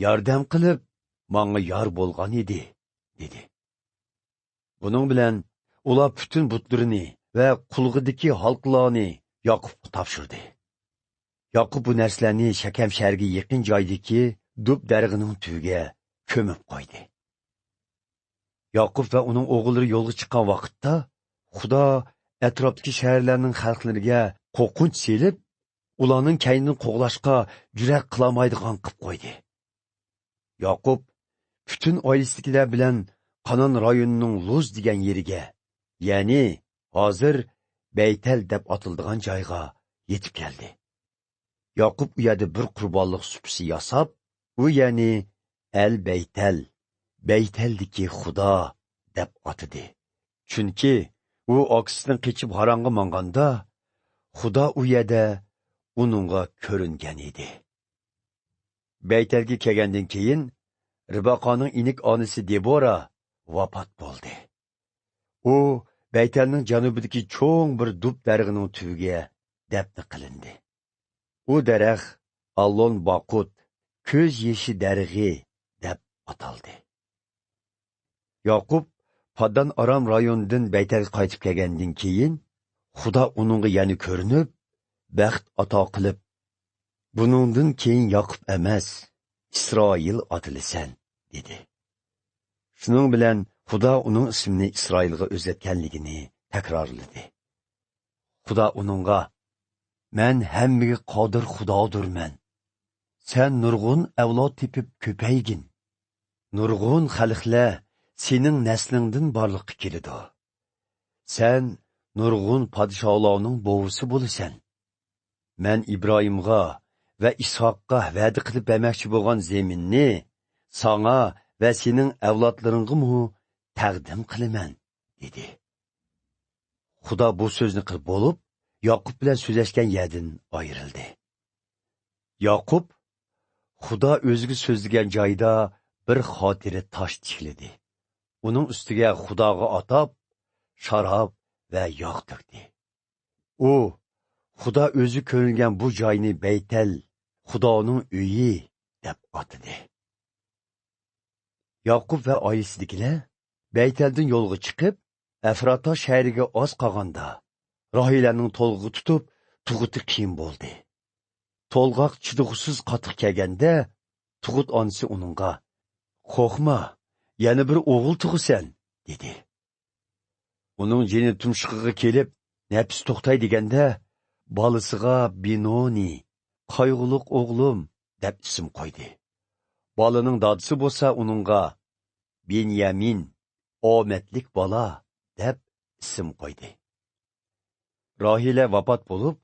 yordam qilib, menga yor bo'lgan edi", dedi. Buning bilan ular butun butlarini va qulg'idagi halqlarni Yoqubga topshirdi. Yoqub bu narsalarni Shakam shahriga yaqin joydagi Dub darg'ining tubiga ko'mib qo'ydi. Yoqub va uning o'g'illari yo'lga chiqqan vaqtda Xudo atrofdagi shaharlarning xalqlariga qo'rqinch selib, ularning kaynini qo'g'lashga jurat qilolmaydigan qilib qo'ydi. Yoqub butun oilasidagilar bilan Qanon rayonining Luz degan yeriga, ya'ni hozir Baytal deb atiladigan joyga yetib keldi. Yoqub u yerda bir qurbonlik supsi yasab, u ya'ni Al-Baytal, Baytaldagi Xudo deb atadi. Chunki u oqsidan qechib Haronga manganda, Xudo u yerda uningga ko'ringan edi. Baytalga kelgandan keyin Ribaqoning inik onasi Debora vafot bo'ldi. U Baytalning janubidagi cho'ng bir dub darg'ining tubiga dafn qilindi. U daraxt Allon Baqut, ko'z yeshi darg'i ataldi. Yaqub Paddan Aram rayonidan Baytalga qaytib kelgandan keyin Xudo uningga yana ko'rinib, baxt ato qilib, buningdan keyin Yaqub emas, Isroil otilisan, dedi. Shuning bilan Xudo uning ismini Isroilga o'zgarganligini takrorladi. Xudo uningga: "Men hammaga qodir Xudodirman. Sen nurg'un avlod tepib ko'paygin. Nurg'un xalqlar sening naslingdan borliqqa keladi. Sen nurg'un podshohlarning bovisi bo'lasan. Men Ibrohimga va Ishoqqa va'da qilib bermoqchi bo'lgan zaminni sana va sening avlodlaringga taqdim qilaman", dedi. Xudo bu so'zni qilib bo'lib, Yaqub bilan so'zlashgan yerdan ayrildi. Yaqub Xudo o'ziga so'zlagan joyda bir xotira tosh tikladi. Uning ustiga Xudoga atab sharob va yog' to'kdi. U Xudo o'zi ko'ringan bu joyni Baytal, Xudoning uyi deb atadi. Yaqub va oilasidagilar Baytaldan yo'lga chiqib, Efrata shahriga oz qolganda, Rohilaning to'lg'i tutib, tug'uti qiyin bo'ldi. To'lg'oq chidug'siz qatiq kelganda, tug'ut onasi uningga: "Qo'rqma, yana bir o'g'il tug'san", dedi. Uning jini tumshug'iga kelib, nafs to'xtay deganda, bolasiga Binoni, qayg'uliq o'g'lim deb ism qo'ydi. Bolaning dadisi bo'lsa uningga Benyamin, omadlik bola deb ism qo'ydi. Rohila vafot bo'lib,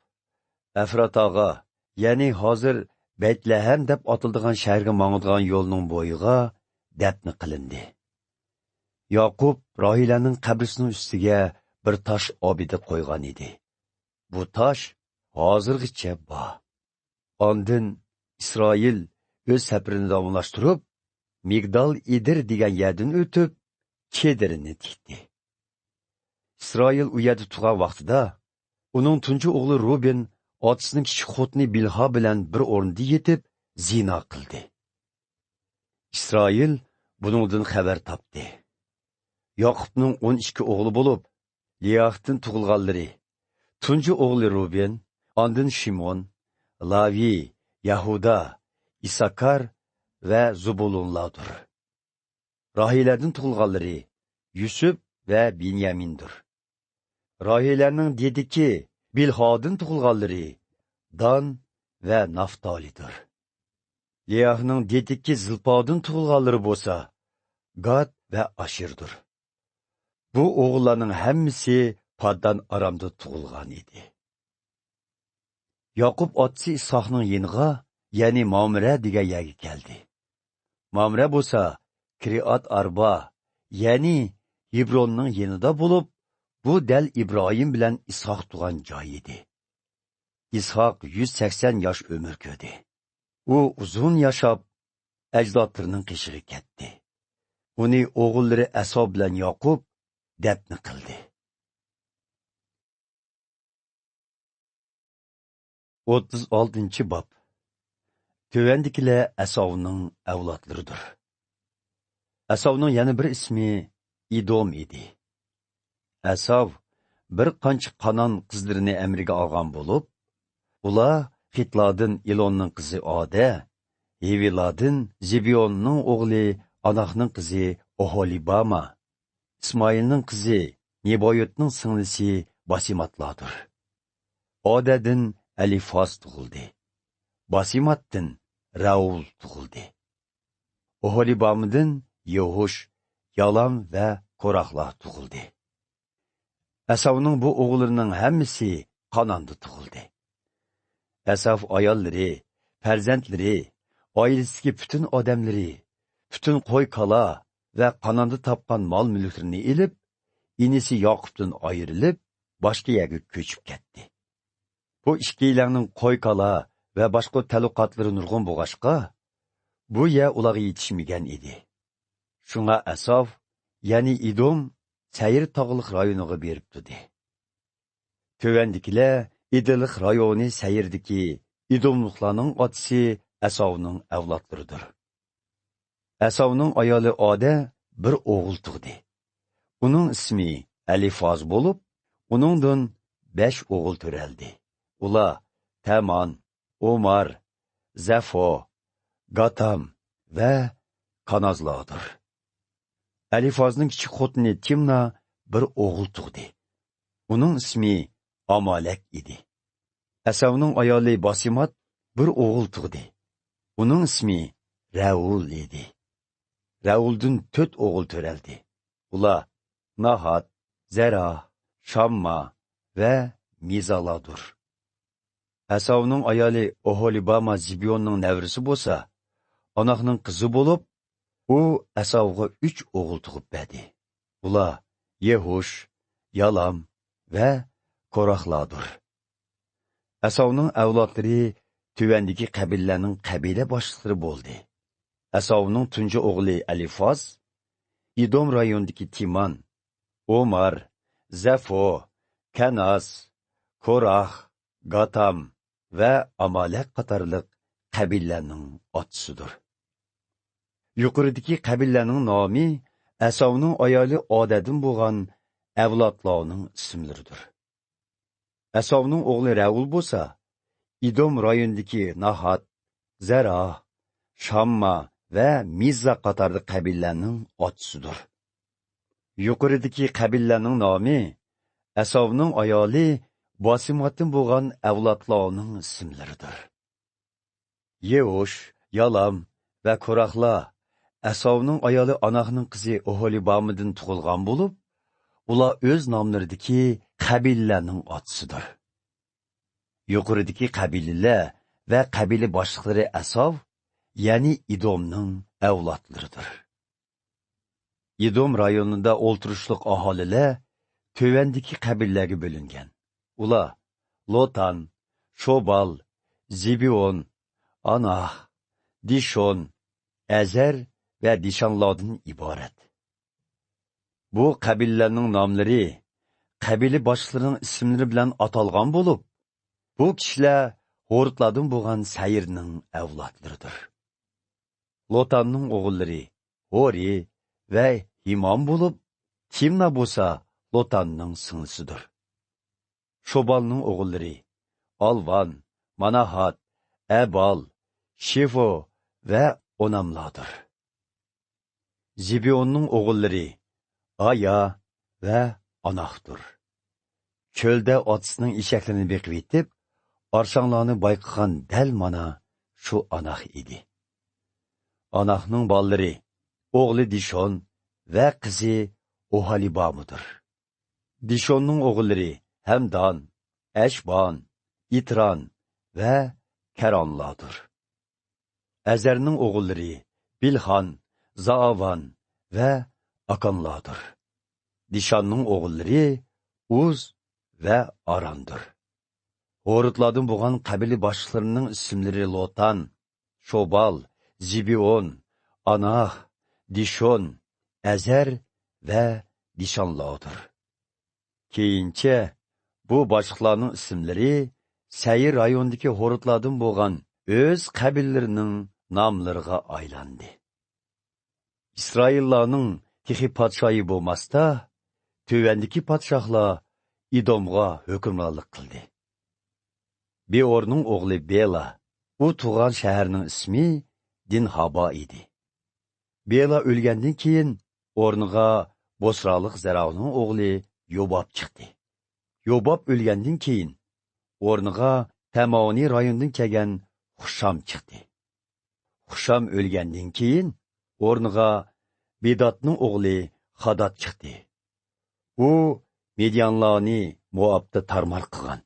Efrataga, ya'ni hozir Betlehem deb atiladigan shaharga mangadigan yo'lning bo'yiga dafn qilindi. Yaqub Rohilaning qabrisining ustiga bir tosh obida qo'ygan edi. Bu tosh hozirgacha bor. Ondan Isroil o'z safarini davomlashtirib, Migdal Idir degan yerdan o'tib, Kedirini tikdi. Isroil u yerda turgan vaqtida uning tunji o'g'li Ruben otasining kichik xotini Bilha bilan bir o'rinda yetib, zina qildi. Isroil buningdan xabar topdi. Yaqubning 12 o'g'li bo'lib, Liyahdan tug'ilganlari: tunji o'g'li Ruben, ondan Shimon, Lavi, Yahuda, Isakar va Zubulunlardir. Rohiladan tug'ilganlari Yusuf va Binyamindir. Rohilaning dediki Bilhadan tug'ilganlari Dan va Naftalidir. Liyahning dediki Zilpadan tug'ilganlari bo'lsa Gad va Ashirdir. Bu o'g'illarning hammasi Paddan Aramda tug'ilgan edi. Yaqub otasi Ishoqning yeniga, ya'ni Mamre degan yerga keldi. Mamre bo'lsa Kiriat Arba, ya'ni Hebronning yenida bo'lib, bu dal Ibrohim bilan Ishoq tug'an joy edi. Ishoq 180 yosh umr ko'rdi. U uzun yashab, ajdodlarining qishig'i ketdi. Uni o'g'illari Aso bilan Yaqub dafn qildi. 36-bob. Tövendikilar Asovning avlodlaridir. Asovning yana bir ismi Idom edi. Asov bir qancha Qanon qizlarini amriga olgan bo'lib, ular Xitlardan Ilonning qizi Oda, Hevilardan Zibionning o'g'li Anoxning qizi Oholibama, İsmoilning qizi Neboyotning singlisi Basimatlardir. Odadan Alifos tug'ildi. Basimatdan Raul tug'ildi. Oholibamadan Yehush, Yalam va Korahlar tug'ildi. Asavning bu o'g'illarining hammasi Qanonda tug'ildi. Asav ayollari, farzandlari, oilasidagi butun odamlari, butun qo'y-qala va Qanonda topgan mol-mulklarini ilib, inisi Yaqubdan ayrilib, boshqa yerga ko'chib ketdi. Bu ikkilarning qo'y-qala va boshqa taluqotlari nurg'un bo'lg'ashqa, bu yer ularga yetishmagan edi. Shunga Asav, ya'ni Idom, Sayir tog'liq rayoniga berib turdi. Tövendikilar İdiliq rayoni Sayirdiki Idomluqlarning otasi Asovning avlodlaridir. Əsavның ayoli Oda bir oğul tug'di. Uning ismi Elifaz bo'lib, uningdan 5 o'g'il to'raldi. Ular Taman, Omar, Zafo, Gatam va Kanazlardir. Elifazning kichik xotini Timna bir o'g'il tug'di. Uning ismi Amalek edi. Əsavning ayoli Basimat bir o'g'il tug'di. Uning ismi Raul edi. Rauldan 4 o'g'il to'raldi. Ular Nahat, Zera, Shamma va Mizaladur. Əsavning ayoli Oholibama Zibionning navrisi bo'lsa, onaqning qizi bo'lib, u Əsavga 3 o'g'il tug'ib berdi. Ular Yehush, Yalam va Korahlardir. Əsavning avlodlari tuvandagi qabilalarning qabila boshliqlari bo'ldi. Əsavning tunji o'g'li Elifaz, İdom rayonidagi Timan, Omar, Zafo, Kanaz, Korah, Gatam va Amalek qatorliq qabilalarning otisidir. Yuqoridagi qabilalarning nomi Əsavning ayoli Odadan bo'lgan avlodlarning ismlaridir. Əsavning o'g'li Raul bo'lsa, İdom rayonidagi Nahat, Zara, Shamma va Mizza qatorli qabilalarning otisidir. Yuqoridagi qabilalarning nomi Əsavning ayoli Basimatdan bo'lgan avlodlarning ismlaridir. Yehush, Yalam va Korahlar Əsavning ayoli Anaqning qizi Oholibamadan tug'ilgan bo'lib, ular o'z nomlaridagi qabilalarning otisidir. Yuqoridagi qabilalar va qabila boshliqlari Əsav, ya'ni İdomning avlodlaridir. İdom rayonida o'ltirishliq aholilar tövandagi qabilalarga bo'lingan. Ular Lotan, Shobal, Zibion, Anah, Dishon, Azar va Dishanlardan iborat. Bu qabilalarning nomlari qabila boshliqlarining ismlari bilan atalgan bo'lib, bu kishilar Hortlardan bo'lgan Sayrning avlodlaridir. Lotanning o'g'illari Hori va Himon bo'lib, Timna bo'lsa Lotanning singlisidir. Shobalning o'g'illari Alvan, Manahat, Abal, Shefo va Onamlardir. Zibionning o'g'illari Aya va Anahdir. Cho'lda otisining eshaklarini beqib yetib, arshonlarni bayqagan dal mana shu Anah edi. Anahning bolalari o'g'li Dishon va qizi Oholibamudir. Dishonning o'g'illari Hamdan, Ashbon, Itron va Karonlardir. Azarning o'g'illari Bilhan, Zaavan va Akonlardir. Dishonning o'g'illari Uz va Arandir. Horutlardan bo'lgan qabila boshliqlarining ismlari Lotan, Shobal, Zibion, Anah, Dishon, Azar va Dishonlardir. Keyincha bu boshliqlarning ismlari Sayir rayonidagi Horutlardan bo'lgan o'z qabilalarining nomlariga aylandi. İsraillarning texi podshoyi bo'lmasda, tövandagi podshohlar İdomga hukmronlik qildi. Beorning o'g'li Bela, u tug'an shaharning ismi Dinhaba edi. Bela o'lgandan keyin o'rniga Bosralik Zaravning o'g'li Yobob chiqdi. Yobob o'lgandan keyin o'rniga Tamoni rayonidan kelgan Xusham chiqdi. Xusham o'lgandan keyin o'rniga Bedotning o'g'li Hadad chiqdi. U Medianlarni Moabda tarmar qilgan.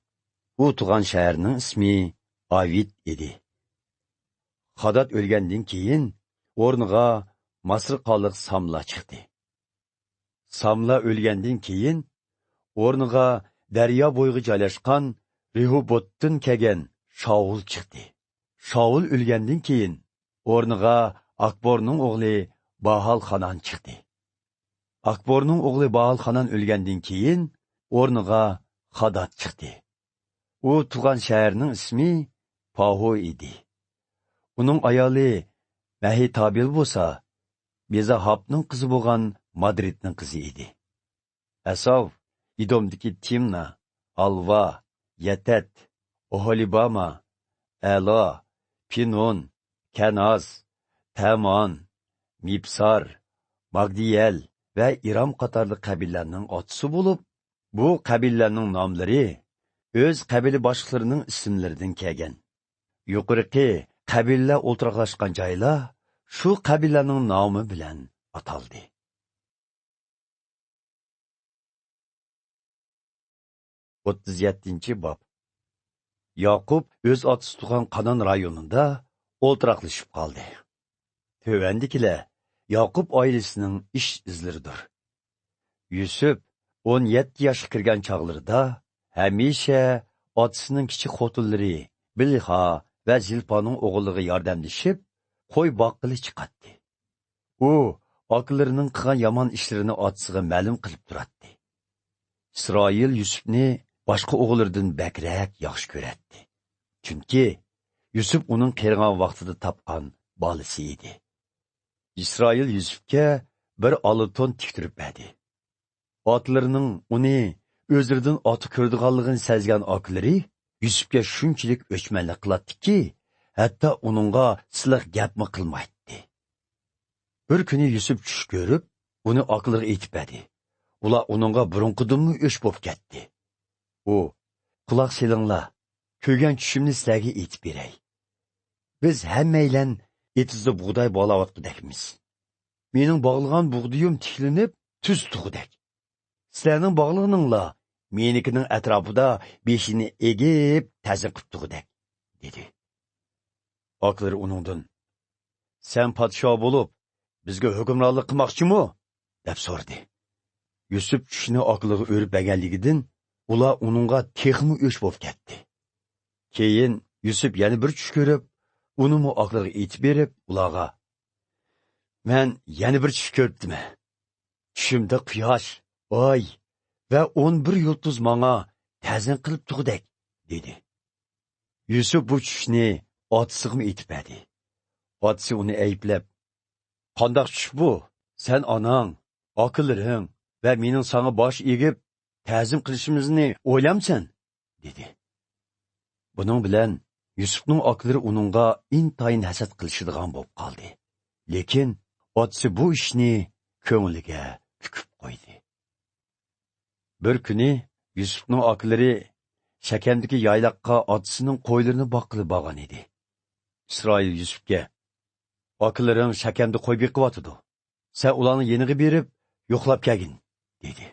U tug'an shaharning ismi Avid edi. Hadad o'lgandan keyin o'rniga Masrqoliq Samla chiqdi. Samla o'lgandan keyin o'rniga daryo bo'yiga joylashgan Rehobotdan kelgan Shaul chiqdi. Shaul o'lgandan keyin o'rniga Akborning o'g'li Bahal Xanon chiqdi. Akborning o'g'li Bahal Xanon o'lgandan keyin o'rniga Hadad chiqdi. U tug'an shaharning ismi Paho edi. Uning ayoli Mahitabil bo'lsa, Mezahobning qizi bo'lgan Madridning qizi edi. Asov Idomdagi Timna, Alva, Yatat, Oholibama, Alo, Pinon, Kanaz, Tamon, Mipsar, Magdiyel va Iram qatorli qabilalarning otisi bo'lib, bu qabilalarning nomlari o'z qabila boshliqlarining ismlaridan kelgan. Yuqorqi qabilalar o'ltiraqlashgan joylar shu qabilaning nomi bilan ataldi. 37 bob. Yaqub o'z otasi tug'an Qanon rayonida o'ltiraqlashib qoldi. Tövendikilar Yaqub oilasining ish izlaridir. Yusuf 17 yoshga kirgan chog'larida hamisha otasining kichik xotinlari Bilha va Zilpaning o'g'illigiga yordamlashib, qo'y boqqili chiqatdi. U oqilarining qilgan yomon ishlarini otasiga ma'lum qilib turadi. İsroil Yusufni boshqa o'g'illaridan bakrak yaxshi ko'radi. Chunki Yusuf uning qirg'an vaqtida topgan bolasi edi. İsroil Yusufga bir oltin tiktirib berdi. Otlarining uni o'zlaridan oti ko'rdiganligini sezgan oqilari Yusufga shunchalik o'chmanlik qiladiki, hatto uningga siliq gapmi qilmaydi. Bir kuni Yusuf tush ko'rib, uni oqilariga aytib berdi. Ular uningga burunqidimmi o'ch bo'lib ketdi. U, quloq selinglar, ko'rgan tushimni sizlarga aytib beray. Biz hammanglar etizda bug'doy bog'layotgandekmiz. Mening bog'lagan bug'doyim tiklinib, tuz tug'dak. Sizlarning bog'lig'ininglar menikining atrofida beshini egib ta'zim qilib tug'dak, dedi. Oqilari uningdan, sen podsho bo'lib, bizga hukmronlik qilmoqchimi? deb so'radi. Yusuf tushini oqiliga o'rib berganligidan ular uningga texmi o'ch bo'lib ketdi. Keyin Yusuf yana bir tush ko'rib, unimi oqiliga aytib berib, ularga: "Men yana bir tush ko'rdim. Tushimda quyosh, oy va 11 yulduz menga ta'zim qilib tug'dak", dedi. Yusuf bu tushni otasiga aytib berdi. Otasi uni ayblab: "Qanday tush bu? Sen onang, oqillaring va mening sana bosh egib ta'zim qilishimizni o'ylamsan", dedi. Buning bilan Yusufning oqilari uningga intayin hasad qilishadigan bo'lib qoldi. Lekin otasi bu ishni ko'ngliga kukib qo'ydi. Bir kuni Yusufning oqilari Shakemdagi yayloqqa otasining qo'ylarini boqilib borgan edi. İsroil Yusufga: "Oqillaring Shakemda qo'y beqiyotidi. Sen ularni yeniga berib, yo'qlab kelgin", dedi.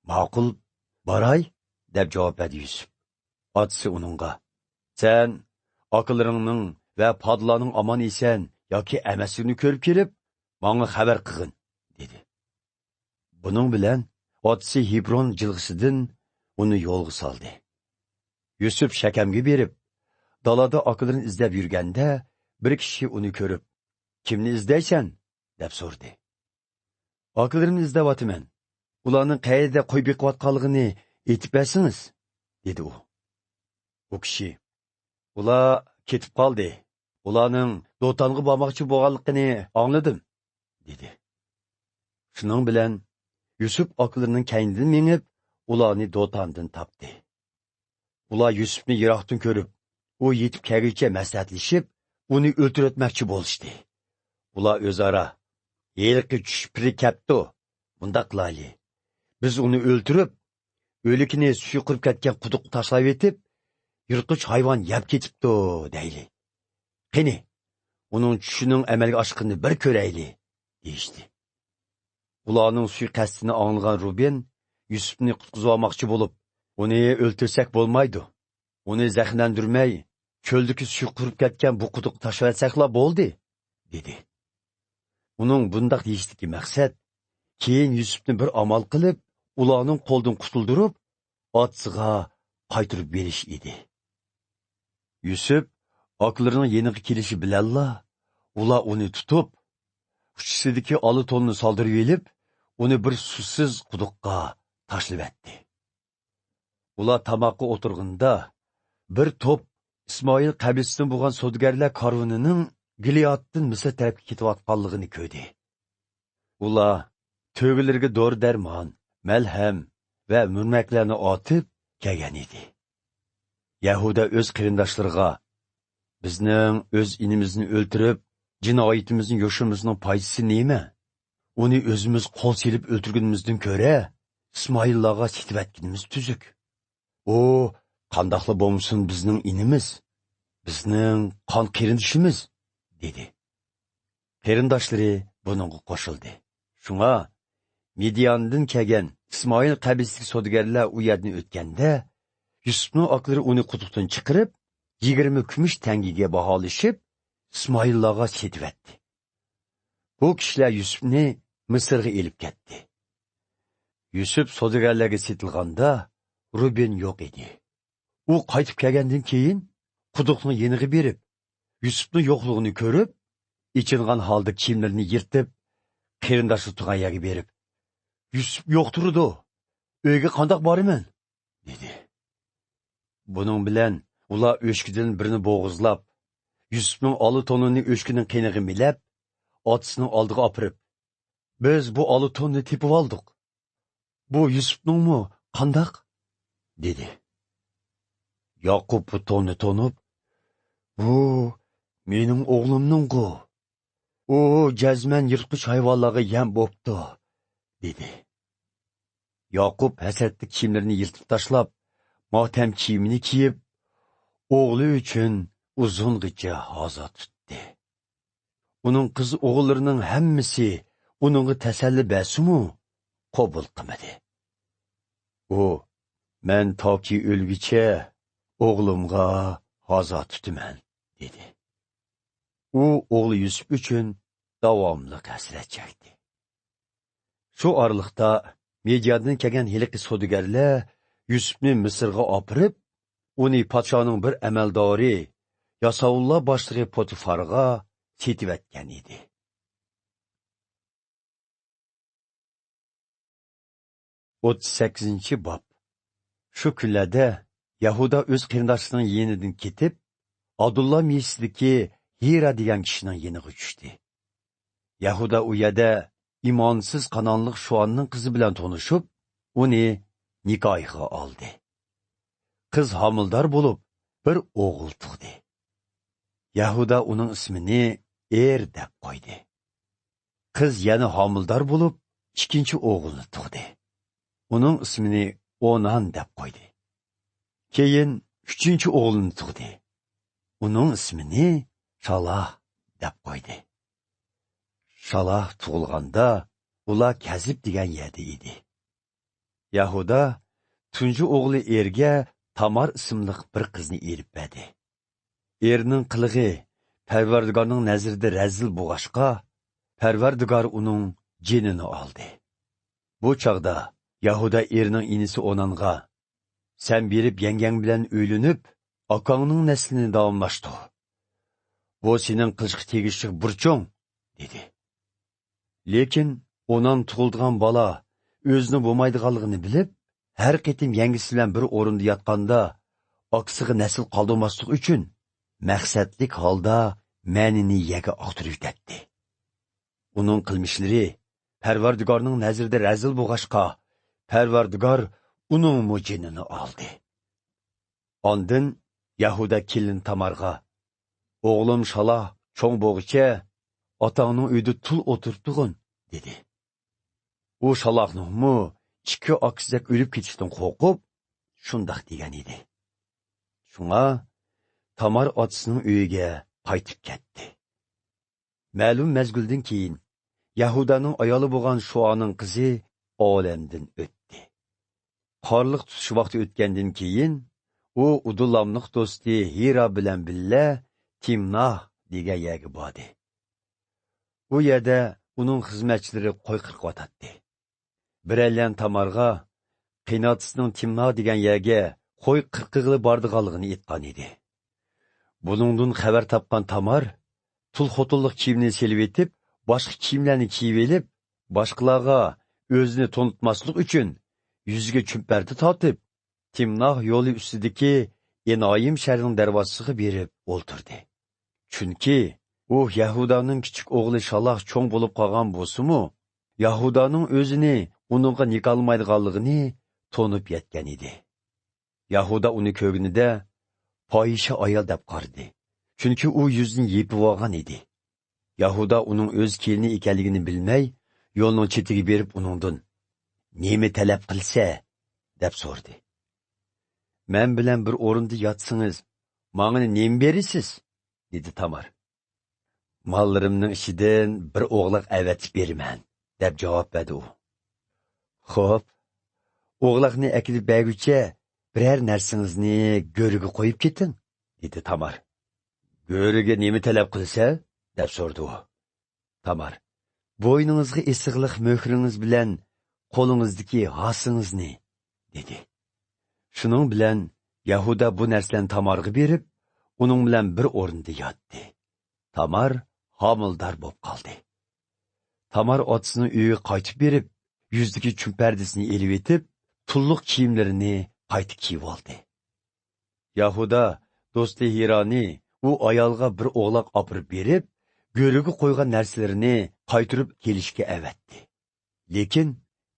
"Ma'qul, boray", deb javob berdi Yusuf. Otasi uningga: "Sen oqillaringning va podlarning omon esan yoki emasligini ko'rib kelib, menga xabar qilgin", dedi. Buning bilan otasi Hebron jilg'isidan uni yo'lga soldi. Yusuf Shakemga berib, dalada oqilarini izlab yurganda, bir kishi uni ko'rib, "Kimni izlaysan?" deb so'radi. "Oqilarimni izlayapman. Ularning qayerda qo'y beqiyotganligini aytib bersangiz", dedi u. U kishi: "Ular ketib qoldi. Ularning Dotonga bormoqchi bo'lganligini angladim", dedi. Shuning bilan Yusuf oqilarining kaynidan mengib, ularni Dotondan topdi. Ular Yusufni yiroqdan ko'rib, u yetib kelguncha maslahatlashib, uni o'ltirmoqchi bo'lishdi. Ular o'zaro: "Yelqi tushpiri kapti, bunda qilayli. Biz uni o'ltirib, o'likni suyqirib ketgan quduqqa tashlab etib, yirtqich hayvon yeb ketibdi, deyli. Qani, uning tushining amalga oshganini bir ko'rayli", deyishdi. Ularning suiqasdini anglagan Ruben Yusufni qutqizib olmoqchi bo'lib, "Uni o'ltirsak bo'lmaydi. Uni zaxmlantirmay, cho'ldagi suyqirib ketgan bu quduqqa tashlatsaklar bo'ldi", dedi. Uning bundaq deyishdagi maqsad keyin Yusufni bir amal qilib, ularning qo'ldan qutuldirib, otasiga qaytirib berish edi. Yusuf oqilarining yeniga kelishi bilanla, ular uni tutib, uchisidagi olitonni soldirib elib, uni bir suvsiz quduqqa tashlab etdi. Ular tamoqqa o'tirganda bir to'p İsmoil qabilasidan bo'lgan savdogarlar karvonining Giliyatdan Misr tarafga ketayotganligini ko'rdi. Ular to'g'ilariga dori darmon, malham va murmaklarni otib kelgan edi. Yahuda o'z qarindoshlariga bizning o'z inimizni o'ltirib, jinoyatimizni yoshimizning foydasi nima? Uni o'zimiz qo'l silib o'ltirganimizdan ko'ra, Ismoillarga setvatganimiz tuzuk. O, qandoqli bo'lsin bizning inimiz, bizning qon qarindishimiz, dedi. Qarindoshlari buningga qo'shildi. Shunga Midiandan kelgan Ismoil qabilasiga savdogarlar u yerdan o'tganda, Yusufning oqlari uni quduqdan chiqarib, 20 kumush tangiga baholashib, Ismoillarga setvatdi. Bu kishilar Yusufni Misrga elib ketdi. Yusuf savdogarlarga setilganda Ruben yo'q edi. U qaytib kelgandan keyin quduqning yeniga berib, Yusufning yo'qligini ko'rib, ichingan holda kiyimlarini yirtib, qarindoshi turgan yerga berib, Yusuf yo'q turdi. Uyga qandoq boraman? dedi. Buning bilan ular o'shkidan birini bo'g'izlab, Yusufning oli tonini o'shkining qiyniga milab, otasining oldiga opirib, biz bu oli tonni tepib oldik. Bu Yusufningmi? Qandoq? dedi. Yaqub bu tonni tonib, bu mening o'g'limning-ku. U jazman yirtqich hayvonlarga yem bo'pti, dedi. Yaqub hasratli kiyimlarini yirtib tashlab, motam kiyimini kiyib, o'g'li uchun uzungacha hozir tutdi. Uning qiz o'g'illarining hammasi uningga tasalli bersimu, qabul qilmadi. U, men toki o'lgicha o'g'limga hozir tutaman, dedi. U o'g'li Yusuf uchun davomli hasrat chekdi. Shu oraliqda Midiandan kelgan hiliqi savdogarlar Yusufni Misrga opirib, uni podshoning bir amaldori, Yasavullah boshlig'i Potifarga setivatgan edi. 38-bob. Shu kunlarda Yahuda o'z qarindoshining yenidan ketib, Abdullah mesidagi Hira degan kishining yeniga tushdi. Yahuda u yerda imonsiz Qanonlik Shuanning qizi bilan tanishib, uni nikohiga oldi. Qiz homildor bo'lib, bir o'g'il tug'di. Yahuda uning ismini deb qo'ydi. Qiz yana homildor bo'lib, ikkinchi o'g'ilni tug'di. Uning ismini Onan deb qo'ydi. Keyin uchinchi o'g'ilni tug'di. Uning ismini Shalah deb qo'ydi. Shalah tug'ilganda ular Kazib degan yerda edi. Yahuda tunji o'g'li erga Tamar ismli bir qizni erib berdi. Erning qilig'i Parvardigorning nazarida razil bo'lg'ashqa, Parvardigor uning jinini oldi. Bu chaqda Yahuda erning inisi Onanga, sen berib yangang bilan o'ylanib, akangning naslini davomlashtir. Bu sening qilishga tegishli burching, dedi. Lekin Onan tug'ilgan bola o'zini bo'lmaydiganligini bilib, har qitim yangisi bilan bir o'rinda yotganda, aksiga nasl qoldirmaslik uchun maqsadlik holda ma'nini yaga oqtirib yetdi. Uning qilmishlari Parvardigorning nazarida razil bo'lg'ashqa, Parvardigor uning mujinini oldi. Ondan Yahuda kelin Tamarga, o'g'lim Shalah cho'ng bo'g'icha otangning uyida tul o'tirtug'in, dedi. U Shalahning ikki oqizak o'lib ketishdan qo'rqib, shundoq degan edi. Shunga Tamar otasining uyiga qaytib ketdi. Ma'lum mezgildan keyin Yahudaning ayoli bo'lgan Shuaning qizi olamdan o'tdi. Qorliq tutish vaqti o'tgandan keyin u Udullamning do'sti Hira bilan billa Timnah degan yerga bordi. U yerda uning xizmatchilari qo'y qirqyotdi. Birallan Tamarga qiynotisining Timnah degan yerga qo'y qirqig'ili bordiganligini aytgan edi. Buningdan xabar topgan Tamar tul xotinlik kiyimini selib etib, boshqa kiyimlarni kiyib elib, boshqalarga o'zini tonutmaslik uchun yuziga chumparti tortib, Timnah yo'li ustidagi Enoyim shahrining darvozasiga berib o'ltirdi. Chunki u Yahudaning kichik o'g'li Shaloh cho'ng bo'lib qolgan bo'lsa-mu, Yahudaning o'zini uningga nikolmaydiganligini to'nib yetgan edi. Yahuda uni ko'rganida fohisha ayol deb qaradi. Chunki u yuzini yepib olgan edi. Yahuda uning o'z kelini ekanligini bilmay, yo'lning chetiga berib uningdan "Nima talab qilsa?" deb so'radi. "Men bilan bir o'rinda yotsangiz, menga nima berasiz?" dedi Tamar. "Mollarimning ichidan bir o'g'liq avatib beraman", deb javob berdi u. "Xo'p, o'g'liqni akilib berguncha biror narsangizni go'riga qo'yib keting", dedi Tamar. "Go'riga nima talab qilsa?" deb so'rdi u. Tamar: "Bo'yningizga isig'liq mo'hringiz bilan qo'lingizdagi hasingizni", dedi. Shuning bilan Yahuda bu narsani Tamarga berib, uning bilan bir o'rinda yotdi. Tamar homildor bo'lib qoldi. Tamar otasining uyiga qaytib berib, yuzdagi chumpardisini elib etib, tulluq kiyimlarini qaytib kiyib oldi. Yahuda do'sti Hironi u ayolga bir o'g'loq olib berib, go'riga qo'ygan narsalarini qaytirib kelishga avatdi. Lekin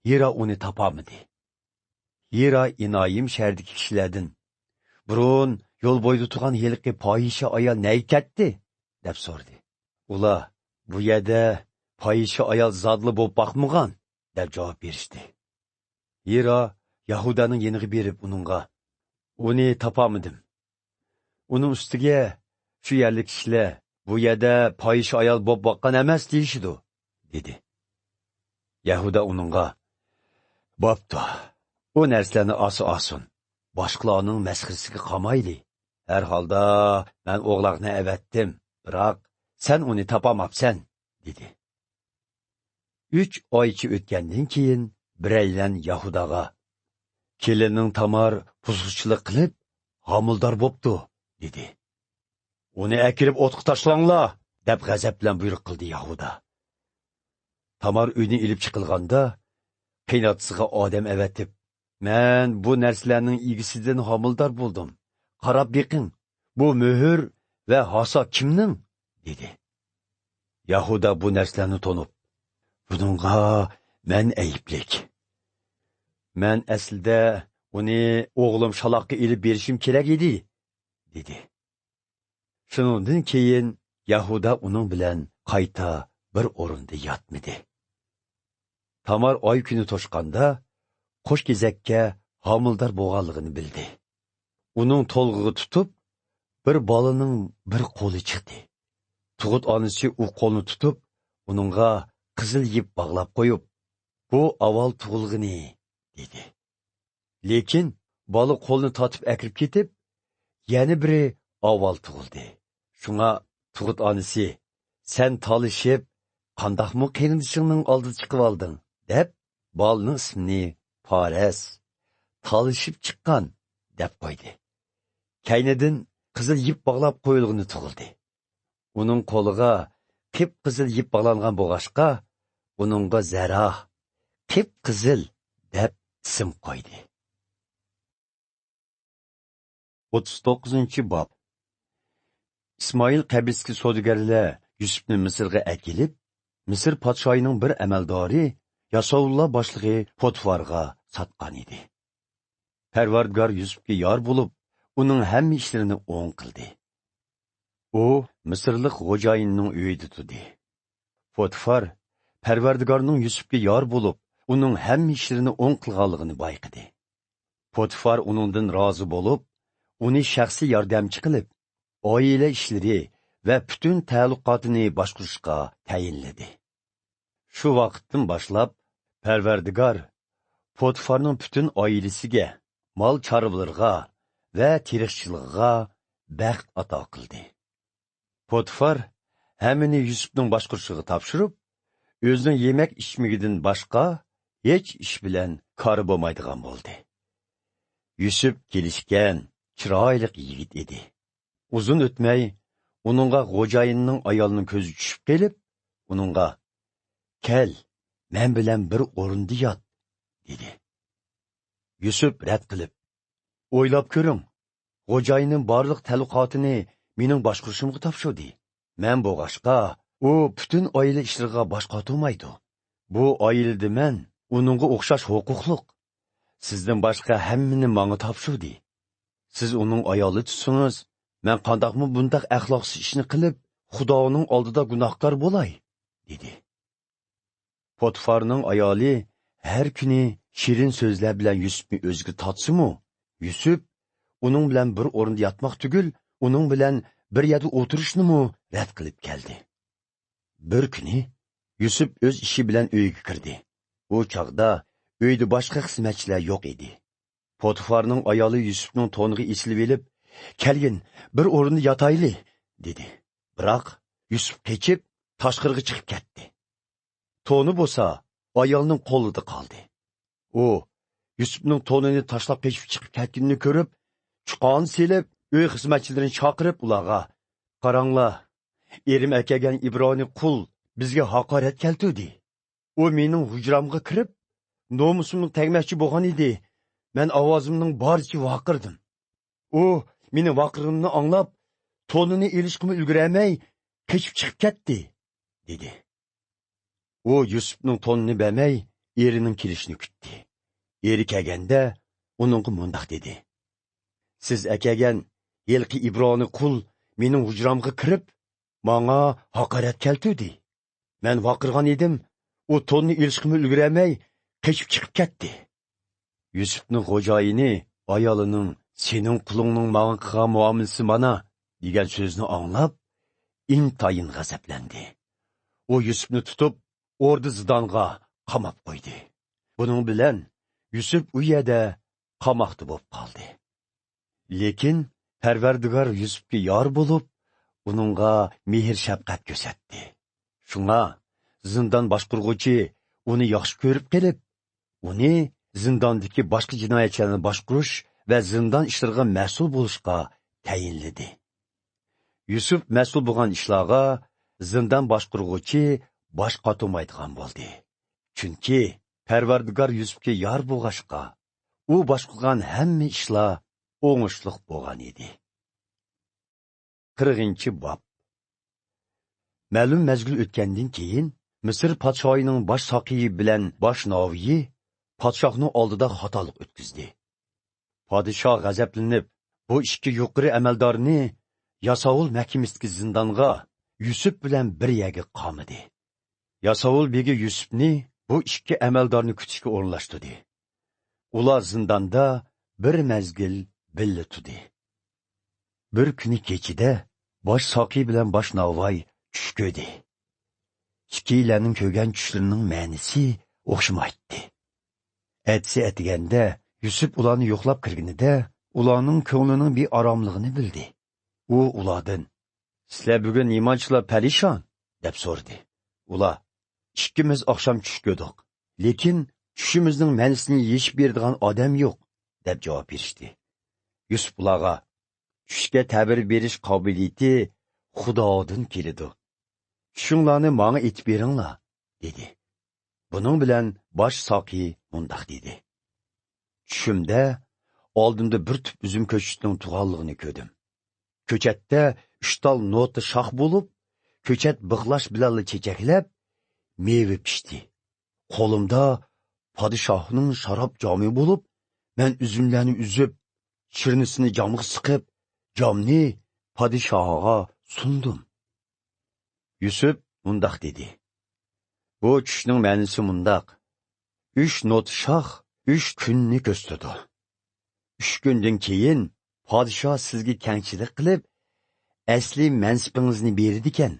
Hira uni topamadi. Hira inoyim shahridagi kishilardan: "Burun yo'l bo'yida turgan heliqi fohisha ayol nega ketdi?" deb so'radi. Ular: "Bu yerda fohisha ayol zodli bo'lib boqmagan", deb javob berishdi. Hira Yahudaning yeniga berib uningga: "Uni topamadim. Uning ustiga shu yerlik kishilar bu yerda fohisha ayol bo'lib boqqan emas deyishidi", dedi. Yahuda uningga: "Bo'pti. Bu narsalarni oson. Boshqalarning masxirasiga qolmayli. Har holda men o'g'loqni avatdim, biroq sen uni topamabsan", dedi. 3 oycha o'tgandan keyin biraylan Yahudaga: "Kelinning Tamar buzg'unchilik qilib, homildor bo'pti", dedi. "Uni akirib o'tga tashlanglar", deb g'azab bilan buyruq qildi Yahuda. Tamar uyni ilib chiqilganda, qiynatisiga odam avatib: "Men bu narsalarning egisidan homildor bo'ldim. Qarab beqing, bu muhr va hasa kimning?" dedi. Yahuda bu narsalarni to'nib: "Buningga men ayblik. Men aslida uni o'g'lim Shaloqqa ilib berishim kerak edi", dedi. Shundan keyin Yahuda uning bilan qayta bir o'rinda yotmadi. Tamar oy kuni to'shqanda qo'sh kezakka homildor bo'lganligini bildi. Uning to'lg'iga tutib, bir bolaning bir qo'li chiqdi. Tug'ut onasi u qo'lni tutib, uningga qizil yip bog'lab qo'yib, "Bu avval tug'ilg'ini", dedi. Lekin bola qo'lni tatib akirib ketib, yana biri avval tug'ildi. Shunga tug'ut onasi: "Sen talishib, qandoqmi qerindishingning oldida chiqib olding?" deb bolaning ismini Faras, talishib chiqqan, deb qo'ydi. Kaynidan qizil yip bog'lab qo'yilg'ini tug'ildi. Uning qo'liga qip-qizil yip bog'langan bo'g'ashqa, uningga Zarah, qip-qizil deb ism qo'ydi. 39-bob. İsmoil qabiski savdogarlar Yusufni Misrga akilib, Misr podshoyining bir amaldori Yasovullah boshlig'i Potfarga sotgan edi. Parvardigor Yusufga yor bo'lib, uning hamma ishlarini o'ng qildi. U Misrlik xo'jayinning uyida turdi. Potfar Parvardigorning Yusufga yor bo'lib, uning hamma ishlarini o'ng qilganligini bayqidi. Potfar uningdan rozi bo'lib, uni shaxsiy yordamchi qilib, oila ishlari va butun ta'alluqotini boshqarishga tayinladi. Shu vaqtdan boshlab Parvardigor Potfarning butun oilasiga, mol chorvalarga va tirikchilikga baxt ato qildi. Potfar hammani Yusufning boshqarishiga topshirib, o'zining yemak ichmagidan boshqa hech ish bilan kori bo'lmaydigan bo'ldi. Yusuf kelishgan, chiroyli yigit edi. Uzun o'tmay, uningga xo'jayinning ayolining ko'zi tushib kelib, uningga: "Kel, men bilan bir o'rinda yot", dedi. Yusuf rad qilib: "O'ylab ko'ring, xo'jayinim barliq ta'alluqotini mening boshqarishimga topshirdi. Men bo'g'ashqa, u butun oila ishlariga bosh qotirmaydi. Bu oilada men uningga o'xshash huquqliq. Sizdan boshqa hammani menga topshirdi. Siz uning ayoli tutsangiz, men qandoqmi bundaq axloqsiz ishni qilib, Xudoning oldida gunohkor bo'lay, dedi. Potifarning ayoli har kuni shirin so'zlar bilan Yusufni o'ziga tortsa-mu, Yusuf uning bilan bir o'rinda yotmoq tugul, uning bilan bir yerda o'tirishni-mu rad qilib keldi. Bir kuni Yusuf o'z ishi bilan uyga kirdi. U chaqda uyda boshqa xizmatchilar yo'q edi. Potifarning ayoli Yusufning to'niga ichilib elib, "Kelgin, bir o'rinda yotayli", dedi. Biroq Yusuf kechib, tashqariga chiqib ketdi. To'ni bo'lsa, ayolning qo'lida qoldi. U Yusufning to'nini tashlab kechib chiqib ketganini ko'rib, chuqon silib, uy xizmatchilarini chaqirib ularga, "Qaranglar, erim akagan Ibroniy qul bizga haqorat keltirdi. U mening hujramga kirib, nomusimni tegmoqchi bo'lgan edi. Men ovozimning boricha vaqirdim. U meni vaqirganimni anglab, to'nini ilishqimi ulguramay, kechib chiqib ketdi", dedi. U Yusufning to'nini bermay, erining kelishini kutdi. Eri kelganda uningga mundoq dedi: "Siz akagan yilqi Ibroniy qul mening hujramga kirib, menga haqorat keltirdi. Men vaqirgan edim, u to'nni ilishqimi ulguramay, kechib chiqib ketdi." Yusufning xo'jayini ayolining "Sening qulingning menga qilgan muomalasi mana" degan so'zni anglab, intayin g'azablandi. U Yusufni tutib, o'rda zindonga qamab qo'ydi. Buning bilan Yusuf u yerda qamoqda bo'lib qoldi. Lekin Parvardigor Yusufga yor bo'lib, uningga mehr shafqat ko'rsatdi. Shunga zindon boshqaruvchi uni yaxshi ko'rib kelib, uni zindondagi boshqa jinoyatchilarni boshqarish va zindon ishlariga mas'ul bo'lishga tayinladi. Yusuf mas'ul bo'lgan ishlarga zindon boshqaruvchi bosh qotirmaydigan bo'ldi. Chunki Parvardigor Yusufga yor bo'lg'ashqa, u boshqargan hamma ishlar o'ngishli bo'lgan edi. 40-bob. Ma'lum mazgil o'tgandan keyin Misr podshohining bosh soqiyi bilan bosh noviyi podshohning oldida xatolik o'tkazdi. Podshoh g'azablanib, bu ikki yuqori amaldorni Yasovul mahkamasidagi zindonga Yusuf bilan bir yerga qamadi. Yasovul begi Yusufni bu ikki amaldorni kutishga o'rinlashtirdi. Ular zindonda bir mazgil billa turdi. Bir kuni kechida bosh soqiy bilan bosh novoy tush ko'rdi. Ikkilarning ko'rgan tushlarining ma'nosi o'xshamaydi. Etsi etganda Yusuf ularni yo'qlab kirganida, ularning ko'nglining bir oromligini bildi. U ulardan: "Sizlar bugun imonchilar parishon?" deb so'radi. Ular: "Ikkimiz oqshom tush ko'rdik, lekin tushimizning ma'nosini yechib beradigan odam yo'q", deb javob berishdi. Yusuf ularga: "Tushga ta'bir berish qobiliyati Xudodan keladi. Tushinglarni menga aytib beringlar", dedi. Buning bilan bosh soqiy mundoq dedi: "Tushimda oldimda bir tup uzum ko'chatning tug'anligini ko'rdim. Ko'chatda 3 tal nota shox bo'lib, ko'chat big'lash bilan chechaklab, meva pishdi. Qo'limda podshohning sharob jomi bo'lib, men uzumlarni uzib, chirnisini jamg'a siqib, jamni podshohga sundim." Yusuf mundoq dedi: "Bu tushning ma'nosi mundoq. 3 not shox 3 kunni ko'rsatdi. 3 kundan keyin podshoh sizga kengchilik qilib, asli mansibingizni berdi ekan.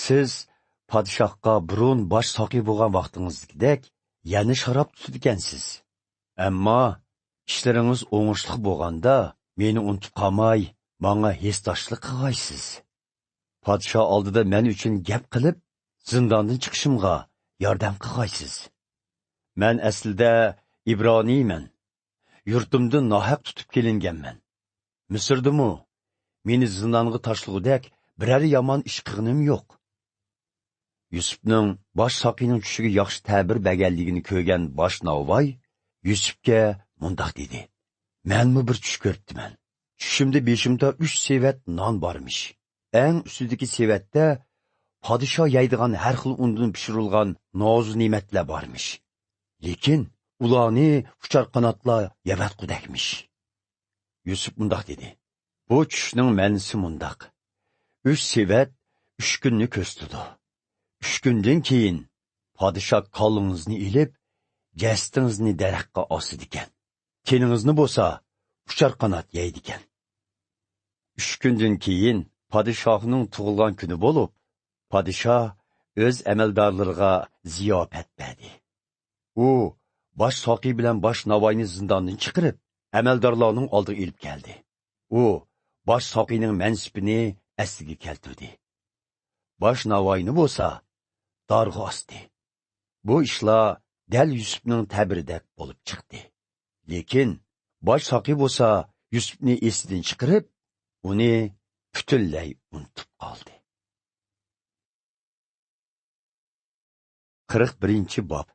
Siz podshohga burun bosh soqiy bo'lgan vaqtingizdek yana sharob tutgansiz. Ammo ishlaringiz o'ngishli bo'lganda meni unutib qolmay, menga hesdoshlik qilg'aysiz. Podshoh oldida men uchun gap qilib, zindondan chiqishimga yordam qilg'aysiz. Men aslida Ibroniyman. Yurtimdan nohaq tutib kelinganman. Misrdimi meni zindonga tashlagudek biror yomon ish qilganim yo'q." Yusufning bosh soqiyning tushiga yaxshi ta'bir berganligini ko'rgan bosh novoy Yusufga mundoq dedi: "Menmi bir tush ko'ribman. Tushimda beshimda 3 sevat non bormish. eng ustidagi sevatda podshoh yeydigan har xil undan pishirilgan nozu ne'matlar bormish. Lekin ularni uchar qanotlar yavatqudakmish. Yusuf mundoq dedi. Bu tushning ma'nosi mundoq. 3 sevat 3 kunni ko'stidi. 3 kundan keyin podshoh qo'lingizni ilib, jastingizni daraxtga osidi ekan. Keningizni bo'lsa, uchar qanot yeydi ekan. 3 kundan keyin podshohning tug'ilgan kuni bo'lib, podshoh o'z amaldorlariga ziyofat berdi. U bosh soqi bilan bosh navoiyni zindondan chiqarib, amaldorlarning oldiga ilib keldi. U bosh soqining mansibini asliga keltirdi. Bosh navoiyni bo'lsa, darg'a osdi. Bu ishlar dal Yusufning ta'biridek bo'lib chiqdi. Lekin bosh soqi bo'lsa, Yusufni esidan chiqarib, uni butunlay unutib qoldi. 41-bob.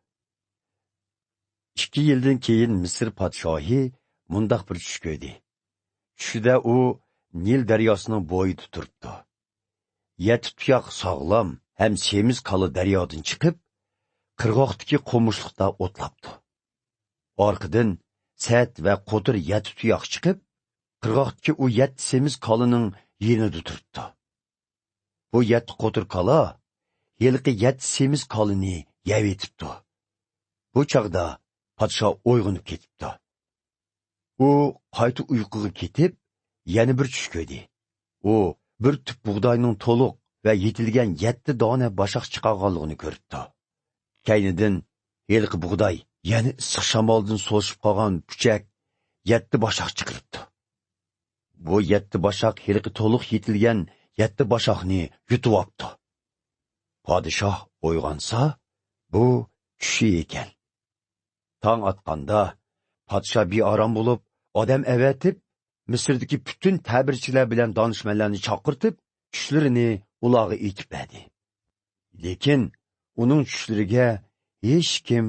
2 yildan keyin Misr podshohi mundoq bir tush ko'rdi. Tushida u Nil daryosining bo'yida turibdi. 7 tuyoq sog'lom ham semiz qoli daryodan chiqib, qirg'oqdagi qo'mishliqda o'tlabdi. Orqadan sat va qo'tir 7 tuyoq chiqib, qirg'oqdagi u 7 semiz qolining yenida turibdi. Bu 7 qo'tir qola yilqi 7 semiz qolini yeb etibdi. Bu chaqda podshoh uyg'onib ketibdi. U qayta uyquga ketib, yana bir tush ko'rdi. U bir tüp buğdayning to'liq va yetilgan 7 dona bashaq chiqarganligini ko'ribdi. Kaynidan yilqi buğday, yana issiq shamoldan so'shib qolgan puchak 7 bashaq chiqiribdi. Bu 7 bashaq yilqi to'liq yetilgan 7 bashaqni yutib olibdi. Podshoh uyg'onsa, bu tushi ekan. Tong otganda podshoh beorom bo'lib, odam avatib, Misrdagi bütün ta'birchilar bilan donishmandlarni chaqirtib, tushlarini ularga aytib berdi. Lekin uning tushlariga hech kim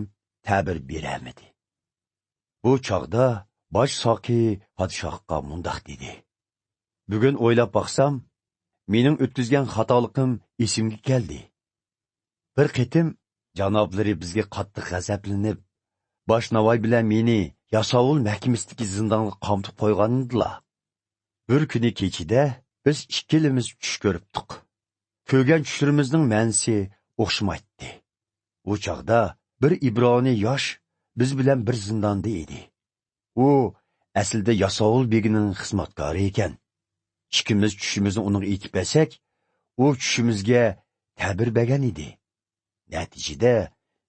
ta'bir bermadi. Bu chaqda bosh soqi podshohga mundoq dedi. Bugun o'ylab baqsam, mening o'tkazgan xatoliqim esimga keldi. Bir qitim janoblari bizga qattiq g'azablanib, bosh navoiy bilan meni Yasovul mahkamasidagi zindonga qamtib qo'ygandilar. Bir kuni kechida biz ikkilimiz tush ko'ribdik. Ko'rgan tushlarimizning ma'nosi o'xshamaydi. U chaqda bir ibroniy yosh biz bilan bir zindonda edi. U aslida Yasovul begining xizmatkori ekan. Ikkimiz tushimizni uning aytib bersak, u tushimizga ta'bir bergan edi. Natijada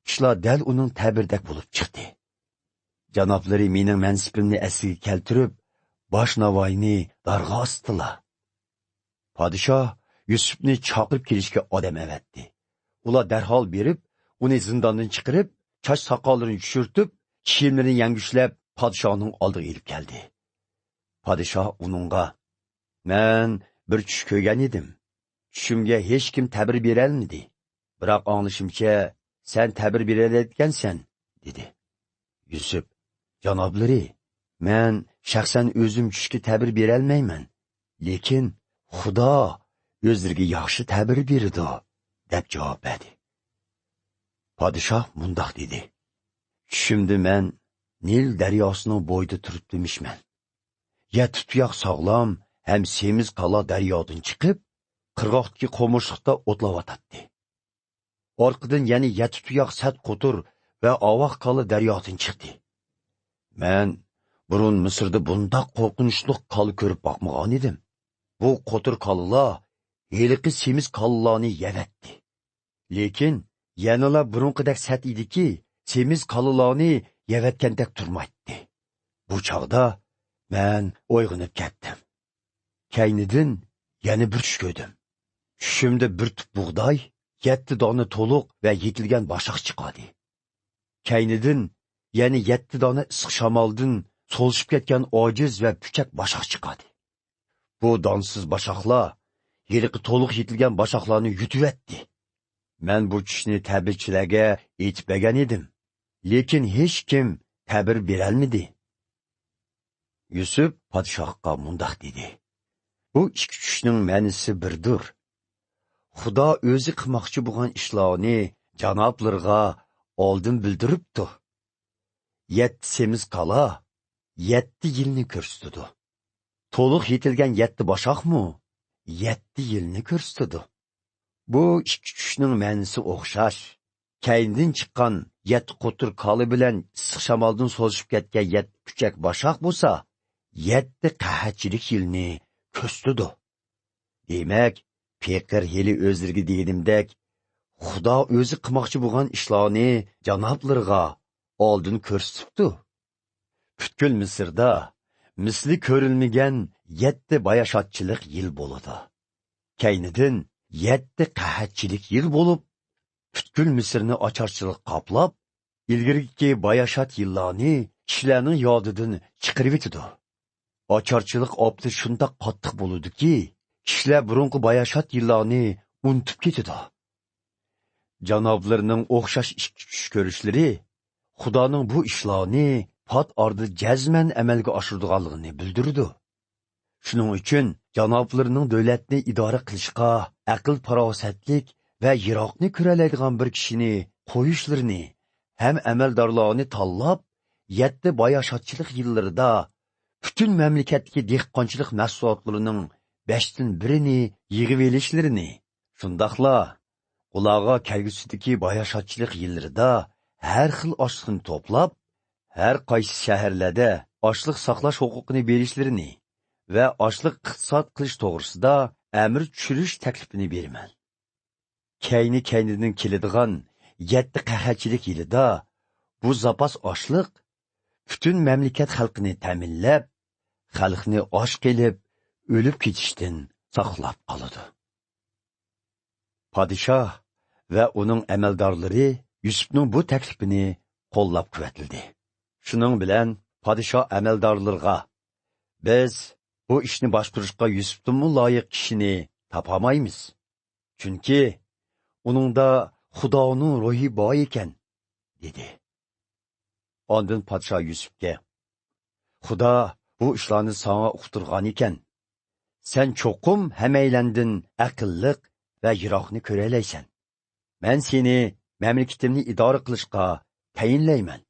ishlar dal uning ta'birdek bo'lib chiqdi. Janoblari mening mansibimni asliga keltirib, bosh navoiyni darg'a osdilar. Podshoh Yusufni chaqirib kelishga odam avatdi. Ular darhol berib, uni zindondan chiqarib, soch soqollarini tushirtib, kiyimlarini yangushlab podshohning oldiga elib keldi. Podshoh uningga: "Men bir tush ko'rgan edim. Tushimga hech kim ta'bir bera olmadi. Biroq anglashimcha, sen ta'bir berayotgansan", dedi. Yusuf: "Janoblari, men shaxsan o'zim tushga ta'bir bera olmayman. Lekin Xudo o'zlariga yaxshi ta'bir berdi", deb javob berdi. Podshoh mundoq dedi: "Tushimda men Nil daryosining bo'yida turibdimishman. 7 tuyoq sog'lom ham semiz qola daryodan chiqib, qirg'oqdagi qo'mishliqda o'tlayotdi. Orqadan yana 7 tuyoq sat qo'tir va ovoq qola daryodan chiqdi. Men burun Misrda bundoq qo'rqinchli qola ko'rib boqmagan edim. Bu qo'tir qolalar yiliqi semiz qolalarni yevatdi. Lekin yanala burunqidek sat ediki, semiz qolalarni yevatgandek turmaydi. Bu chog'da men uyg'onib ketdim. Kaynidan yana bir tush ko'rdim. Tushimda bir tup buğday, 7 dona to'liq va yetilgan bashaq chiqadi. Kaynidan yana 7 dona issiq shamoldan so'lishib ketgan ojiz va puchak bashaq chiqadi. Bu donsiz bashaqlar yiliqi to'liq yetilgan bashaqlarni yutib. Men bu tushni ta'birchilarga aytib bergan edim. Lekin hech kim ta'bir bera olmadi." Yusuf podshohga mundoq dedi: Bu ikki tushning ma'nosi birdir. Xudo o'zi qilmoqchi bo'lgan ishlarni janoblarga oldin bildiribdi. 7 semiz qala 7 yilni ko'rsatdi. To'liq yetilgan 7 boshaqmi 7 yilni ko'rsatdi. Bu ikki tushning ma'nosi o'xshash. Kayndan chiqqan 7 qo'tir qoli bilan issiq shamoldan so'zib ketgan 7 kuchak boshaq bo'lsa, 7 qahatchilik yilni ko'rsatdi. Demak, Peyqir heli o'zligi deganimdek, Xudo o'zi qilmoqchi bo'lgan ishlarni janoblarga oldin ko'rsatibdi. Butkul Misrda misli ko'rilmagan 7 bayashotchilik yil bo'ladi. Kaynidan 7 qahatchilik yil bo'lib, butkul Misrni ocharchilik qoplab, ilgirki bayashot yillarni kishilarning yodidan chiqarib etdi. Ocharchilik opti shunda qattiq bo'ladi-ki, kishilar burunqi bayashot yillarni unutib ketadi. Janoblarning o'xshash ikki tush ko'rishlari Xudoning bu ishlarni pat orda jazman amalga oshiradiganligini bildirdi. Shuning uchun janoblarning davlatni idora qilishga aql farosatlik va yiroqni ko'ralaydigan bir kishini qo'yishlarini ham amaldorlarni tanlab 7 bayashotchilik yillarida butun mamlakatdagi dehqonchilik mahsulotlarining 5dan birini yig'ib elishlarini, shundaqla ularga kelgusidagi bayashotchilik yillarida har xil oshliqni to'plab, har qaysi shaharlarda oshliq saqlash huquqini berishlarini va oshliq iqtisod qilish to'g'risida amr tushirish taklifini beraman. Kaynidan keladigan 7 qahatchilik yilida bu zapas oshliq butun mamlakat xalqini ta'minlab, xalqni osh qilib, o'lib ketishdan saqlab qoladi. Podshoh va uning amaldorlari Yusufning bu taklifini qo'llab quvvatladi. Shuning bilan podshoh amaldorlarga biz bu ishni boshqarishga Yusufdan loyiq kishini topolmaymiz. Chunki uningda Xudoning ruhi bor ekan, dedi. Ondan podshoh Yusufga: Xudo bu ishlarni sana uqtirgan ekan. Sen cho'qim hamaylandin aqlliq va yiroqni ko'ralaysan. Men seni mamlakatimni idora qilishga tayinlayman.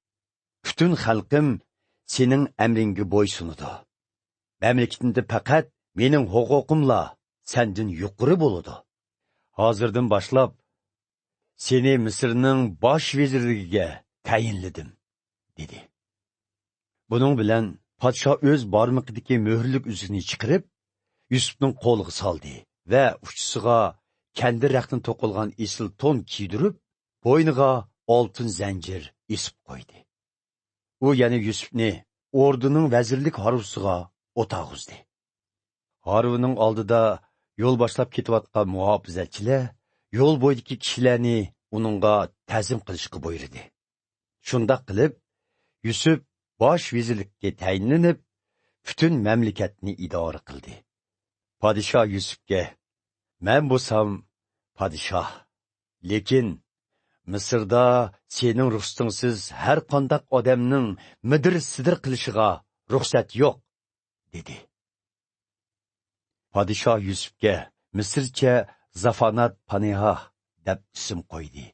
Butun xalqim sening amringga bo'ysunadi. Mamlakatimda faqat mening huquqimla sendan yuqori bo'ladi. Hozirdan boshlab seni Misrning bosh vezirligiga tayinladim, dedi. Buning bilan podshoh o'z barmoqidagi muhrlik uzukni chiqarib, Yusufning qo'liga soldi va uchisiga kandir raqdan to'qilgan esil to'n kiydirib, bo'yniga oltin zanjir esib qo'ydi. U yana Yusufni orduning vazirlik harusiga o'tag'izdi. Harunning oldida yo'l boshlab ketayotgan muhofizatchilar yo'l bo'yidagi kishilarni uningga ta'zim qilishga buyurdi. Shunda qilib, Yusuf bosh vezirlikka tayinlanib, butun mamlakatni idora qildi. Podshoh Yusufga: Men bo'lsam podshoh, lekin Misrda sening ruxsatingsiz har qanday odamning midir-sidir qilishiga ruxsat yo'q, dedi. Podshoh Yusufga Misrcha Zafanat Paniha deb ism qo'ydi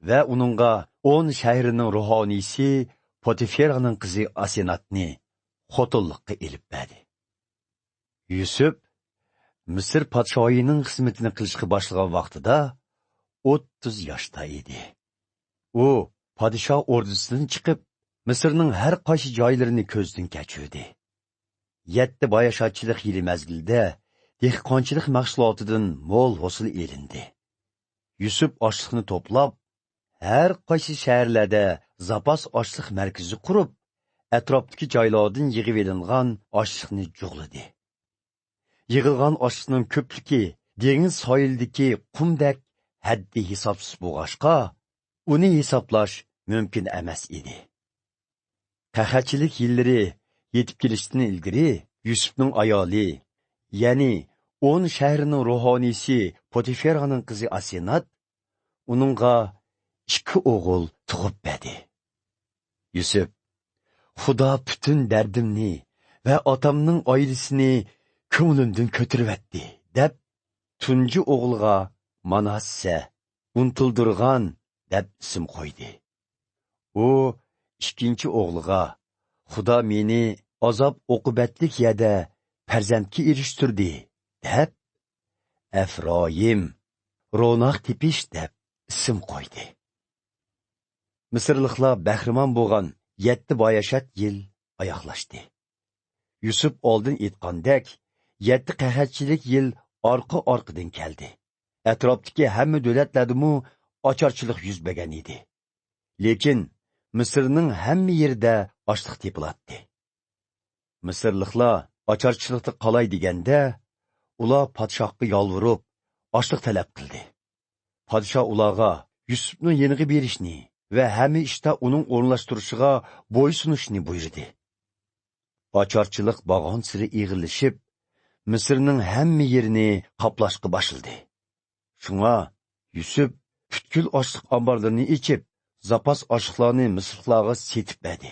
va uningga 10 shahrining ruhoniysi Potiferning qizi Asenatni xotinlikqa elib berdi. Yusuf Misr podshohining xizmatini qilishga boshlagan vaqtida 30 yoshda edi. U podshoh ordusidan chiqib, Misrning har qaysi joylarini ko'zdan kechirdi. 7 bayashotchilik yili mazgilida dehqonchilik mahsulotidan mo'l hosil elindi. Yusuf oshliqni to'plab, har qaysi shaharlarda zapas oshliq markazi qurib, atrofdagi joylardan yig'ib elingan oshliqni jug'ladi. Yig'ilgan oshliqning ko'pligi dengiz soyildagi qumdak haddi hisobsiz bo'lg'ashqa, uni hisoblash mumkin emas edi. Qahatchilik yillari yetib kelishdan ilgari Yusufning ayoli, ya'ni 10 shahrining ruhoniysi Potiferning qizi Asenat uningga 2 o'g'il tug'ib berdi. Yusuf: Xudo butun dardimni va otamning oilasini ko'nglimdan ko'tirivetdi, deb tunji o'g'ilga Manasse, unutildirgan deb ism qo'ydi. U ikkinchi o'g'liga Xudo meni azob oqibatlik yerda farzandga erishtirdi deb Efroim, ro'noq tepish deb ism qo'ydi. Misrliklar bahramon bo'lgan 7 boyashat yil oyoqlashdi. Yusuf oldin aytgandek 7 qahatchilik yil orqa-orqadan keldi. Atrofdagi hamma davlatlardimi ocharchilik yuz bergan edi. Lekin Misrning hamma yerida ochliq tepilatdi. Misrliklar ocharchilikda qolay deganda, ular podshohga yolvorib, ochliq talab qildi. Podshoh ularga Yusufning yeniga berishni va hamma ishda uning o'rnlashtirishiga bo'ysunishni buyurdi. Ocharchilik bag'on siri ig'ilishib, Misrning hamma yerini qoplashga boshladi. Shunga Yusuf butkul ochliq omborlarini ichib, zapas ochiqlarni Misrliklarga setib berdi.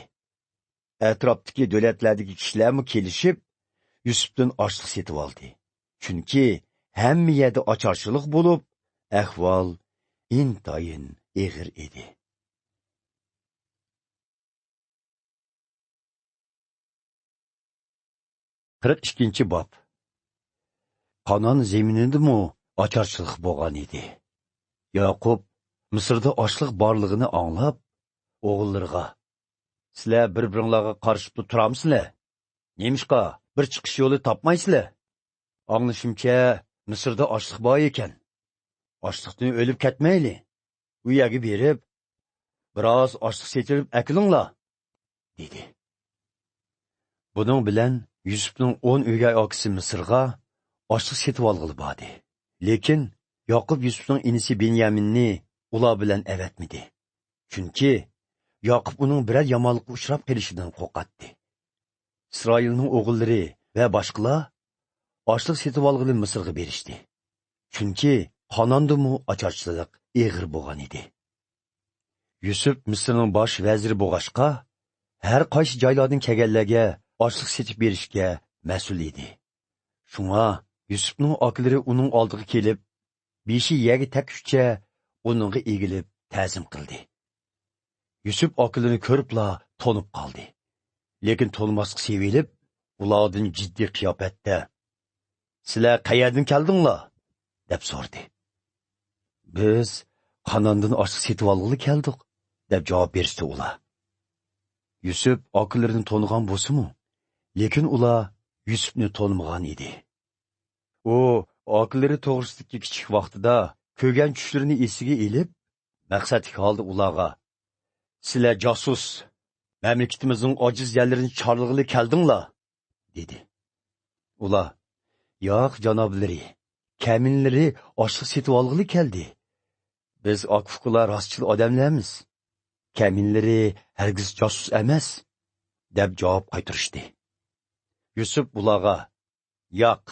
Atrofdagi davlatlardagi kishilarmi kelishib, Yusufdan ochliq setib oldi. Chunki hamma yerda ocharchilik bo'lib, ahvol intayin ig'ir edi. 42 bob. Qanon zeminidimi ocharchilik bo'lgan edi. Yaqub Misrda ochliq borligini anglab, o'g'illariga: "Sizlar bir-biringlarga qarshi turamsizlar? Nemishqa bir chiqish yo'li topmaysizlar? Anglashimcha, Misrda ochliq bor ekan. Ochliqdan o'lib ketmayli. U yerga berib, biroz ochliq setirib akilinglar," dedi. Buning bilan Yusufning 10 o'gay akisi Misrga ochliq setib olg'ili bordi. Lekin Yaqub Yusufning inisi Benyaminni ular bilan avatmidi. Chunki Yaqub uning biror yomonlikka uchrab qolishidan qo'rqatdi. Isroilning o'g'illari va boshqalar ochliq setib olg'ili Misrga berishdi. Chunki Xonondimi ocharchilik eg'ir bo'lgan edi. Yusuf Misrning bosh vaziri bo'lg'achqa, har qaysi joylardan kelganlarga ochliq setib berishga mas'ul edi. Shunga Yusufning oklari uning oldiga kelib, beshi yerga takishcha uningga egilib ta'zim qildi. Yusuf oklarini ko'ribla tonib qoldi. Lekin tonmaslik sevilib, ulardan jiddiy qiyofatda: "Sizlar qayerdan keldinglar?" deb so'radi. "Biz Xonondan ochliq setib olg'ili keldik," deb javob berishdi ular. Yusuf oklarini tonigan bo'lsa-mu, lekin ular Yusufni tonimagan edi. U oklari to'g'risidagi kichik vaqtida ko'rgan tushlarini esiga elib, maqsadli holda ularga: "Sizlar josus, mamlakatimizning ojiz yerlarini chorlig'ili keldinglar," dedi. Ular: "Yo'q, janoblari, kaminlari ochliq setib olg'ili keldi. Biz oqfuqlar rostchil odamlarmiz. Kaminlari hargiz josus emas," deb javob qaytarishdi. Yusuf ularga: "Yo'q,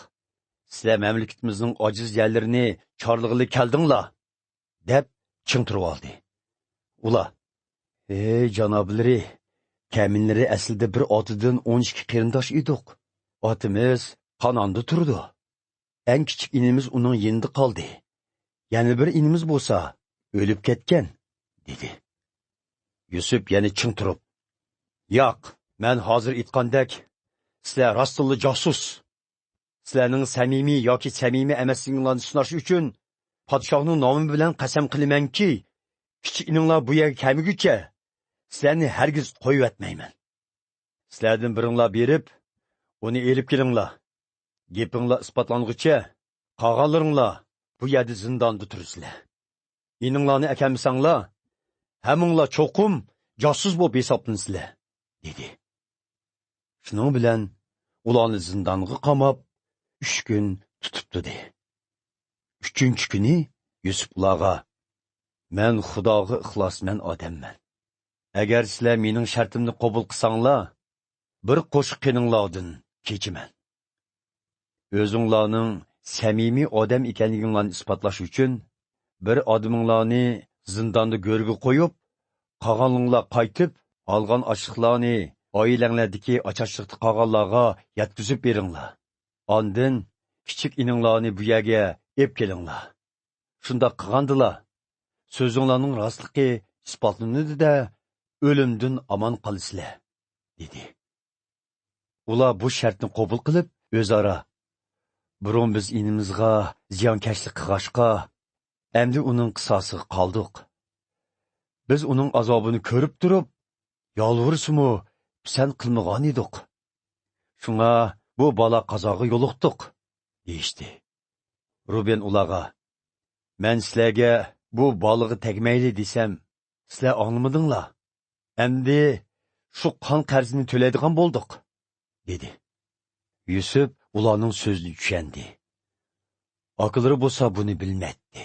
sizlar mamlakatimizning ojiz yerlarini chorlig'ili keldinglar," deb chingtirib oldi. Ular: "Ey janoblari, kaminlari aslida bir otidan 12 qarindosh edik. Otimiz Xononda turdi. Eng kichik inimiz uning yanında qoldi. Yana bir inimiz bo'lsa, o'lib ketgan," dedi. Yusuf yana chingtirib: "Yo'q, men hozir aytgandek, sizlar rostli josus. Sizlarning samimiy yoki samimiy emasliginglarni sinash uchun podshohning nomi bilan qasam qilamanki, kichik ininglar bu yerga kelmaguncha sizlarni hargiz qo'yib etmayman. Sizlardan biringlar berib, uni elib kelinglar. Gapinglar isbotlanguncha qolganlaringlar bu yerda zindonda tursizlar. Ininglarni akamsanglar, hammanglar cho'qim josus bo'lib hisoblansizlar," dedi. Shuning bilan ularni zindonga qamab 3 kun tutib turdi. 3-chi kuni Yusuf ularga: "Men Xudoga ixlosman odamman. Agar sizlar mening shartimni qabul qilsanglar, bir qo'shiq qilinglardan kechiman. O'zinglarning samimiy odam ekanliginglarni isbotlash uchun bir odaminglarni zindonda go'rga qo'yib, qolganinglar qaytib, olgan ochliqlarni oilanglardagi ocharchilikda qolganlarga yetkazib beringlar. Ondan kichik ininglarni bu yerga ep kelinglar. Shundoq qilgandilar. So'zinglarning rostligi isbotlanadi-da, o'limdan omon qolasizlar, dedi. Ular bu shartni qabul qilib, o'zaro burun biz inimizga ziyonkashlik qilg'ashqa, endi uning qisosiga qoldik. Biz uning azobini ko'rib turib, yolvursimi sen qilmagan edik. Shunga bu bala qazoga yo'liqdik, deyishdi. Ruben ularga, men sizlarga bu balaga tegmayli desam, sizlar anglamadinglar. Endi shu qon qarzini to'laydigan bo'ldik, dedi. Yusuf ularning so'zini tushundi. Akılları bo'lsa buni bilmaydi.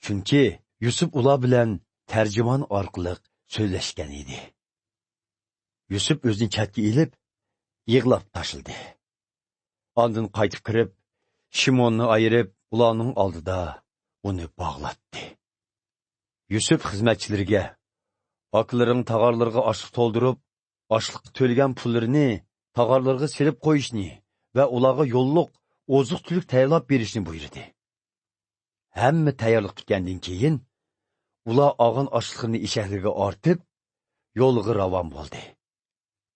Chunki Yusuf ular bilan tarjimon orqali so'zlashgan edi. Yusuf o'zini chatga ilib, yig'lab tashildi. Ondan qaytib kirib, Shimonni ayirib, ularning oldida uni bog'latdi. Yusuf xizmatchilariga, akılların tağarlarga oshliq to'ldirib, oshliqqa to'lgan pullarini tağarlarga silib qo'yishni va ularga yo'lliq oziq-tulik tayyorlab berishni buyurdi. Hamma tayyorlik bitgandan keyin ular og'in oshliqni eshaklarga ortib, yo'lga ravon bo'ldi.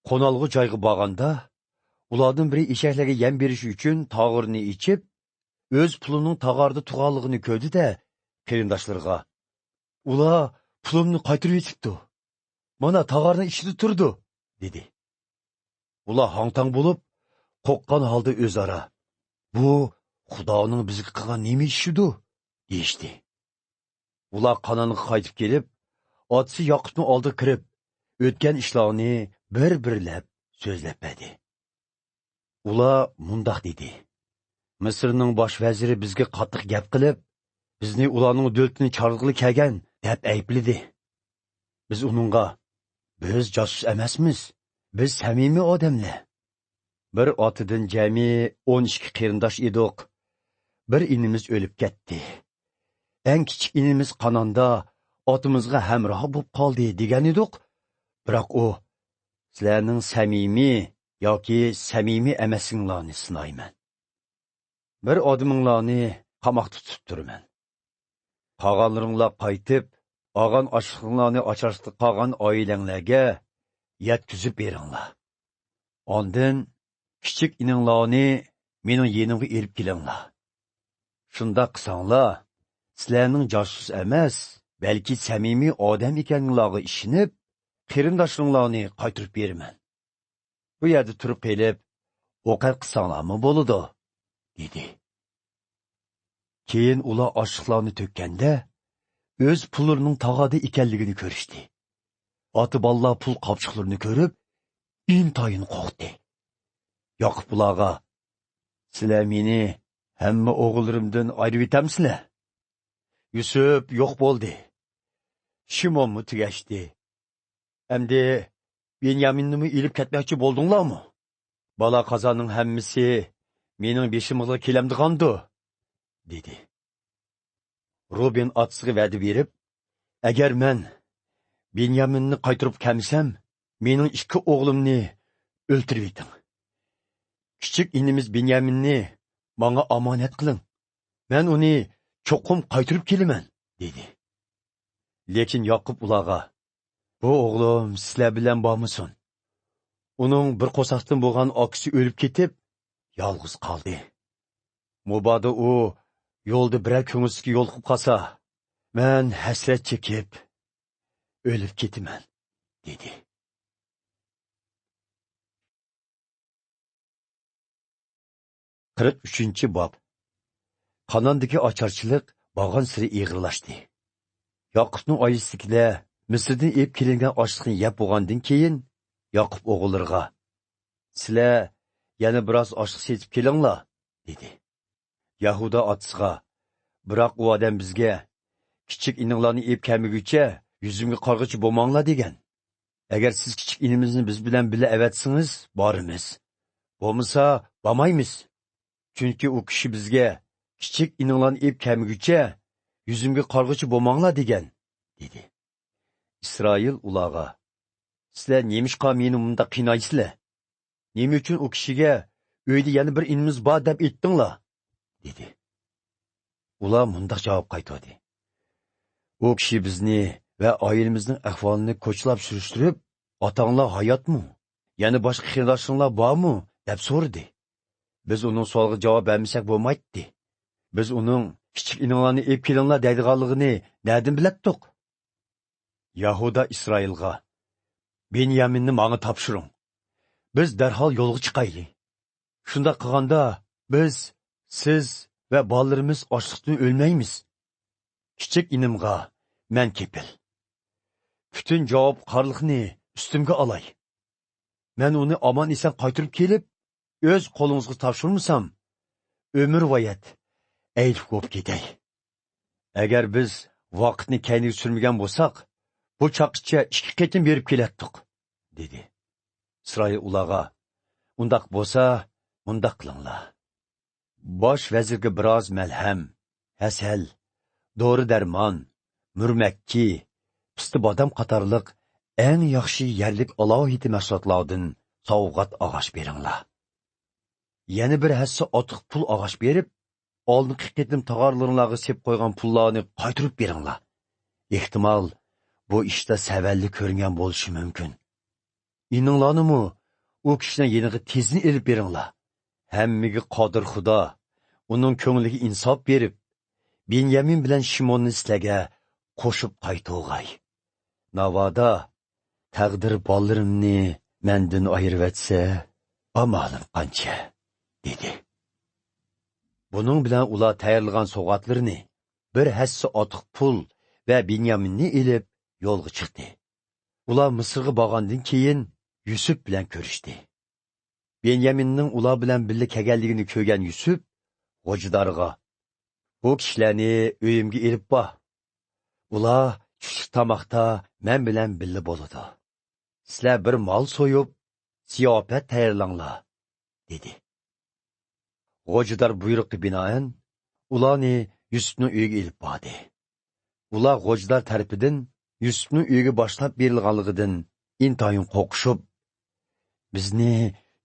Qo'nalg'i joyga borganda, ulardan biri eshaklarga yem berish uchun tog'irni ichib, o'z pulining tog'arda turganligini ko'rdi-da, qarindoshlarga, ular pulimni qaytarib yetibdi. Mana tog'arni ichida turdi, dedi. Ular hang-tang bo'lib, qo'rqqan holda o'zaro, bu Xudoning bizga qilgan nima ishidir, deyishdi. Ular Qanonga qaytib kelib, otasi Yoqubni oldiga kirib, o'tgan ishlarni bir-birlab so'zlab berdi. Ular mundoq dedi. Misrning bosh vaziri bizga qattiq gap qilib, bizni ularning do'ltini charg'ili kelgan deb aybladi. Biz uningga, biz josus emasmiz, biz samimiy odamlar. Bir otidan jami 12 qarindosh edik. Bir inimiz o'lib ketdi. Eng kichik inimiz Qanonda otimizga hamroh bo'lib qoldi degan edik. Biroq u sizlarning samimiy yoki samimiy emasinglarni sinayman. Bir odaminglarni qamoqda tutib turaman. Qolganlaringlar qaytib, olgan oshliqlarni ocharishda qolgan oilanglarga yetkazib beringlar. Ondan kichik ininglarni mening yenimga elib kelinglar. Shunda qilsanglar, sizlarning josus emas, balki samimiy odam ekaninglarga ishonib, qarindoshlaringlarni qaytarib beraman. Bu yerda turib kelib, o'qar qilsanglarmi bo'ladi, dedi. Keyin ular oshliqlarni to'kkanda, o'z pullarining tog'ada ekanligini ko'rishdi. Oti balla pul qopchiqlarini ko'rib, intayin qo'rqdi. Yoqub ularga, sizlar meni hamma o'g'illarimdan ayirib etamsizlar? Yusuf yo'q bo'ldi. Shimonmi tugashdi. Endi Benyaminni ilib ketmoqchi bo'ldinglarmi? Bala qazoning hammasi mening beshimga kelamdigandi, dedi. Ruben otasiga va'da berib, agar men Benyaminni qaytarib kelmasam, mening ikki o'g'limni o'ltirib eting. Kichik inimiz Benyaminni menga omonat qiling. Men uni cho'qim qaytarib kelaman, dedi. Lekin Yoqub ularga, bu o'g'lim sizlar bilan bormisin? Uning bir qo'saqdan bo'lgan akisi o'lib ketib, yolg'iz qoldi. Mubodo u yo'lda biror ko'ngilsizga yo'liqib qolsa, men hasrat chekib o'lib ketaman, dedi. Qirq 3-chi bob. Qanondagi ocharchilik borgan siri ig'irlashdi. Yoqubning oilasidagilar Misrdan ep kelingan oshliqni yeb bo'lgandan keyin Yoqub o'g'illariga, sizlar yana biroz oshliq setib kelinglar, dedi. Yahuda otasiga, biroq u odam bizga kichik ininglarni ep kelmaguncha yuzimga qarg'ichi bo'lmanglar degan. Agar siz kichik inimizni biz bilan birga avatsangiz, borimiz. Bo'lmasa, bormaymiz. Chunki u kishi bizga kichik ininglarni ep kelmaguncha yuzimga qarg'ichi bo'lmanglar degan, dedi. İsrail ularga, sizlar nemishqa meni bunda qiynaysizlar? Nima uchun u kishiga uyda yana bir inimiz bor deb aytdinglar, dedi. Ular mundaq javob qaytardi. U kishi bizni va oilamizning ahvolini ko'chlab surishtirib, otanglar hayotmi? Yana boshqa xiyonatchilar bormi? deb so'radi. Biz uning savoliga javob bermasak bo'lmaydi. Biz uning kichik ininglarni ep kelinglar deydiganligini nerdan bilatdik? Yahuda İsrailga, Benyaminni menga topshiring. Biz darhol yo'lga chiqayli. Shunda qilganda biz, siz va bolalarimiz ochliqdan o'lmaymiz. Kichik inimga men kepil. Bütün javobgarlikni ustimga olay. Men uni omon eson qaytirib kelib, o'z qo'lingizga topshirmasam, umr voyat aytib bo'lib ketay. Agar biz vaqtni kayniga surmagan bo'lsak, bu chaqqicha 2 qatim berib kelatdik, dedi. İsrail ularga, undaq bo'lsa, undaq qilinglar. Bosh vazirga biroz malham, hasal, dori darmon, murmakki, pisti bodam qatorliq eng yaxshi yerlik alohida mahsulotlardan sovg'at og'ash beringlar. Yana bir hassa otiq pul og'ash berib, oldingi qitim tog'orlaringlarga sep qo'ygan pullarni qaytirib beringlar. Ehtimol bu ishda savalli ko'ringan bo'lishi mumkin. Ininglarnimi u kishining yeniga tezni elib beringlar. Hammaga qodir Xudo uning ko'ngliga insof berib, Benyamin bilan Shimonni sizlarga qo'shib qaytog'ay. Navoda taqdir bolalarimni mendan ayirib etsa, amalim qancha, dedi. Buning bilan ular tayyorlagan sovg'atlarini, bir hassa otiq pul va Benyaminni elib yo'lga chiqdi. Ular Misrga borgandan keyin Yusuf bilan ko'rishdi. Benyaminning ular bilan birga kelganligini ko'rgan Yusuf g'o'jidarga, bu kishilarni uyimga elib bor. Ular tushlik tamoqda men bilan birga bo'ladi. Sizlar bir mol so'yib, ziyofat tayyorlanglar, dedi. G'o'jidar buyruqqa binoan ularni Yusufning uyiga elib bordi. Ular g'o'jidar tarafidan Yusufning uyiga boshlab berilganligidan intayin qo'rqishib, bizni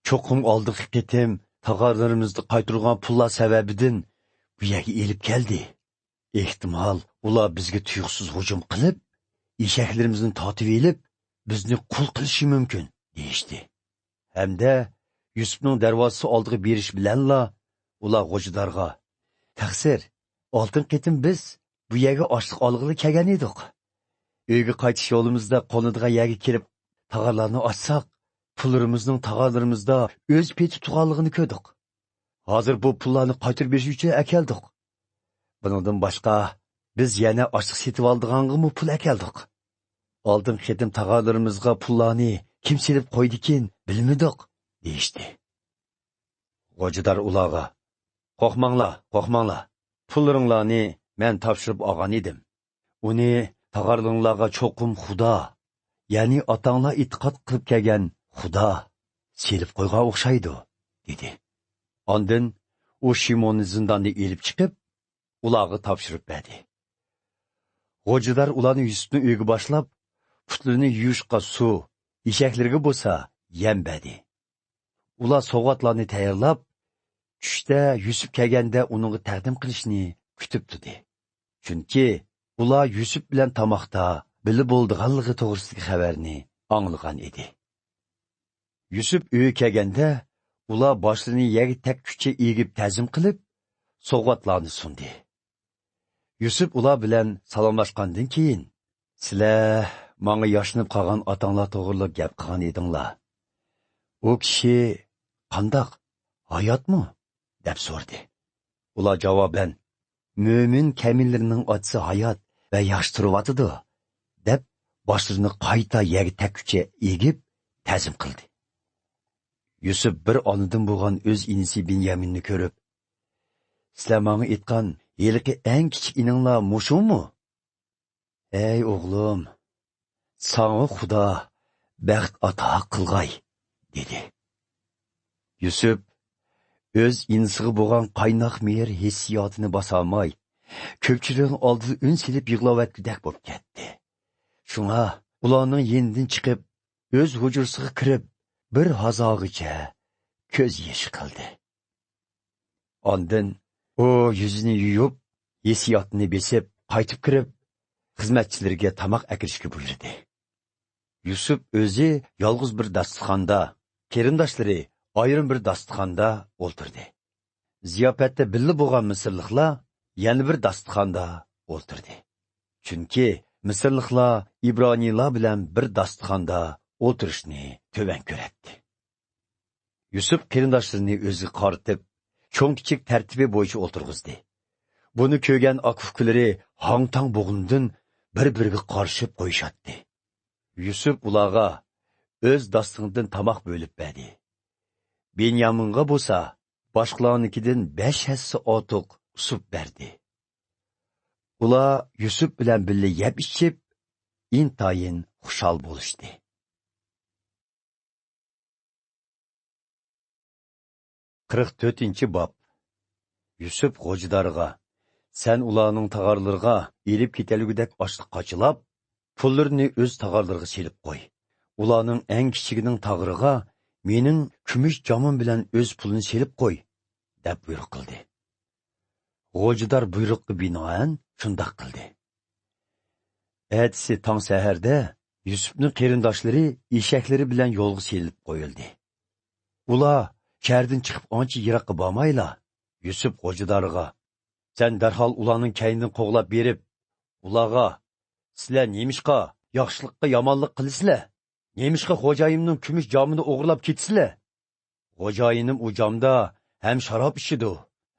cho'qim oldiq ketim tog'orlarimizni qaytirgan pullar sababidan bu yerga elib keldi. Ehtimol ular bizga tuyuqsiz hujum qilib, eshaklarimizni tortib elib, bizni qul qilishi mumkin, deyishdi. Hamda Yusufning darvozasi oldiga berish bilanla ular g'o'jidarga, taqsir, oltin ketim biz bu yerga ochliq olg'ili kelgan edik. Uyga qaytish yo'limizda qo'nadigan yerga kelib, tog'orlarni ochsak, pullarimizning tog'orlarimizda o'z peti turganligini ko'rdik. Hozir bu pullarni qaytirib berish uchun akeldik. Bundan boshqa biz yana ochliq setib oldiganga pul akeldik. Oldin ketim tog'orlarimizga pullarni kim silib qo'ydikin bilmadik, deyishdi. G'o'jidar ularga, qo'rqmanglar. Pullaringlarni men topshirib olgan edim. Uni tog'orlaringlarga cho'qim Xudo, ya'ni otanglar e'tiqod qilib kelgan Xudo silib qo'ygan o'xshaydi, dedi. Ondan u Shimonni zindonga elib chiqib, ularga topshirib berdi. G'o'jidar ularni Yusufning uyiga boshlab, putlarini yuvishga suv, eshaklarga bo'lsa yem berdi. Ular sovg'atlarni tayyorlab, tushda Yusuf kelganda uningga taqdim qilishni kutib turdi. Chunki ular Yusuf bilan tamoqda birga bo'lganligi to'g'risidagi xabarni anglagan edi. Yusuf uyga kelganda ular boshlarini yerga takkucha egib ta'zim qilib, sovg'atlarni sundi. Yusuf ular bilan salomlashgandan keyin, sizlar menga yoshinib qolgan otanglar to'g'riliq gap qilgan edinglar. U kishi qandoq, hayotmi? deb so'rdi. Ular javoban, mo'min kamillarining otasi hayot va yaxshi turibdi, deb boshlarini qayta yerga takkucha egib ta'zim qildi. Yusuf bir onadan bo'lgan o'z inisi Benyaminni ko'rib, sizlar menga aytgan yilqi eng kichik ininglar mushumi? Ey o'g'lim, sana Xudo baxt ato qilg'ay, dedi. Yusuf o'z inisiga bo'lgan qaynoq mehr hissiyotini bosolmay, ko'pchilikning oldida un silib yig'layotgandek bo'lib ketdi. Shunga ularning yenidan chiqib, o'z hujrasiga kirib, bir hazog'icha ko'z yeshi qildi. Ondan u yuzini yuyib, hissiyotini besib, qaytib kirib, xizmatchilarga tamoq akirishga buyurdi. Yusuf o'zi yolg'iz bir dasturxonda, qarindoshlari ayrim bir dasturxonda o'ltirdi. Ziyofatda birga bo'lgan misrliklar yana bir dasturxonda o'ltirdi. Chunki misrliklar ibroniylar bilan bir dasturxonda o'tirishni to'van ko'radi. Yusuf qarindoshlarini o'zi qaritib, cho'ng-kichik tartibi bo'yicha o'tirg'izdi. Buni ko'rgan akufkulari hang-tang bo'g'indan bir-biriga qarshib qo'yishadi. Yusuf ularga o'z dasturxonidan tamoq bo'lib berdi. Benyaminga bo'lsa, boshqalarnikidan 5 hassa ortiq sup berdi. Ular Yusuf bilan birga yeb ichib, intayin xushal bo'lishdi. 44-bob. Yusuf G'ojidarga, sen ularning tag'arlarga elib ketalgudek ochliq qochilab, pullarni o'z tag'arlarga selib qo'y. Ularning eng kichigining tag'iriga mening kumush jomim bilan o'z pulini selib qo'y, deb buyruq qildi. G'ojidar buyruqqa binoan shundoq qildi. Ertasi tong saharda Yusufning qarindoshlari eshaklari bilan yo'lga selib qo'yildi. Ular shahardan chiqib ancha yiroqqa bormayla, Yusuf G'ojidarga, sen darhol ularning kaynini qo'g'lab berib, ularga, sizlar nemishqa yaxshilikqa yomonlik qilisizlar? Nemishqa xo'jayimning kumush jomini o'g'irlab ketsizlar? Xo'jayinim u jomda ham sharob ichidi,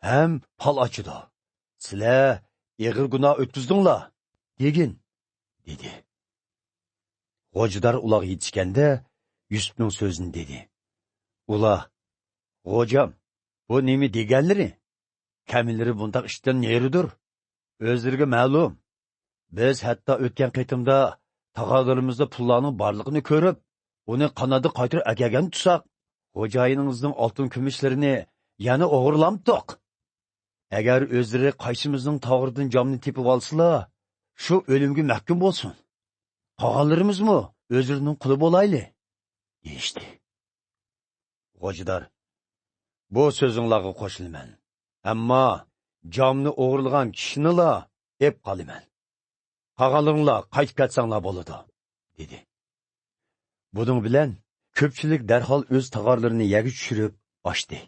ham pal ochidi. Sizlar eg'ir gunoh o'tkazdinglar, degin, dedi. G'ojidar ularga yetishganda Yusufning so'zini dedi. Ular, G'ojam, bu nima deganlari? Kamillari bundaq ishdan neridir? O'zlariga ma'lum. Biz hatto o'tgan qitimda tag'alarimizda pullarning borligini ko'rib, uni qanada qaytirib akagan tutsak, xo'jayiningizning oltin kumushlarini yana o'g'irlamdiq. Agar o'zlari qaysimizning tog'ridan jomni tepib olsalar, shu o'limga mahkum bo'lsin. Qolganlarimizmi o'zlarining quli bo'layli, deyishdi. G'ojidar, bu so'zinglarga qo'shilaman. Ammo jomni o'g'irlagan kishinilar ep qolaman. Qolganlaringlar qaytib ketsanglar bo'ladi, dedi. Buning bilan ko'pchilik darhol o'z tag'arlarini yaga tushirib ochdi.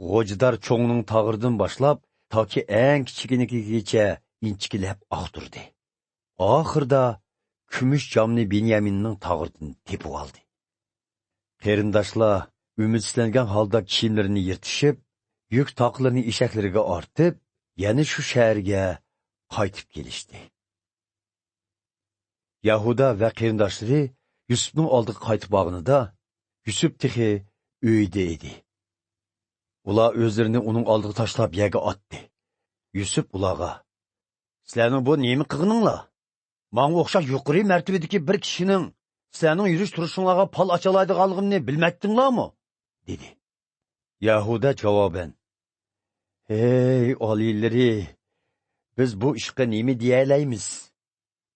G'ojidar cho'ngning tag'irdan boshlab toki eng kichikinikigacha inchikilab oqtirdi. Oxirda kumush jomni Benyaminning tag'iridan tepib oldi. Qarindoshlar umidsizlangan holda kiyimlarini yirtishib, yuk toqlarini eshaklariga ortib, yana shu shaharga qaytib kelishdi. Yahuda va qarindoshlari Yusufning oldiga qaytib borganida Yusuf texi uyda edi. Ular o'zlarini uning oldiga tashlab yerga otdi. Yusuf ularga, sizlarning bu nima qilganinglar? Menga o'xshab yuqori martabadagi bir kishining sizlarning yurish turishinglarga pal ochalaydiganligini bilmadinglarmi? dedi. Yahuda javoban, hey oliylari, biz bu ishga nima deyalaymiz?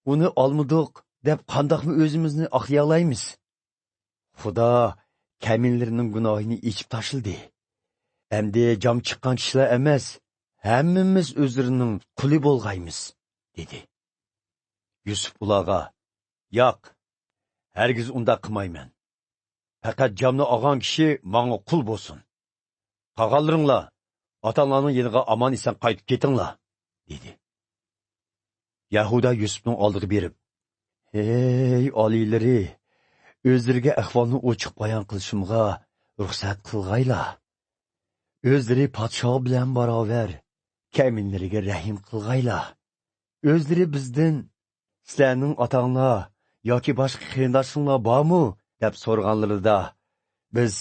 Uni olmadik deb qandoqmi o'zimizni oqlayalaymiz? Xudo kamillarining gunohini ichib tashildi. Endi jom chiqqan kishilar emas, hammamiz o'zlarining quli bo'lg'aymiz, dedi. Yusuf ularga, yo'q, hargiz unda qilmayman. Faqat jomni olgan kishi menga qul bo'lsin. Qolganlaringlar ota-onalarning yeniga omon eson qaytib ketinglar, dedi. Yahuda Yusufning oldiga berib, hey oliylari, o'zlariga ahvolni ochiq bayon qilishimga ruxsat qilg'aylar. O'zlari podsho bilan barobar kamillariga rahim qilg'aylar. O'zlari bizdan sizlarning otanglar yoki boshqa qarindoshinglar bormi deb so'rganlarida biz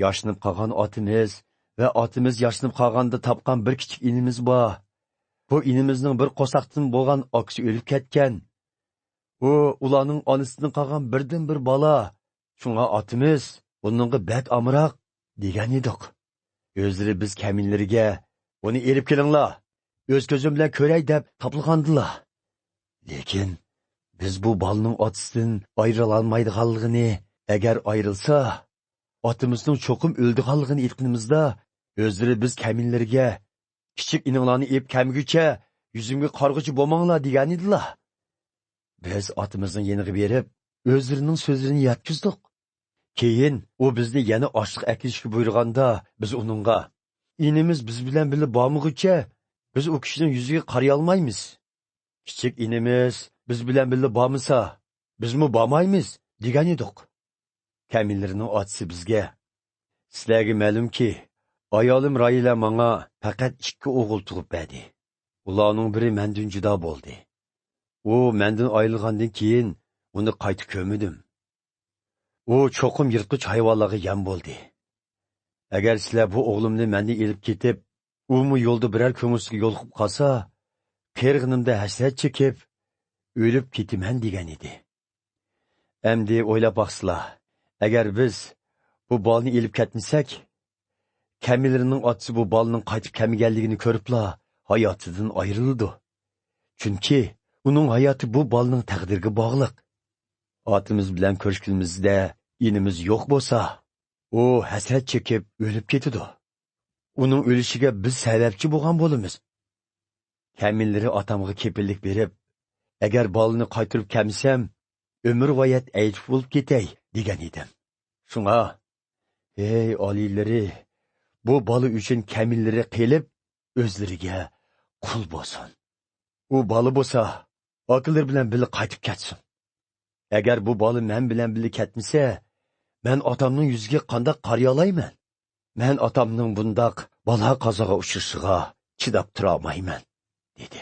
yoshinib qolgan otimiz va otimiz yoshinib qolganda topgan bir kichik inimiz bor. Bu inimizning bir qo'saqdan bo'lgan oqsi o'lib ketgan. U ularning onasidan qolgan birdan bir bola. Shunga otimiz uningga bak amroq degan edik. O'zlari biz kamillariga uni erib kelinglar, o'z ko'zim bilan ko'ray deb topilgandilar. Lekin biz bu bolaning otasidan ayrila olmaydiganligini, agar ayrilsa, Atamızning cho'qim o'ldiganligini aytganimizda, o'zlari biz kaminlarga kichik ininglarni ep kamgucha yuzimga qarg'uchi bo'lmanglar degan edilar. Biz atamizning yeniga berib, o'zlarining so'zlarini yetkizdik. Keyin u bizni yana oshliq akilishga buyurganda, biz uningga inimiz biz bilan birga bormag'ucha biz u kishining yuziga qaray olmaymiz. Kichik inimiz biz bilan birga bormasa, bizmi bormaymiz degan edik. Kamillarining otasi bizga: "Sizlarga ma'lumki, ayolim Roila menga faqat 2 o'g'il tug'ib berdi. Ularning biri mendan judo bo'ldi. U mendan ayrilgandan keyin uni qayta ko'midim. U cho'qim yirtqich hayvonlarga yem bo'ldi. Agar sizlar bu o'g'limni mendan elib ketib, u yo'lda biror ko'ngilsiga yo'liqib qolsa, qirg'inimda hasrat chekib, o'lib ketaman degan edi. Endi o'ylab baqsizlar, agar biz bu bolni elib ketmasak, kamillarining otasi bu bolning qaytib kelmaganligini ko'ribla hayotidan ayrildi. Chunki uning hayoti bu bolning taqdiriga bog'liq. Otimiz bilan ko'rishganimizda inimiz yo'q bo'lsa, u hasrat chekib o'lib ketadi. Uning o'lishiga biz sababchi bo'lgan bo'lamiz. Kamillari otamga kepillik berib, agar bolni qaytirib kelmasam, umr voyat aytib bo'lib ketay degan edim. Shunga, ey oliylari, bu bola uchun kamillari qilib, o'zlariga qul bo'lsin. U bola bo'lsa, akillar bilan birga qaytib ketsin. Agar bu bola men bilan birga ketmasa, men otamning yuziga qanday qaray olayman? Men otamning bundoq balo qazoga uchrashiga chidab tura olmayman, dedi.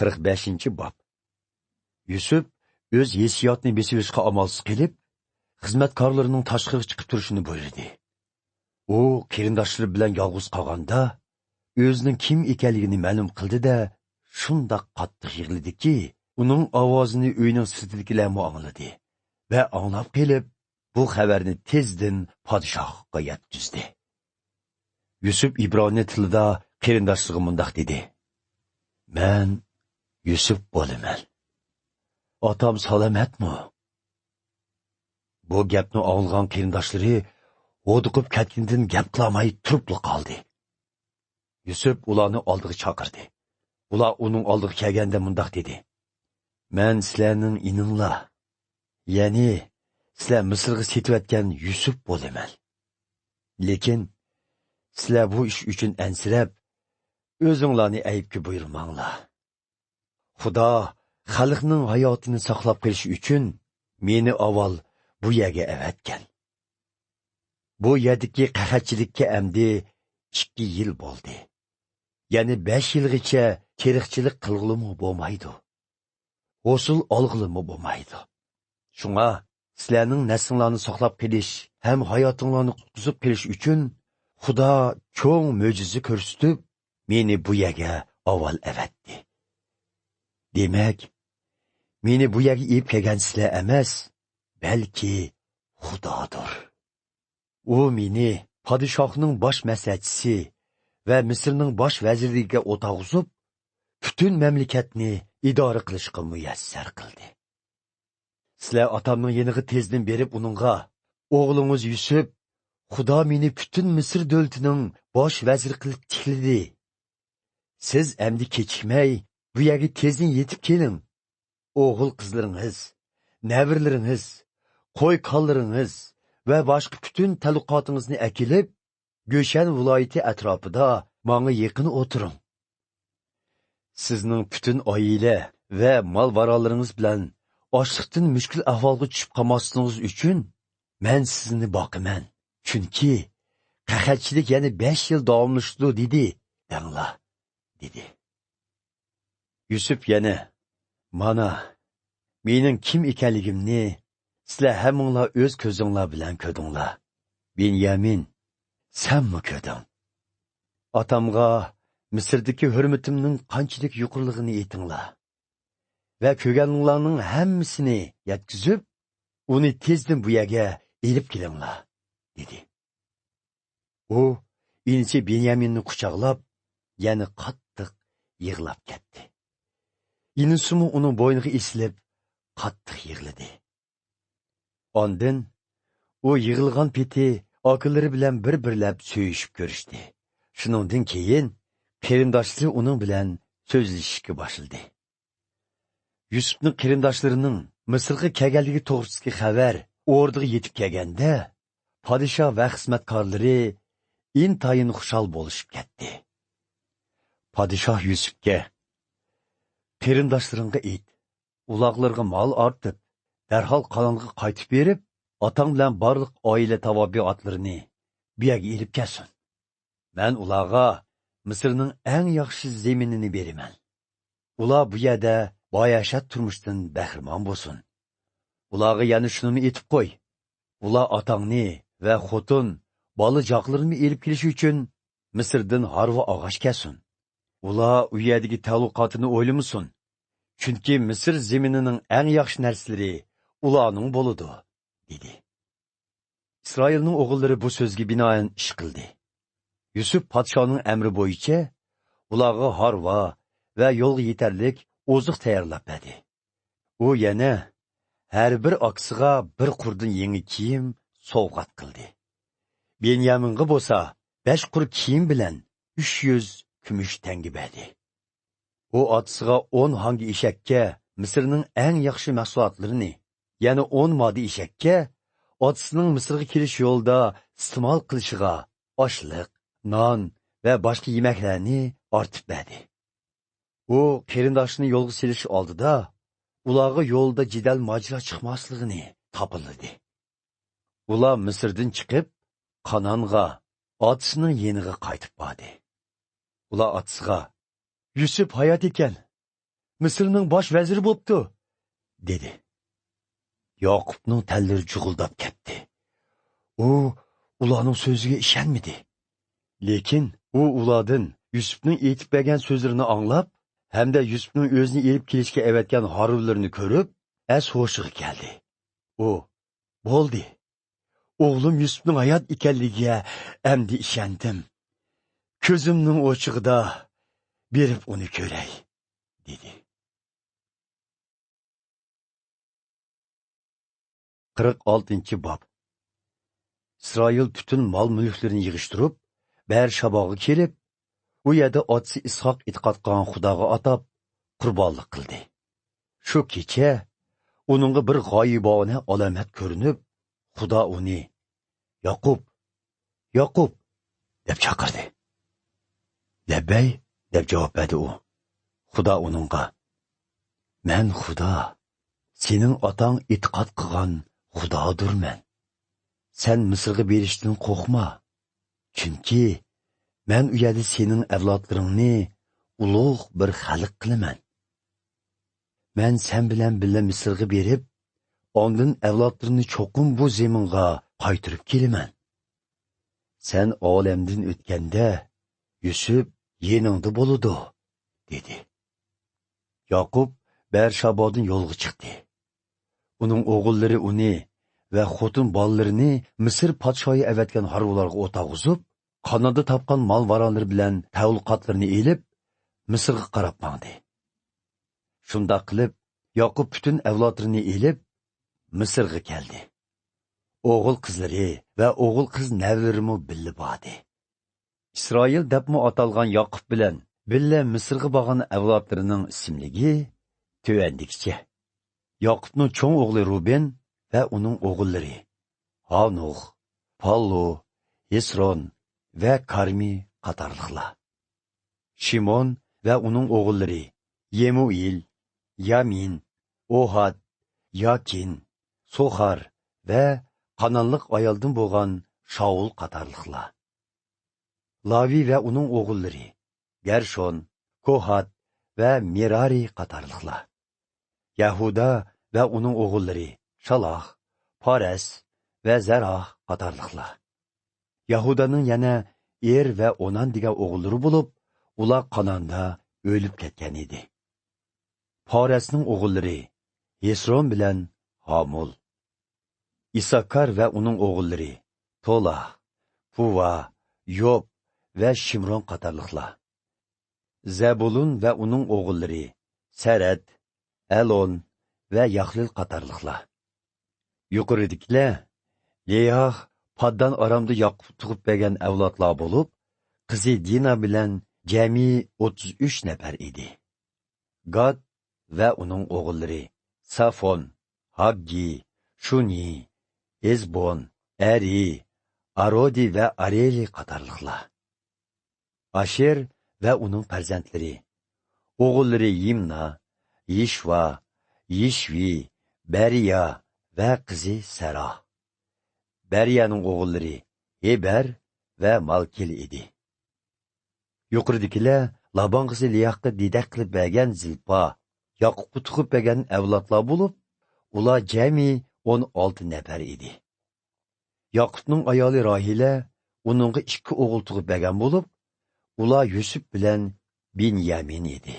45-bob. Yusuf o'z hissiyotini besibishga amalsiz qilib, xizmatkorlarining tashqariga chiqib turishini buyurdi. U qarindoshlari bilan yolg'iz qolganda, o'zining kim ekanligini ma'lum qildi-da, shundoq qattiq yig'ladiki, uning ovozini uyning sirtidagilar angladi va anglab kelib, bu xabarni tezdan podshohga yetkazdi. Yusuf ibroniy tilida qarindoshlariga mundoq dedi: "Men Yusuf bo'laman. Otam salomatmi?" Bu gapni olgan qarindoshlari o'diqib ketgandan gap qilmay turib qoldi. Yusuf ularni oldiga chaqirdi. Ular uning oldiga kelganda mundoq dedi: "Men sizlarning ininglar, ya'ni sizlar Misrga setayotgan Yusuf bo'laman. Lekin sizlar bu ish uchun ansirab, o'zinglarni aybga buyurmanglar. Xudo xalqning hayotini saqlab qolish uchun meni avval bu yerga avatgan. Bu yerdagi qahatchilikka amdi 2 yil bo'ldi. Ya'ni 5 yilgacha teriqchilik qilg'ilimi bo'lmaydi. Hosul olg'ilimi bo'lmaydi. Shunga sizlarning naslinglarni saqlab qolish ham hayotinglarni qutqizib qolish uchun Xudo cho'ng mo'jiza ko'rsatib, meni bu yerga avval avatdi. Demak, meni bu yerga ep kelgan sizlar emas, balki Xudodir. U meni podshohning bosh maslahatchisi va Misrning bosh vaziriga o'tag'izib, butun mamlakatni idora qilishga muyassar qildi. Sizlar otamning yeniga tezdan berib uningga: "O'g'lingiz Yusuf, Xudo meni butun Misr davlatining bosh vaziri qilib tikladi. Siz endi kechikmay bu yerga tezdan yetib keling. O'g'il qizlaringiz, navirlaringiz, qo'y qollaringiz va boshqa butun taluqotingizni akilib, Go'shan viloyati atrofida menga yaqin o'tiring. Sizning butun oila va mol-varolaringiz bilan ochliqdan mushkul ahvolga tushib qolmasligingiz uchun men sizni boqaman. Chunki qahatchilik yana 5 yil davomlashdi dedi, danglar," dedi. Yusuf yana: "Mana, mening kim ekanligimni sizlar hammanglar o'z ko'zinglar bilan ko'rdinglar. Benyamin, senmi ko'rding? Otamga Misrdagi hurmatimning qanchalik yuqorligini aytinglar va ko'rganinglarning hammasini yetkazib, uni tezdan bu yerga elib kelinglar," dedi. U inisi Benyaminni quchoqlab, yana qattiq yig'lab ketdi. İnisimi uning bo'yniga esilib, qattiq yig'ladi. Ondan u yig'ilgan peti akılları bilan bir-birlab söyüşüp görüşdü. Shuningdan keyin qarindoshlari uning bilan so'zlashishga boshladi. Yusufning qarindoshlarining Misrga kelganligi to'g'risidagi xabar o'rniga yetib kelganda, podshoh va xizmatkorlari intayin xushal bo'lishib ketdi. Podshoh Yusufga: "Qarindoshlaringga ayt, uloqlarga mol ortib, darhol qalonga qaytib berib, otang bilan barliq oila tavobiotlarini bu yerga elib kelsin. Men ularga Misrning eng yaxshi zaminini beraman. Ular bu yerda boyashat turmushdan bahramon bo'lsin. Ularga yana shuni aytib qo'y. Ular otangni va xotin, bola joqlarini elib kelish uchun Misrdan harva og'ash kelsin. Ular u yerdagi ta'luqotini o'ylamasin. Chunki Misr zaminining eng yaxshi narsalari ularning bo'ladi", dedi. İsrailning o'g'illari bu so'zga binoan ish qildi. Yusuf podshoning amri bo'yicha ularga harva va yo'lga yetarlik oziq tayyorlab berdi. U yana har bir oqsiga bir qurdan yangi kiyim sovg'at qildi. Benyaminga bo'lsa 5 qur kiyim bilan 300 kumush tanga berdi. U otasiga 10 hangi eshakka Misrning eng yaxshi mahsulotlarini, yana 10 modi eshakka otasining Misrga kelish yo'lda iste'mol qilishiga oshliq, non va boshqa yemeklarni ortib berdi. U qarindoshini yo'lga selish oldida ularga yo'lda jidal majra chiqmasligini topildi. Ular Misrdan chiqib, Qanonga, otasining yeniga qaytib bordi. Ular otasiga: "Yusuf hayot ekan, Misrning bosh vaziri bo'pti", dedi. Yoqubning tallari jug'ildab ketdi. U ularning so'ziga ishonmadi. Lekin u ulardan Yusufning aytib bergan so'zlarini anglab, hamda Yusufning o'zini elib kelishga avatgan haruvlarini ko'rib, hushiga keldi. U: "Bo'ldi. O'g'lim Yusufning hayot ekanligiga endi ishondim. Ko'zimning o'chig'ida berib uni ko'ray", dedi. 46-bob. İsrail bütün mal mülklerini yığıştırıp, Bershaboga kelib, u yerda otasi Ishoq e'tiqod Xudoga atab qurbonlik qildi. Shu kecha uningga bir g'oyibona alomat ko'rinib, Xudo uni "Yoqub, Yoqub" deb chaqirdi. "Labbay" deb javob berdi u. Xudo uningga: "Men Xudo, sening otang e'tiqod qilgan Xudodirman. Sen Misrga berishdan qo'rqma. Chunki men u yerda sening avlodlaringni ulug' bir xalq qilaman. Men sen bilan birga Misrga berib, ondan avlodlarini cho'qim bu zaminga qaytirib kelaman. Sen olamdan o'tganda Yusuf yeningda bo'ladi", dedi. Yoqub Bershabodan yo'lga chiqdi. Uning o'g'illari uni va xotin bolalarini Misr podshoyi avatgan harvlarga o'tag'izib, qonada topgan mol varonlari bilan tavluqotlarini elib, Misrga qarab mangdi. Shunda qilib, Yoqub bütün avlodlarini elib, Misrga keldi. O'g'il qizlari va o'g'il qiz navlarimi billa bordi. İsroil debmi atalgan Yoqub bilan billa Misrga borgan avlodlarining ismligi tövendikçe. Yoqubning cho'ng o'g'li Ruben va uning o'g'illari Hanuh, Pallu, Hesron va Karmi qatorliqlar. Shimon va uning o'g'illari Yemuil, Yamin, Ohad, Yakin, Sohar va Qanonliq ayoldan bo'lgan Shaul qatorliqlar. Lavi va uning o'g'illari Gershon, Kohat va Merari qatorliqlar. Yahuda va uning o'g'illari Shaloh, Pares va Zarah qatorliqlar. Yahudaning yana va Onan degan o'g'illari bo'lib, ular Qanonda o'lib ketgan edi. Paresning o'g'illari Hesron bilan Hamul. Isakar va uning o'g'illari Tola, Puva, Yob va Shimron qatorliqlar. Zabulun va uning o'g'illari Sarat, Alon ve Yahlil qatarlıqlar. Yuqoridagilar Leya Paddan aramda Yaqub tug'ib bergan avlodlar bo'lib, qizi Dina bilan jami 33 nafar edi. Gad va uning o'g'illari Safon, Haggi, Shuni, Ezbon, Ari, Arodi va Areli qatarliqlar. Asher va uning farzandlari, o'g'illari Yimna, Yishva, Yishvi, Bariya va qizi Sara. Bariyaning o'g'illari Heber va Malkil edi. Yuqoridagilar Laban qizi Liyaqqa didak qilib bergan Zilpa, Yaqubga tug'ib bergan avlodlar bo'lib, ular jami 16 nafar edi. Yaqubning ayoli Rahila uningga 2 o'g'il tug'ib bergan bo'lib, ular Yusuf bilan Binyamin edi.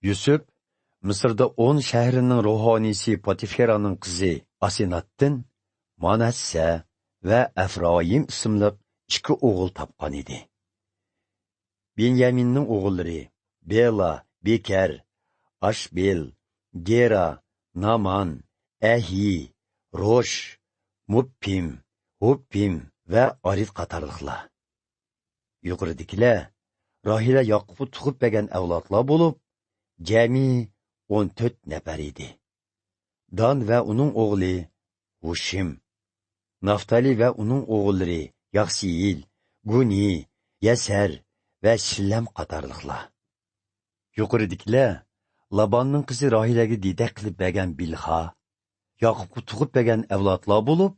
Yusuf Misrda 10 shahrining ruhoniysi Potiferaning qizi Asinatdan Manasse va Efraim ismli 2 o'g'il topgan edi. Binyaminning o'g'illari Bela, Bekar, Ashbel, Gera, Naman, Ahi, Rosh, Muppim, Huppim va Arid qatarliqlar. Yuqoridagilar Rahila Yaqubga tug'ib bergan avlodlar bo'lib, jami 14 nafar edi. Dan va uning o'g'li Hushim, Naftali va uning o'g'illari Yaxsiyil, Guni, Yasar va Shillam qatarliqlar. Yuqoridagilar Labanning qizi Rahilaga didak qilib bergan Bilha, Yaqubga tug'ib bergan avlodlar bo'lib,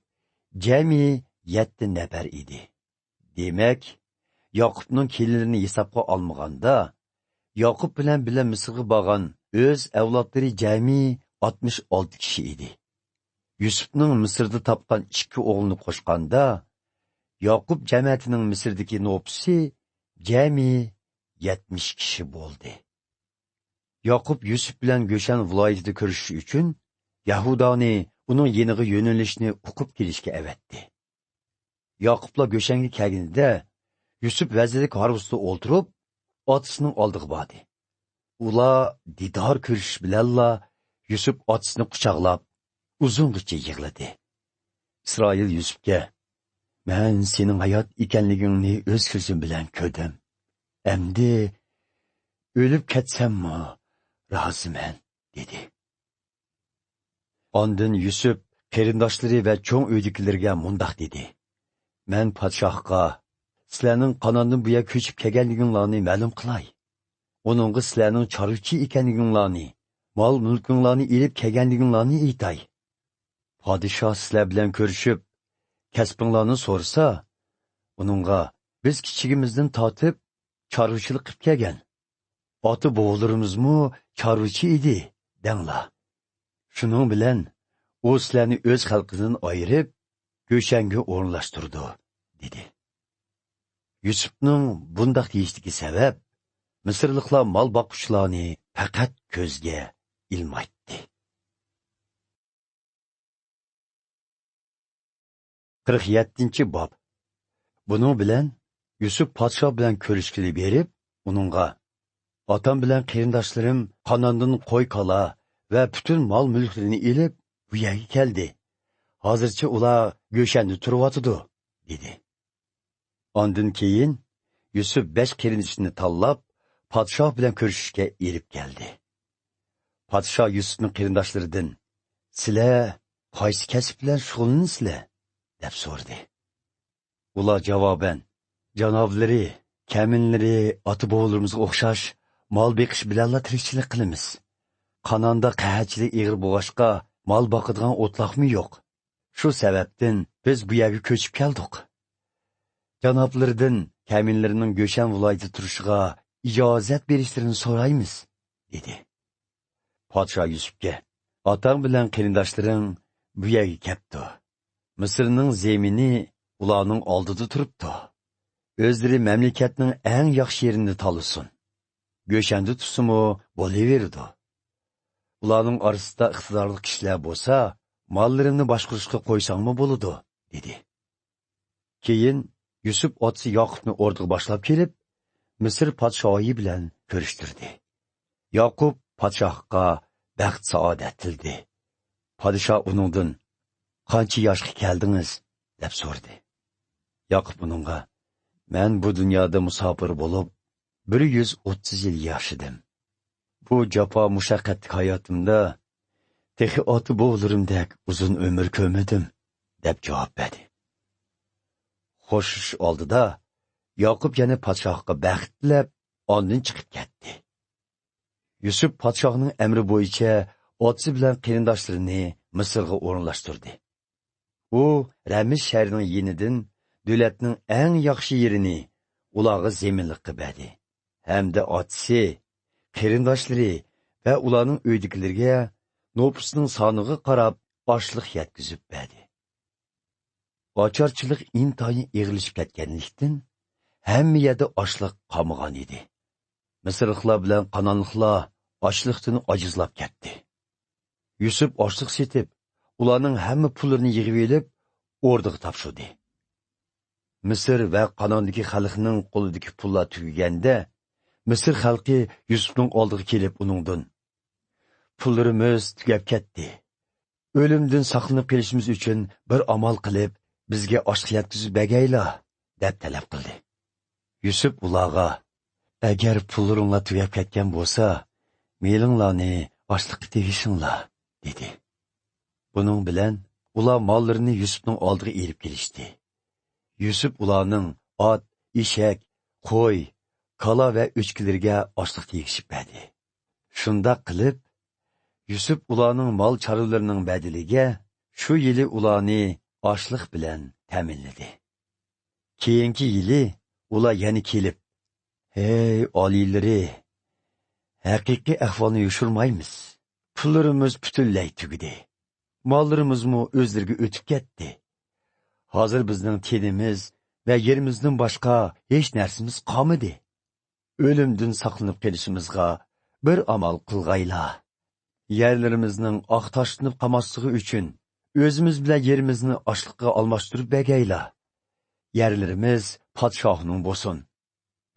jami 7 nafar edi. Demak, Yaqubning kelinlarini hisobga olmaganda, Yaqub bilan Misrga borgan o'z avlodlari jami 66 kishi edi. Yusufning Misrda topgan 2 o'g'lini qo'shganda, Yaqub jamiyatining Misrdagi nopsi jami 70 kishi bo'ldi. Yaqub Yusuf bilan Go'shan viloyatida ko'rishish uchun Yahudani uning yeniga yo'nalishni o'qib kelishga avatdi. Yaqublar Go'shanga kelganida Yusuf vazirlik harvusida o'ltirib, otasining oldiga bordi. Ular didor ko'rish bilanla Yusuf otasini quchoqlab, uzungacha yig'ladi. Isroil Yusufga: "Men sening hayot ekanligingni o'z ko'zim bilan ko'rdim. Endi o'lib ketsammi, roziman", dedi. Ondan Yusuf qarindoshlari va cho'ng uydagilarga mundoq dedi: "Men podshohga sizlarning Qanondan bu yerga ko'chib kelganliginglarni ma'lum qilay. Uningga sizlarning chorvachi ekanliginglarni, mol-mulkinglarni elib kelganliginglarni aytay. Podshoh sizlar bilan ko'rishib, kasbinglarni so'rasa, uningga biz kichigimizdan tortib chorvachilik qilib kelgan. Ota bo'g'larimizmi chorvachi edi, denglar. Shuning bilan u sizlarni o'z xalqidan ayirib, Go'shanga o'rnashtirdi", dedi. Yusufning bundoq deyishdagi sabab Misrliklar mol boquvchilarni faqat ko'zga ilmaydi. 47-bob. Buning bilan Yusuf podshoh bilan ko'rishgili berib, uningga: "Otam bilan qarindoshlarim Qanondan qo'y-qola va butun mol-mulklarini elib bu yerga keldi. Hozircha ular Go'shanda turyotidi", dedi. Ondan keyin Yusuf 5 qarindoshini tanlab, podshoh bilan ko'rishishga elib keldi. Podshoh Yusufning qarindoshlaridan: "Sizlar qaysi kasb bilan shug'ullansizlar?" deb so'radi. Ular javoban: "Janoblari, kaminlari ota-bobolarimizga o'xshash mol beqish bilanla tirikchilik qilamiz. Qanonda qahatchilik ig'ir bo'lg'achqa mol boqadigan o'tloqmi yo'q. Shu sababdan biz bu yerga ko'chib keldik. Janoblaridan kaminlarining Go'shan viloyatida turishiga ijozat berishlarini so'raymiz", dedi. Podshoh Yusufga: "Otang bilan qarindoshlaring bu yerga kelibdi. Misrning zemini ularning oldida turibdi. O'zlari mamlakatning eng yaxshi yerini tanlasin. Go'shanda tursimi bo'laverdi. Ularning orasida iqtidorli kishilar bo'lsa, mollarimni boshqarishga qo'ysangmi bo'ladi", dedi. Keyin Yusuf otasi Yaqubni o'rniga boshlab kelib, Misr podshohi bilan ko'rishtirdi. Yaqub podshohga baxt saodat tildi. Podshoh uningdan, qancha yoshga keldingiz, deb so'radi. Yaqub uningga, men bu dunyoda musofir bo'lib, 130 yil yashadim. Bu jafo mushaqqatli hayotimda texi oti bo'g'larimdek uzun umr ko'rmadim, deb javob berdi. Xo'shish oldida Yaqub yana podshohga baxt tilab, ondan chiqib ketdi. Yusuf podshohning amri bo'yicha otasi bilan qarindoshlarini Misrga o'rinlashtirdi. U Ramiz shahrining yenidan davlatning eng yaxshi yerini ularga zeminlikqa berdi. Hamda otasi, qarindoshlari va ularning uydagilarga nopusning soniga qarab oshliq yetkazib berdi. Ocharchilik intayin eg'ilishib ketganlikdan hamma yerda oshliq qolmagan edi. Misrliklar bilan Qanonliklar ochliqdan ojizlab ketdi. Yusuf ochliq setib, ularning hamma pullarini yig'ib olib, o'rdaga topshirdi. Misr va Qanondagi xalqning qo'lidagi pullar tugaganda, Misr xalqi Yusufning oldiga kelib uningdan: "Pullarimiz tugab ketdi. O'limdan saqlanib qolishimiz uchun bir amal qilib, bizga oshliq yetkazib bergayla", deb talab qildi. Yusuf ularga: "Agar pullaringlar tugab ketgan bo'lsa, melinglarni oshliqqa tegishinglar", dedi. Buning bilan ular mollarini Yusufning oldiga elib kelishdi. Yusuf ularning ot, eshak, qo'y, kala va o'chkilarga oshliq tegishib berdi. Shunda qilib, Yusuf ularning mol chorvalarining badiliga shu yili ularni oshliq bilan ta'minladi. Keyingi yili ular yana kelib: "Hey oliylari, haqiqiy ahvolni yushirmaymiz. Pullarimiz butunlay tugadi. Mollarimizmi o'zlariga o'tib ketdi. Hozir bizning tenimiz va yerimizdan boshqa hech narsamiz qolmadi. O'limdan saqlanib qolishimizga bir amal qilg'aylar. Yerlarimizning oq tashlanib qolmasligi uchun o'zimiz bilan yerimizni oshliqqa almashtirib bergaylar. Yerlarimiz podshohning bo'lsin.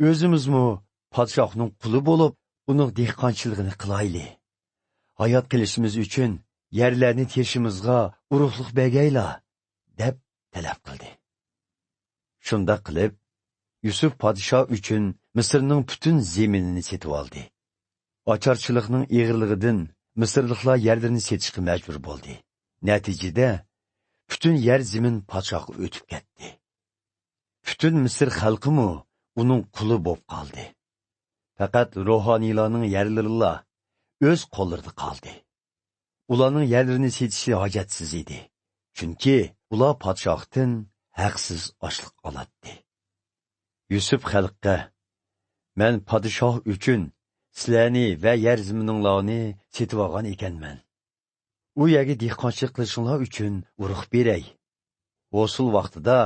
O'zimizmi podshohning quli bo'lib, uning dehqonchiligini qilayli. Hayot qilishimiz uchun yerlarni terishimizga urug'liq bergaylar", deb talab qildi. Shunda qilib, Yusuf podshoh uchun Misrning butun zeminini setib oldi. Ocharchilikning eg'irligidan Misrliklar yerlarini setishga majbur bo'ldi. Natijada butun yer zemin podshohga o'tib ketdi. Butun Misr xalqimi uning quli bo'lib qoldi. Faqat ruhoniylarning yerlarilar o'z qo'llarida qoldi. Ularning yerlarini setishi hojatsiz edi. Chunki ular podshohdan haqsiz oshliq oladi. Yusuf xalqqa: "Men podshoh uchun sizlarni va yer zamininglarni setib olgan ekanman. U yerga dehqonchilik qilishinglar uchun urug' beray. Hosul vaqtida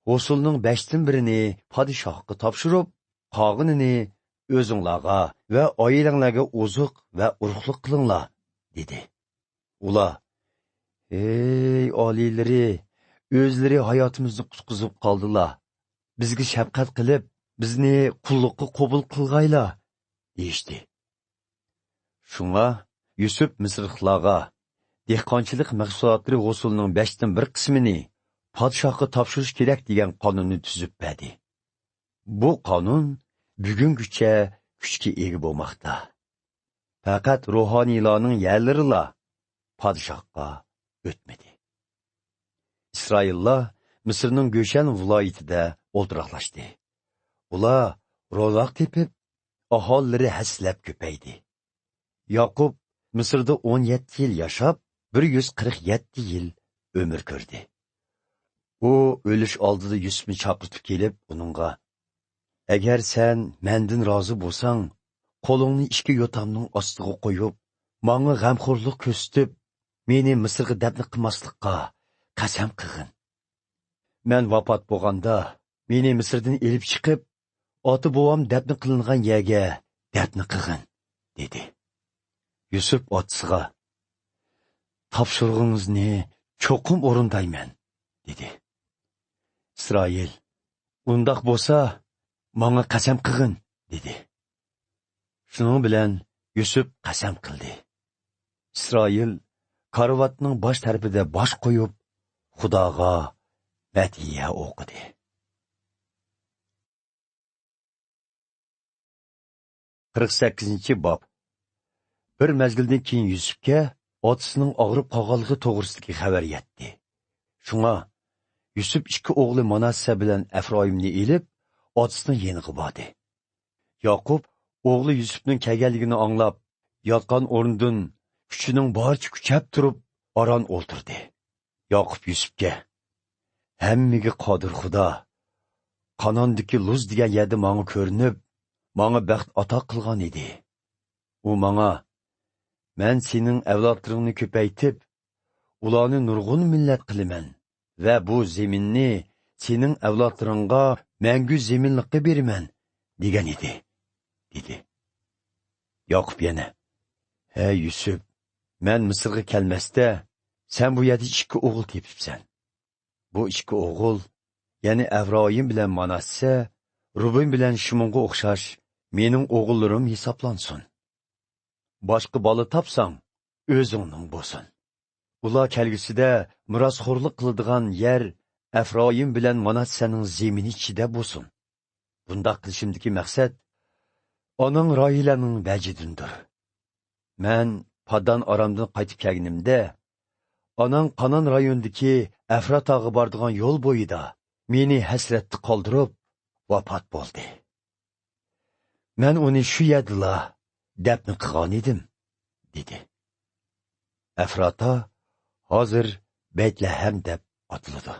hosulning 5dan birini podshohga topshirib, qolganini o'zinglarga va oilanglarga ozuq va urug'lik qilinglar", dedi. Ular: "Ey oliylari, o'zlari hayotimizni qutqizib qoldilar. Bizga shafqat qilib, bizni qulluqqa qabul qilg'aylar", deyishdi. Shunga Yusuf Misrliklarga dehqonchilik mahsulotlari hosulining 5dan 1 qismini podshohga topshirish kerak degan qonunni tuzib berdi. Bu qonun bugungacha kuchga ega bo'lmoqda. Faqat ruhoniylarning yerlarilar podshohga o'tmadi. Isroillar Misrning Go'shan viloyatida o'ltiraqlashdi. Ular ro'zaq tepib, aholilari haslab ko'paydi. Yaqub Misrda 17 yil yashab, 147 yil umr ko'rdi. U o'lish oldida Yusufni chaqirtib kelib, uningga: "Agar sen mendan rozi bo'lsang, qo'lingni ikki yotamning ostiga qo'yib, menga g'amxo'rlik ko'rsatib, meni Misrga dafn qilmaslikqa qasam qilgin. Men vafot bo'lganda, meni Misrdan elib chiqib, ota bovam dafn qilingan yerga dafn qilgin", dedi. Yusuf otasiga: "Topshirig'ingizni cho'qim o'rindayman", dedi. Isroil: "Undoq bo'lsa, menga qasam qilgin", dedi. Shuning bilan Yusuf qasam qildi. İsrail karvatning bosh tarafida bosh qo'yib, Xudoga matiya o'qidi. 48-chi bob. Bir mezgildan keyin Yusufga otasining og'rib qolganligi to'g'risidagi xabar yetdi. Shunga Yusuf ikki o'g'li Manasse bilan Efroimni elib, otasining yeniga bordi. Yaqub o'g'li Yusufning kelganligini anglab, yotgan o'rnidan kuchining boricha kuchab turib, oron o'ltirdi. Yaqub Yusufga: "Hammaga qodir Xudo, Qanondagi Luz degan yerda menga ko'rinib, menga baxt ato qilgan edi. U menga: "Men sening avlodlaringni ko'paytib, ularni nurg'un millat qilaman va bu zaminni sening avlodlaringga mangu zaminlikka beraman" degan edi, dedi. Yaqub yana: "Hey Yusuf, men Misrga kelmasda, sen bu yerda ikki o'g'il tepibsan. Bu ikki o'g'il, ya'ni Efroim bilan Manasse, Ruben bilan Shimonga o'xshash mening o'g'illarim hisoblansin. Boshqa bola topsang, o'zingning bo'lsin. Ular kelgusida mirosxo'rlik qiladigan yer Efroim bilan Manassening zemini ichida bo'lsin. Bundaq qilishimdagi maqsad onun Rahilaning vajidindir. Men Paddan Aramdan qaytib kelganimda, onang Qanon rayonidagi Afratog'a boradigan yo'l bo'yida meni hasratda qoldirib vafot bo'ldi. Men uni shu yerda dafn qilgan edim", dedi. Afrata hozir Betlehem deb atiladi.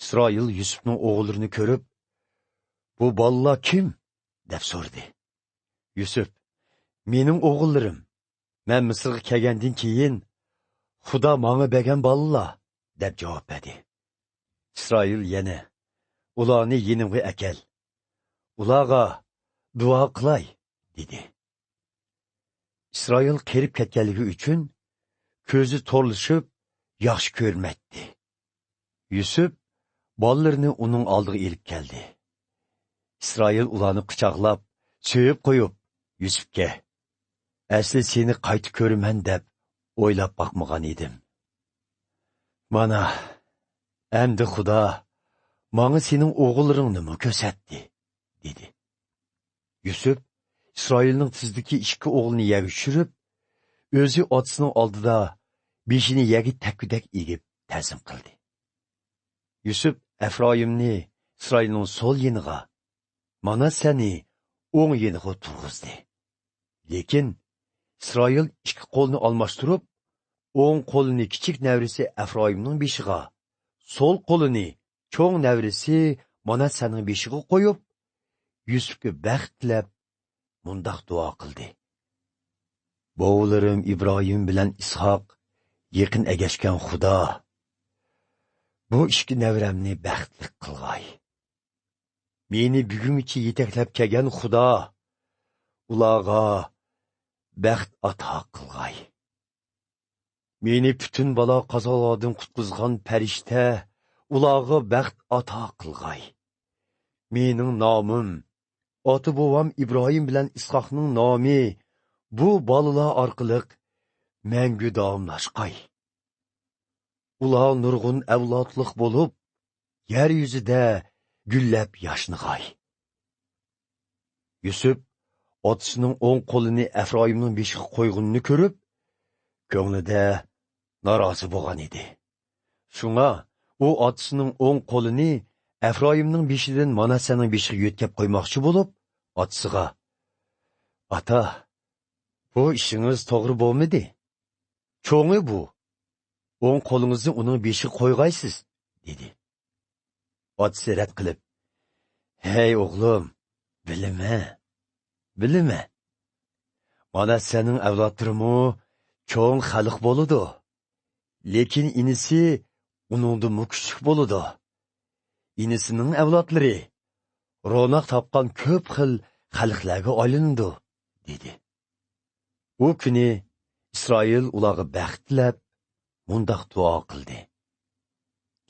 İsrail Yusufning o'g'llarini ko'rib, "Bu bolalar kim?" deb so'radi. Yusuf: "Mening o'g'illarim. Men Misrga kelgandan keyin Xudo menga bergan bolalar", deb javob berdi. İsrail yana: "Ularni yenimga akel. Ularga duo qilay", dedi. İsrail qerib ketganligi uchun ko'zi to'lishib, yaxshi ko'rmaydi. Yusuf bolalarini uning oldiga elib keldi. İsrail ularni quchoqlab, so'yib qo'yib, Yusufga: "Asli seni qaytib ko'raman deb o'ylab boqmagan edim. Mana, endi Xudo menga sening o'g'illaringni ko'rsatdi", dedi. Yusuf İsrailning tizdagi ikki o'g'lini yerga tushirib, o'zi otasining oldida beshini yerga takkudak egib ta'zim qildi. Yusuf Efroimni İsrailning so'l yeniga, Manasseni o'ng yeniga turg'izdi. Lekin İsrail ikki qo'lni almashtirib, o'ng qo'lini kichik navrisi Efroimning beshiga, so'l qo'lini cho'ng navrisi Manassening beshiga qo'yib, Yusufga baxt tilab mundaq duo qildi: "Bo'g'larim İbrahim bilan Ishoq yaqin egashgan Xudo, bu ikki navramni baxtli qilg'ay. Meni bugungacha yetaklab kelgan Xudo, ularga baxt ato qilg'ay. Meni butun balo qazolardan qutqizgan farishta, ularga baxt ato qilg'ay. Mening nomim, ota bovam İbrahim bilan Ishoqning nomi bu bolalar orqali mangu davomlashqay. Ular nurg'un avlodliq bo'lib, yer yuzida gullab yashnag'ay." Yusuf otasining o'ng qo'lini Efroimning beshiga qo'yganini ko'rib, ko'nglida norozi bo'lgan edi. Shunga u otasining o'ng qo'lini Efroimning beshidan Manassening beshiga yo'tkab qo'ymoqchi bo'lib, otasiga: "Ata, bu ishingiz to'g'ri bo'lmadi. Cho'ngi bu. O'ng qo'lingizni uning beshiga qo'yg'aysiz", dedi. Otasi rad qilib: "Hey o'g'lim, bilma. Manassening avlodlarimi cho'ng xalq bo'ladi. Lekin inisi uningdan kuchlik bo'ladi. Inisining avlodlari ro'naq topgan ko'p xil xalqlarga aylanadi", dedi. U kuni İsrail ularga baxt tilab mundaq duo qildi: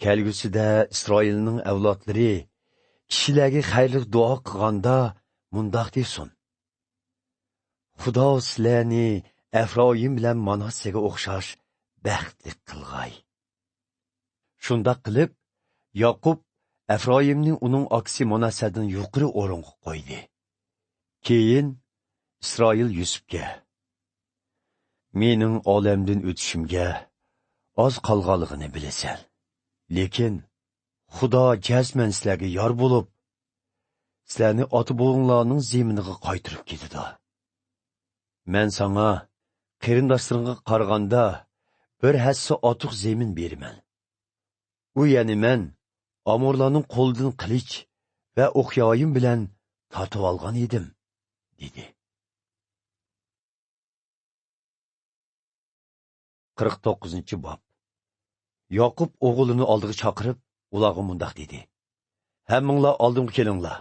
"Kelgusida İsrailning avlodlari kishilarga xayrli duo qilganda mundaq desin: Xudo sizlarni Efraim bilan Manassega o'xshash baxtli qilg'ay. Shunda qilib, Yaqub Efraimning uning aksi Manassadan yuqori o'ringa qo'ydi. Keyin İsrail Yusufga: "Mening olamdan o'tishimga oz qolganligini bilasan. Lekin Xudo jazman sizlarga yor bo'lib, sizlarni ota-bobonglarning zeminiga qaytirib ketdi. Men sana qarindoshlaringga qaraganda bir hassa otiq zemin beraman. U yani men Amorlarning qo'lidan qilich va o'qyoyim bilan tortib olgan edim," dedi. 49-bob. Yaqub o'g'lini oldiga chaqirib, ularga mundaq dedi: "Hammanglar oldimga kelinglar.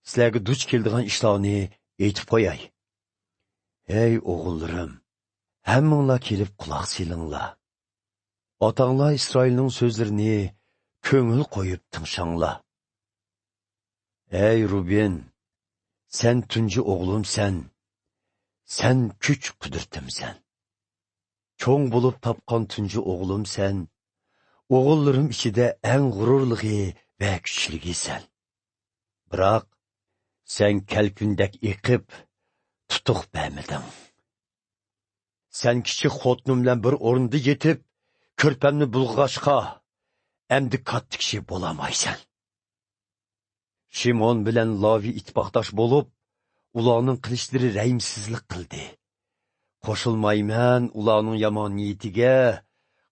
Sizlarga duch keladigan ishlarni aytib qo'yay. Ey o'g'illarim, hammanglar kelib quloq solinglar. Otanglar İsrailning so'zlarini ko'ngil qo'yib tingshanglar. Ey Ruben, sen tunji o'g'limsan. Sen kuch qudurtimsan. Cho'ng bo'lib topgan tunji o'g'limsan. O'g'illarim ichida eng g'ururligi va kuchligisan. Biroq sen kalkundek eqib, tutuq bermeding. Sen kichik xotinim bilan bir o'rinda yetib, ko'rpamni bulg'ashqa, endi katta kishi bo'lamaysan. Shimon bilan Lavi ittifoqdosh bo'lib, ularning qilishlari rahimsizlik qildi. Qo'shilmayman ularning yomon niyatiga,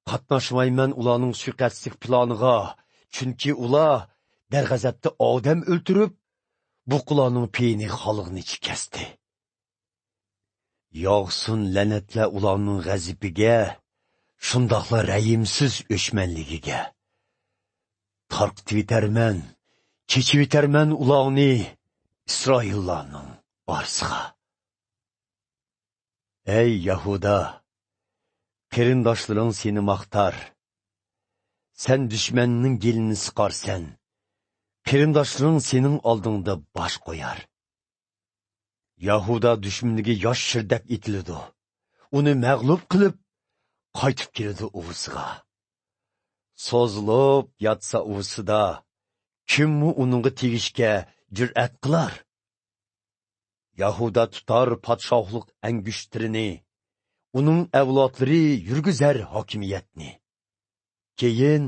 qatnashmayman ularning suiqasdlik planiga, chunki ular darg'azabda odam o'ltirib, buqlarning peyni xalqni kesdi. Yog'sin la'natlar ularning g'azibiga, shundoqla rahimsiz o'chmanligiga. Tarqitib yetarman, kechib yetarman ularni İsraillarning orsiga. Ey Yahuda, qarindoshlaring seni maqtar. Sen düşmanning gelini siqarsan. Qarindoshlaring sening oldingda bosh qo'yar. Yahuda düşmaniga yosh shirdak etiladi. Uni mag'lub qilib, qaytib keladi uvusiga. So'zlab yatsa uvusida, kimmi uningga tegishga jur'at qilar? Yahuda tutar podshohlik angushtrini, uning avlodlari yurgizar hokimiyatni. Keyin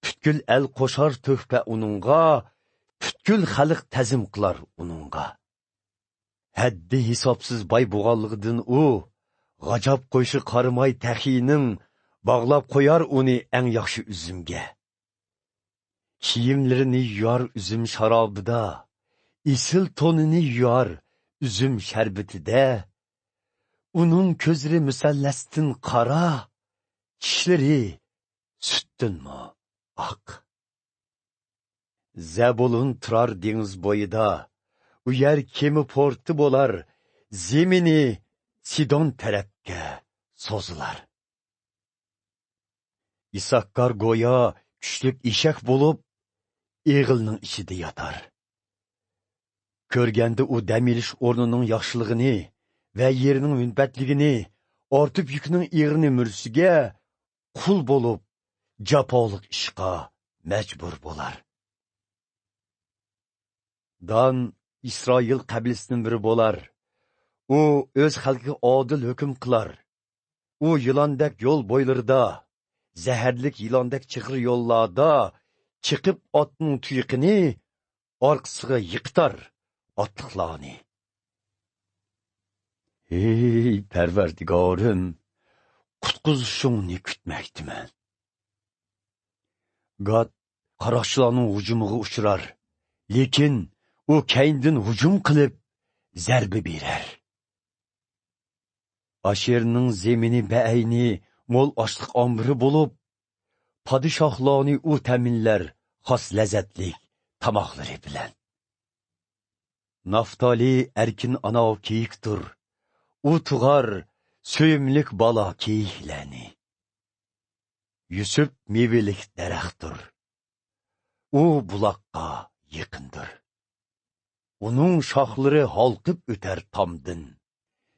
butkul el qo'shar to'hfa uningga, butkul xalq tazim qilar uningga. Haddi hisobsiz boy bo'lganligidan u, g'ajab qo'yshi qarimay taxining bog'lab qo'yar uni eng yaxshi uzumga. Kiyimlarini yuyar üzüm şarabida, isil tonini yuyar üzüm şerbetide, onun közleri müsellastin qara, tişleri süttün mü ak. Zebulun turar deniz boyida, u yer kemi portu bolar, zemini Sidon tarafga sozular. İsakkar goya küçlük işek bulup, eğilning içinde yatar. Körgende o demiliş ornunun yaxşılığını ve yerinin münbetliğini, ortib yükünün eğrini mürsüge, kul bolup, japolik işqa mecbur bolar. Dan İsrail qabiləsinin biri bolar. O öz xalqı adil hüküm kılar. O yılandek yol boylarında, zəhərlik yılandek çıqır yollarda, çıkıp atının tüyüqini, arkasıga yıqtar atlıqlarını. Ey Perverdigarım, qutquzuşunu kütməkdimen. Gad, qaraşçılarının hücumuğa uçurar, lekin o kendin hücum qilib, zərbi berer. Aşerinin zemini bəəyni, mol açlıq ambiri bulup, padişahlarını o təminlər, xas ləzzətlik tamaqları bilen. Naftali erkin ana keyiktir, o tuğar söyümlük bala keyikləni. Yusuf mevelik dərəxtir, o bulaqqa yıqındır. Onun şaxları halqıb öter tamdın,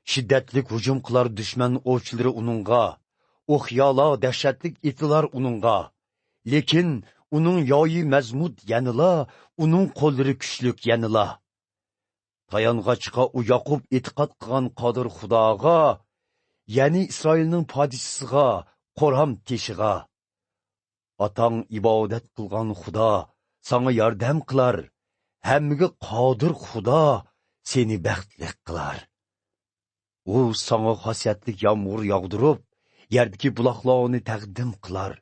Şiddetlik hücum kılar düşman ovçileri ununga, oxyala dehşetlik itilar ununga. Lekin onun yoyi mezmut yanıla, onun kolları küçlük yanıla. Tayanğaçqa u Yaqub etiqat qilgan qodir Xudoga, yani İsrailning podishisiga, qo'rham teshiga. Atang ibodat qilgan Xudo sana yordam qilar, hammaga qodir Xudo seni baxtli qilar. U sana xosiyatlik yomg'ir yog'dirib, yerdagi buloqlarni taqdim qilar.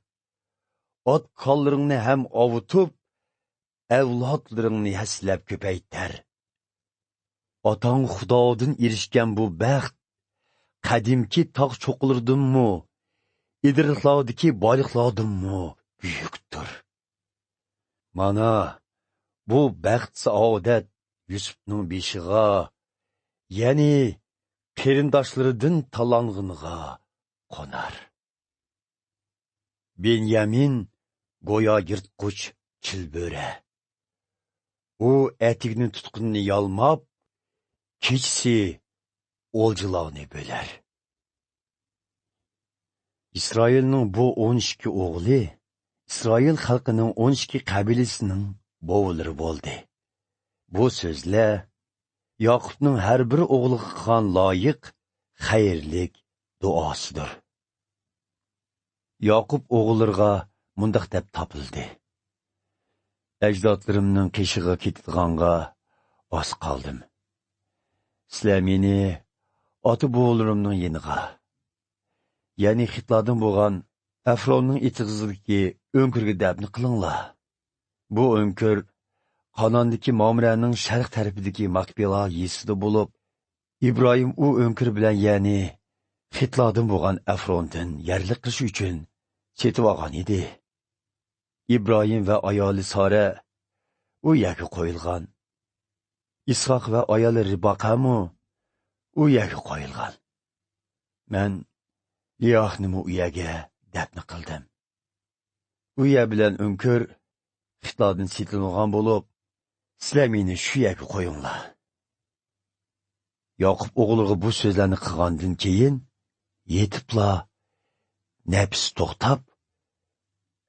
Ot qollaringni ham ovutib, avlodlaringni haslab ko'paytar. Atang Xudodan erishgan bu baxt qadimki tog' cho'qqilardinmi, idiriqlardagi boyliqlardinmi buyukdir. Mana bu baxt saodat Yusufning beshiga, ya'ni qarindoshlaridan talang'iniga qo'nar. Benyamin go'yo yirtqich chilböre. U etigini tutqunni yalmab, kechsi oljilarni bo'lar. İsrailning bu 12 o'g'li İsrail xalqining 12 qabilasining bo'g'ilari bo'ldi. Bu so'zlar Yaqubning har bir o'g'liga qilgan loyiq, xayrlik duosidir. Yaqub o'g'illariga mundaq deb topildi. Ajdodlarimning qishig'i ketadiganға oz qoldim. Sizlar meni ota bo'g'illarimning yeniga, ya'ni xitlardan bo'lgan Afronning etig'izidagi o'nkirga dabni qilinglar. Bu o'nkir Qonondagi Mamraning sharq tarafidagi Makbela yesida bo'lib, İbrahim u o'nkir bilan, ya'ni xitlardan bo'lgan Afrondan yarlik qilish uchun setib olgan edi. İbrahim va ayoli Sara u yerga qo'yilgan. İshoq va ayoli Ribaqamu u yerga qo'yilgan. Men Liyohni u yerga dafn qildim. U yer bilan o'nkir xitlardan setilgan bo'lib, sizlar meni shu yerga qo'yinglar. Yaqub o'g'liga bu so'zlarni qilgandan keyin yetibla nafs to'xtab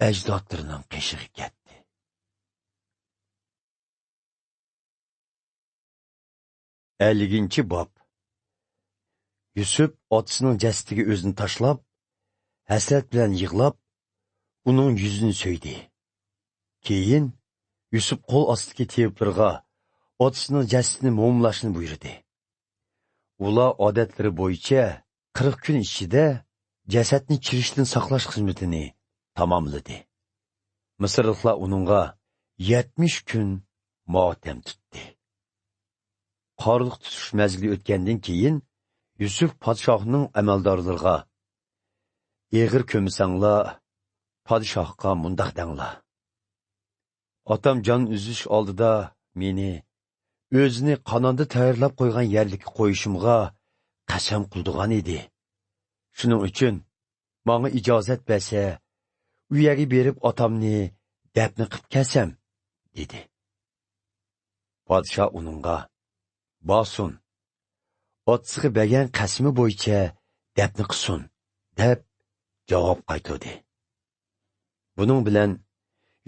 ajdodlarining qishig'i ketdi. Elliginchi bob. Yusuf otasining jasadiga o'zini tashlab, hasrat bilan yig'lab, uning yuzini so'ydi. Keyin Yusuf qo'l ostidagi teplarga otasining jasadini mo'mlashni buyurdi. Ular odatlari bo'yicha 40 kun ichida jasadni chirishdan saqlash xizmatini tamomladi. Misrliklar uningga 70 kun motam tutdi. Qorliq tutish mazgili o'tgandan keyin Yusuf podshohning amaldorlariga: "Eg'ir ko'msanglar, podshohga mundaq danglar. Otam jon uzish oldida meni o'zini qononda tayyorlab qo'ygan yerlikka qo'yishimga qasam qildigan edi. Shuning uchun menga ijozat bersa, u yerga berib otamni dafn qilib kelsam", dedi. Podshoh uningga: "Bosun, otasiga bergan qasmi bo'yicha dafn qilsin", deb javob qaytardi. Buning bilan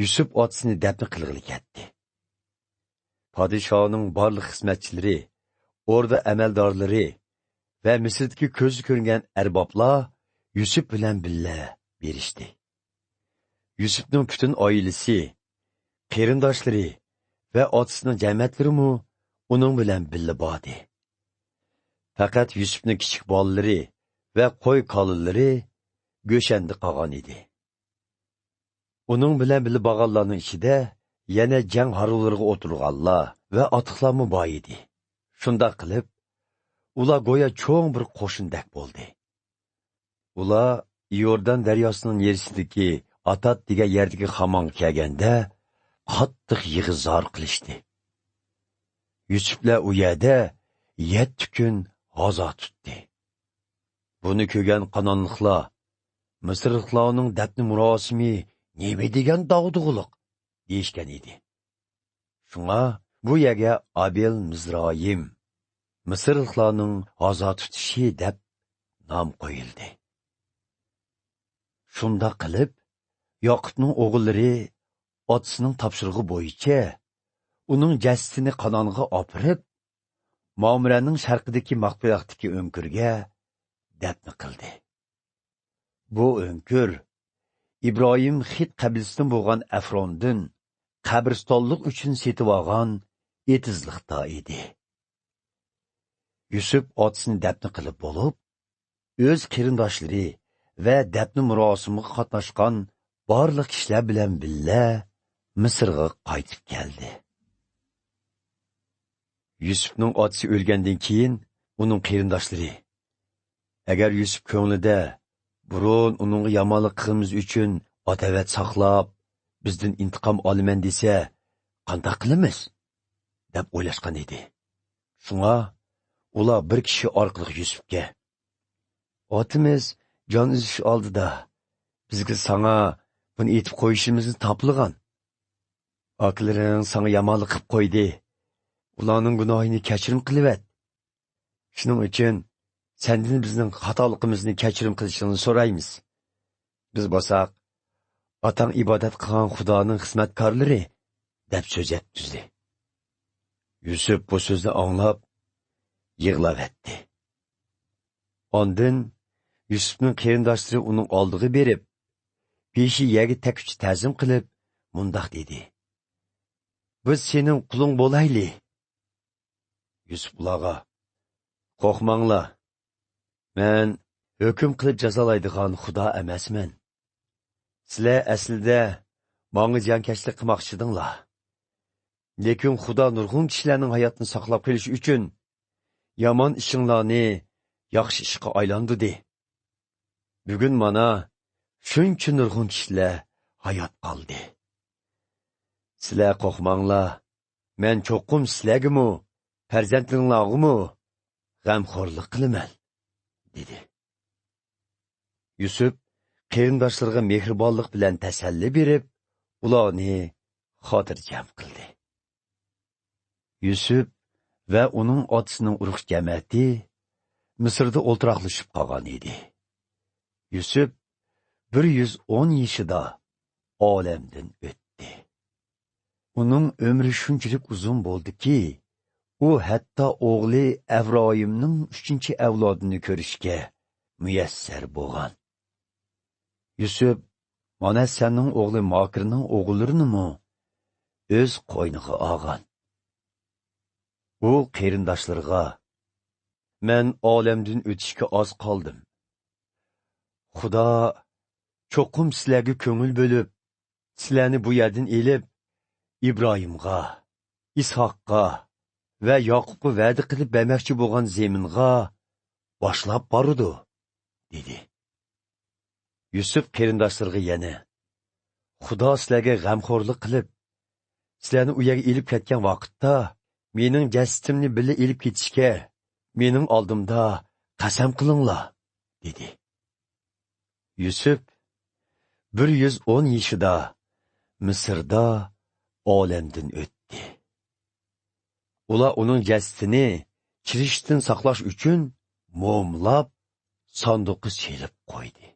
Yusuf otasini dafn qilg'ili ketdi. Podshohning barliq xizmatchilari, o'rda amaldorlari va Misrdagi ko'zi ko'rgan arboblar Yusuf bilan billa berishdi. Yusufning butun oilasi, qarindoshlari va otasining jamiyatlarimi uning bilan billa bordi. Faqat Yusufning kichik bolalari va qo'y qolinlari go'shanda qolgan edi. Uning bilan billa borganlarning ichida yana jang haruvlariga o'tirganlar va otiqlarmi bor edi. Shunday qilib, ular go'yo cho'ng bir qo'shindak bo'ldi. Ular Yordan daryosining yerisidagi Atat degan yerdagi xamonga kelganda qattiq yig'izor qilishdi. Yusuflar u yerda 7 kun g'azo tutdi. Buni ko'rgan Qononliklar Misrliklarning dafn murosimi nima degan davdug'liq deyishgan edi. Shunga bu yerga Abel Mizroyim, Misrliklarning ozod tutishi deb nom qo'yildi. Shunda qilib, Yoqubning o'g'illari otasining topshirig'i bo'yicha uning jasadini Qanonga opirib, Mamrening sharqidagi maqbaraqdagi o'nkirga dafn qildi. Bu o'nkir İbrahim Xit qabilasidan bo'lgan Afrondin qabristonlik uchun setib olgan etizliqda edi. Yusuf otasini dafn qilib bo'lib, o'z qarindoshlari va dafn murosimiga qatnashgan barliq kishilar bilan birga Misrga qaytib keldi. Yusufning otasi o'lgandan keyin uning qarindoshlari agar Yusuf ko'nglida burun uningga yomonlik qilimiz uchun otavat saqlab, bizdan intiqom olaman desa, qanday qilamiz? deb o'ylashgan edi. Shunga ular bir kishi orqali Yusufga: "Otimiz jon uzish oldida bizga sana buni aytib qo'yishimizni topilgan. Oklaring sana yomonlik qilib qo'ydi. Ularning gunohini kechirim qilibat. Shuning uchun sendan bizning xatoligimizni kechirim qilishingni so'raymiz. Biz bo'lsak, otang ibodat qilgan Xudoning xizmatkorlari" deb so'z yetkazdi. Yusuf bu so'zni anglab yig'lab etdi. Ondan Yusufning qarindoshlari uning oldiga berib, beshi yerga tekich ta'zim qilib, mundoq dedi: "Biz sening quling bo'layli." Yusuf ularga: "Qo'rqmanglar. Men hukm qilib jazolaydigan Xudo emasman. Sizlar aslida menga jankashlik qilmoqchidinglar. Lekin Xudo nurg'un kishilarning hayotini saqlab qolish uchun yomon ishinglarni yaxshi ishga aylantirdi. Bugun mana shuncha nurg'un kishilar hayot qoldi. Sizlar qo'rqmanglar. Men cho'qim sizlarga-mu, farzandlaringlarga-mu g'amxo'rlik qilaman" dedi. Yusuf qarindoshlariga mehribonlik bilan tasalli berib, ularni xotirjam qildi. Yusuf va uning otasining urug' jamiyati Misrda o'ltiraqlashib qolgan edi. Yusuf 110 yoshida olamdan o'tdi. Uning umri shunchalik uzun bo'ldiki, u hatto o'g'li Avroyimning 3-avlodini ko'rishga muyassar bo'lgan. Yusuf mana sening o'g'li Makirning o'g'illarini o'z qo'yniga olgan. U qarindoshlariga: "Men olamdan o'tishga oz qoldim. Xudo cho'qim sizlarga ko'ngil bo'lib, sizlarni bu yerdan elib, İbrahimga, İshaqqa va Yoqubga va'da qilib bermoqchi bo'lgan zaminga boshlab bordi" dedi. Yusuf qarindoshlariga yana: "Xudo sizlarga g'amxo'rlik qilib, sizlarni u yerga elib ketgan vaqtda mening jasadimni birga elib ketishga mening oldimda qasam qilinglar" dedi. Yusuf 110 yoshida Misrda olamdan o'tdi. Ular uning jasadini chirishdan saqlash uchun mo'mlab sanduqqa selib qo'ydi.